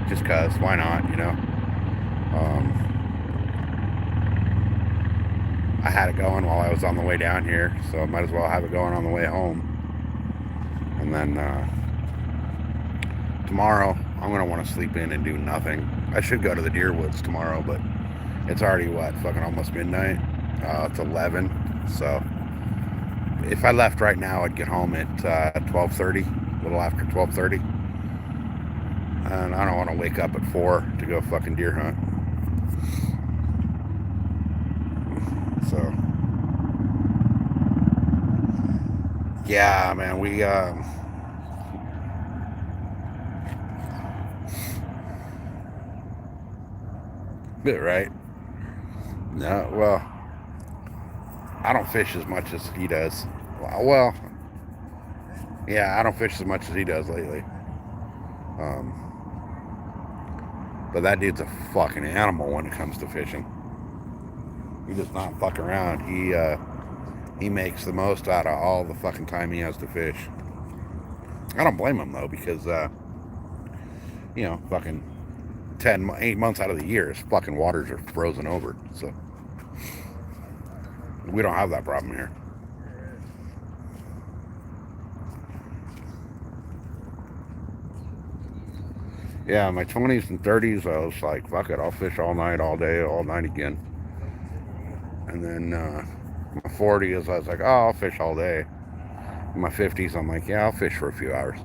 Just cause, why not, you know? I had it going while I was on the way down here, so I might as well have it going on the way home. And then tomorrow, I'm going to want to sleep in and do nothing. I should go to the deer woods tomorrow, but it's already, what, fucking almost midnight? It's 11, so if I left right now, I'd get home at 12:30, a little after 12:30. And I don't want to wake up at 4 to go fucking deer hunt. So, yeah, man, we, bit right. No, well, I don't fish as much as he does. Well, yeah, I don't fish as much as he does lately. But that dude's a fucking animal when it comes to fishing. He does not fuck around. He makes the most out of all the fucking time he has to fish. I don't blame him though, because you know, fucking 8 months out of the year, his fucking waters are frozen over. So we don't have that problem here. Yeah, my 20s and 30s, I was like, fuck it, I'll fish all night, all day, all night again. And then my 40s, I was like, oh, I'll fish all day. In my 50s, I'm like, yeah, I'll fish for a few hours.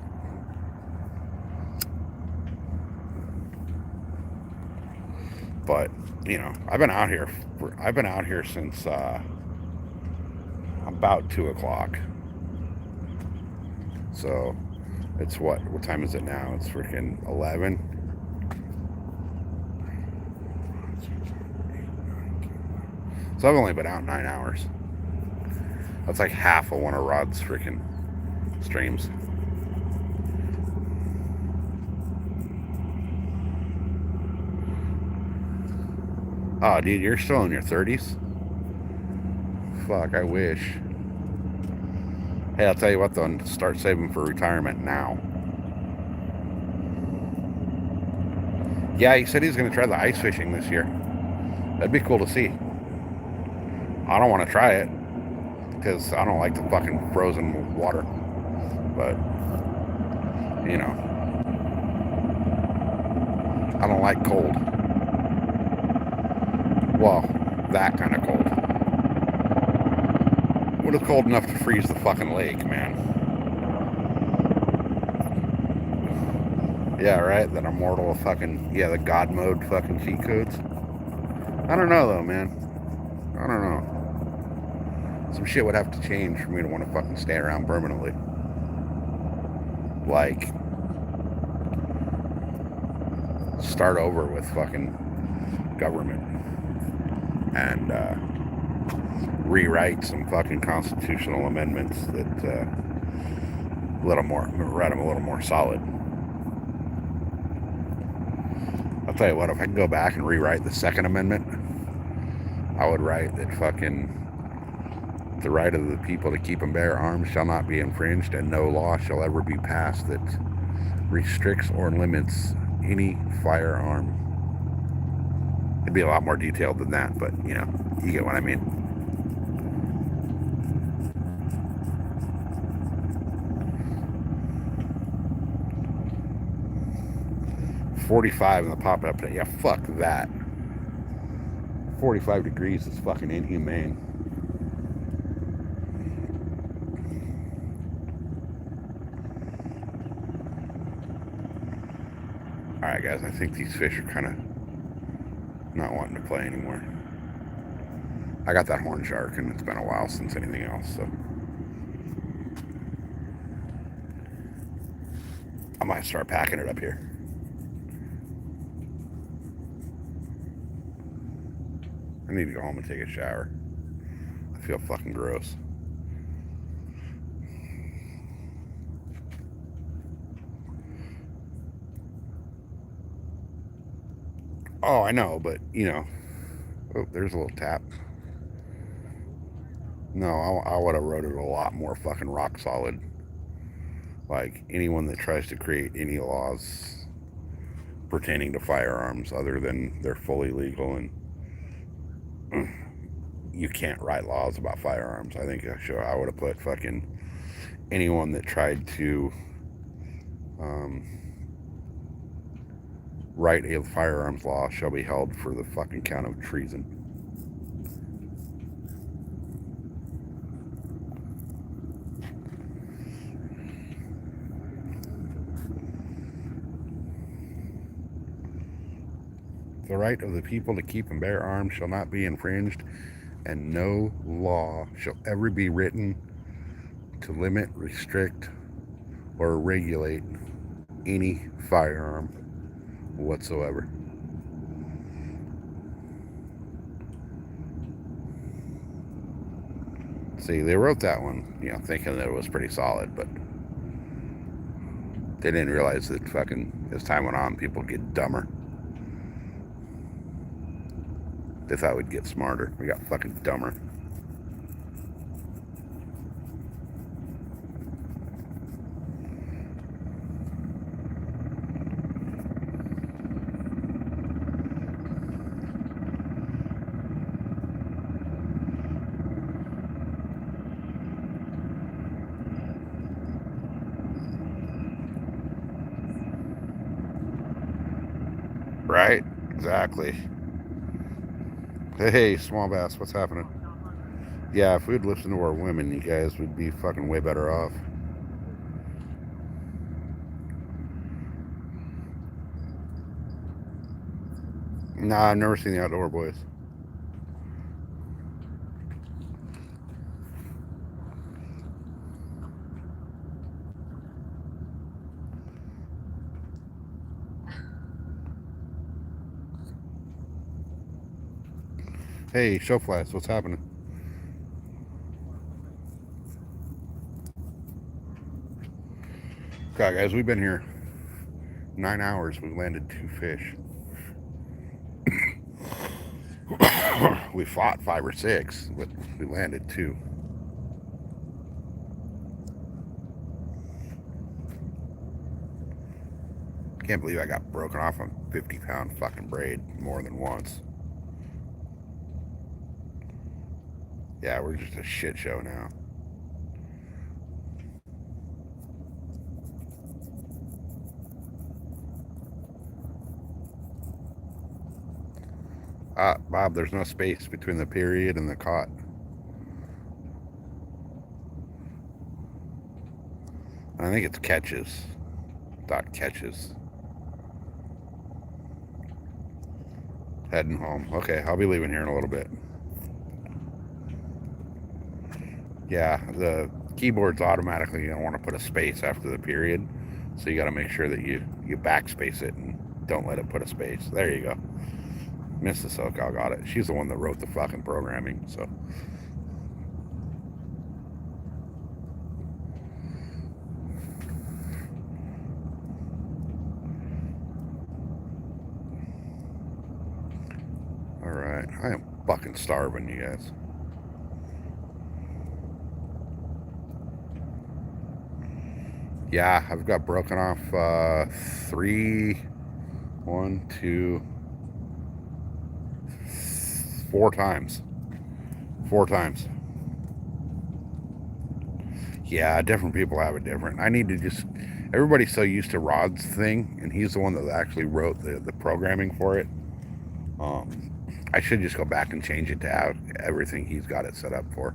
But, you know, I've been out here since about 2 o'clock. So it's what time is it now? It's freaking 11. So I've only been out 9 hours. That's like half of one of Rod's freaking streams. Oh, dude, you're still in your 30s? Fuck, I wish. Hey, I'll tell you what, though, start saving for retirement now. Yeah, he said he's going to try the ice fishing this year. That'd be cool to see. I don't want to try it, because I don't like the fucking frozen water. But, you know, I don't like cold. Well, that kind of cold. What is cold enough to freeze the fucking lake, man? Yeah, right? That immortal fucking, yeah, the God mode fucking cheat codes. I don't know, though, man. I don't know. Some shit would have to change for me to want to fucking stay around permanently. Like, start over with fucking government. And rewrite some fucking constitutional amendments that write them a little more solid. I'll tell you what, if I could go back and rewrite the Second Amendment, I would write that fucking the right of the people to keep and bear arms shall not be infringed, and no law shall ever be passed that restricts or limits any firearm. It'd be a lot more detailed than that, but, you know, you get what I mean. .45 in the pop-up. Yeah, fuck that. 45 degrees is fucking inhumane. Alright, guys, I think these fish are kind of not wanting to play anymore. I got that horn shark, and it's been a while since anything else, so I might start packing it up here. I need to go home and take a shower. I feel fucking gross. Oh, I know, but, you know. Oh, there's a little tap. No, I would have wrote it a lot more fucking rock solid. Like, anyone that tries to create any laws pertaining to firearms other than they're fully legal and you can't write laws about firearms. I think I would have put fucking anyone that tried to write a firearms law shall be held for the fucking count of treason. The right of the people to keep and bear arms shall not be infringed, and no law shall ever be written to limit, restrict, or regulate any firearm whatsoever. See, they wrote that one, you know, thinking that it was pretty solid, but they didn't realize that fucking as time went on, people get dumber. They thought we'd get smarter. We got fucking dumber. Right? Exactly. Hey, small bass, what's happening? Yeah, if we'd listened to our women, you guys would be fucking way better off. Nah, I've never seen the Outdoor Boys. Hey, show flats, what's happening? God, guys, we've been here 9 hours. We landed 2 fish. We fought 5 or 6, but we landed 2. Can't believe I got broken off a 50-pound fucking braid more than once. Yeah, we're just a shit show now. Bob, there's no space between the period and the caught. I think it's catches. Dot catches. Heading home. Okay, I'll be leaving here in a little bit. Yeah, the keyboard's automatically going to want to put a space after the period. So you got to make sure that you backspace it and don't let it put a space. There you go. Mrs. SoCal got it. She's the one that wrote the fucking programming, so. Alright, I am fucking starving, you guys. Yeah, I've got broken off 4 times. 4 times. Yeah, different people have it different. I need to just... Everybody's so used to Rod's thing, and he's the one that actually wrote the programming for it. I should just go back and change it to how everything he's got it set up for.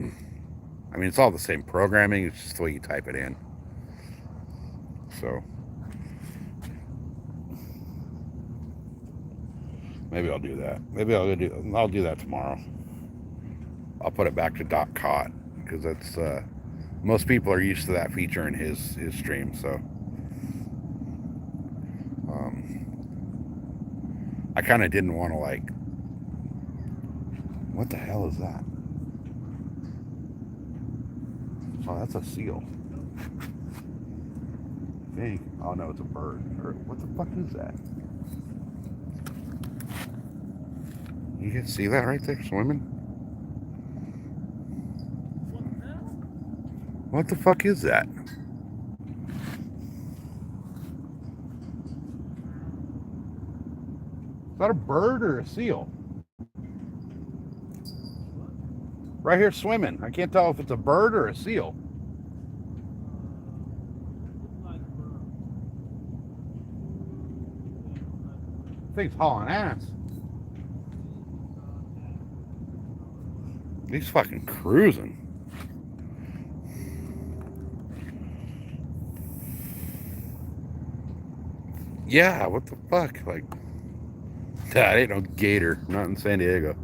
I mean, it's all the same programming. It's just the way you type it in. So, Maybe I'll do that. I'll do that tomorrow. I'll put it back to Doc Caught because that's most people are used to that feature in his stream. So I kind of didn't want to like. What the hell is that? Oh, that's a seal. I think. Oh no, it's a bird. Or what the fuck is that? You can see that right there swimming? What the fuck is that? Is that a bird or a seal? Right here swimming. I can't tell if it's a bird or a seal. Thing's hauling ass. He's fucking cruising. Yeah, what the fuck? Like, that ain't no gator. Not in San Diego.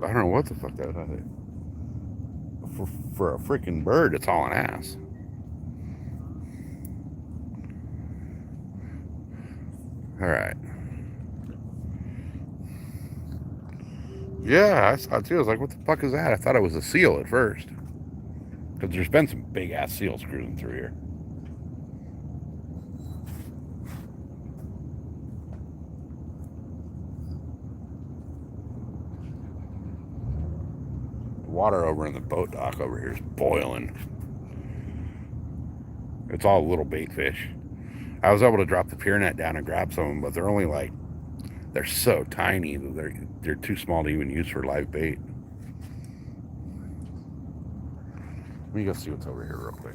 I don't know what the fuck that was. For a freaking bird, it's hauling ass. All right. Yeah, I saw it too. I was like, what the fuck is that? I thought it was a seal at first. Because there's been some big ass seals cruising through here. The water over in the boat dock over here is boiling. It's all little bait fish. I was able to drop the pier net down and grab some of them, but they're only like, they're so tiny that they're too small to even use for live bait. Let me go see what's over here real quick.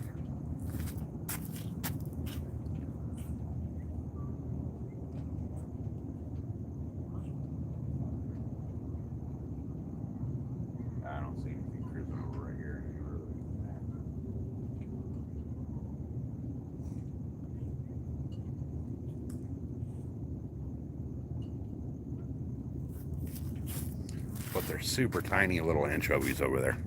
I don't see anything cruising over right here. But they're super tiny little anchovies over there.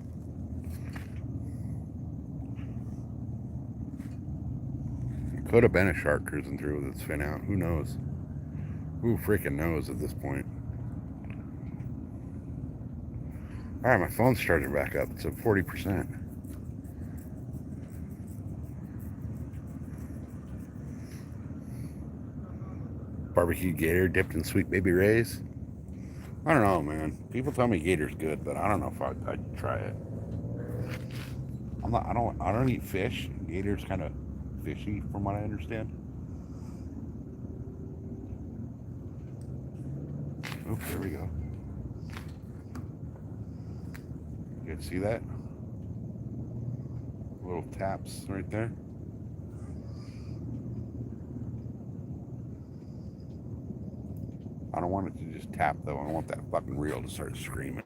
It could have been a shark cruising through with its fin out. Who knows? Who freaking knows at this point? Alright, my phone's charging back up. It's at 40%. Barbecue gator dipped in sweet baby rays. I don't know, man. People tell me gator's good, but I don't know if I'd try it. I don't eat fish. Gator's kind of fishy from what I understand. Oops, there we go. You guys see that? Little taps right there. I don't want it to just tap though. I want that fucking reel to start screaming.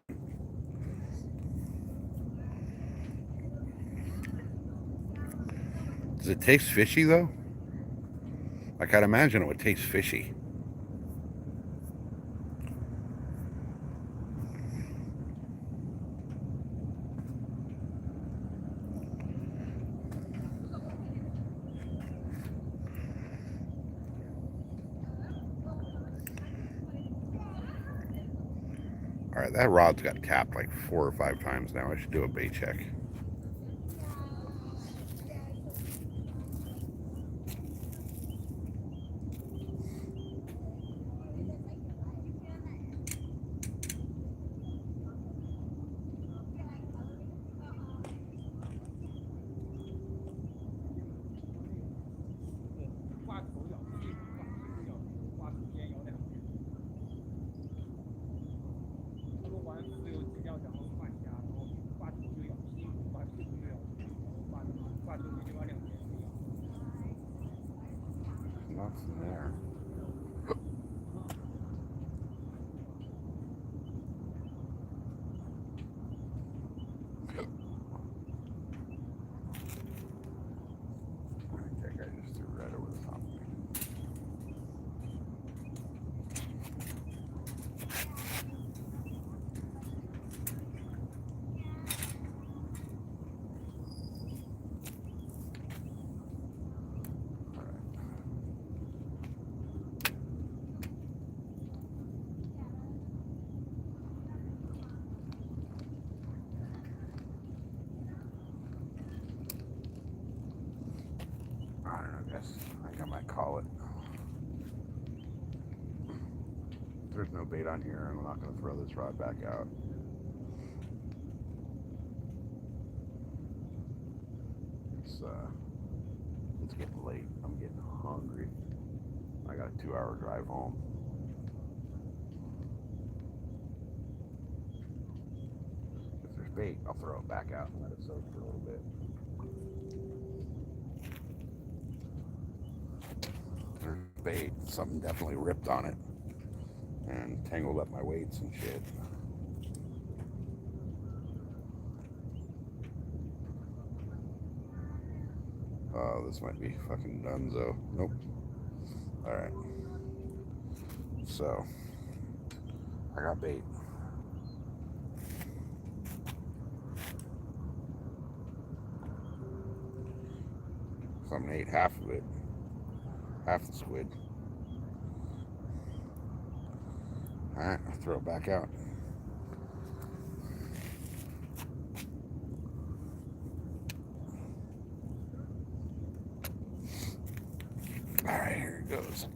Does it taste fishy though? Like I'd imagine it would taste fishy. All right, that rod's got tapped like 4 or 5 times now. I should do a bait check. Yes, I think I might call it. There's no bait on here. I'm not going to throw this rod back out. It's getting late. I'm getting hungry. I got a 2-hour drive home. If there's bait, I'll throw it back out and let it soak for a little bit. There's bait. Something definitely ripped on it and tangled up my weights and shit. Oh, this might be fucking donezo. Nope. Alright. So, I got bait. Something ate half of it. Half the squid. Alright, I'll throw it back out. Alright, here it goes.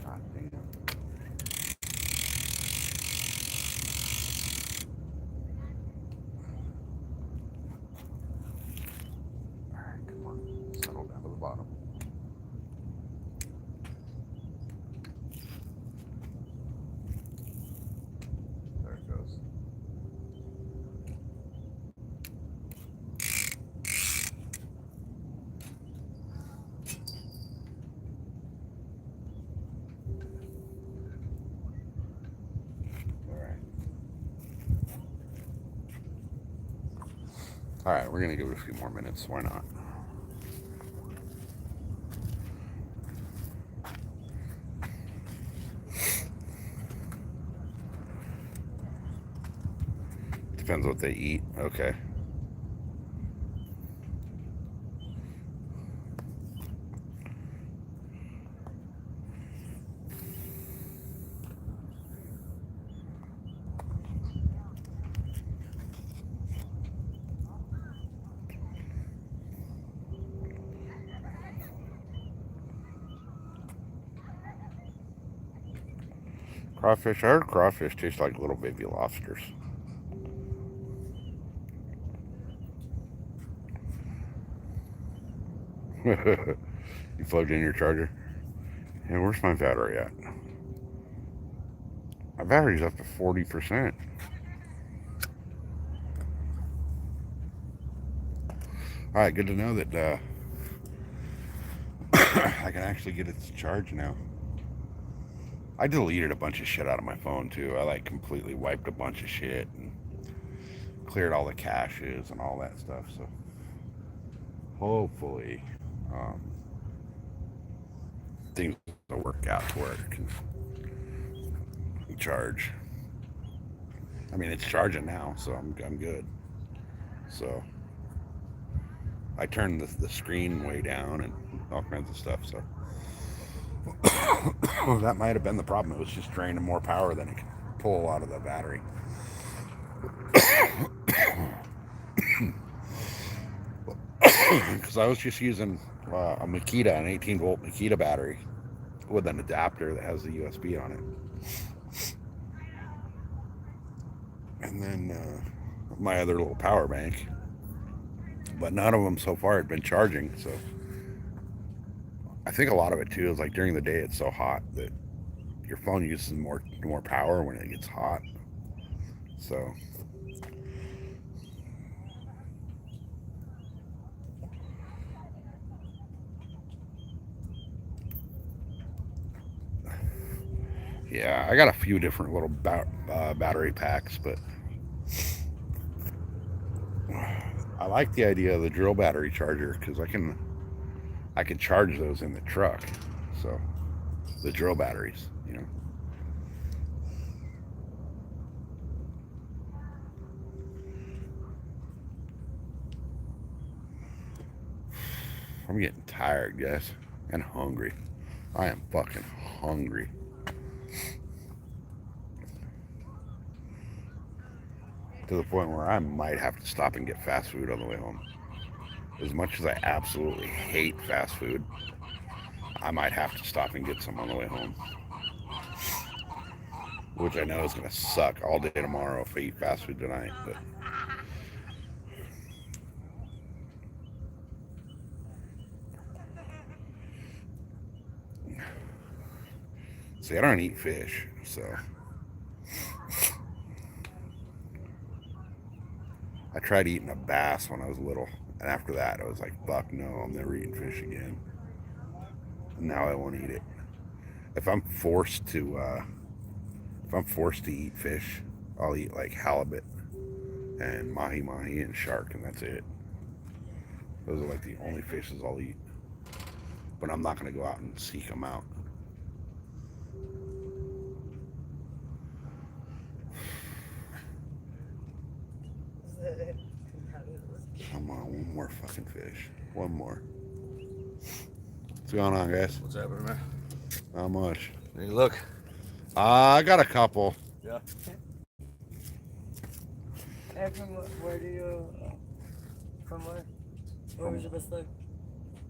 God damn. Alright, come on. Settle down to the bottom. There it goes. Alright, we're gonna give it a few more minutes. Why not? Depends what they eat. Okay. Crawfish. I heard crawfish taste like little baby lobsters. You plugged in your charger? And where's my battery at? My battery's up to 40%. Alright, good to know that I can actually get it to charge now. I deleted a bunch of shit out of my phone too. I like completely wiped a bunch of shit and cleared all the caches and all that stuff. So hopefully things will work out to where it can charge. I mean, it's charging now, so I'm good. So I turned the screen way down and all kinds of stuff. So that might have been the problem. It was just draining more power than it could pull out of the battery. Because I was just using a Makita, an 18-volt Makita battery with an adapter that has the USB on it. And then my other little power bank. But none of them so far had been charging, so I think a lot of it too is like during the day it's so hot that your phone uses more power when it gets hot. So yeah, I got a few different little battery packs, but I like the idea of the drill battery charger because I can charge those in the truck. So the drill batteries, you know. I'm getting tired, guys, and hungry. I am fucking hungry. To the point where I might have to stop and get fast food on the way home. As much as I absolutely hate fast food, I might have to stop and get some on the way home. Which I know is going to suck all day tomorrow if I eat fast food tonight. But see, I don't eat fish, so I tried eating a bass when I was little, and after that, I was like, "Fuck no, I'm never eating fish again." And now I won't eat it. If I'm forced to eat fish, I'll eat like halibut and mahi mahi and shark, and that's it. Those are like the only fishes I'll eat. But I'm not gonna go out and seek them out. Come on, one more fucking fish. One more. What's going on, guys? What's happening, man? Not much. Hey, look. I got a couple. Yeah. Hey, from where do you? From where? Where was your best look?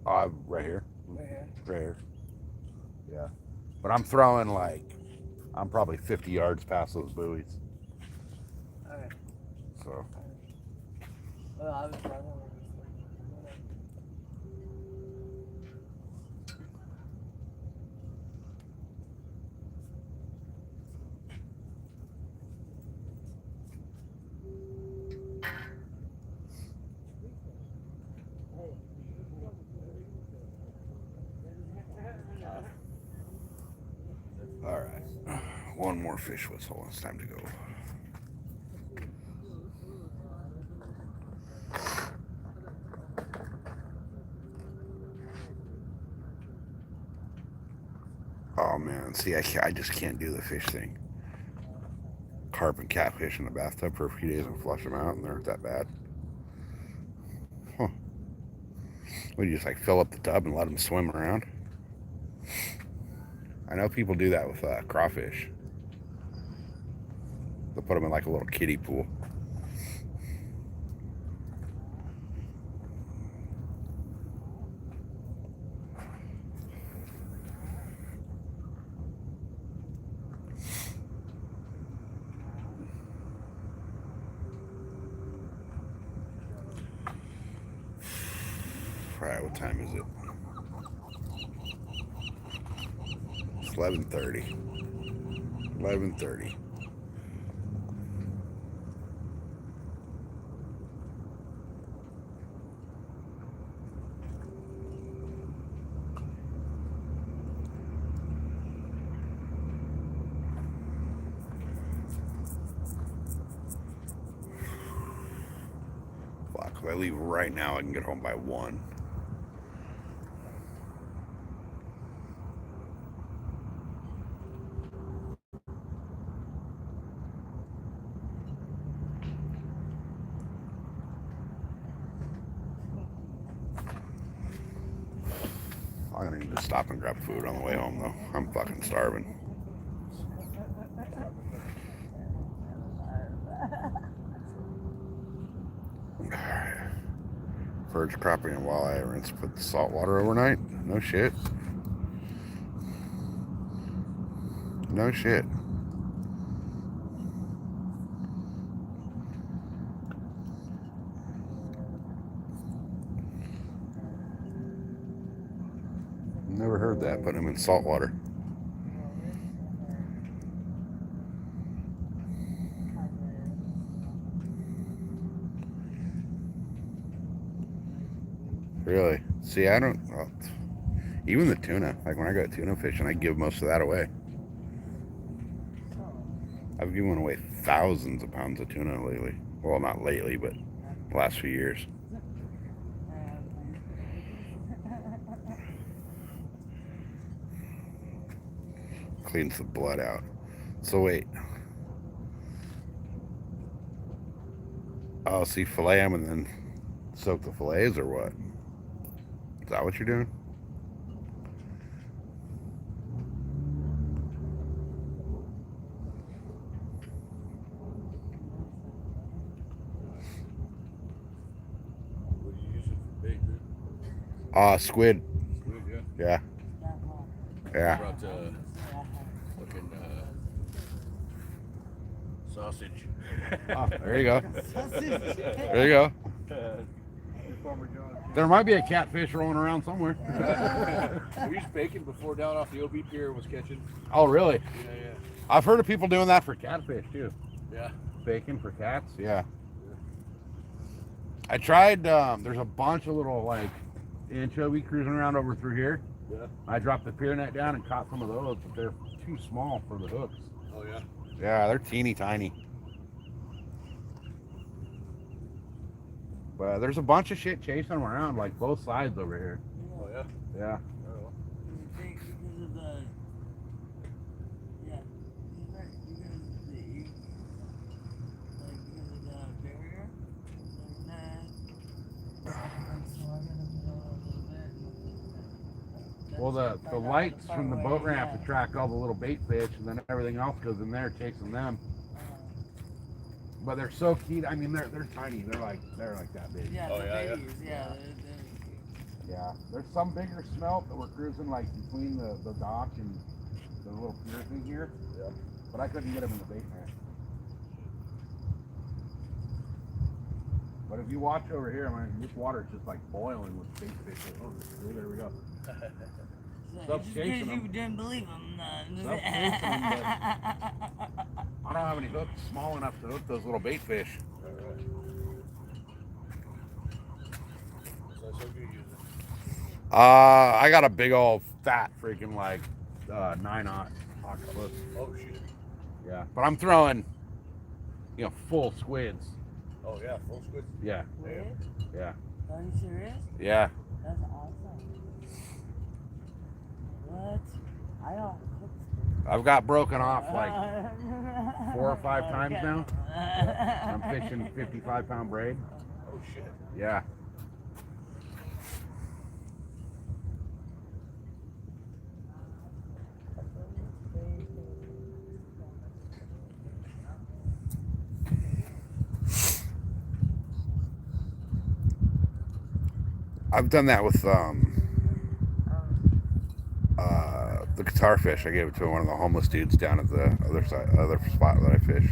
Right here. Right here. Right here. Yeah. But I'm throwing like, I'm probably 50 yards past those buoys. Alright. So. Well, I was wrong. All right. One more fish whistle. It's time to go. Oh man, see, I just can't do the fish thing. Carp and catfish in the bathtub for a few days and flush them out, and they aren't that bad. Huh. Would you just like fill up the tub and let them swim around? I know people do that with crawfish. They'll put them in like a little kiddie pool. Alright, what time is it? It's 11:30. 11:30. Fuck, if I leave right now, I can get home by 1. I'm gonna need to stop and grab food on the way home, though. I'm fucking starving. Alright. Verge crappie and walleye rinse. Put the salt water overnight? No shit. No shit. Never heard that, putting them in salt water. Really? See, I don't... Well, even the tuna. Like when I go tuna fishing, I give most of that away. I've given away thousands of pounds of tuna lately. Well, not lately, but the last few years. Cleans the blood out. So wait. Oh, see, fillet them and then soak the fillets or what? Is that what you're doing? What do you use it for bait, dude? Squid. Squid, yeah. Yeah. Yeah. Brought fucking sausage. Oh, there you go. There you go. There might be a catfish rolling around somewhere. I used bacon before down off the OB pier was catching. Oh, really? Yeah. I've heard of people doing that for catfish too. Yeah. Bacon for cats. Yeah. I tried. There's a bunch of little like anchovy cruising around over through here. Yeah. I dropped the pier net down and caught some of those, but they're too small for the hooks. Oh, yeah. Yeah, they're teeny tiny. But there's a bunch of shit chasing them around, like both sides over here. Oh, yeah. Yeah. Oh, Because of the, yeah, because of the barrier, Well, the lights from the boat ramp attract all the little bait fish, and then everything else goes in there chasing them. But they're so cute. I mean, they're tiny. They're like that big. Yeah, Oh, the yeah, yeah. babies, yeah. Yeah. There's some bigger smelt that were cruising like between the dock and the little pier thing here. Yeah. But I couldn't get them in the bait net. But if you watch over here, I mean, this water's just like boiling with bait fish. Oh, there we go. Stop Just chasing because you them. didn't believe them. Stop chasing them, I don't have any hooks small enough to hook those little bait fish. So good you use it. I got a big old fat freaking like 9/0 octopus. Oh, shit. Yeah, but I'm throwing, full squids. Oh, yeah. Full squid. Yeah, What? yeah, Are you serious? yeah. That's awesome. What? I don't cook I've got broken off like 4 or 5 times now. I'm fishing 55-pound braid. Oh, shit. Yeah. I've done that with the guitar fish. I gave it to one of the homeless dudes down at the other spot that I fish.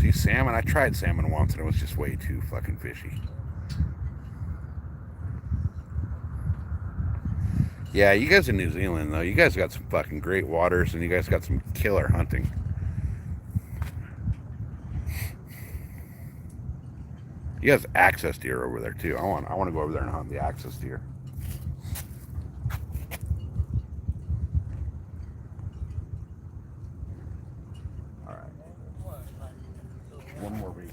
See, salmon. I tried salmon once and it was just way too fucking fishy. Yeah, you guys in New Zealand though, you guys got some fucking great waters and you guys got some killer hunting. You guys access deer over there too. I want to go over there and hunt the access deer. All right. One more week.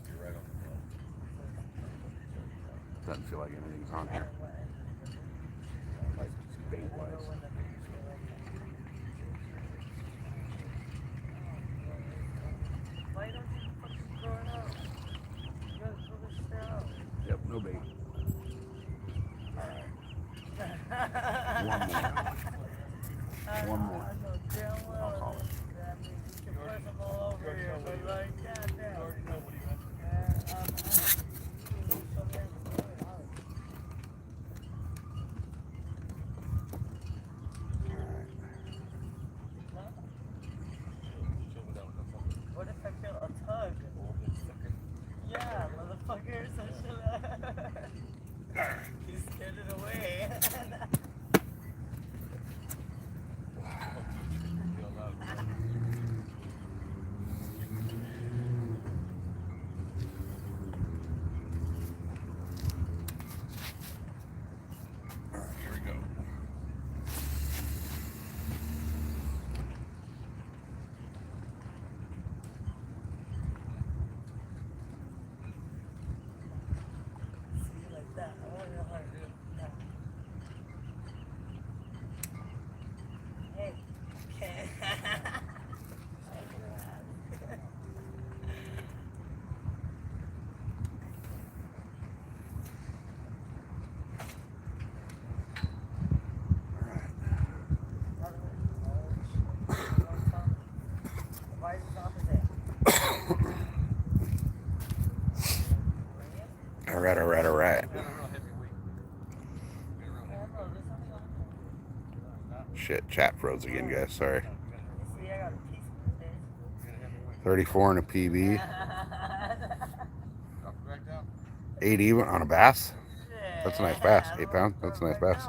You're right on the Doesn't feel like anything's on here. Like bait wise. Why don't you fucking throw it out? You gotta throw this shit out. Yep, no bait. One more. I know damn well I'll call it. that means you can put them all over here, but like, goddamn. You already know what he meant. What if I feel a tug? Yeah, motherfucker, so should I? He scared it away. right, all right, all right. Shit, chat froze again, guys. Sorry. 34 in a PB. 8 even on a bass. That's a nice bass. 8 pounds. That's a nice bass.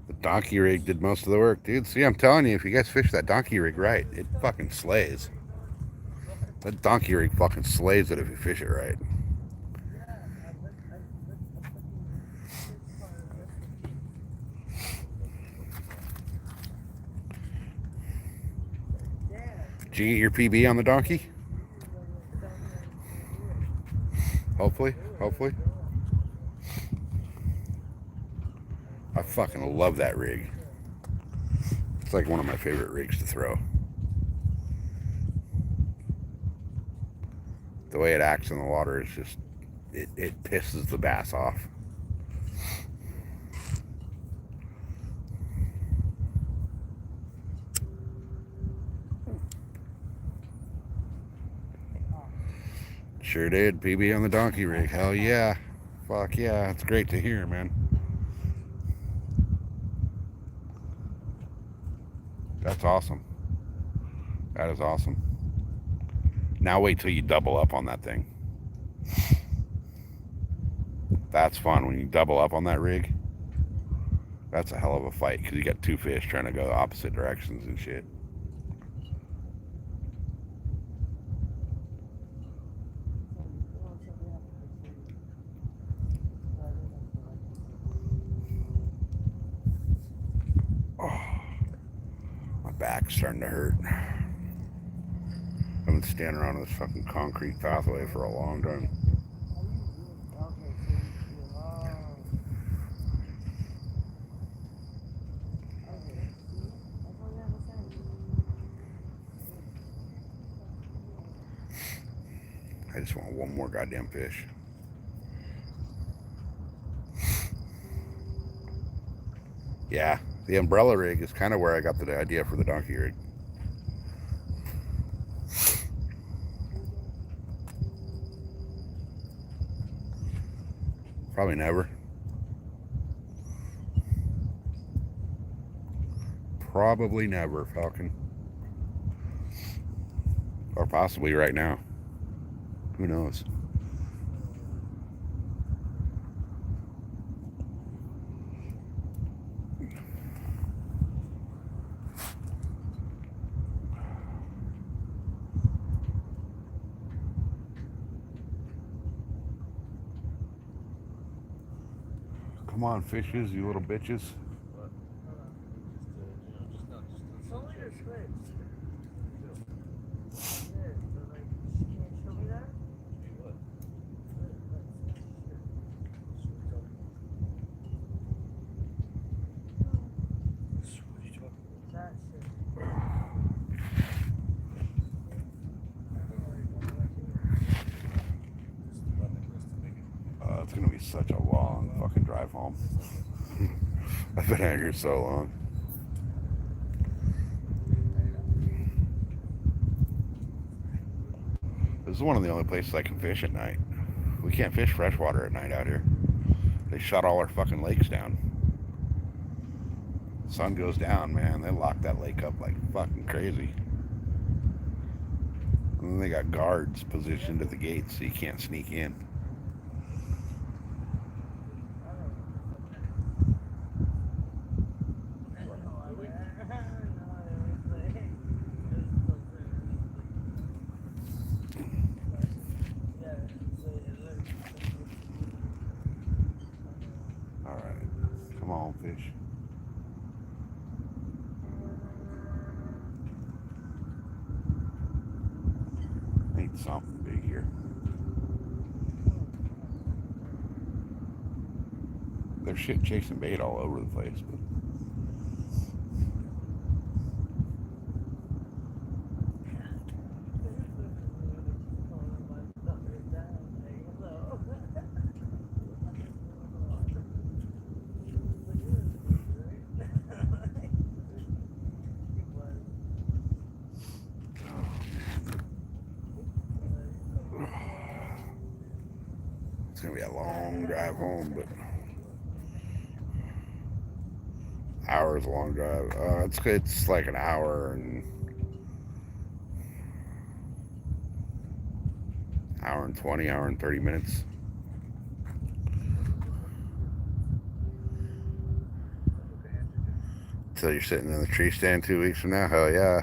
The donkey rig did most of the work, dude. See, I'm telling you, if you guys fish that donkey rig right, it fucking slays. That donkey rig fucking slays it if you fish it right. Did you get your PB on the donkey? Hopefully. I fucking love that rig. It's like one of my favorite rigs to throw. The way it acts in the water is just, it pisses the bass off. Sure did. PB on the donkey rig. Hell yeah. Fuck yeah. It's great to hear, man. That's awesome. That is awesome. Now wait till you double up on that thing. That's fun when you double up on that rig. That's a hell of a fight because you got 2 fish trying to go opposite directions and shit. Oh, my back's starting to hurt. I've been standing around this fucking concrete pathway for a long time. I just want one more goddamn fish. Yeah, the umbrella rig is kind of where I got the idea for the donkey rig. Probably never. Probably never, Falcon. Or possibly right now. Who knows? Come on, fishes, you little bitches. It's gonna be such a long fucking drive home. I've been out here so long. This is one of the only places I can fish at night. We can't fish freshwater at night out here. They shut all our fucking lakes down. The sun goes down, man. They lock that lake up like fucking crazy. And then they got guards positioned at the gates so you can't sneak in. Come on, fish. Ain't something big here. There's shit chasing bait all over the place, but gonna be a long drive home, but hour is a long drive. It's like an hour and 20, hour and 30 minutes. So you're sitting in the tree stand 2 weeks from now? Hell yeah.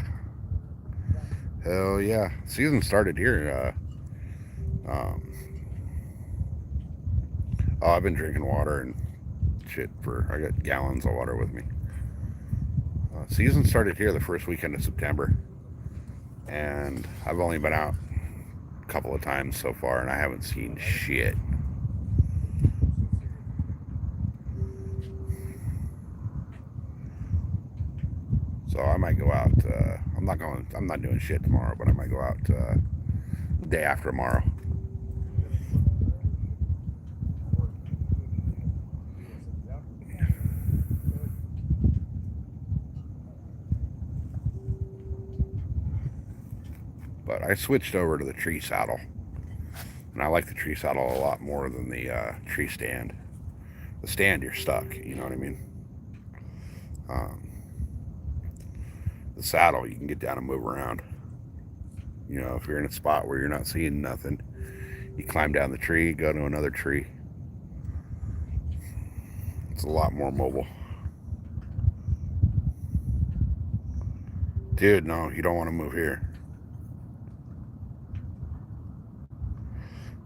Hell yeah. Season started here. Oh, I've been drinking water and shit I got gallons of water with me. Season started here the first weekend of September. And I've only been out a couple of times so far and I haven't seen shit. So I might go out. I'm not doing shit tomorrow, but I might go out day after tomorrow. But I switched over to the tree saddle, and I like the tree saddle a lot more than the tree stand. The stand, you're stuck. You know what I mean? The saddle, you can get down and move around. You know, if you're in a spot where you're not seeing nothing, you climb down the tree, go to another tree. It's a lot more mobile. Dude, no, you don't want to move here.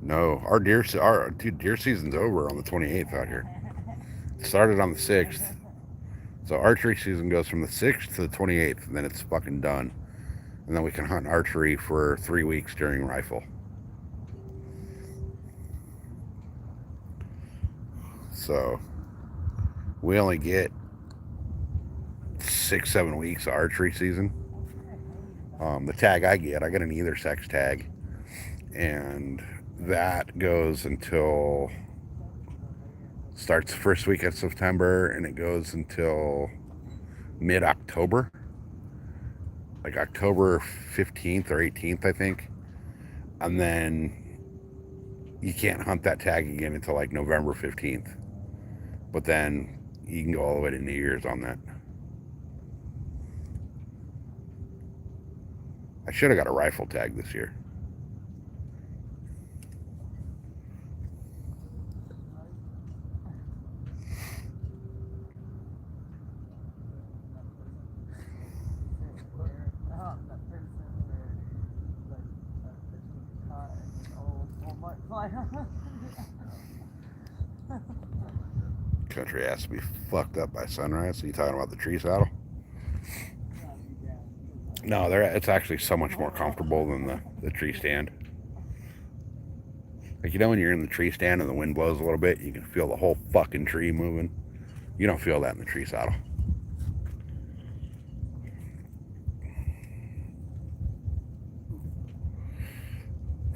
No, deer season's over on the 28th out here. It started on the 6th. So archery season goes from the 6th to the 28th, and then it's fucking done. And then we can hunt archery for 3 weeks during rifle. So we only get 6-7 weeks of archery season. The tag I get an either sex tag, and that goes until starts the first week of September, and it goes until mid-October, like October 15th or 18th, I think. And then you can't hunt that tag again until like November 15th. But then you can go all the way to New Year's on that. I should have got a rifle tag this year. Country has to be fucked up by sunrise. Are you talking about the tree saddle? No, it's actually so much more comfortable than the tree stand. Like, you know, when you're in the tree stand and the wind blows a little bit, you can feel the whole fucking tree moving. You don't feel that in the tree saddle.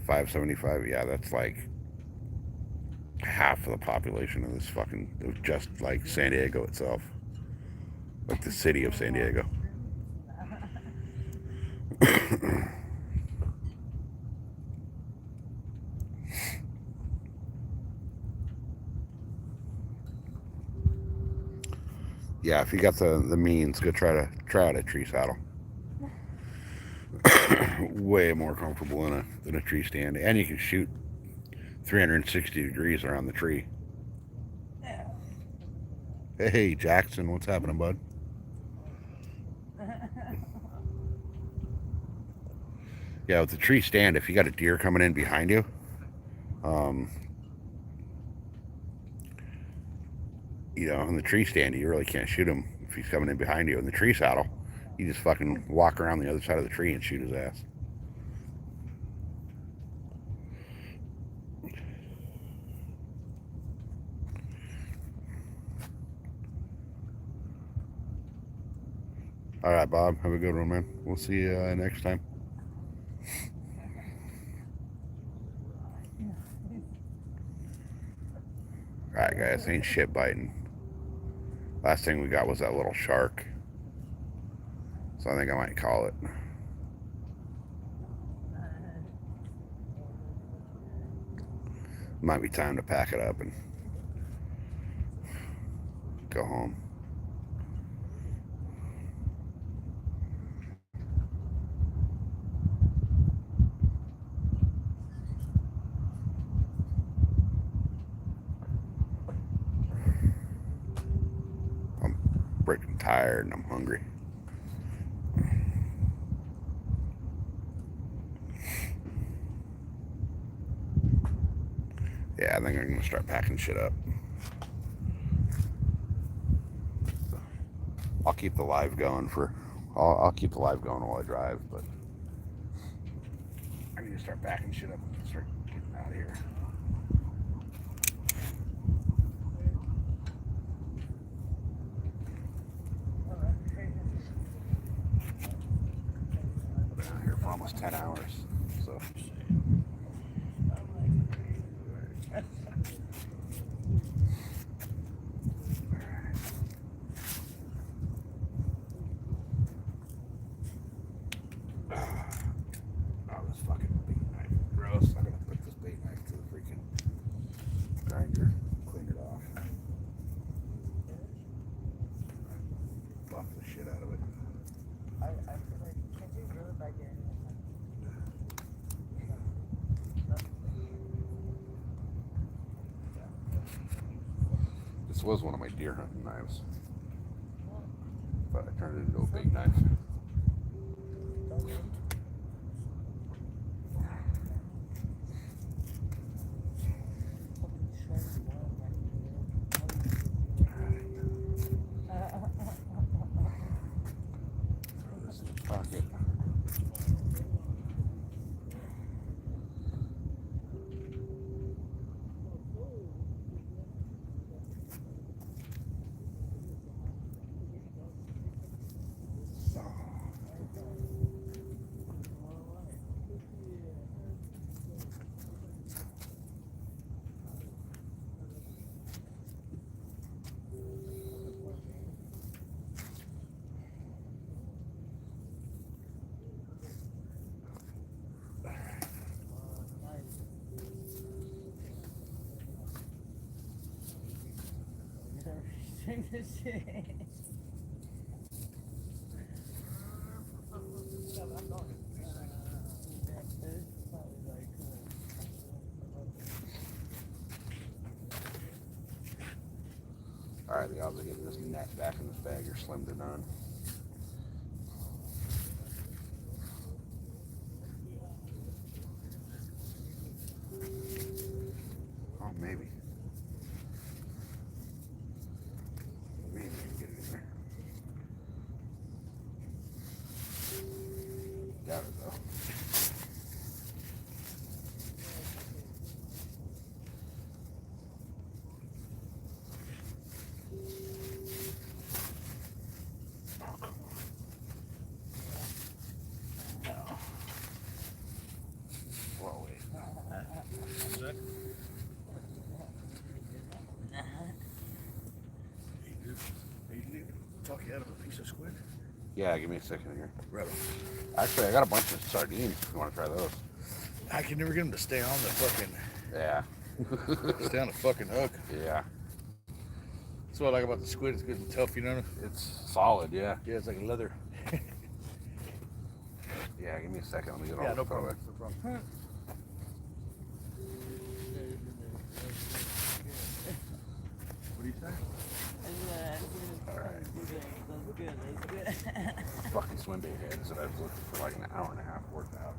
$575, yeah, that's like half of the population of this fucking, just like San Diego itself. Like the city of San Diego. Yeah, if you got the means, go try out a tree saddle. Way more comfortable than a tree stand, and you can shoot 360 degrees around the tree. Hey Jackson, what's happening, bud? Yeah, with the tree stand, if you got a deer coming in behind you, you know, on the tree stand, you really can't shoot him if he's coming in behind you. In the tree saddle, you just fucking walk around the other side of the tree and shoot his ass. All right, Bob, have a good one, man. We'll see you next time. All right, guys, ain't shit biting. Last thing we got was that little shark. So I think I might call it. Might be time to pack it up and go home. I'm freaking tired and I'm hungry. Yeah, I think I'm gonna start packing shit up. I'll keep the live going for. I'll keep the live going while I drive, but I need to start packing shit up and start getting out of here. I've been out here for almost 10 hours, so. Oh, this fucking bait knife. Gross. I gotta put this bait knife to the freaking grinder. Clean it off. Buff the shit out of it. I feel like, can't you reel it back in? This was one of my deer hunting knives, but I turned it into a bait knife. Throw this in the pocket. Alright, the odds of getting this net back in this bag are slim to none. Oh, maybe. Maybe I can get it in there. Doubt it though. Well, wait. Talk you out of a piece of squid. Yeah, give me a second here. Right on. Actually, I got a bunch of sardines if you want to try those. I can never get them to stay on the fucking. Yeah. Stay on the fucking hook. Yeah. That's what I like about the squid. It's good and tough, you know. It's solid, yeah. Yeah, it's like leather. Yeah, give me a second. Let me get all Yeah, this no put away. problem. No problem. What do you say? Fucking swim bait heads that I've looked for like an hour and a half worked out.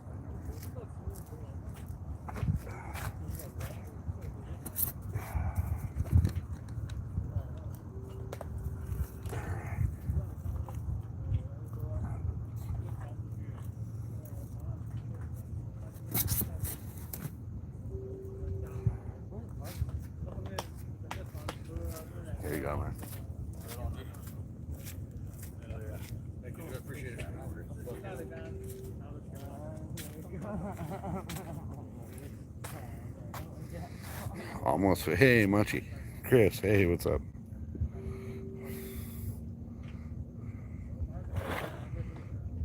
Here you go, man. Thank you. I appreciate it. Almost. Hey, Munchie. Chris, hey, what's up?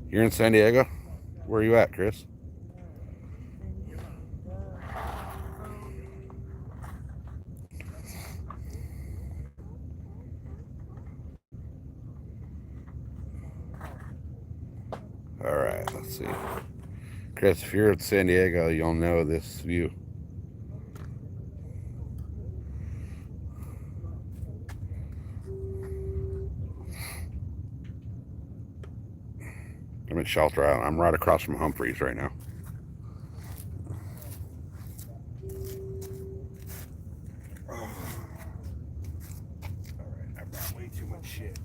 You're in San Diego? Where are you at, Chris? Let's see. Chris, if you're at San Diego, you'll know this view. I'm at Shelter Island. I'm right across from Humphreys right now. Alright, I brought way too much shit.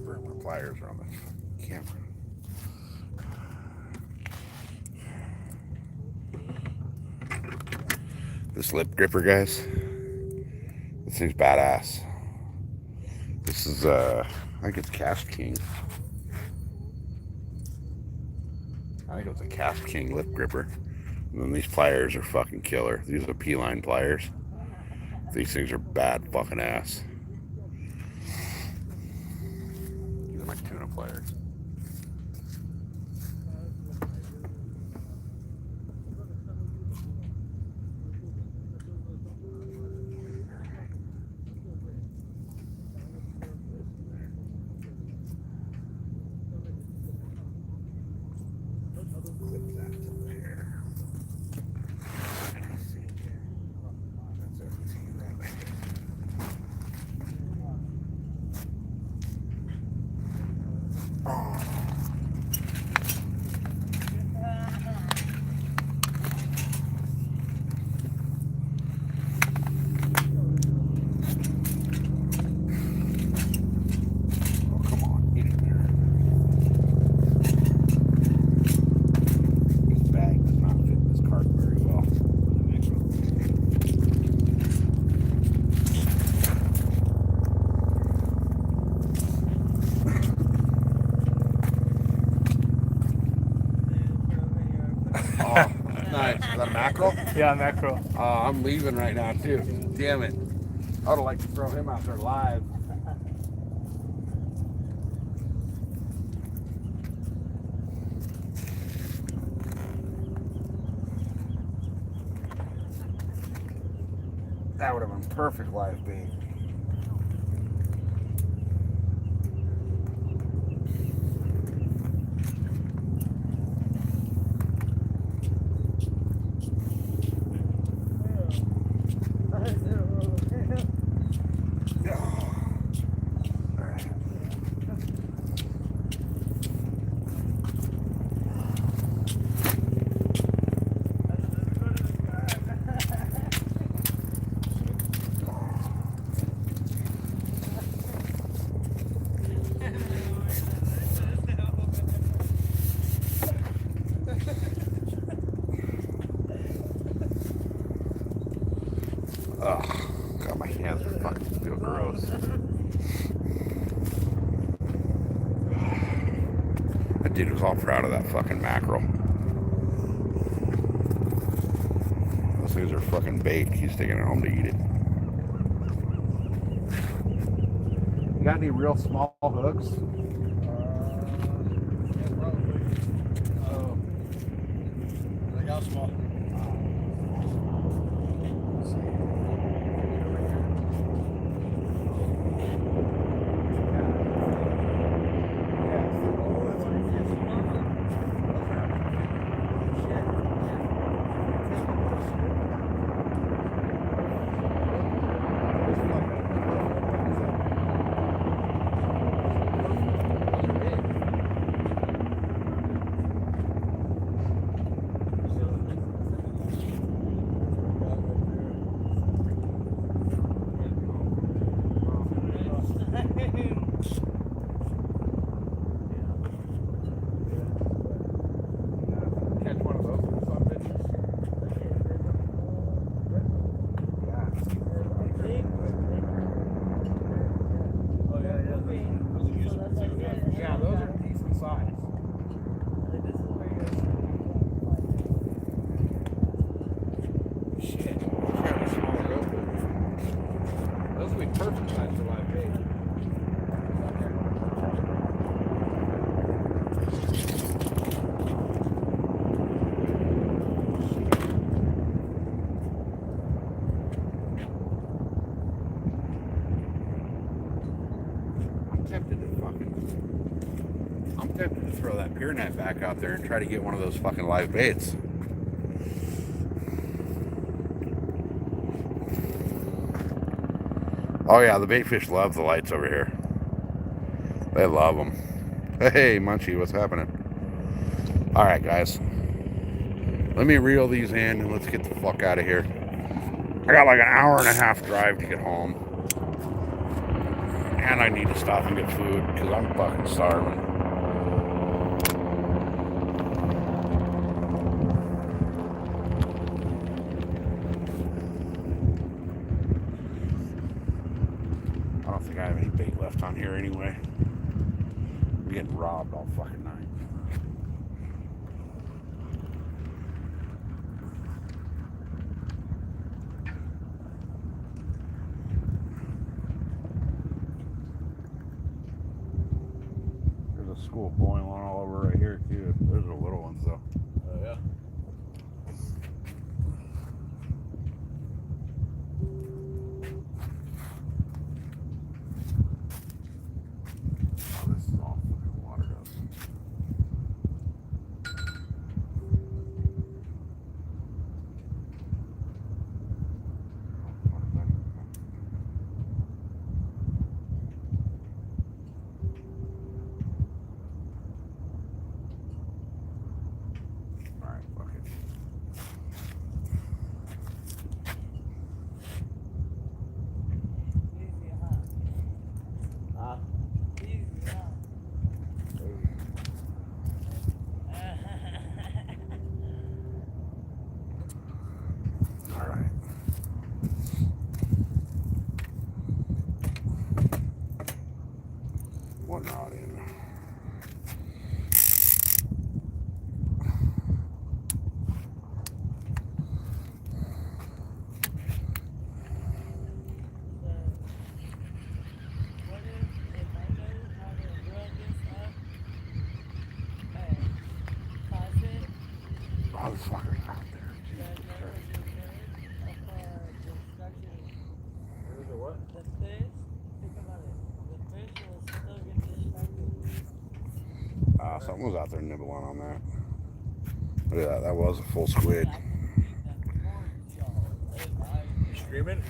My pliers are on the camera. This lip gripper, guys. This thing's badass. This is I think it's Cast King. I think it's a Cast King lip gripper. And then these pliers are fucking killer. These are P-line pliers. These things are bad fucking ass. These are my tuna pliers. Nice. Is that mackerel? Yeah, mackerel. I'm leaving right now too. Damn it. I would like to throw him out there live. That would have been perfect live bait. Oh, God, my hands are fucking feel gross. That dude was all proud of that fucking mackerel. Those things are fucking bait. He's taking it home to eat it. You got any real small hooks? Yeah, probably. Oh. Like how small? tempted to throw that pier net back out there and try to get one of those fucking live baits. Oh yeah, the bait fish love the lights over here. They love them. Hey, Munchie, what's happening? All right, guys. Let me reel these in and let's get the fuck out of here. I got like an hour and a half drive to get home. And I need to stop and get food because I'm fucking starving. I don't think I have any bait left on here anyway. I'm getting robbed all fucking night. There's a school boiling all over right here too. There's the little ones though. Oh, yeah. Oh, this is all fucking watered up. Alright, fuck it. Easy, huh? Easy, huh? Alright. One rod in. What if I know how to run this up and toss it, Oh, this fucker's out there. then Jesus there Christ. would be good for destruction. There's a what? The fish, think about it, the fish will still get distracted. Something was out there nibbling on that. Look at that. That was a full squid. I can eat that corn shell if I You streaming?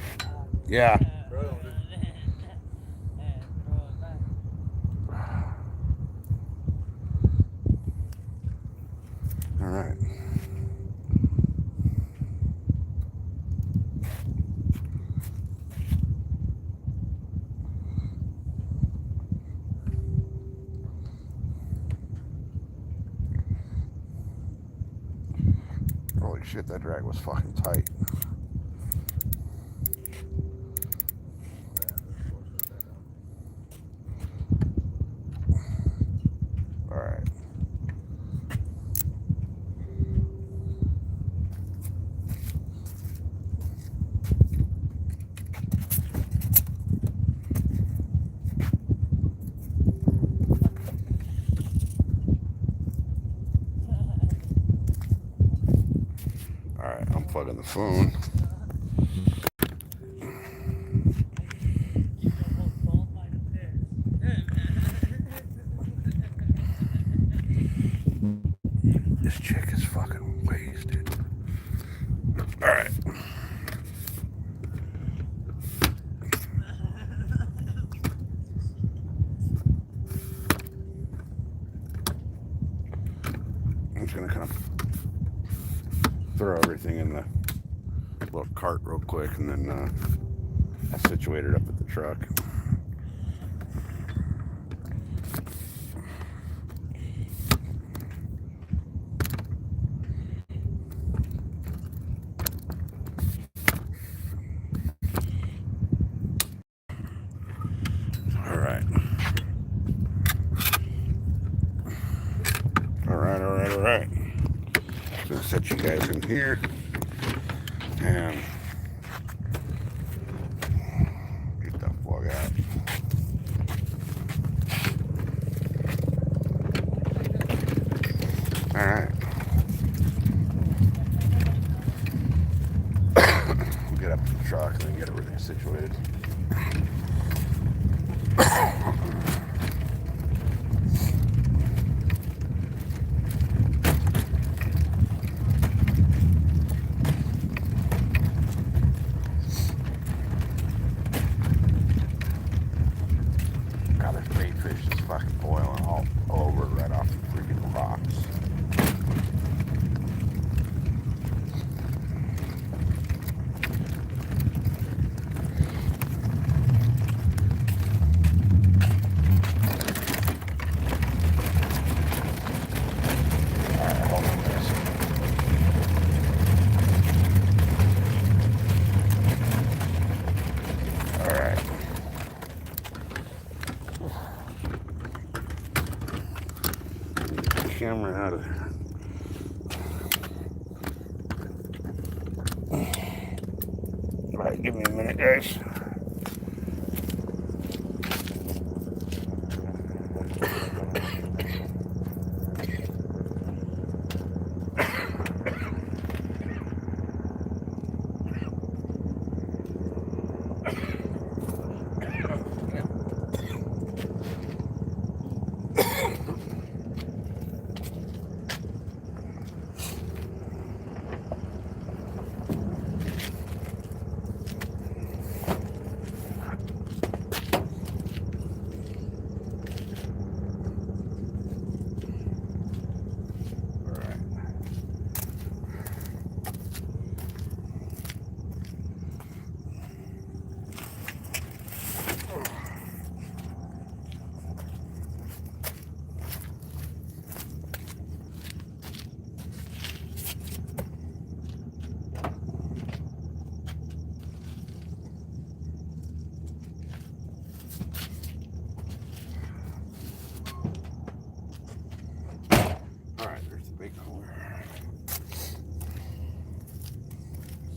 Yeah. Bro, and throw it back. All right. Holy shit, that drag was fucking tight. All right. All right, I'm plugging the phone. This chick is fucking wasted. All right. I'm just gonna kind of throw everything in the little cart real quick and then I situate it up at the truck. All right. All right. Gonna set you guys in here and get that plug out. All right. We'll get up to the truck and then get everything situated. camera out of there. All right, give me a minute, guys. All right, there's the big hole.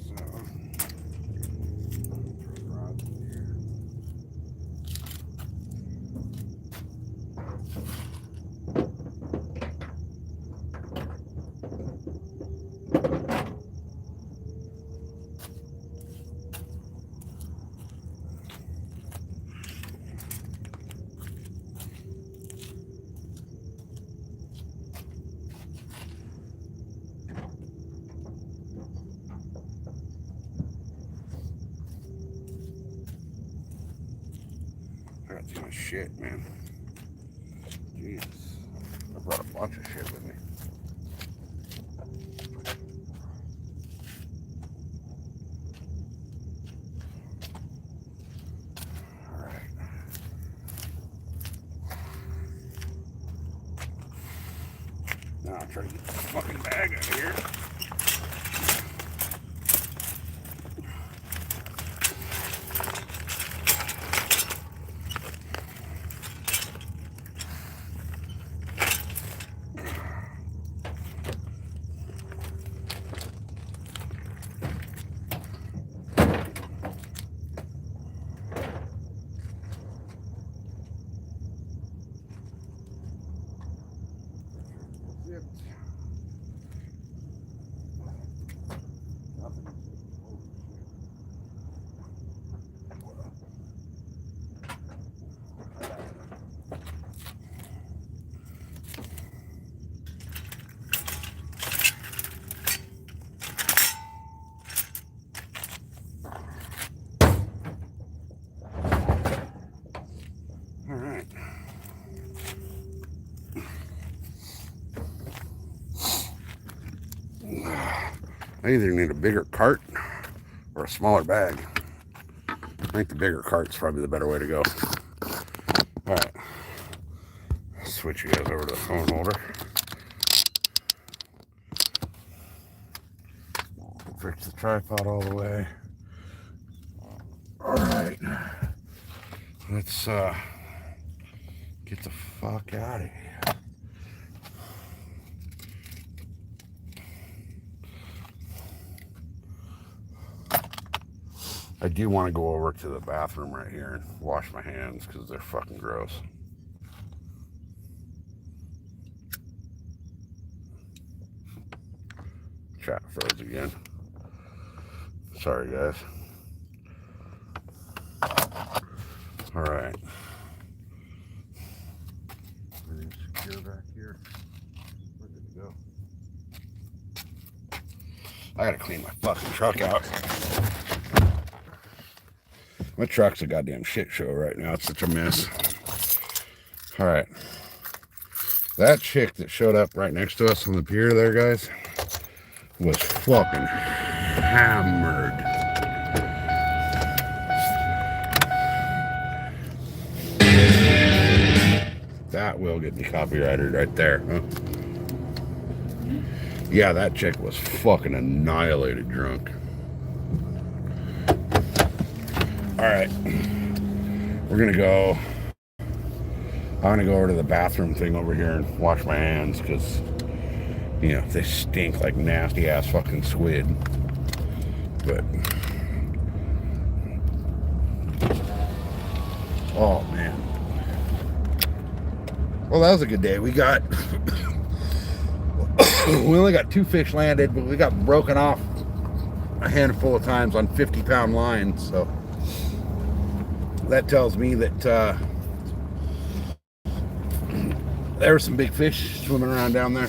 So, rod in here. I got too much shit, man. Jesus. I brought a bunch of shit with me. Alright. Now I'll try to get this fucking bag out of here. Alright. I either need a bigger cart or a smaller bag. I think the bigger cart's probably the better way to go. Alright. Switch you guys over to the phone holder. Fix the tripod all the way. Alright. Let's get the fuck out of here. I do want to go over to the bathroom right here and wash my hands because they're fucking gross. Chat froze again. Sorry, guys. All right. Everything's secure back here. We're good to go. I gotta clean my fucking truck out. My truck's a goddamn shit show right now. It's such a mess. All right. That chick that showed up right next to us on the pier there, guys, was fucking hammered. That will get me copyrighted right there, huh? Yeah, that chick was fucking annihilated drunk. All right, we're gonna go I'm gonna go over to the bathroom thing over here and wash my hands because, you know, they stink like nasty ass fucking squid. But, oh man. Well, that was a good day. We got, we only got 2 fish landed, but we got broken off a handful of times on 50-pound lines. So that tells me that there were some big fish swimming around down there.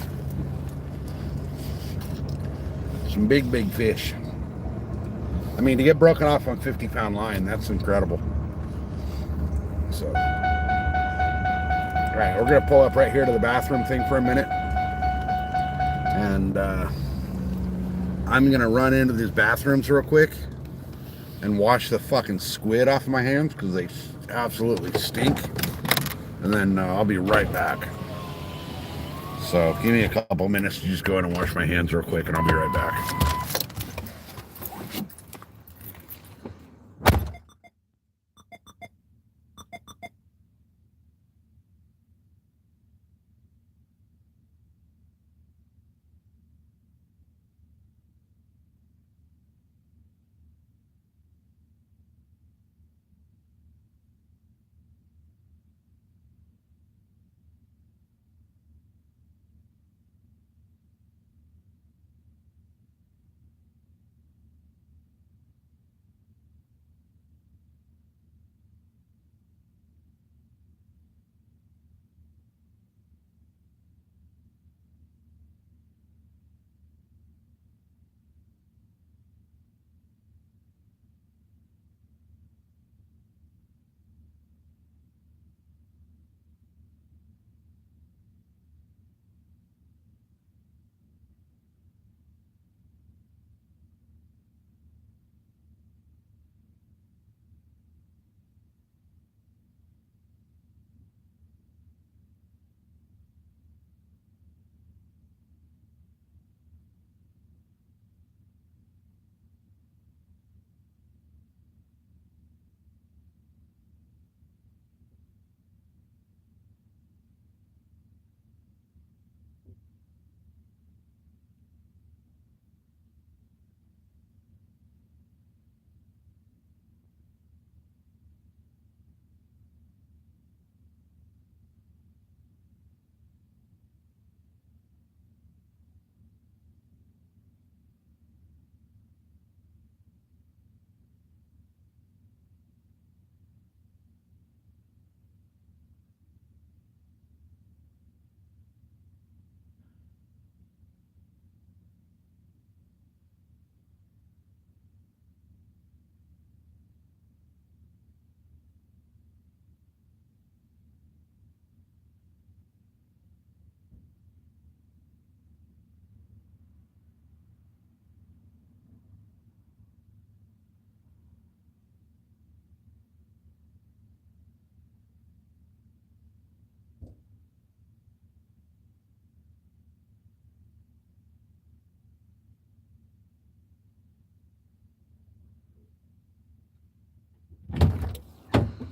Some big fish. I mean, to get broken off on 50-pound line, that's incredible. So, all right, we're gonna pull up right here to the bathroom thing for a minute, and I'm gonna run into these bathrooms real quick and wash the fucking squid off of my hands because they absolutely stink. And then I'll be right back. So give me a couple minutes to just go in and wash my hands real quick, and I'll be right back.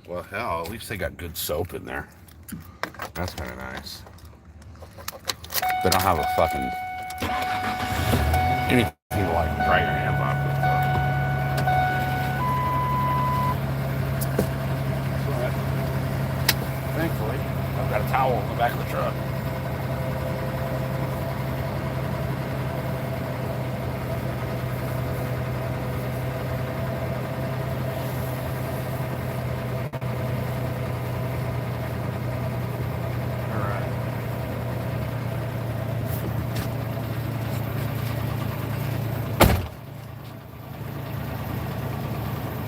Well, hell, at least they got good soap in there. That's kind of nice. They don't have a fucking anything to like dry your hands off with. So, thankfully, I've got a towel in the back of the truck.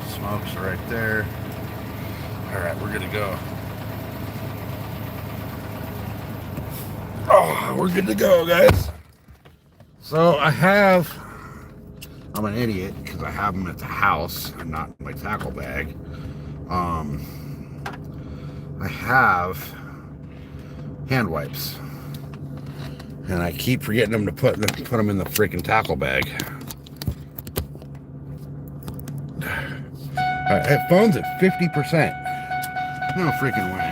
Smokes right there. All right, we're good to go. Oh, we're good to go, guys. So I'm an idiot because I have them at the house and not in my tackle bag. I have hand wipes, and I keep forgetting them to put them in the freaking tackle bag. All right, phone's at 50%. No freaking way.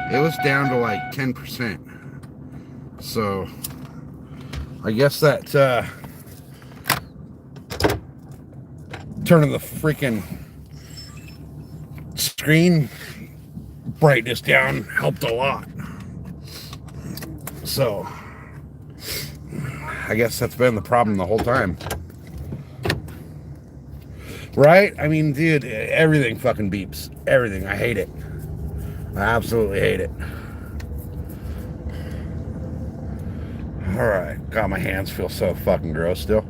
It was down to like 10%. So I guess that turning the freaking screen brightness down helped a lot. So I guess that's been the problem the whole time. Right? I mean, dude, everything fucking beeps. Everything. I hate it. I absolutely hate it. Alright. God, my hands feel so fucking gross still.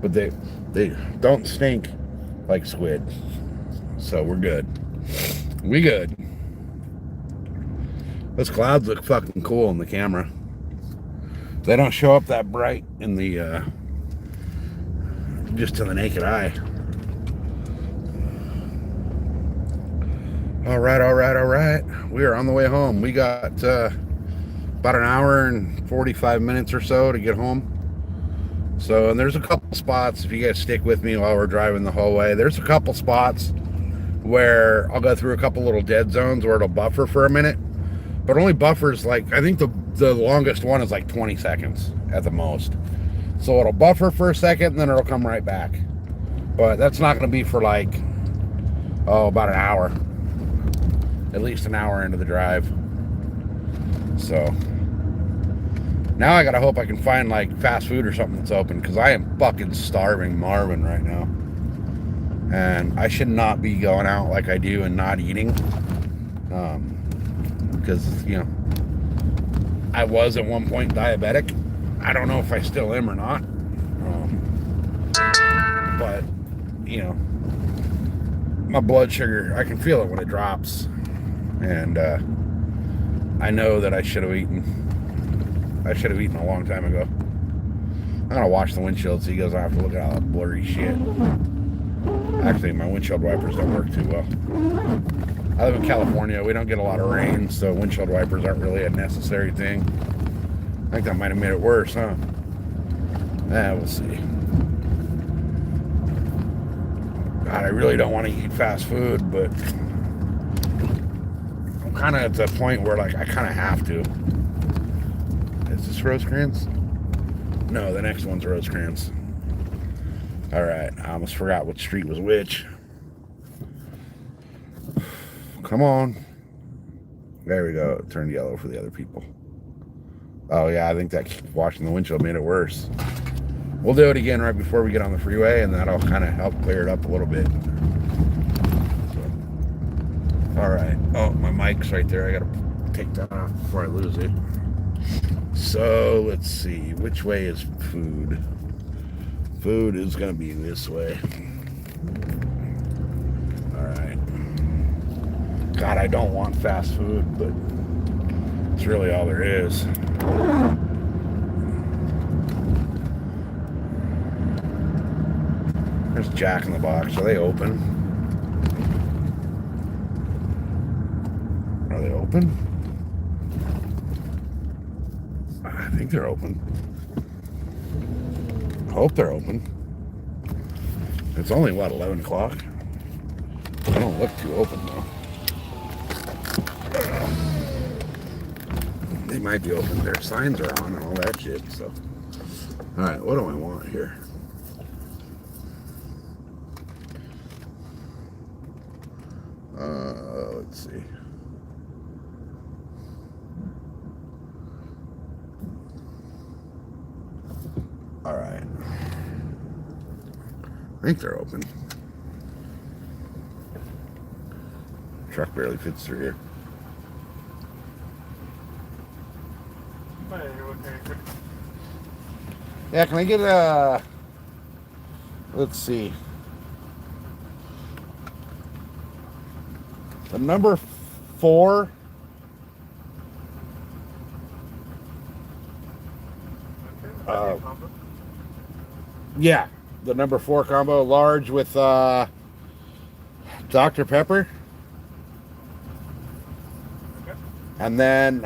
But they don't stink like squid. So we're good. We good. Those clouds look fucking cool in the camera. They don't show up that bright in the just to the naked eye. All right. We are on the way home. We got about an hour and 45 minutes or so to get home. So, and there's a couple spots, if you guys stick with me while we're driving the whole way, there's a couple spots where I'll go through a couple little dead zones where it'll buffer for a minute, but only buffers like, I think the longest one is like 20 seconds at the most. So it'll buffer for a second and then it'll come right back. But that's not going to be for like, about an hour. At least an hour into the drive. So now I gotta hope I can find like fast food or something that's open, because I am fucking starving Marvin right now. And I should not be going out like I do and not eating. Because, you know, I was at one point diabetic. I don't know if I still am or not. But, you know, my blood sugar, I can feel it when it drops. And I know that I should have eaten a long time ago. I'm gonna wash the windshield so you guys don't have to look at all that blurry shit. Actually, my windshield wipers don't work too well. I live in California. We don't get a lot of rain, so windshield wipers aren't really a necessary thing. I think that might have made it worse, huh? We'll see. God, I really don't want to eat fast food, but I'm kind of at the point where, like, I kind of have to. Is this Rosecrans? No, the next one's Rosecrans. All right, I almost forgot which street was which. Come on. There we go. It turned yellow for the other people. Oh, yeah, I think that washing the windshield made it worse. We'll do it again right before we get on the freeway, and that'll kind of help clear it up a little bit. So, all right. Oh, my mic's right there. I got to take that off before I lose it. So, let's see. Which way is food? Food is going to be this way. All right. God, I don't want fast food, but it's really all there is. There's Jack in the Box. Are they open? Are they open? I think they're open. I hope they're open. It's only, what, 11 o'clock? They don't look too open, though. They might be open. Their signs are on and all that shit, so. All right, what do I want here? Let's see. All right. I think they're open. Truck barely fits through here. Yeah, can I get a... Let's see. The number 4. Yeah, the number 4 combo, large with Dr. Pepper. Okay. And then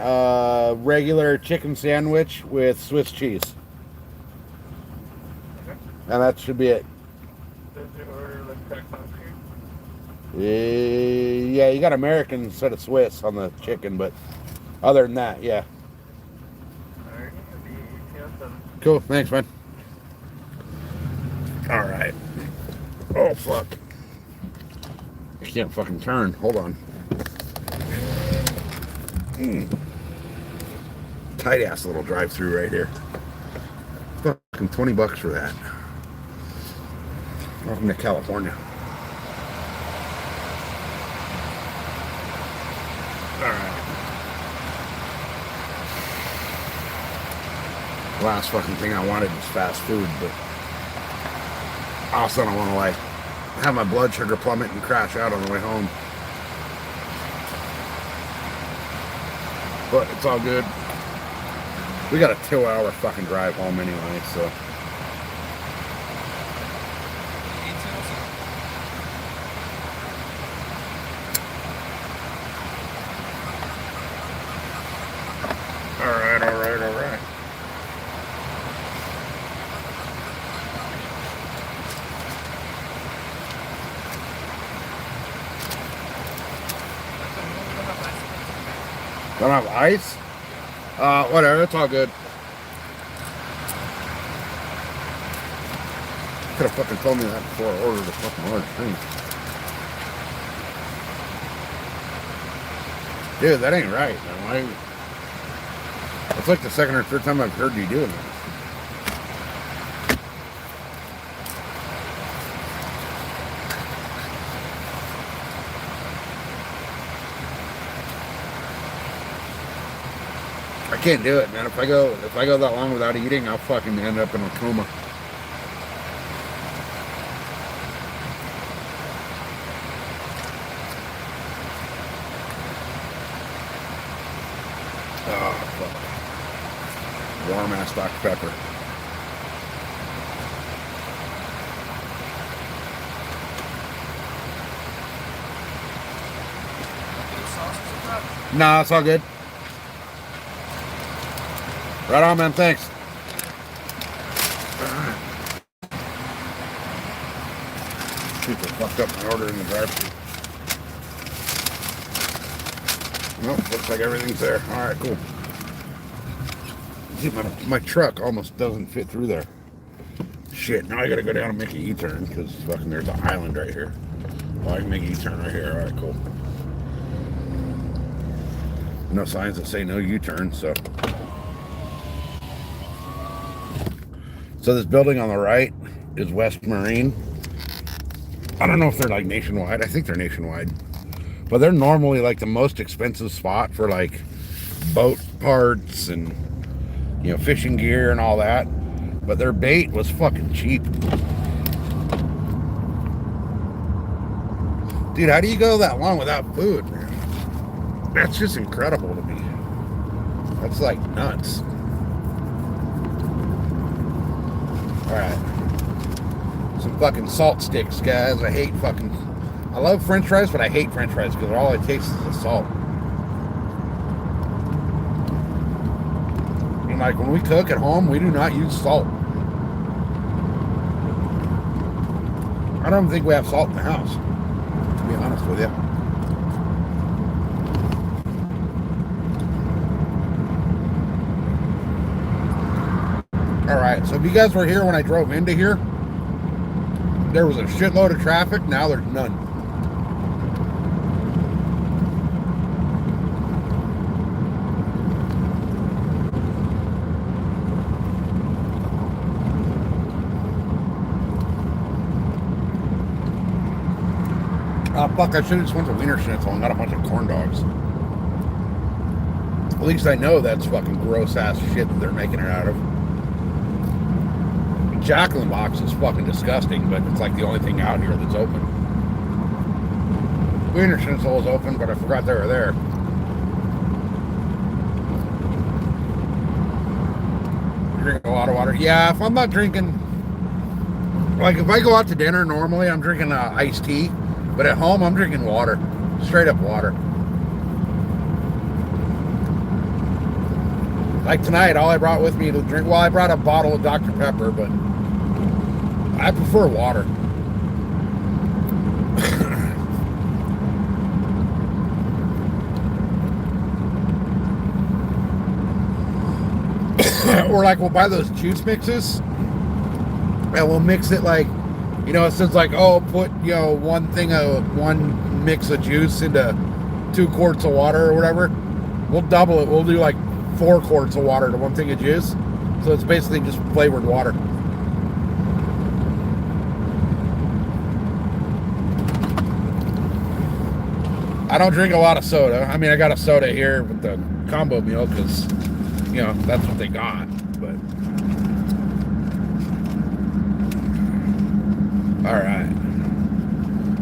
regular chicken sandwich with Swiss cheese. Okay. And that should be it. Did you order like cracked ice cream? Yeah, you got American instead of Swiss on the chicken, but other than that, yeah. Alright, it'll be 1807. Cool, thanks, man. All right. Oh, fuck. I can't fucking turn. Hold on. Tight ass little drive through right here. Fucking $20 for that. Welcome to California. Alright. Last fucking thing I wanted was fast food, but I also don't want to like have my blood sugar plummet and crash out on the way home. But it's all good. We got a 2-hour fucking drive home anyway, so. Alright. Don't have ice? Whatever, it's all good. Could have fucking told me that before I ordered a fucking large thing. Dude, that ain't right, man. It's like the second or third time I've heard you doing that. I can't do it, man. If I go that long without eating, I'll fucking end up in a coma. Oh, fuck. Warm ass Dr. Pepper. Nah, it's all good. Right on, man. Thanks. People fucked up my order in the drive-thru. Nope, looks like everything's there. All right, cool. See, my truck almost doesn't fit through there. Shit, now I gotta go down and make a U-turn because fucking there's an island right here. Oh, I can make a U-turn right here. All right, cool. No signs that say no U-turn, so. So this building on the right is West Marine. I don't know if they're like nationwide. I think they're nationwide. But they're normally like the most expensive spot for like boat parts and, you know, fishing gear and all that. But their bait was fucking cheap. Dude, how do you go that long without food, man? That's just incredible to me. That's like nuts. Alright. Some fucking salt sticks, guys. I love french fries, but I hate french fries because all it takes is the salt. And like when we cook at home, we do not use salt. I don't think we have salt in the house, to be honest with you. Alright, so if you guys were here when I drove into here, there was a shitload of traffic. Now there's none. Fuck, I should have just went to Wiener Schnitzel and got a bunch of corn dogs. At least I know that's fucking gross ass shit that they're making it out of. Jacqueline box is fucking disgusting, but it's like the only thing out here that's open. Wiener Schnitzel is open, but I forgot they were there. Drink a lot of water. Yeah, if I'm not drinking, like if I go out to dinner normally, I'm drinking iced tea, but at home I'm drinking water, straight up water. Like tonight, all I brought with me to drink, well, I brought a bottle of Dr. Pepper, but I prefer water. Or like we'll buy those juice mixes and we'll mix it like, you know, it says like, oh, put, you know, one mix of juice into 2 quarts of water or whatever. We'll double it. We'll do like 4 quarts of water to 1 thing of juice. So it's basically just flavored water. I don't drink a lot of soda. I mean, I got a soda here with the combo meal because, you know, that's what they got. But all right,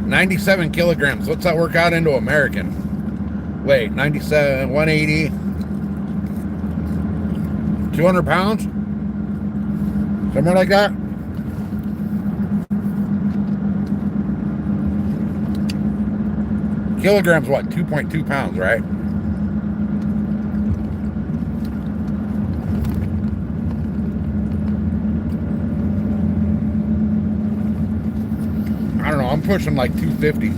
97 kilograms. What's that work out into American? Wait, 97, 180, 200 pounds, somewhere like that. Kilograms, what? 2.2 pounds, right? I don't know. I'm pushing like 250.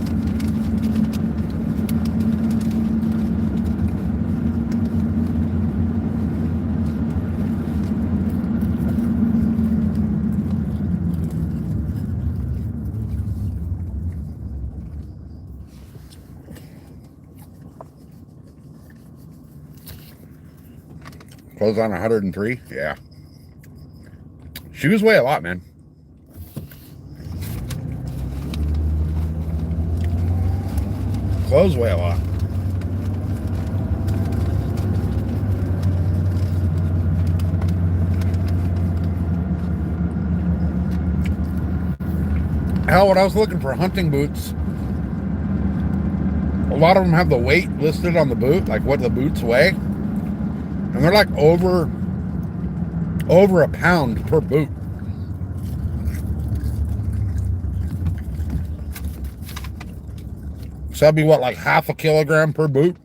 Close on 103. Yeah. Shoes weigh a lot, man. Clothes weigh a lot. Hell, when I was looking for hunting boots, a lot of them have the weight listed on the boot, like what the boots weigh. And they're like over a pound per boot. So that'd be what, like half a kilogram per boot?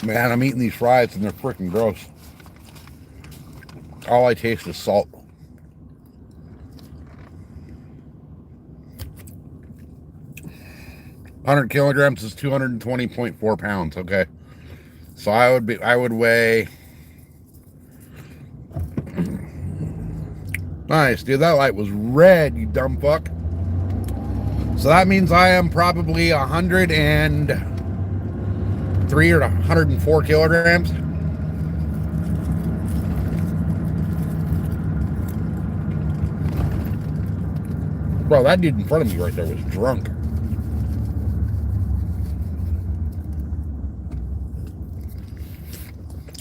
Man, I'm eating these fries and they're freaking gross. All I taste is salt. $100 kilograms is 220.4 pounds. Okay, so I would weigh. Nice, dude. That light was red, you dumb fuck. So that means I am probably 103 or 104 kilograms. Bro, that dude in front of me right there was drunk.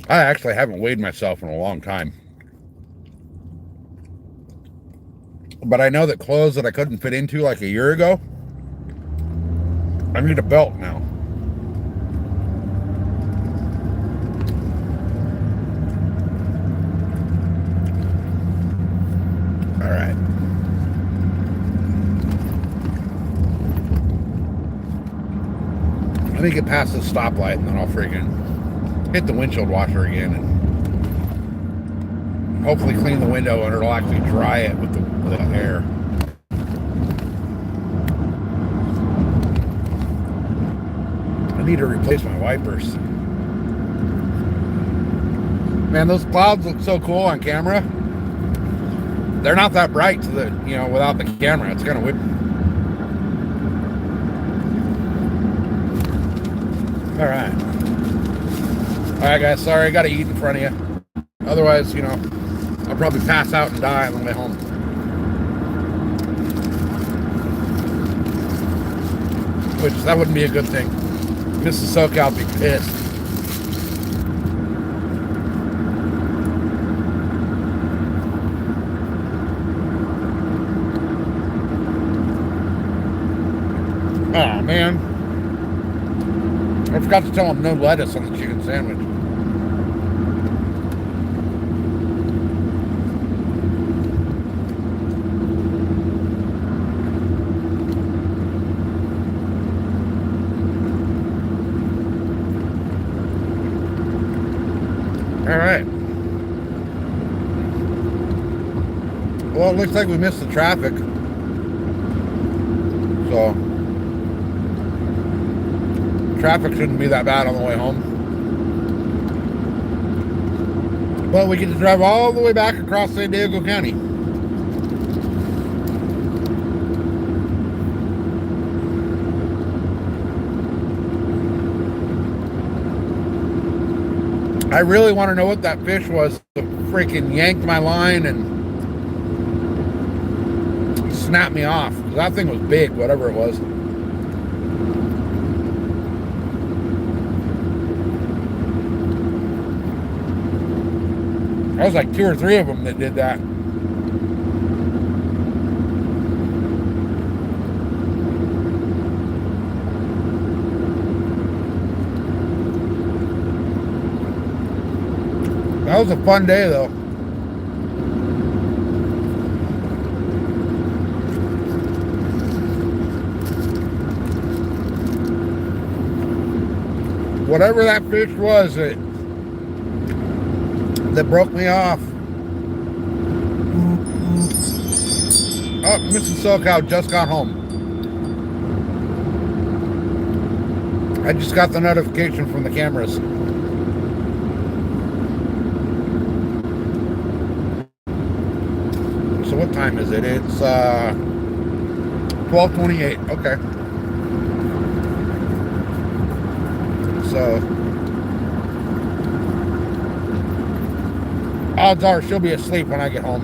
I actually haven't weighed myself in a long time. But I know that clothes that I couldn't fit into like a year ago, I need a belt now. All right. Let me get past this stoplight and then I'll freaking hit the windshield washer again and hopefully clean the window and it'll actually dry it with the air. I need to replace my wipers. Man, those clouds look so cool on camera. They're not that bright so that, you know, without the camera, it's kind of weird. All right. All right, guys. Sorry, I got to eat in front of you. Otherwise, you know, I'll probably pass out and die on the way home. Which, that wouldn't be a good thing. Mrs. SoCal would be pissed. Oh, man. I forgot to tell him no lettuce on the chicken sandwich. All right. Well, it looks like we missed the traffic. So traffic shouldn't be that bad on the way home. But we get to drive all the way back across San Diego County. I really want to know what that fish was that freaking yanked my line and snapped me off. That thing was big, whatever it was. There was like 2 or 3 of them that did that. That was a fun day, though. Whatever that fish was that broke me off. Oh, Mrs. SoCal just got home. I just got the notification from the cameras. So what time is it? It's 12:28. Okay. So odds are she'll be asleep when I get home.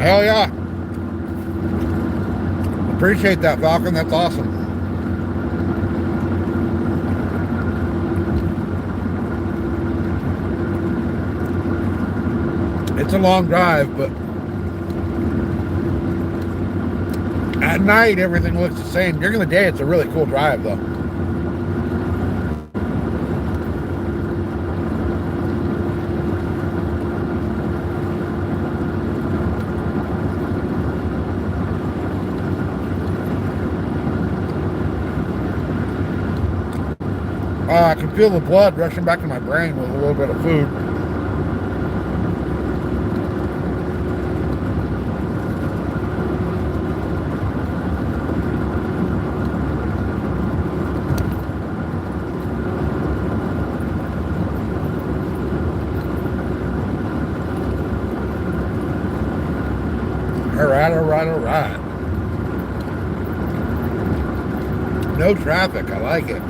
Hell yeah. Appreciate that, Falcon. That's awesome. It's a long drive, but at night everything looks the same. During the day it's a really cool drive, though. I can feel the blood rushing back to my brain with a little bit of food. All right. No traffic. I like it.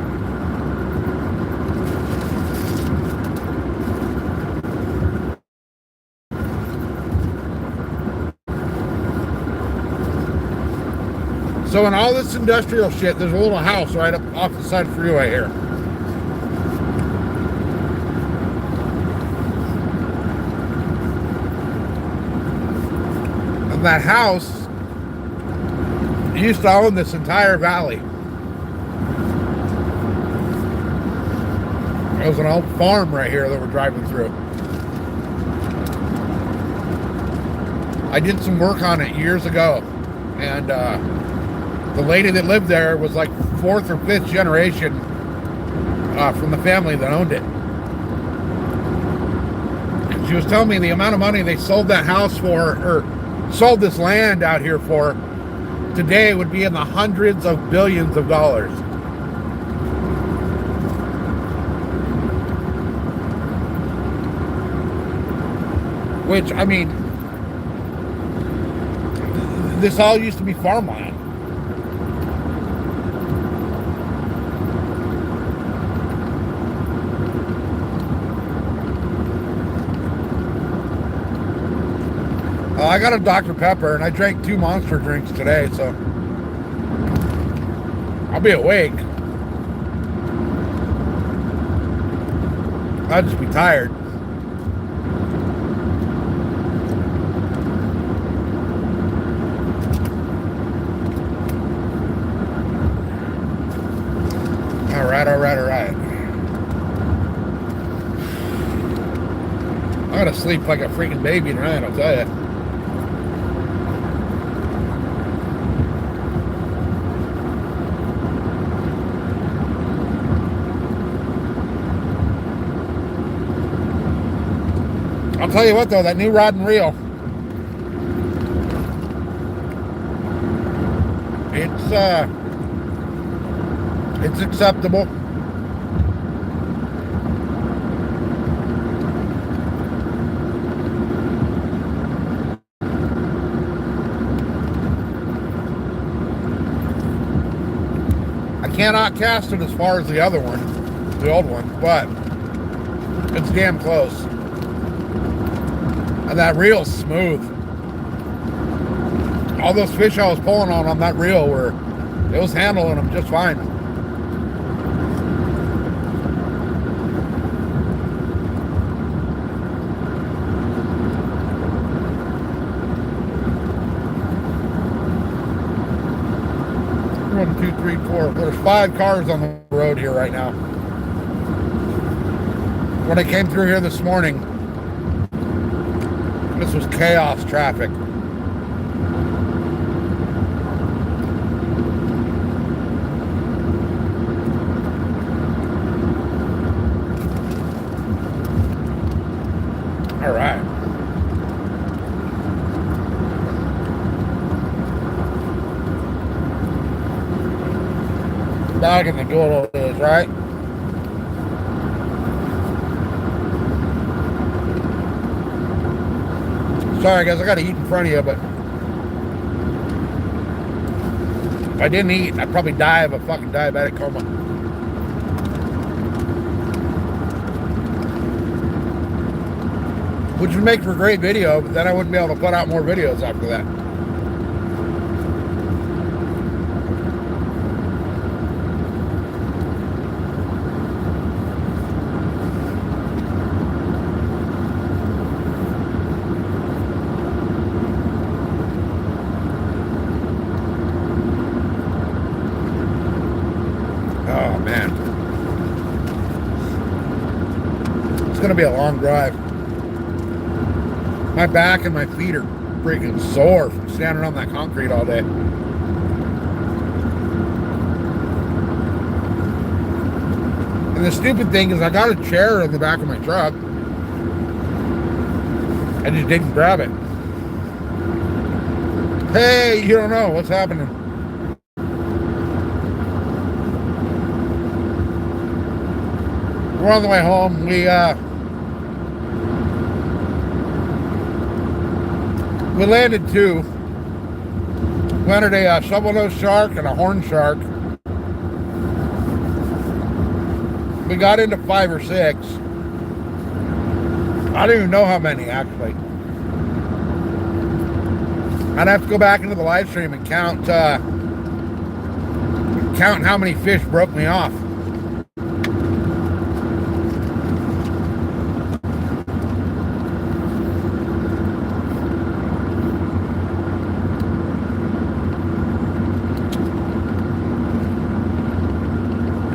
So in all this industrial shit, there's a little house right up off the side of the freeway here. And that house used to own this entire valley. There was an old farm right here that we're driving through. I did some work on it years ago, and the lady that lived there was like 4th or 5th generation from the family that owned it. And she was telling me the amount of money they sold that house for, or sold this land out here for, today would be in the hundreds of billions of dollars. Which, I mean, this all used to be farmland. I got a Dr. Pepper and I drank 2 Monster drinks today, so I'll be awake. I'll just be tired. All right. I'm gonna sleep like a freaking baby tonight, I'll tell you. I'll tell you what though, that new rod and reel, it's acceptable. I cannot cast it as far as the other one, the old one, but it's damn close. And that reel's smooth. All those fish I was pulling on that reel it was handling them just fine. One, two, three, four. There's 5 cars on the road here right now. When I came through here this morning, this was chaos traffic. All right. Back in the good days, right? Sorry guys, I gotta eat in front of you, but if I didn't eat, I'd probably die of a fucking diabetic coma. Which would make for a great video, but then I wouldn't be able to put out more videos after that. Oh man. It's gonna be a long drive. My back and my feet are freaking sore from standing on that concrete all day. And the stupid thing is I got a chair in the back of my truck. I just didn't grab it. Hey, you don't know what's happening. We're on the way home. We landed 2. Landed a shovel-nose shark and a horn shark. We got into 5 or 6. I don't even know how many, actually. I'd have to go back into the live stream and count how many fish broke me off.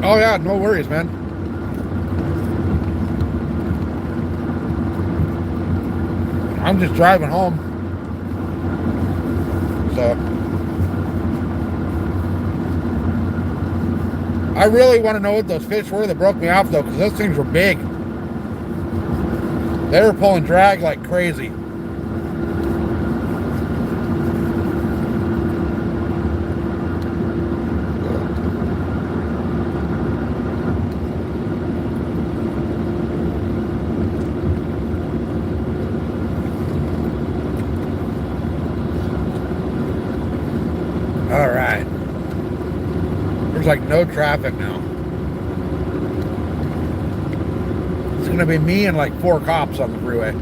Oh yeah, no worries, man. I'm just driving home. So I really want to know what those fish were that broke me off though, because those things were big. They were pulling drag like crazy. All right. There's like no traffic now. It's gonna be me and like 4 cops on the freeway.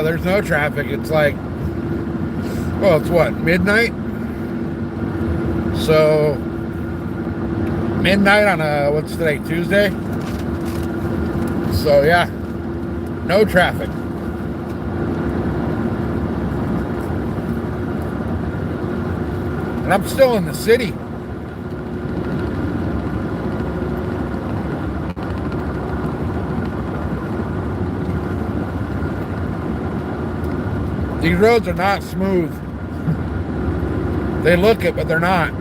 There's no traffic. It's like, well, it's what, midnight? So midnight on what's today, Tuesday? So yeah, no traffic. And I'm still in the city. These roads are not smooth. They look it, but they're not.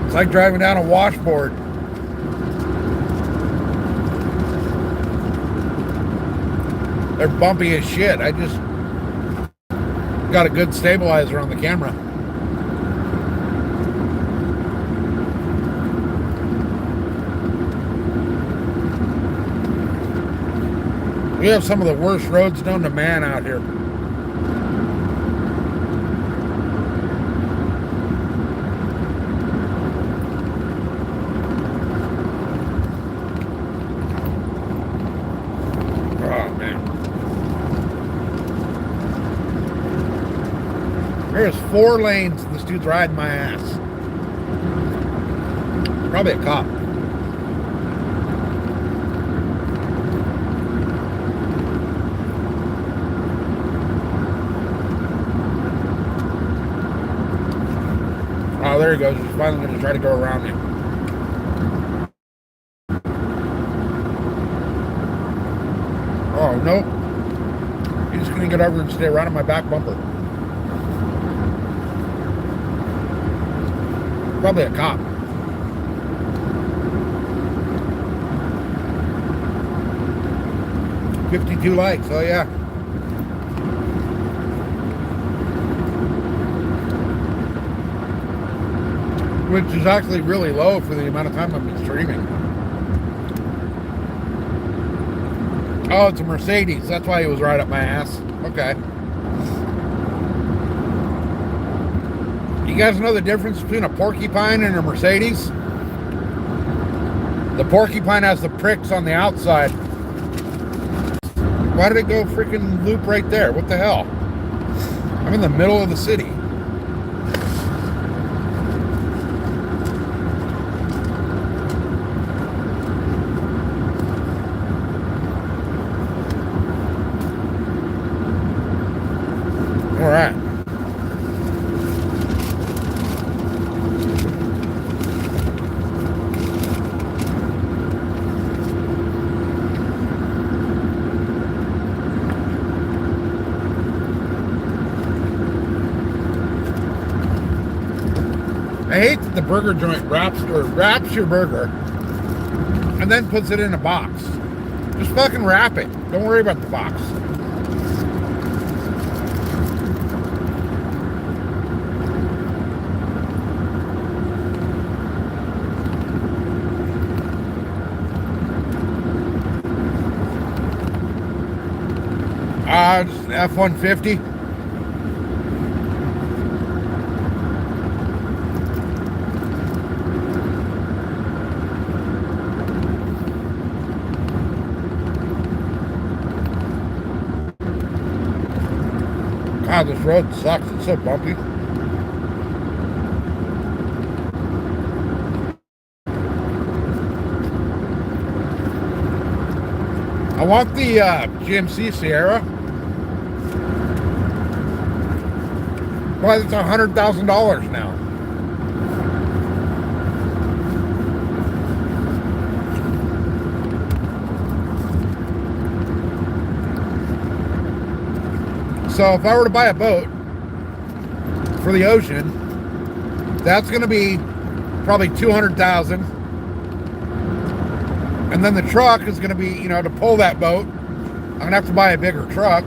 It's like driving down a washboard. They're bumpy as shit. I just got a good stabilizer on the camera. We have some of the worst roads known to man out here. Oh, man. There's 4 lanes. This dude's riding my ass. Probably a cop. Oh, there he goes. He's finally going to try to go around me. Oh, nope. He's just going to get over and stay right on my back bumper. Probably a cop. $52 likes. Oh, yeah. Which is actually really low for the amount of time I've been streaming. Oh, it's a Mercedes. That's why he was right up my ass. Okay. You guys know the difference between a porcupine and a Mercedes? The porcupine has the pricks on the outside. Why did it go freaking loop right there? What the hell? I'm in the middle of the city. All right. I hate that the burger joint wraps your burger and then puts it in a box. Just fucking wrap it. Don't worry about the box. Just F-150. God, this road sucks. It's so bumpy. I want the GMC Sierra. Why, it's $100,000 now. So if I were to buy a boat for the ocean, that's going to be probably $200,000. And then the truck is going to be, you know, to pull that boat, I'm going to have to buy a bigger truck.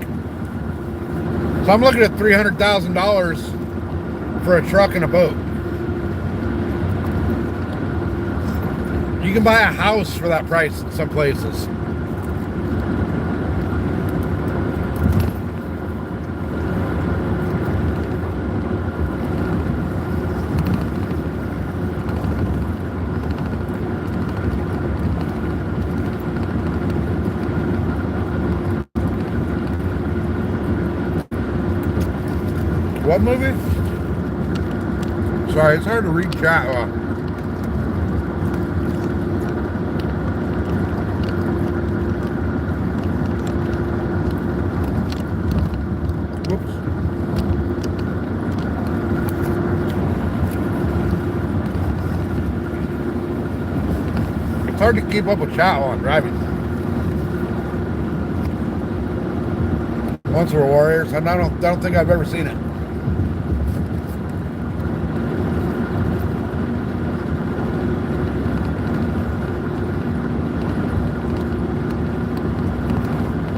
So I'm looking at $300,000 for a truck and a boat. You can buy a house for that price in some places. What movie? Sorry, it's hard to read chat. Whoops. It's hard to keep up with chat while I'm driving. Once we're warriors, and I don't think I've ever seen it.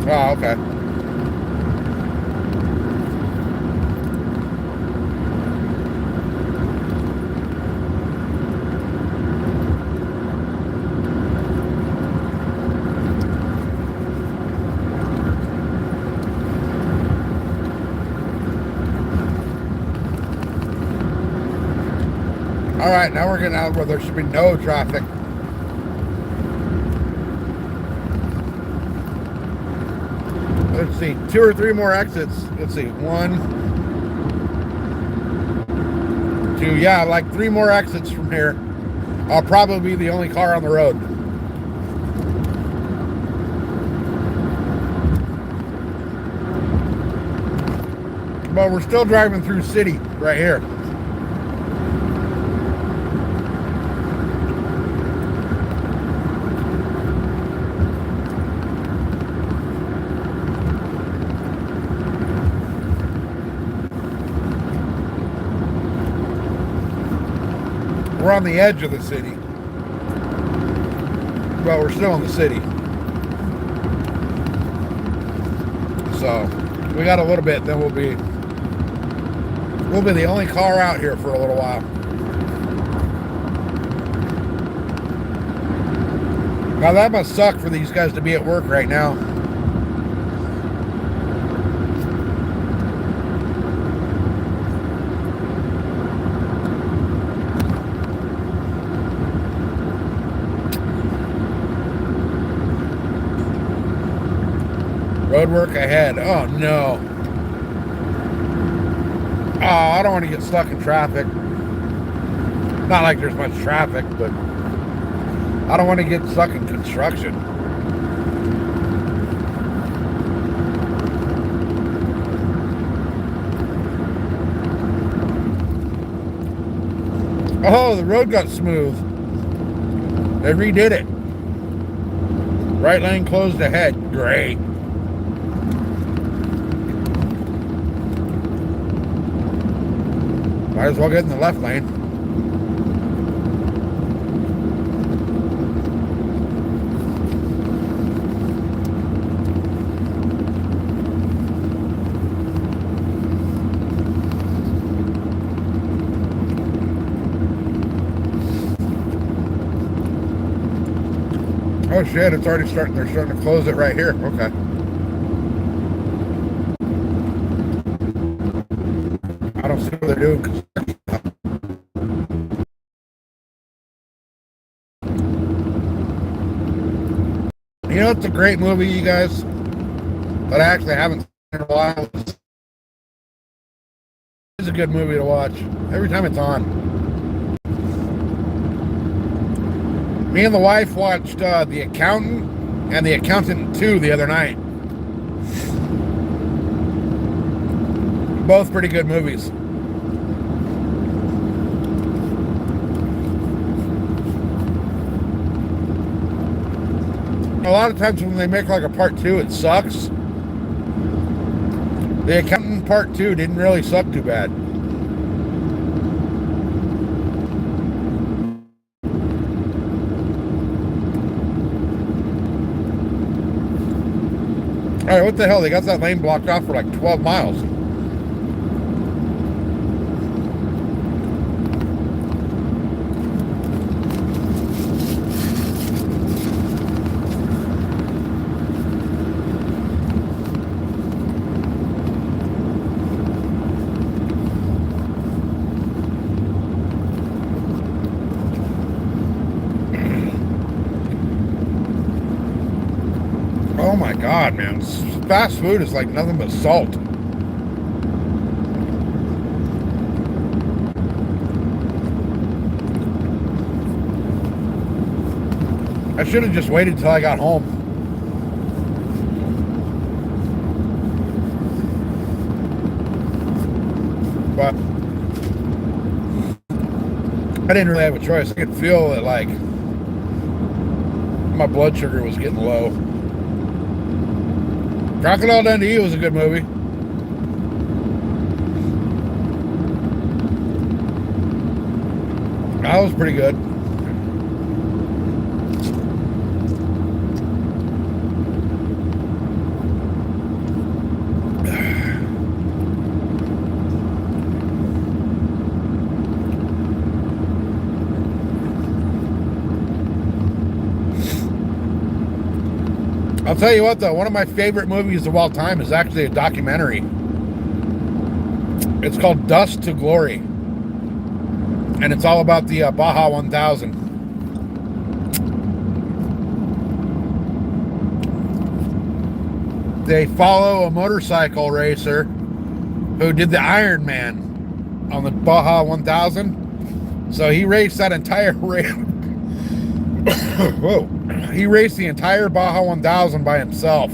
Oh, okay. All right, now we're getting out where there should be no traffic. Let's see, 2 or 3 more exits. Let's see, 1, 2, yeah, like 3 more exits from here. I'll probably be the only car on the road. But we're still driving through city right here. We're on the edge of the city, but we're still in the city. So we got a little bit, then we'll be the only car out here for a little while. Now that must suck for these guys to be at work right now. Road work ahead. Oh no. Oh, I don't want to get stuck in traffic. Not like there's much traffic, but I don't want to get stuck in construction. Oh, the road got smooth. They redid it. Right lane closed ahead. Great. Might as well get in the left lane. Oh shit, it's already starting. They're starting to close it right here. Okay. I don't see what they're doing. You know, it's a great movie, you guys, but I actually haven't seen it in a while. It's a good movie to watch every time it's on. Me and the wife watched The Accountant and The Accountant 2 the other night. Both pretty good movies. A lot of times when they make like a part 2, it sucks. The Accountant part 2 didn't really suck too bad. Alright, what the hell? They got that lane blocked off for like 12 miles. Oh my God, man. Fast food is like nothing but salt. I should have just waited till I got home. But I didn't really have a choice. I could feel that like my blood sugar was getting low. Crocodile Dundee was a good movie. That was pretty good. I'll tell you what, though, one of my favorite movies of all time is actually a documentary. It's called Dust to Glory. And it's all about the Baja 1000. They follow a motorcycle racer who did the Ironman on the Baja 1000. So he raced that entire race. Whoa. He raced the entire Baja 1000 by himself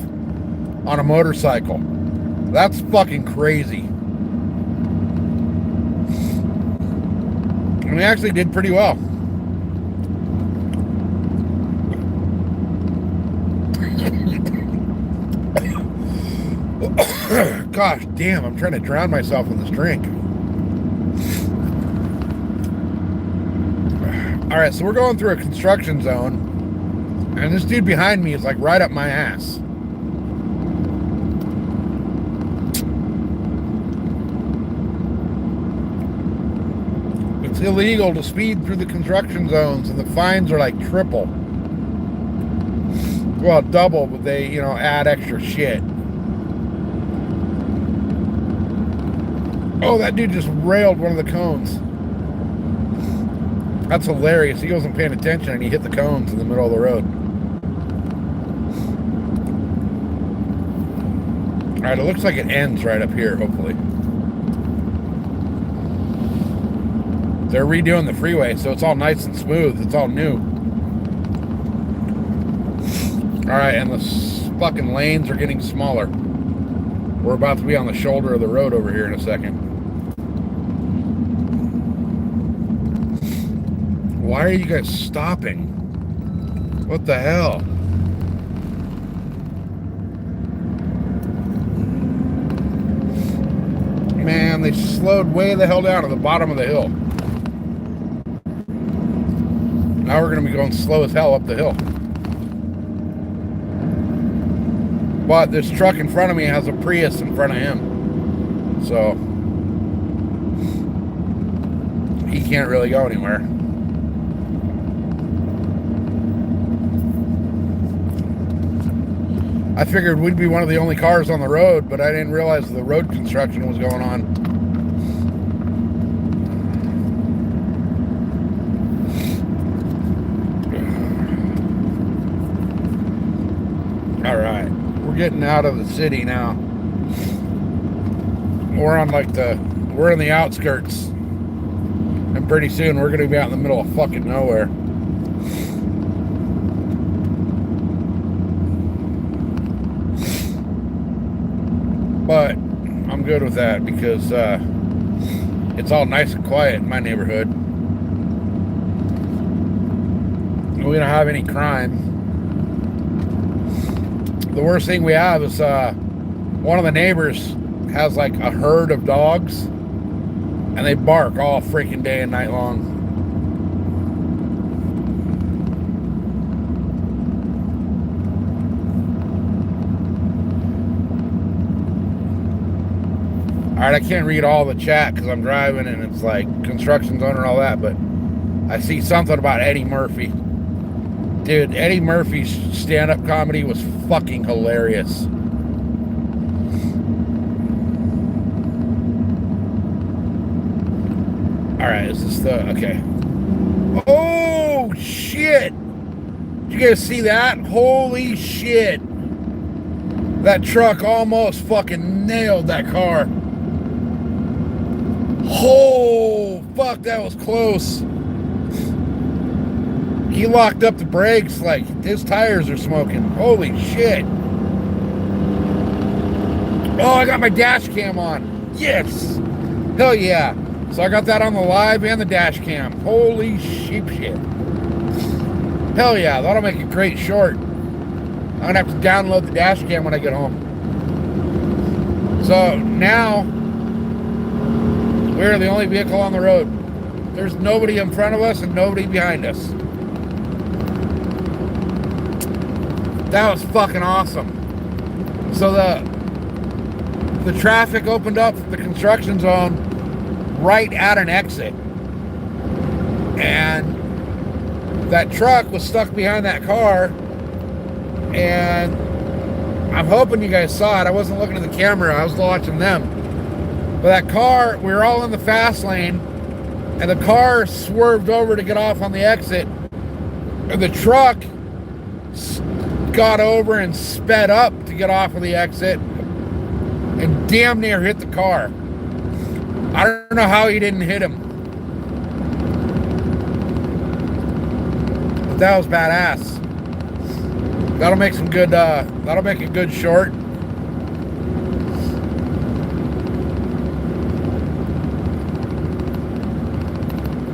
on a motorcycle. That's fucking crazy. And he actually did pretty well. Gosh damn, I'm trying to drown myself in this drink. All right, so we're going through a construction zone. And this dude behind me is like right up my ass. It's illegal to speed through the construction zones, and the fines are like triple. Well, double, but they, you know, add extra shit. Oh, that dude just railed one of the cones. That's hilarious. He wasn't paying attention and he hit the cones in the middle of the road. Alright, it looks like it ends right up here, hopefully. They're redoing the freeway, so it's all nice and smooth. It's all new. Alright, and the fucking lanes are getting smaller. We're about to be on the shoulder of the road over here in a second. Why are you guys stopping? What the hell? Man, they slowed way the hell down to the bottom of the hill. Now we're going to be going slow as hell up the hill. But this truck in front of me has a Prius in front of him. So he can't really go anywhere. I figured we'd be one of the only cars on the road, but I didn't realize the road construction was going on. All right, we're getting out of the city now. We're on we're in the outskirts. And pretty soon we're going to be out in the middle of fucking nowhere. But I'm good with that because it's all nice and quiet in my neighborhood. We don't have any crime. The worst thing we have is one of the neighbors has like a herd of dogs and they bark all freaking day and night long. Alright, I can't read all the chat because I'm driving and it's like construction zone and all that, but I see something about Eddie Murphy. Dude, Eddie Murphy's stand-up comedy was fucking hilarious. Alright, is this the... okay. Oh, shit! Did you guys see that? Holy shit! That truck almost fucking nailed that car. Oh, fuck, that was close. He locked up the brakes like his tires are smoking. Holy shit. Oh, I got my dash cam on. Yes. Hell yeah. So I got that on the live and the dash cam. Holy sheep shit. Hell yeah, that'll make a great short. I'm gonna have to download the dash cam when I get home. So now we're the only vehicle on the road. There's nobody in front of us and nobody behind us. That was fucking awesome. So the traffic opened up the construction zone right at an exit. And that truck was stuck behind that car. And I'm hoping you guys saw it. I wasn't looking at the camera. I was watching them. But that car, we were all in the fast lane. And the car swerved over to get off on the exit. And the truck got over and sped up to get off of the exit. And damn near hit the car. I don't know how he didn't hit him. But that was badass. That'll make some good, that'll make a good short.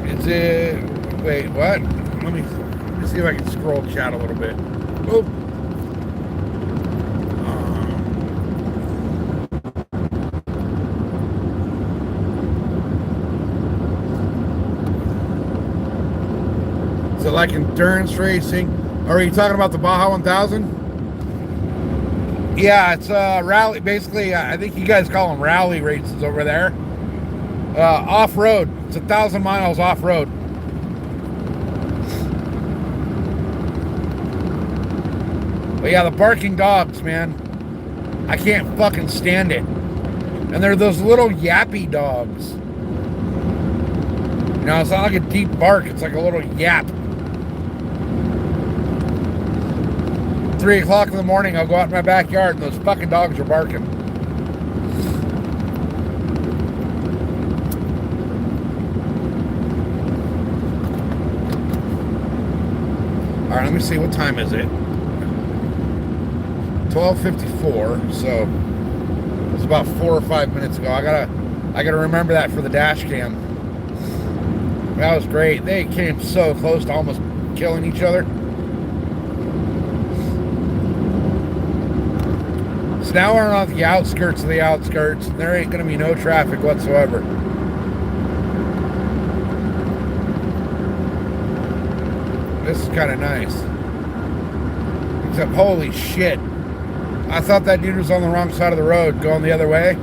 Is it, wait, what? Let me see if I can scroll chat a little bit. Oh. Is it like endurance racing? Are you talking about the Baja 1000? Yeah, it's rally. Basically, I think you guys call them rally races over there. Off-road. It's 1,000 miles off-road. But yeah, the barking dogs, man. I can't fucking stand it. And they're those little yappy dogs. You know, it's not like a deep bark. It's like a little yap. 3 o'clock in the morning, I'll go out in my backyard and those fucking dogs are barking. All right, let me see. What time is it? 12:54. So it's about 4 or 5 minutes ago. I gotta remember that for the dash cam. That was great. They came so close to almost killing each other. So now we're on the outskirts of the outskirts. And there ain't gonna be no traffic whatsoever. This is kind of nice. Except, holy shit. I thought that dude was on the wrong side of the road going the other way.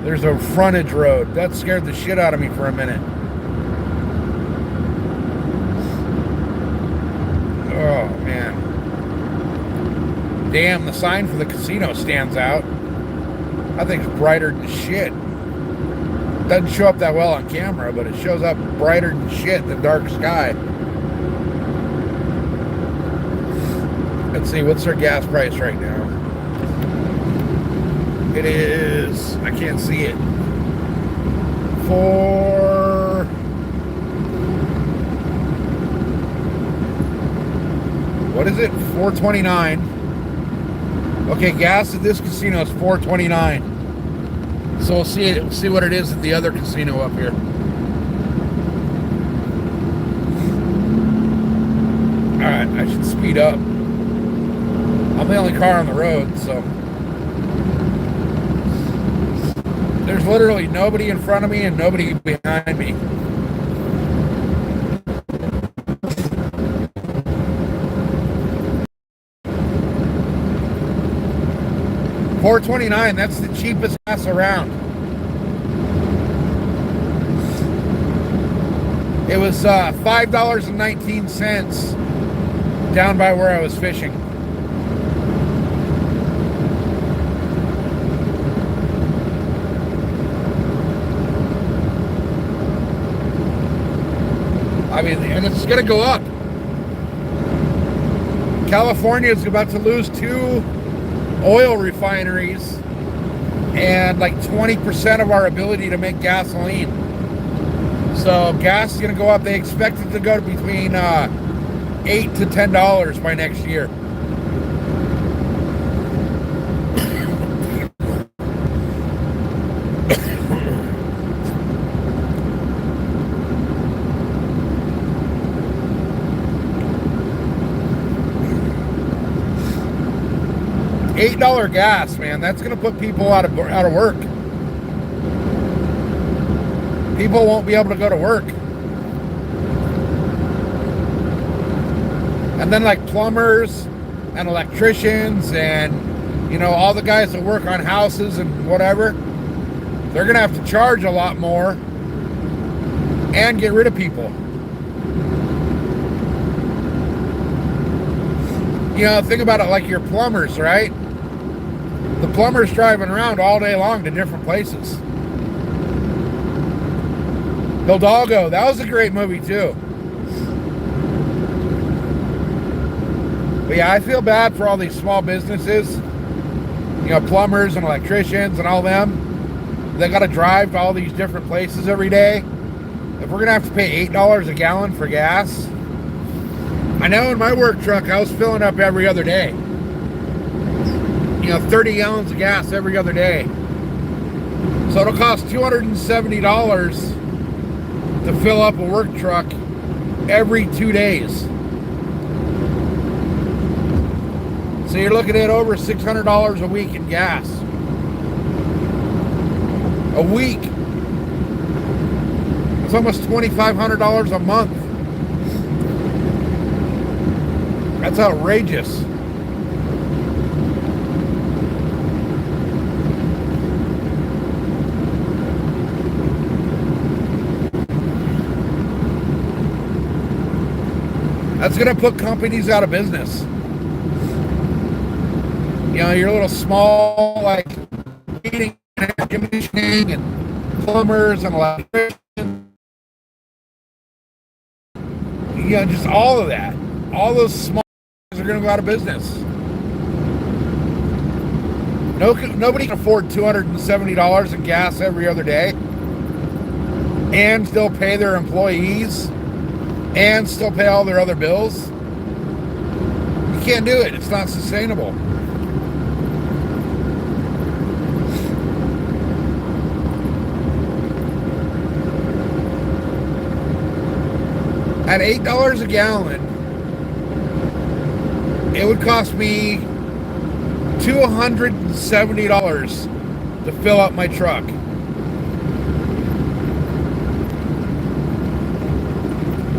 There's a frontage road. That scared the shit out of me for a minute. Oh, man. Damn, the sign for the casino stands out. I think it's brighter than shit. Doesn't show up that well on camera, but it shows up brighter than shit than dark sky. Let's see, what's their gas price right now? It is, I can't see it. For what is it? $4.29. Okay, gas at this casino is $4.29. So we'll see it. We'll see what it is at the other casino up here. All right, I should speed up. I'm the only car on the road, so there's literally nobody in front of me and nobody behind me. $4.29, that's the cheapest gas around. It was $5.19 down by where I was fishing. I mean, and it's going to go up. California is about to lose 2 oil refineries and like 20% of our ability to make gasoline. So gas is going to go up. They expect it to go to between $8 to $10 by next year. $8 gas, man. That's gonna put people out of work. People won't be able to go to work. And then like plumbers and electricians and, you know, all the guys that work on houses and whatever, they're gonna have to charge a lot more and get rid of people. You know, think about it like your plumbers, right? The plumbers driving around all day long to different places. Hidalgo, that was a great movie too. But yeah, I feel bad for all these small businesses, you know, plumbers and electricians and all them. They got to drive to all these different places every day. If we're going to have to pay $8 a gallon for gas, I know in my work truck, I was filling up every other day. You know, 30 gallons of gas every other day. So it'll cost $270 to fill up a work truck every 2 days. So you're looking at over $600 a week in gas. A week. It's almost $2,500 a month. That's outrageous. That's going to put companies out of business. You know, your little small, like, heating and air conditioning and plumbers and electricians. You know, just all of that. All those small are going to go out of business. Nobody can afford $270 in gas every other day and still pay their employees and still pay all their other bills. You can't do it. It's not sustainable. At $8 a gallon, it would cost me $270 to fill up my truck.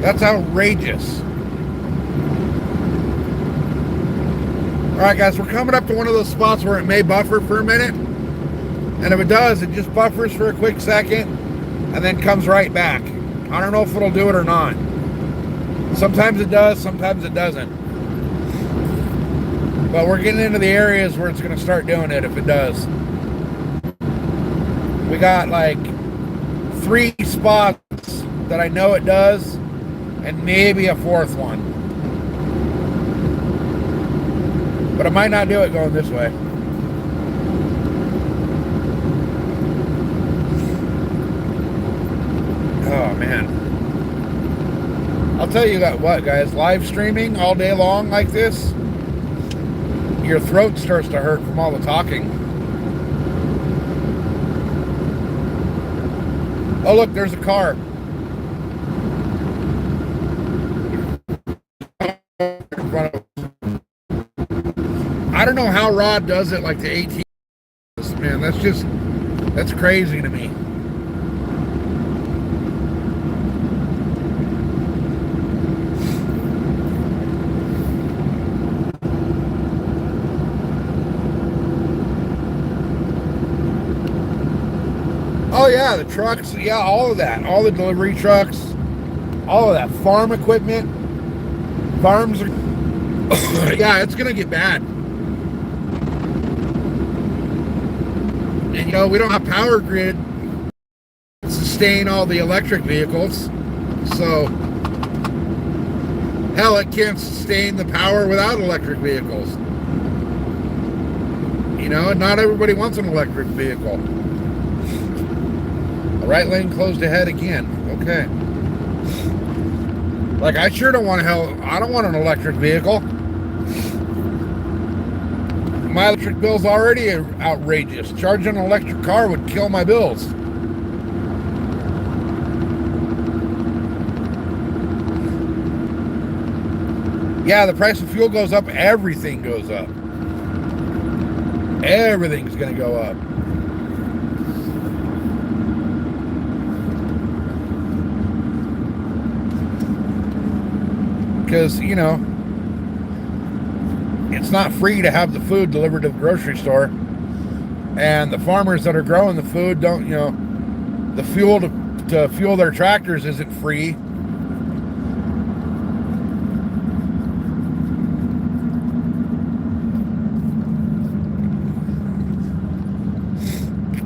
That's outrageous. All right, guys, we're coming up to one of those spots where it may buffer for a minute. And if it does, it just buffers for a quick second and then comes right back. I don't know if it'll do it or not. Sometimes it does, sometimes it doesn't. But we're getting into the areas where it's going to start doing it if it does. We got like 3 spots that I know it does, and maybe a 4th one. But it might not do it going this way. Oh, man. I'll tell you that what, guys, live streaming all day long like this, your throat starts to hurt from all the talking. Oh, look, there's a car. I don't know how Rod does it like the 18. Man, that's crazy to me. Oh yeah, the trucks, yeah, all of that. All the delivery trucks, all of that. Farm equipment. Farms are, yeah, it's gonna get bad. And you know, we don't have power grid to sustain all the electric vehicles. So, hell, it can't sustain the power without electric vehicles. You know, and not everybody wants an electric vehicle. The right lane closed ahead again. Okay. Like, I sure don't want I don't want an electric vehicle. My electric bill's already outrageous. Charging an electric car would kill my bills. Yeah, the price of fuel goes up, everything goes up. Everything's going to go up. Because, you know, it's not free to have the food delivered to the grocery store. And the farmers that are growing the food don't, you know, the fuel to fuel their tractors isn't free.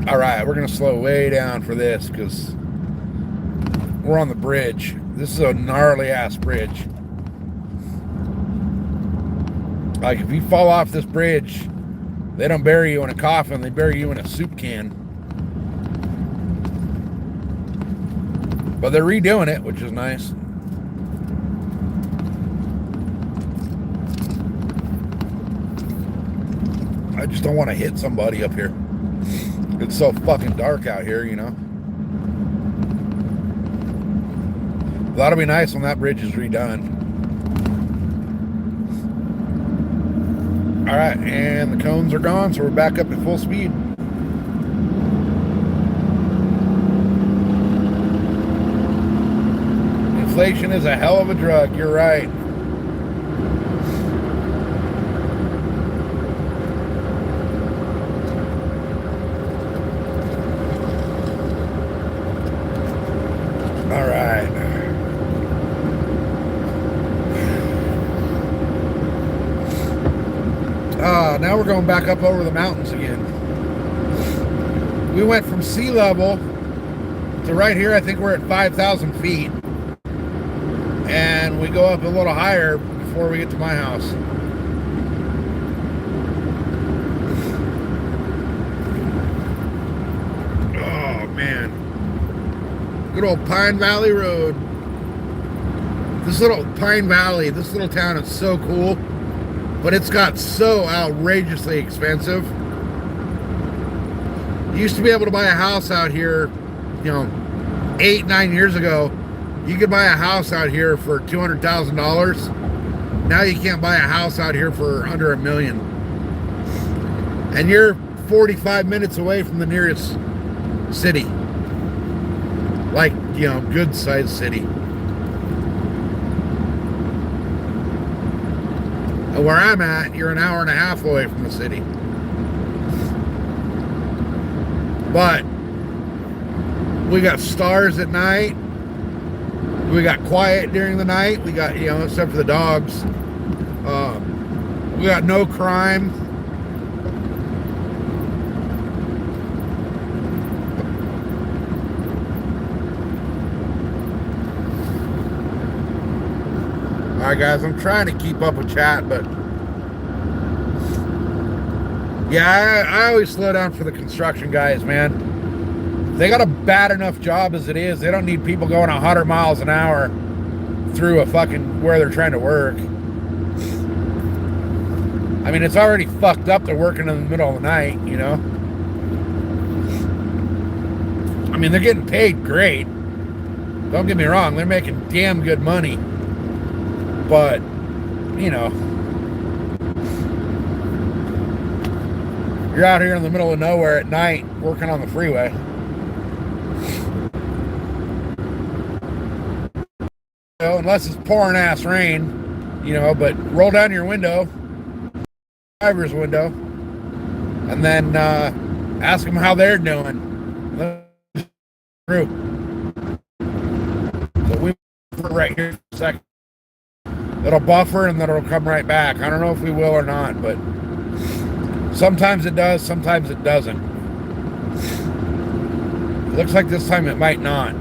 All right, we're going to slow way down for this because we're on the bridge. This is a gnarly ass bridge. Like, if you fall off this bridge, they don't bury you in a coffin, they bury you in a soup can. But they're redoing it, which is nice. I just don't want to hit somebody up here. It's so fucking dark out here, you know. That'll be nice when that bridge is redone. All right, and the cones are gone, so we're back up at full speed. Inflation is a hell of a drug, you're right. All right. Now we're going back up over the mountains again. We went from sea level to right here. I think we're at 5,000 feet. And we go up a little higher before we get to my house. Oh, man. Good old Pine Valley Road. This little Pine Valley, this little town is so cool. But it's got so outrageously expensive. You used to be able to buy a house out here, you know, 8-9 years ago. You could buy a house out here for $200,000. Now you can't buy a house out here for under $1 million. And you're 45 minutes away from the nearest city. Like, you know, good sized city. Where I'm at, you're an hour and a half away from the city. But we got stars at night. We got quiet during the night. We got, you know, except for the dogs. We got no crime. Alright guys, I'm trying to keep up with chat, but yeah, I always slow down for the construction guys, man. They got a bad enough job as it is. They don't need people going 100 miles an hour through a fucking where they're trying to work. I mean, it's already fucked up. They're working in the middle of the night, you know. I mean, they're getting paid great. Don't get me wrong, they're making damn good money. But, you know, you're out here in the middle of nowhere at night working on the freeway. You know, unless it's pouring ass rain, you know, but roll down your window, driver's window, and then ask them how they're doing. Through. So we right here for a second. It'll buffer and then it'll come right back. I don't know if we will or not, but sometimes it does, sometimes it doesn't. Looks like this time it might not.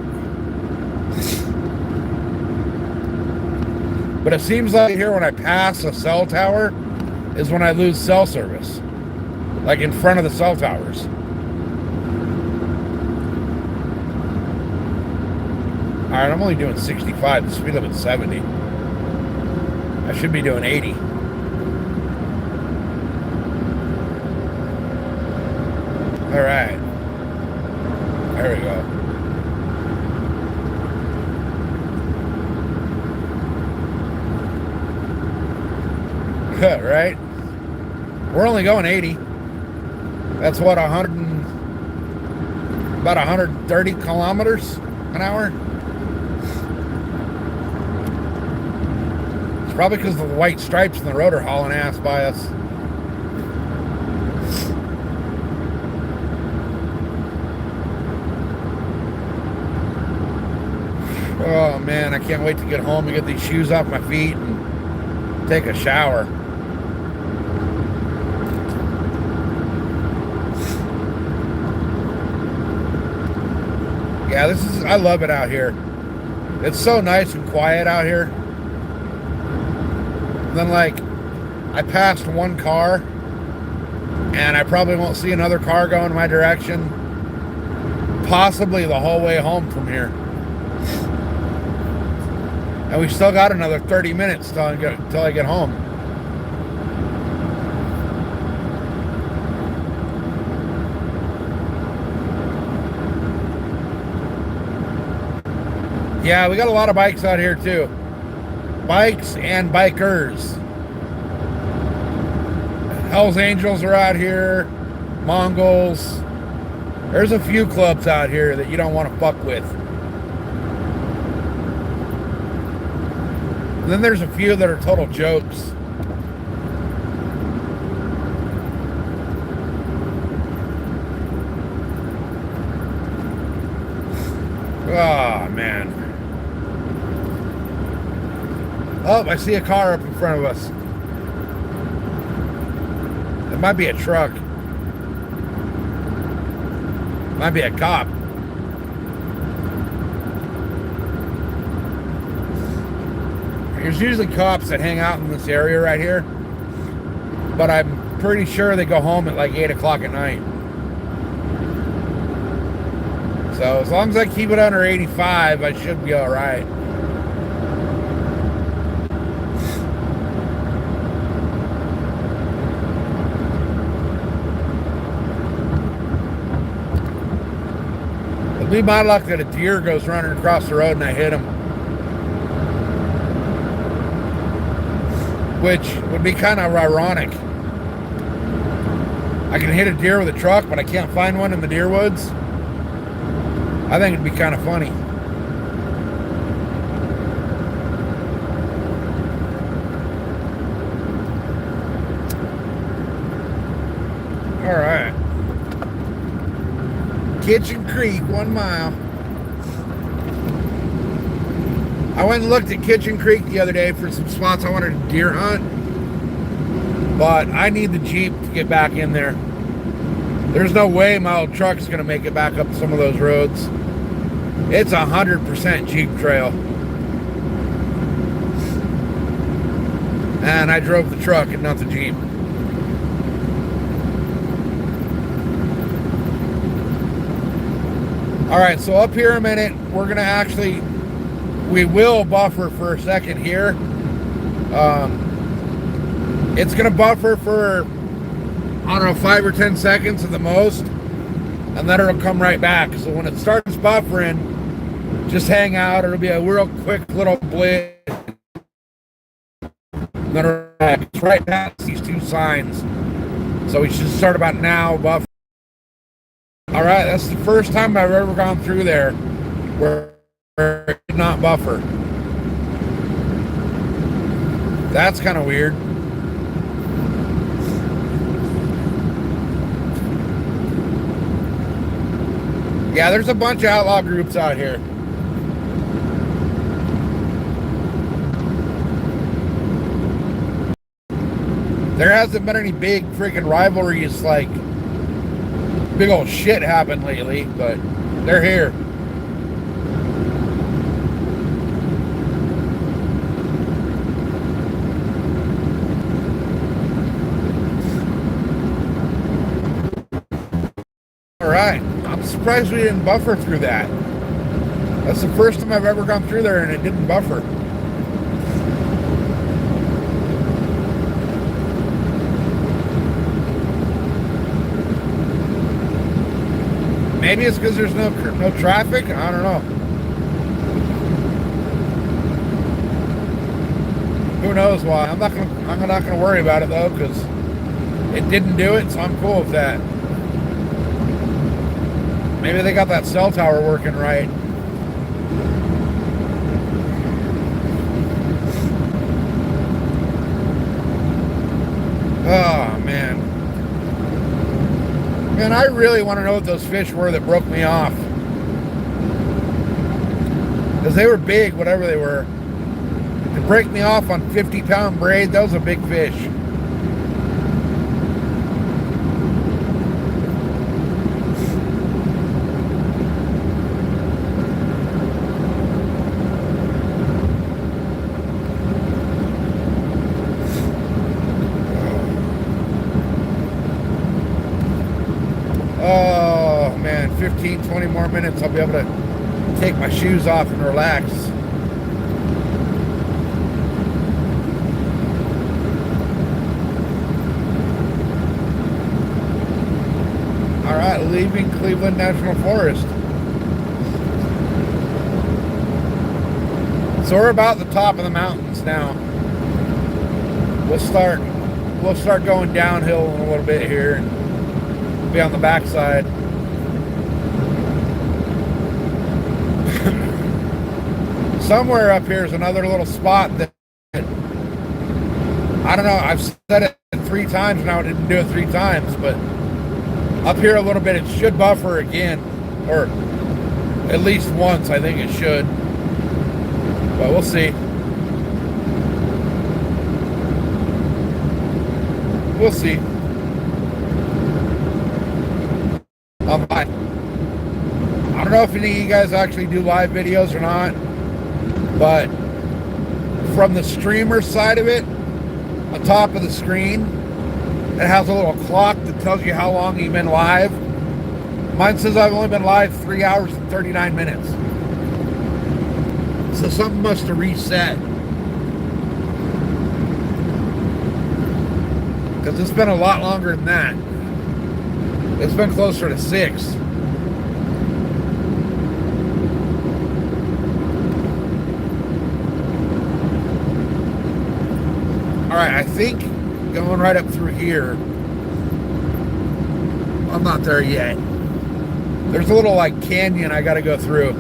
But it seems like here when I pass a cell tower is when I lose cell service. Like in front of the cell towers. Alright, I'm only doing 65. The speed limit's 70. I should be doing 80. All right. There we go. Right? We're only going 80. That's what, about 130 kilometers an hour. It's probably because of the white stripes in the road are hauling ass by us. Oh man, I can't wait to get home and get these shoes off my feet and take a shower. Yeah, I love it out here. It's so nice and quiet out here. And then, like, I passed one car, and I probably won't see another car going my direction, possibly the whole way home from here. And we still got another 30 minutes till I get home. Yeah, we got a lot of bikes out here too. Bikes and bikers. Hell's Angels are out here. Mongols. There's a few clubs out here that you don't want to fuck with. And then there's a few that are total jokes. Oh, man. Oh, I see a car up in front of us. It might be a truck. Might be a cop. There's usually cops that hang out in this area right here, but I'm pretty sure they go home at like 8 o'clock at night. So as long as I keep it under 85, I should be all right. It'll be my luck that a deer goes running across the road and I hit him. Which would be kind of ironic. I can hit a deer with a truck, but I can't find one in the deer woods. I think it'd be kind of funny. All right. Kitchen Creek, 1 mile. I went and looked at Kitchen Creek the other day for some spots I wanted to deer hunt, but I need the Jeep to get back in there. There's no way my old truck's going to make it back up some of those roads. It's 100% Jeep trail. And I drove the truck and not the Jeep. All right, so up here a minute, we're going to we will buffer for a second here. It's going to buffer for, I don't know, 5 or 10 seconds at the most, and then it'll come right back. So when it starts buffering, just hang out. It'll be a real quick little blip. And then it's right past these 2 signs. So we should start about now buffer. All right, that's the first time I've ever gone through there where it did not buffer. That's kind of weird. Yeah, there's a bunch of outlaw groups out here. There hasn't been any big freaking rivalries, like big old shit happened lately, but they're here. All right, I'm surprised we didn't buffer through that. That's the first time I've ever gone through there and it didn't buffer. Maybe it's because there's no traffic. I don't know. Who knows why? I'm not gonna worry about it though, because it didn't do it, so I'm cool with that. Maybe they got that cell tower working right. Oh, man. Man, I really want to know what those fish were that broke me off. Because they were big, whatever they were. To break me off on 50-pound braid, that was a big fish. Oh, man, 15, 20 more minutes, I'll be able to take my shoes off and relax. All right, leaving Cleveland National Forest. So we're about the top of the mountains now. We'll start going downhill in a little bit here and be on the backside. Somewhere up here is another little spot that I don't know. I've said it 3 times now. I didn't do it 3 times, but up here a little bit, it should buffer again, or at least once. I think it should, but we'll see. We'll see. I don't know if any of you guys actually do live videos or not, but from the streamer side of it, on top of the screen, it has a little clock that tells you how long you've been live. Mine says I've only been live 3 hours and 39 minutes. So something must have reset. Because it's been a lot longer than that. It's been closer to 6. Alright, I think going right up through here. I'm not there yet. There's a little like canyon I gotta go through.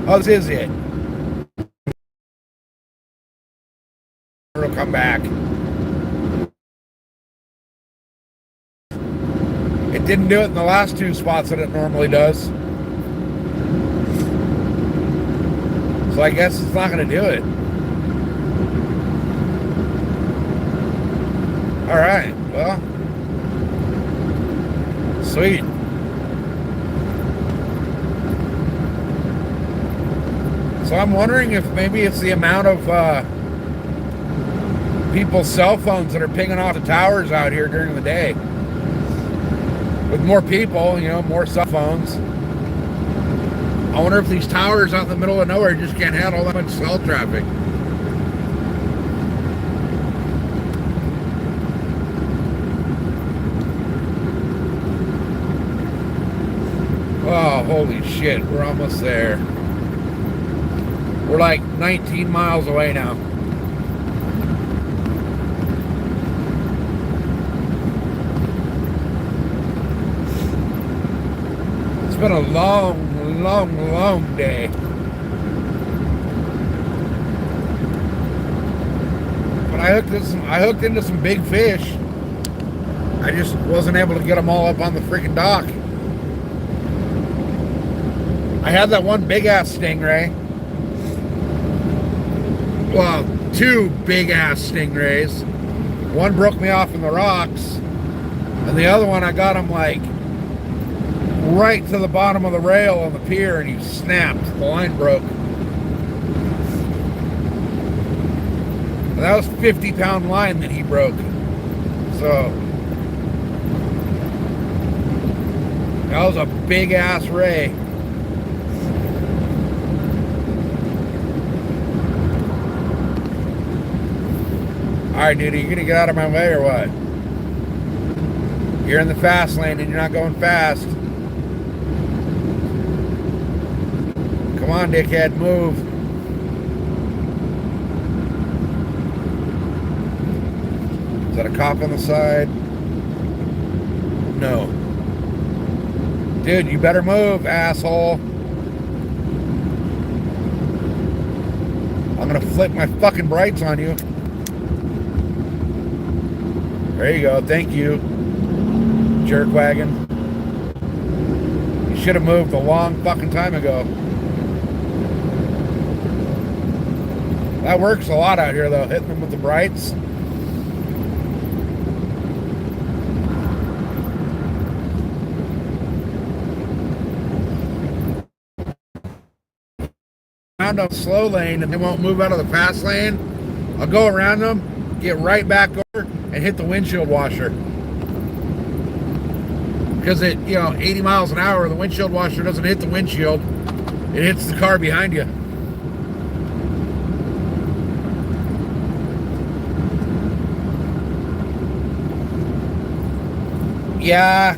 Oh, this is it. It'll come back. It didn't do it in the last 2 spots that it normally does. So I guess it's not gonna do it. Alright, well, sweet. So I'm wondering if maybe it's the amount of people's cell phones that are pinging off the towers out here during the day. With more people, you know, more cell phones. I wonder if these towers out in the middle of nowhere just can't handle that much cell traffic. Oh, holy shit, we're almost there. We're like 19 miles away now. It's been a long, long, long day. But I hooked into some big fish. I just wasn't able to get them all up on the freaking dock. I had that one big ass stingray. Well, 2 big ass stingrays. One broke me off in the rocks, and the other one I got him like right to the bottom of the rail on the pier, and he snapped. The line broke. And that was 50-pound line that he broke. So that was a big ass ray. Alright, dude, are you gonna get out of my way or what? You're in the fast lane and you're not going fast. Come on, dickhead, move. Is that a cop on the side? No. Dude, you better move, asshole. I'm gonna flip my fucking brights on you. There you go, thank you, jerk wagon. You should have moved a long fucking time ago. That works a lot out here though, hitting them with the brights. Around on slow lane and they won't move out of the fast lane. I'll go around them, get right back over and hit the windshield washer. Because at 80 miles an hour, the windshield washer doesn't hit the windshield. It hits the car behind you. Yeah.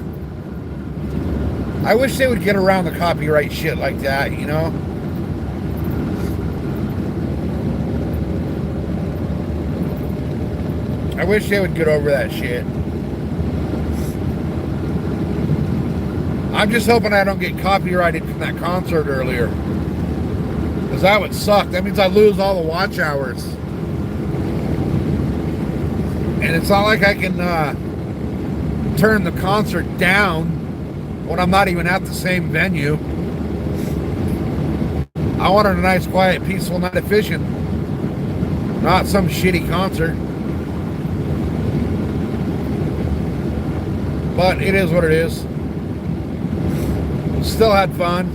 I wish they would get around the copyright shit like that, you know? I wish they would get over that shit. I'm just hoping I don't get copyrighted from that concert earlier. Because that would suck. That means I lose all the watch hours. And it's not like I can turn the concert down when I'm not even at the same venue. I wanted a nice, quiet, peaceful night of fishing. Not some shitty concert. But it is what it is. Still had fun.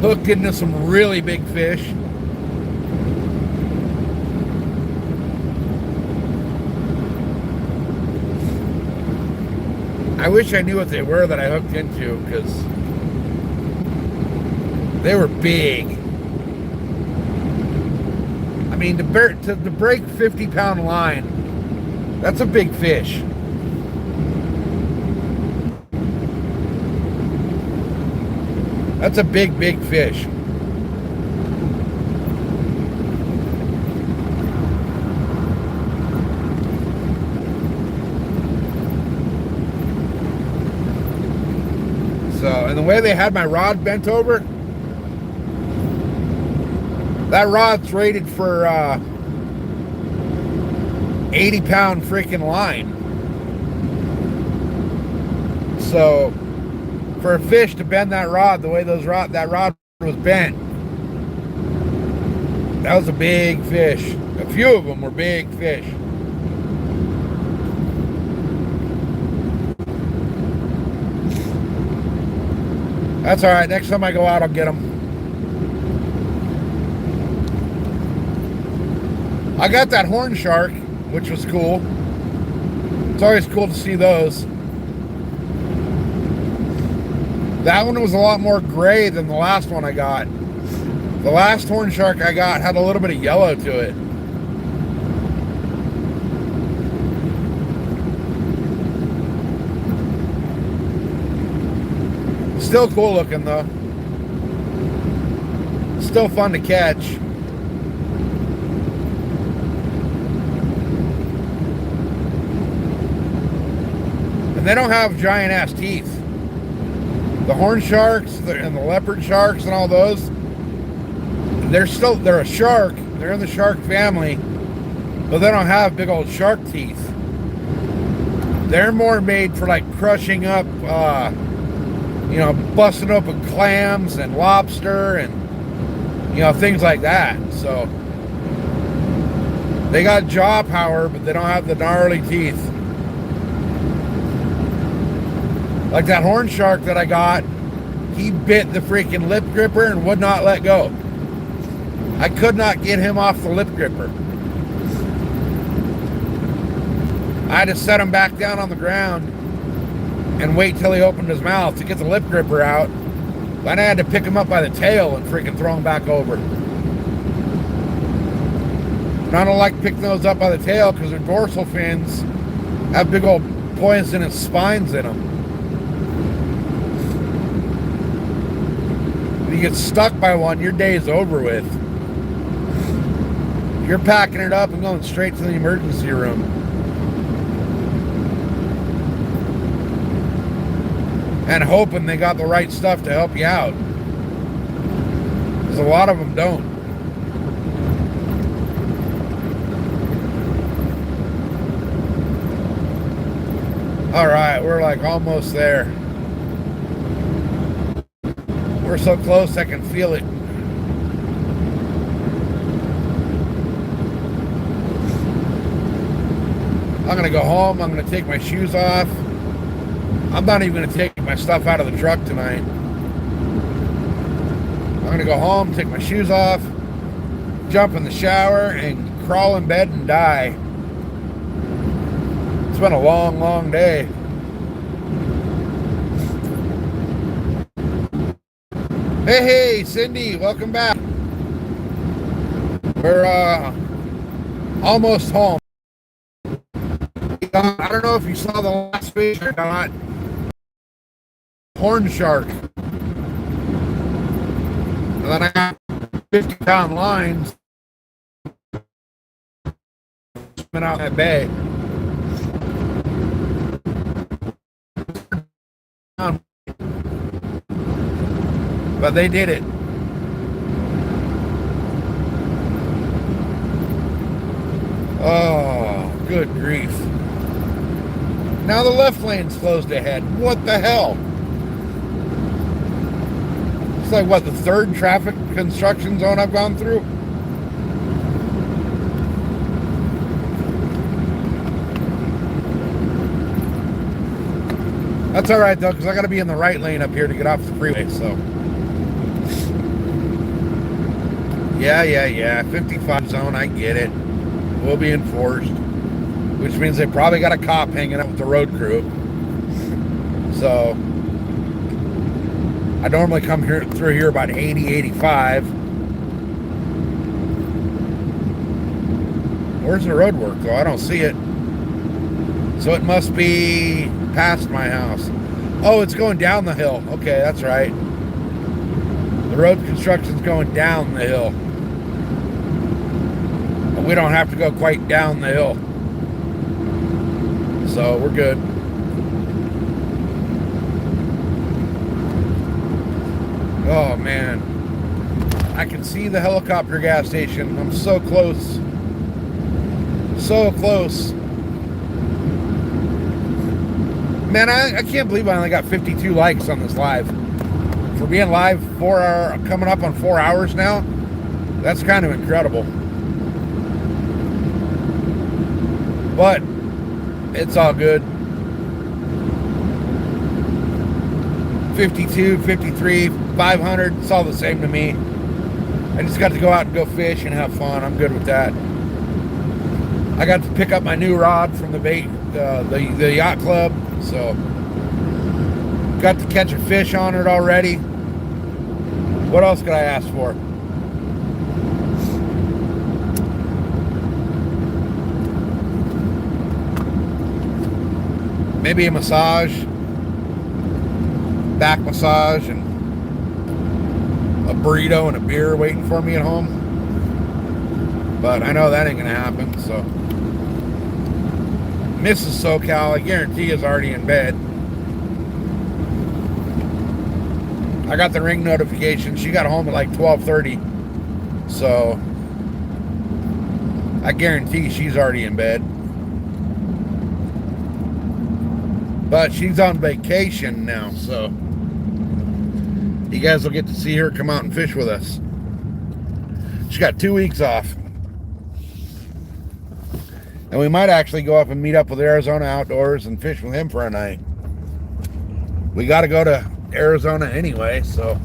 Hooked into some really big fish. I wish I knew what they were that I hooked into, because they were big. I mean, to break 50-pound line, that's a big fish. That's a big, big fish. So, and the way they had my rod bent over, that rod's rated for 80-pound freaking line. So, for a fish to bend that rod the way that rod was bent, that was a big fish. A few of them were big fish. That's all right. Next time I go out, I'll get them. I got that horn shark, which was cool. It's always cool to see those. That one was a lot more gray than the last one I got. The last horn shark I got had a little bit of yellow to it. Still cool looking though. Still fun to catch. And they don't have giant ass teeth. The horn sharks and the leopard sharks and all those, they're a shark. They're in the shark family, but they don't have big old shark teeth. They're more made for like crushing up, busting open clams and lobster and, things like that. So they got jaw power, but they don't have the gnarly teeth. Like that horn shark that I got, he bit the freaking lip gripper and would not let go. I could not get him off the lip gripper. I had to set him back down on the ground and wait till he opened his mouth to get the lip gripper out. Then I had to pick him up by the tail and freaking throw him back over. And I don't like picking those up by the tail because their dorsal fins have big old poisonous spines in them. If you get stuck by one, your day is over with. You're packing it up and going straight to the emergency room. and hoping they got the right stuff to help you out. Because a lot of them don't. All right, we're like almost there. We're so close I can feel it. I'm gonna go home. I'm gonna take my shoes off. I'm not even gonna take my stuff out of the truck tonight. I'm gonna go home, take my shoes off, jump in the shower, and crawl in bed and die. It's been a long, long day. Hey, Cindy, welcome back. We're almost home. I don't know if you saw the last fish or not. Horn shark. And then I got 50-pound lines swimming out that bay. But they did it. Oh, good grief. Now the left lane's closed ahead. What the hell? It's like, what, the third traffic construction zone I've gone through? That's all right, though, because I got to be in the right lane up here to get off the freeway, so. Yeah. 55 zone, I get it. Will be enforced. Which means they probably got a cop hanging out with the road crew. So, I normally come through here about 80, 85. Where's the road work, though? I don't see it. So it must be past my house. Oh, it's going down the hill. Okay, that's right. The road construction's going down the hill. But we don't have to go quite down the hill. So we're good. Oh man, I can see the helicopter gas station. I'm so close. So close. Man, I can't believe I only got 52 likes on this live. For being live coming up on 4 hours now, that's kind of incredible. But it's all good. 52, 53, 500, it's all the same to me. I just got to go out and go fish and have fun. I'm good with that. I got to pick up my new rod from the yacht club, so got to catch a fish on it already. What else could I ask for? Maybe a massage, back massage, and a burrito and a beer waiting for me at home. But I know that ain't gonna happen, so. Mrs. SoCal, I guarantee, is already in bed. I got the ring notification. She got home at like 12:30. So I guarantee she's already in bed. But she's on vacation now, so you guys will get to see her come out and fish with us. She got 2 weeks off. And we might actually go up and meet up with Arizona Outdoors and fish with him for a night. We got to go to Arizona anyway, so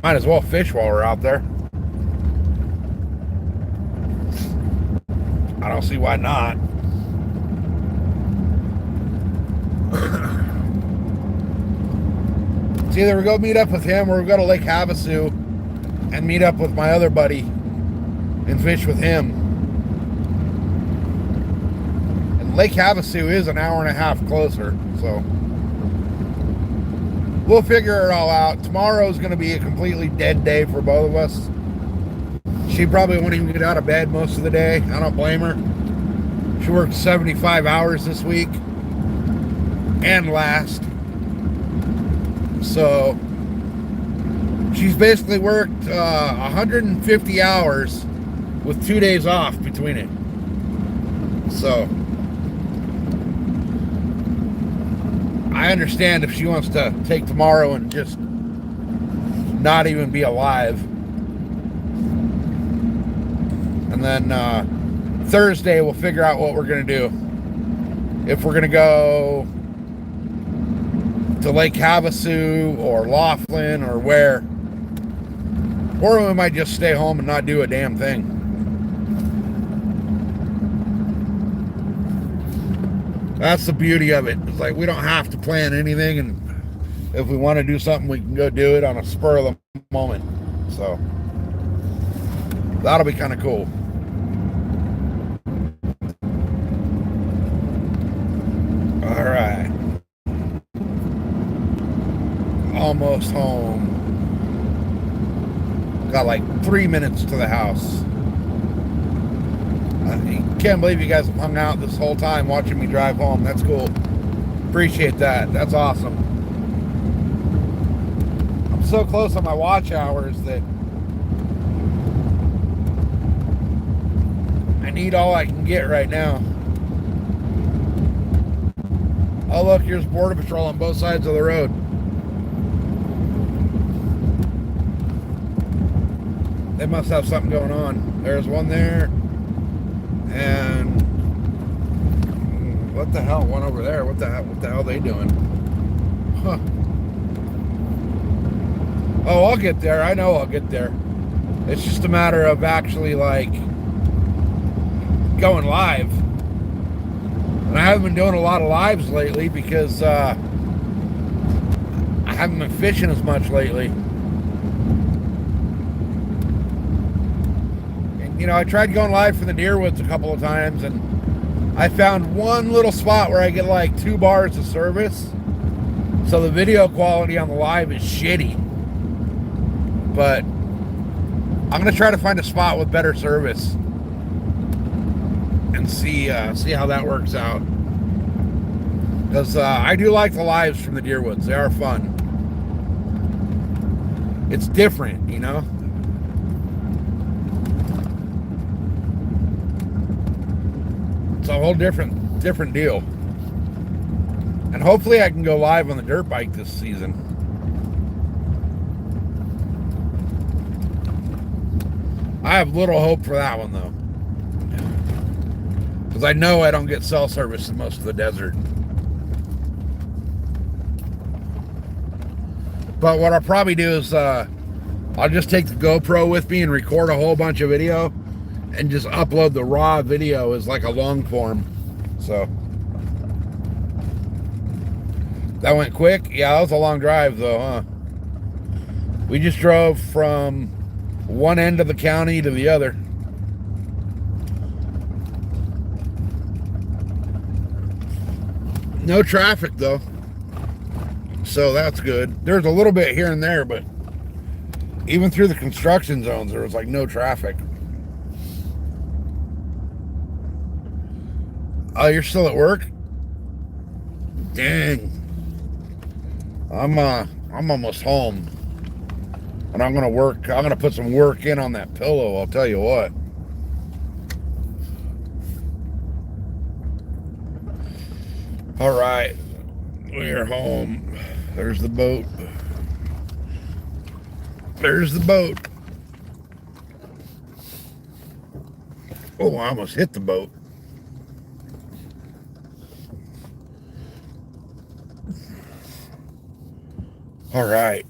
might as well fish while we're out there. I don't see why not. It's either we go meet up with him or we go to Lake Havasu and meet up with my other buddy and fish with him. And Lake Havasu is an hour and a half closer, so we'll figure it all out. Tomorrow's going to be a completely dead day for both of us. She probably won't even get out of bed most of the day. I don't blame her. She worked 75 hours this week. and last. So she's basically worked 150 hours with 2 days off between it. So I understand if she wants to take tomorrow and just not even be alive. And then Thursday we'll figure out what we're going to do. If we're going to go to Lake Havasu or Laughlin or where. Or we might just stay home and not do a damn thing. That's the beauty of it. It's like we don't have to plan anything, and if we want to do something, we can go do it on a spur of the moment. So that'll be kind of cool. All right. Almost home. Got like 3 minutes to the house. I can't believe you guys have hung out this whole time watching me drive home. That's cool. Appreciate that. That's awesome. I'm so close on my watch hours that I need all I can get right now. Oh, look, here's Border Patrol on both sides of the road. They must have something going on. There's one there. And what the hell? One over there. What the hell are they doing? Huh. Oh, I'll get there. I know I'll get there. It's just a matter of actually like going live. And I haven't been doing a lot of lives lately because I haven't been fishing as much lately. You know, I tried going live for the Deerwoods a couple of times, and I found one little spot where I get like 2 bars of service. So the video quality on the live is shitty. But I'm going to try to find a spot with better service and see how that works out. Because I do like the lives from the Deerwoods. They are fun. It's different, you know? It's a whole different deal. And hopefully I can go live on the dirt bike this season. I have little hope for that one though. Because I know I don't get cell service in most of the desert. But what I'll probably do is I'll just take the GoPro with me and record a whole bunch of video and just upload the raw video as like a long form. So that went quick. Yeah, that was a long drive though, huh? We just drove from one end of the county to the other. No traffic though, so that's good. There's a little bit here and there, but even through the construction zones there was like no traffic. Oh, you're still at work? Dang. I'm almost home. And I'm gonna put some work in on that pillow, I'll tell you what. All right. We're home. There's the boat. There's the boat. Oh, I almost hit the boat. All right.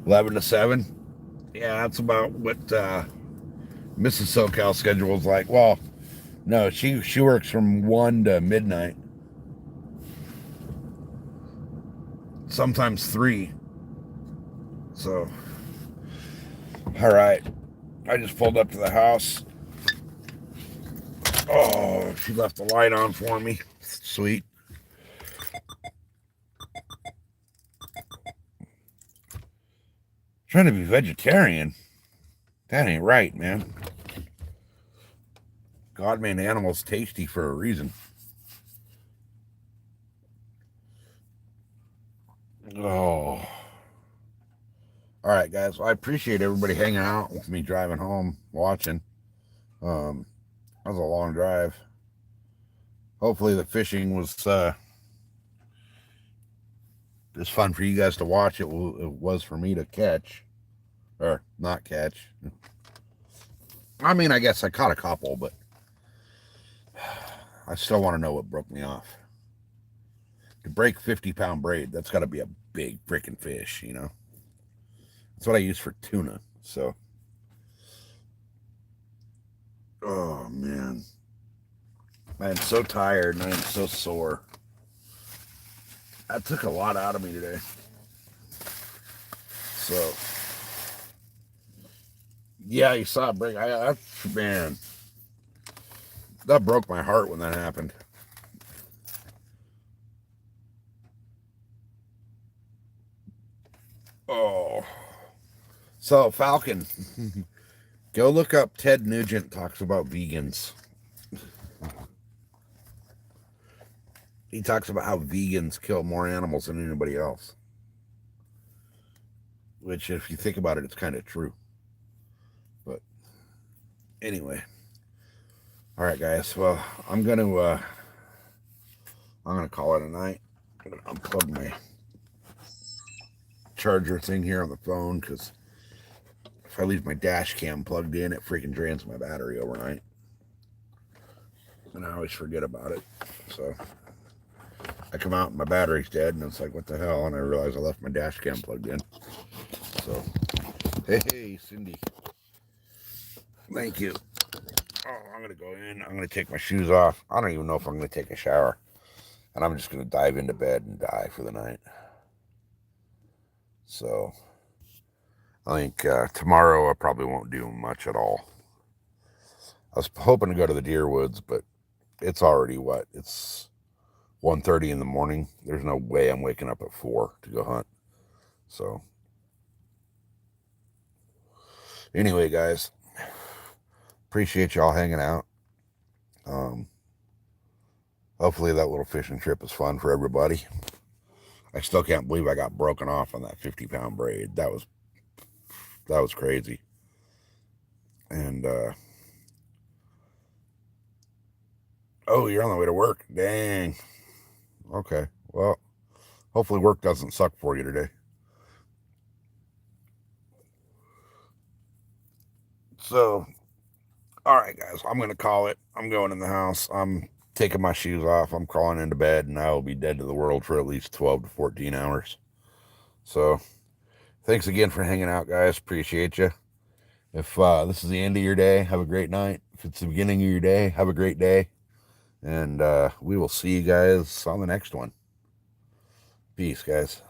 11 to 7. Yeah, that's about what Mrs. SoCal schedule's like. Well, no, she works from 1 to midnight. Sometimes 3. So, all right. I just pulled up to the house. Oh, she left the light on for me. Sweet. Trying to be vegetarian. That ain't right, man. God made animals tasty for a reason. Oh. All right, guys. Well, I appreciate everybody hanging out with me driving home, watching. That was a long drive. Hopefully the fishing was as fun for you guys to watch it was for me to catch. Or not catch. I mean, I guess I caught a couple, but I still want to know what broke me off. To break 50-pound braid, that's got to be a big freaking fish, you know? That's what I use for tuna, so. Oh, man. I am so tired and I am so sore. That took a lot out of me today. So. Yeah, you saw it break. Man. That broke my heart when that happened. Oh. So, Falcon. Go look up Ted Nugent talks about vegans. He talks about how vegans kill more animals than anybody else. Which, if you think about it, it's kind of true. But, anyway. All right, guys. Well, I'm gonna call it a night. I'm gonna unplug my charger thing here on the phone because if I leave my dash cam plugged in, it freaking drains my battery overnight, and I always forget about it. So I come out and my battery's dead, and it's like, what the hell? And I realize I left my dash cam plugged in. So, hey, Cindy, thank you. Oh, I'm going to go in. I'm going to take my shoes off. I don't even know if I'm going to take a shower. And I'm just going to dive into bed and die for the night. So, I think tomorrow I probably won't do much at all. I was hoping to go to the deer woods, but it's already what? It's 1:30 in the morning. There's no way I'm waking up at 4 to go hunt. So, anyway, guys. Appreciate y'all hanging out. Hopefully that little fishing trip was fun for everybody. I still can't believe I got broken off on that 50-pound braid. That was crazy. And oh, you're on the way to work. Dang. Okay. Well, hopefully work doesn't suck for you today. So, all right, guys, I'm going to call it. I'm going in the house. I'm taking my shoes off. I'm crawling into bed, and I will be dead to the world for at least 12 to 14 hours. So, thanks again for hanging out, guys. Appreciate you. If this is the end of your day, have a great night. If it's the beginning of your day, have a great day. And we will see you guys on the next one. Peace, guys.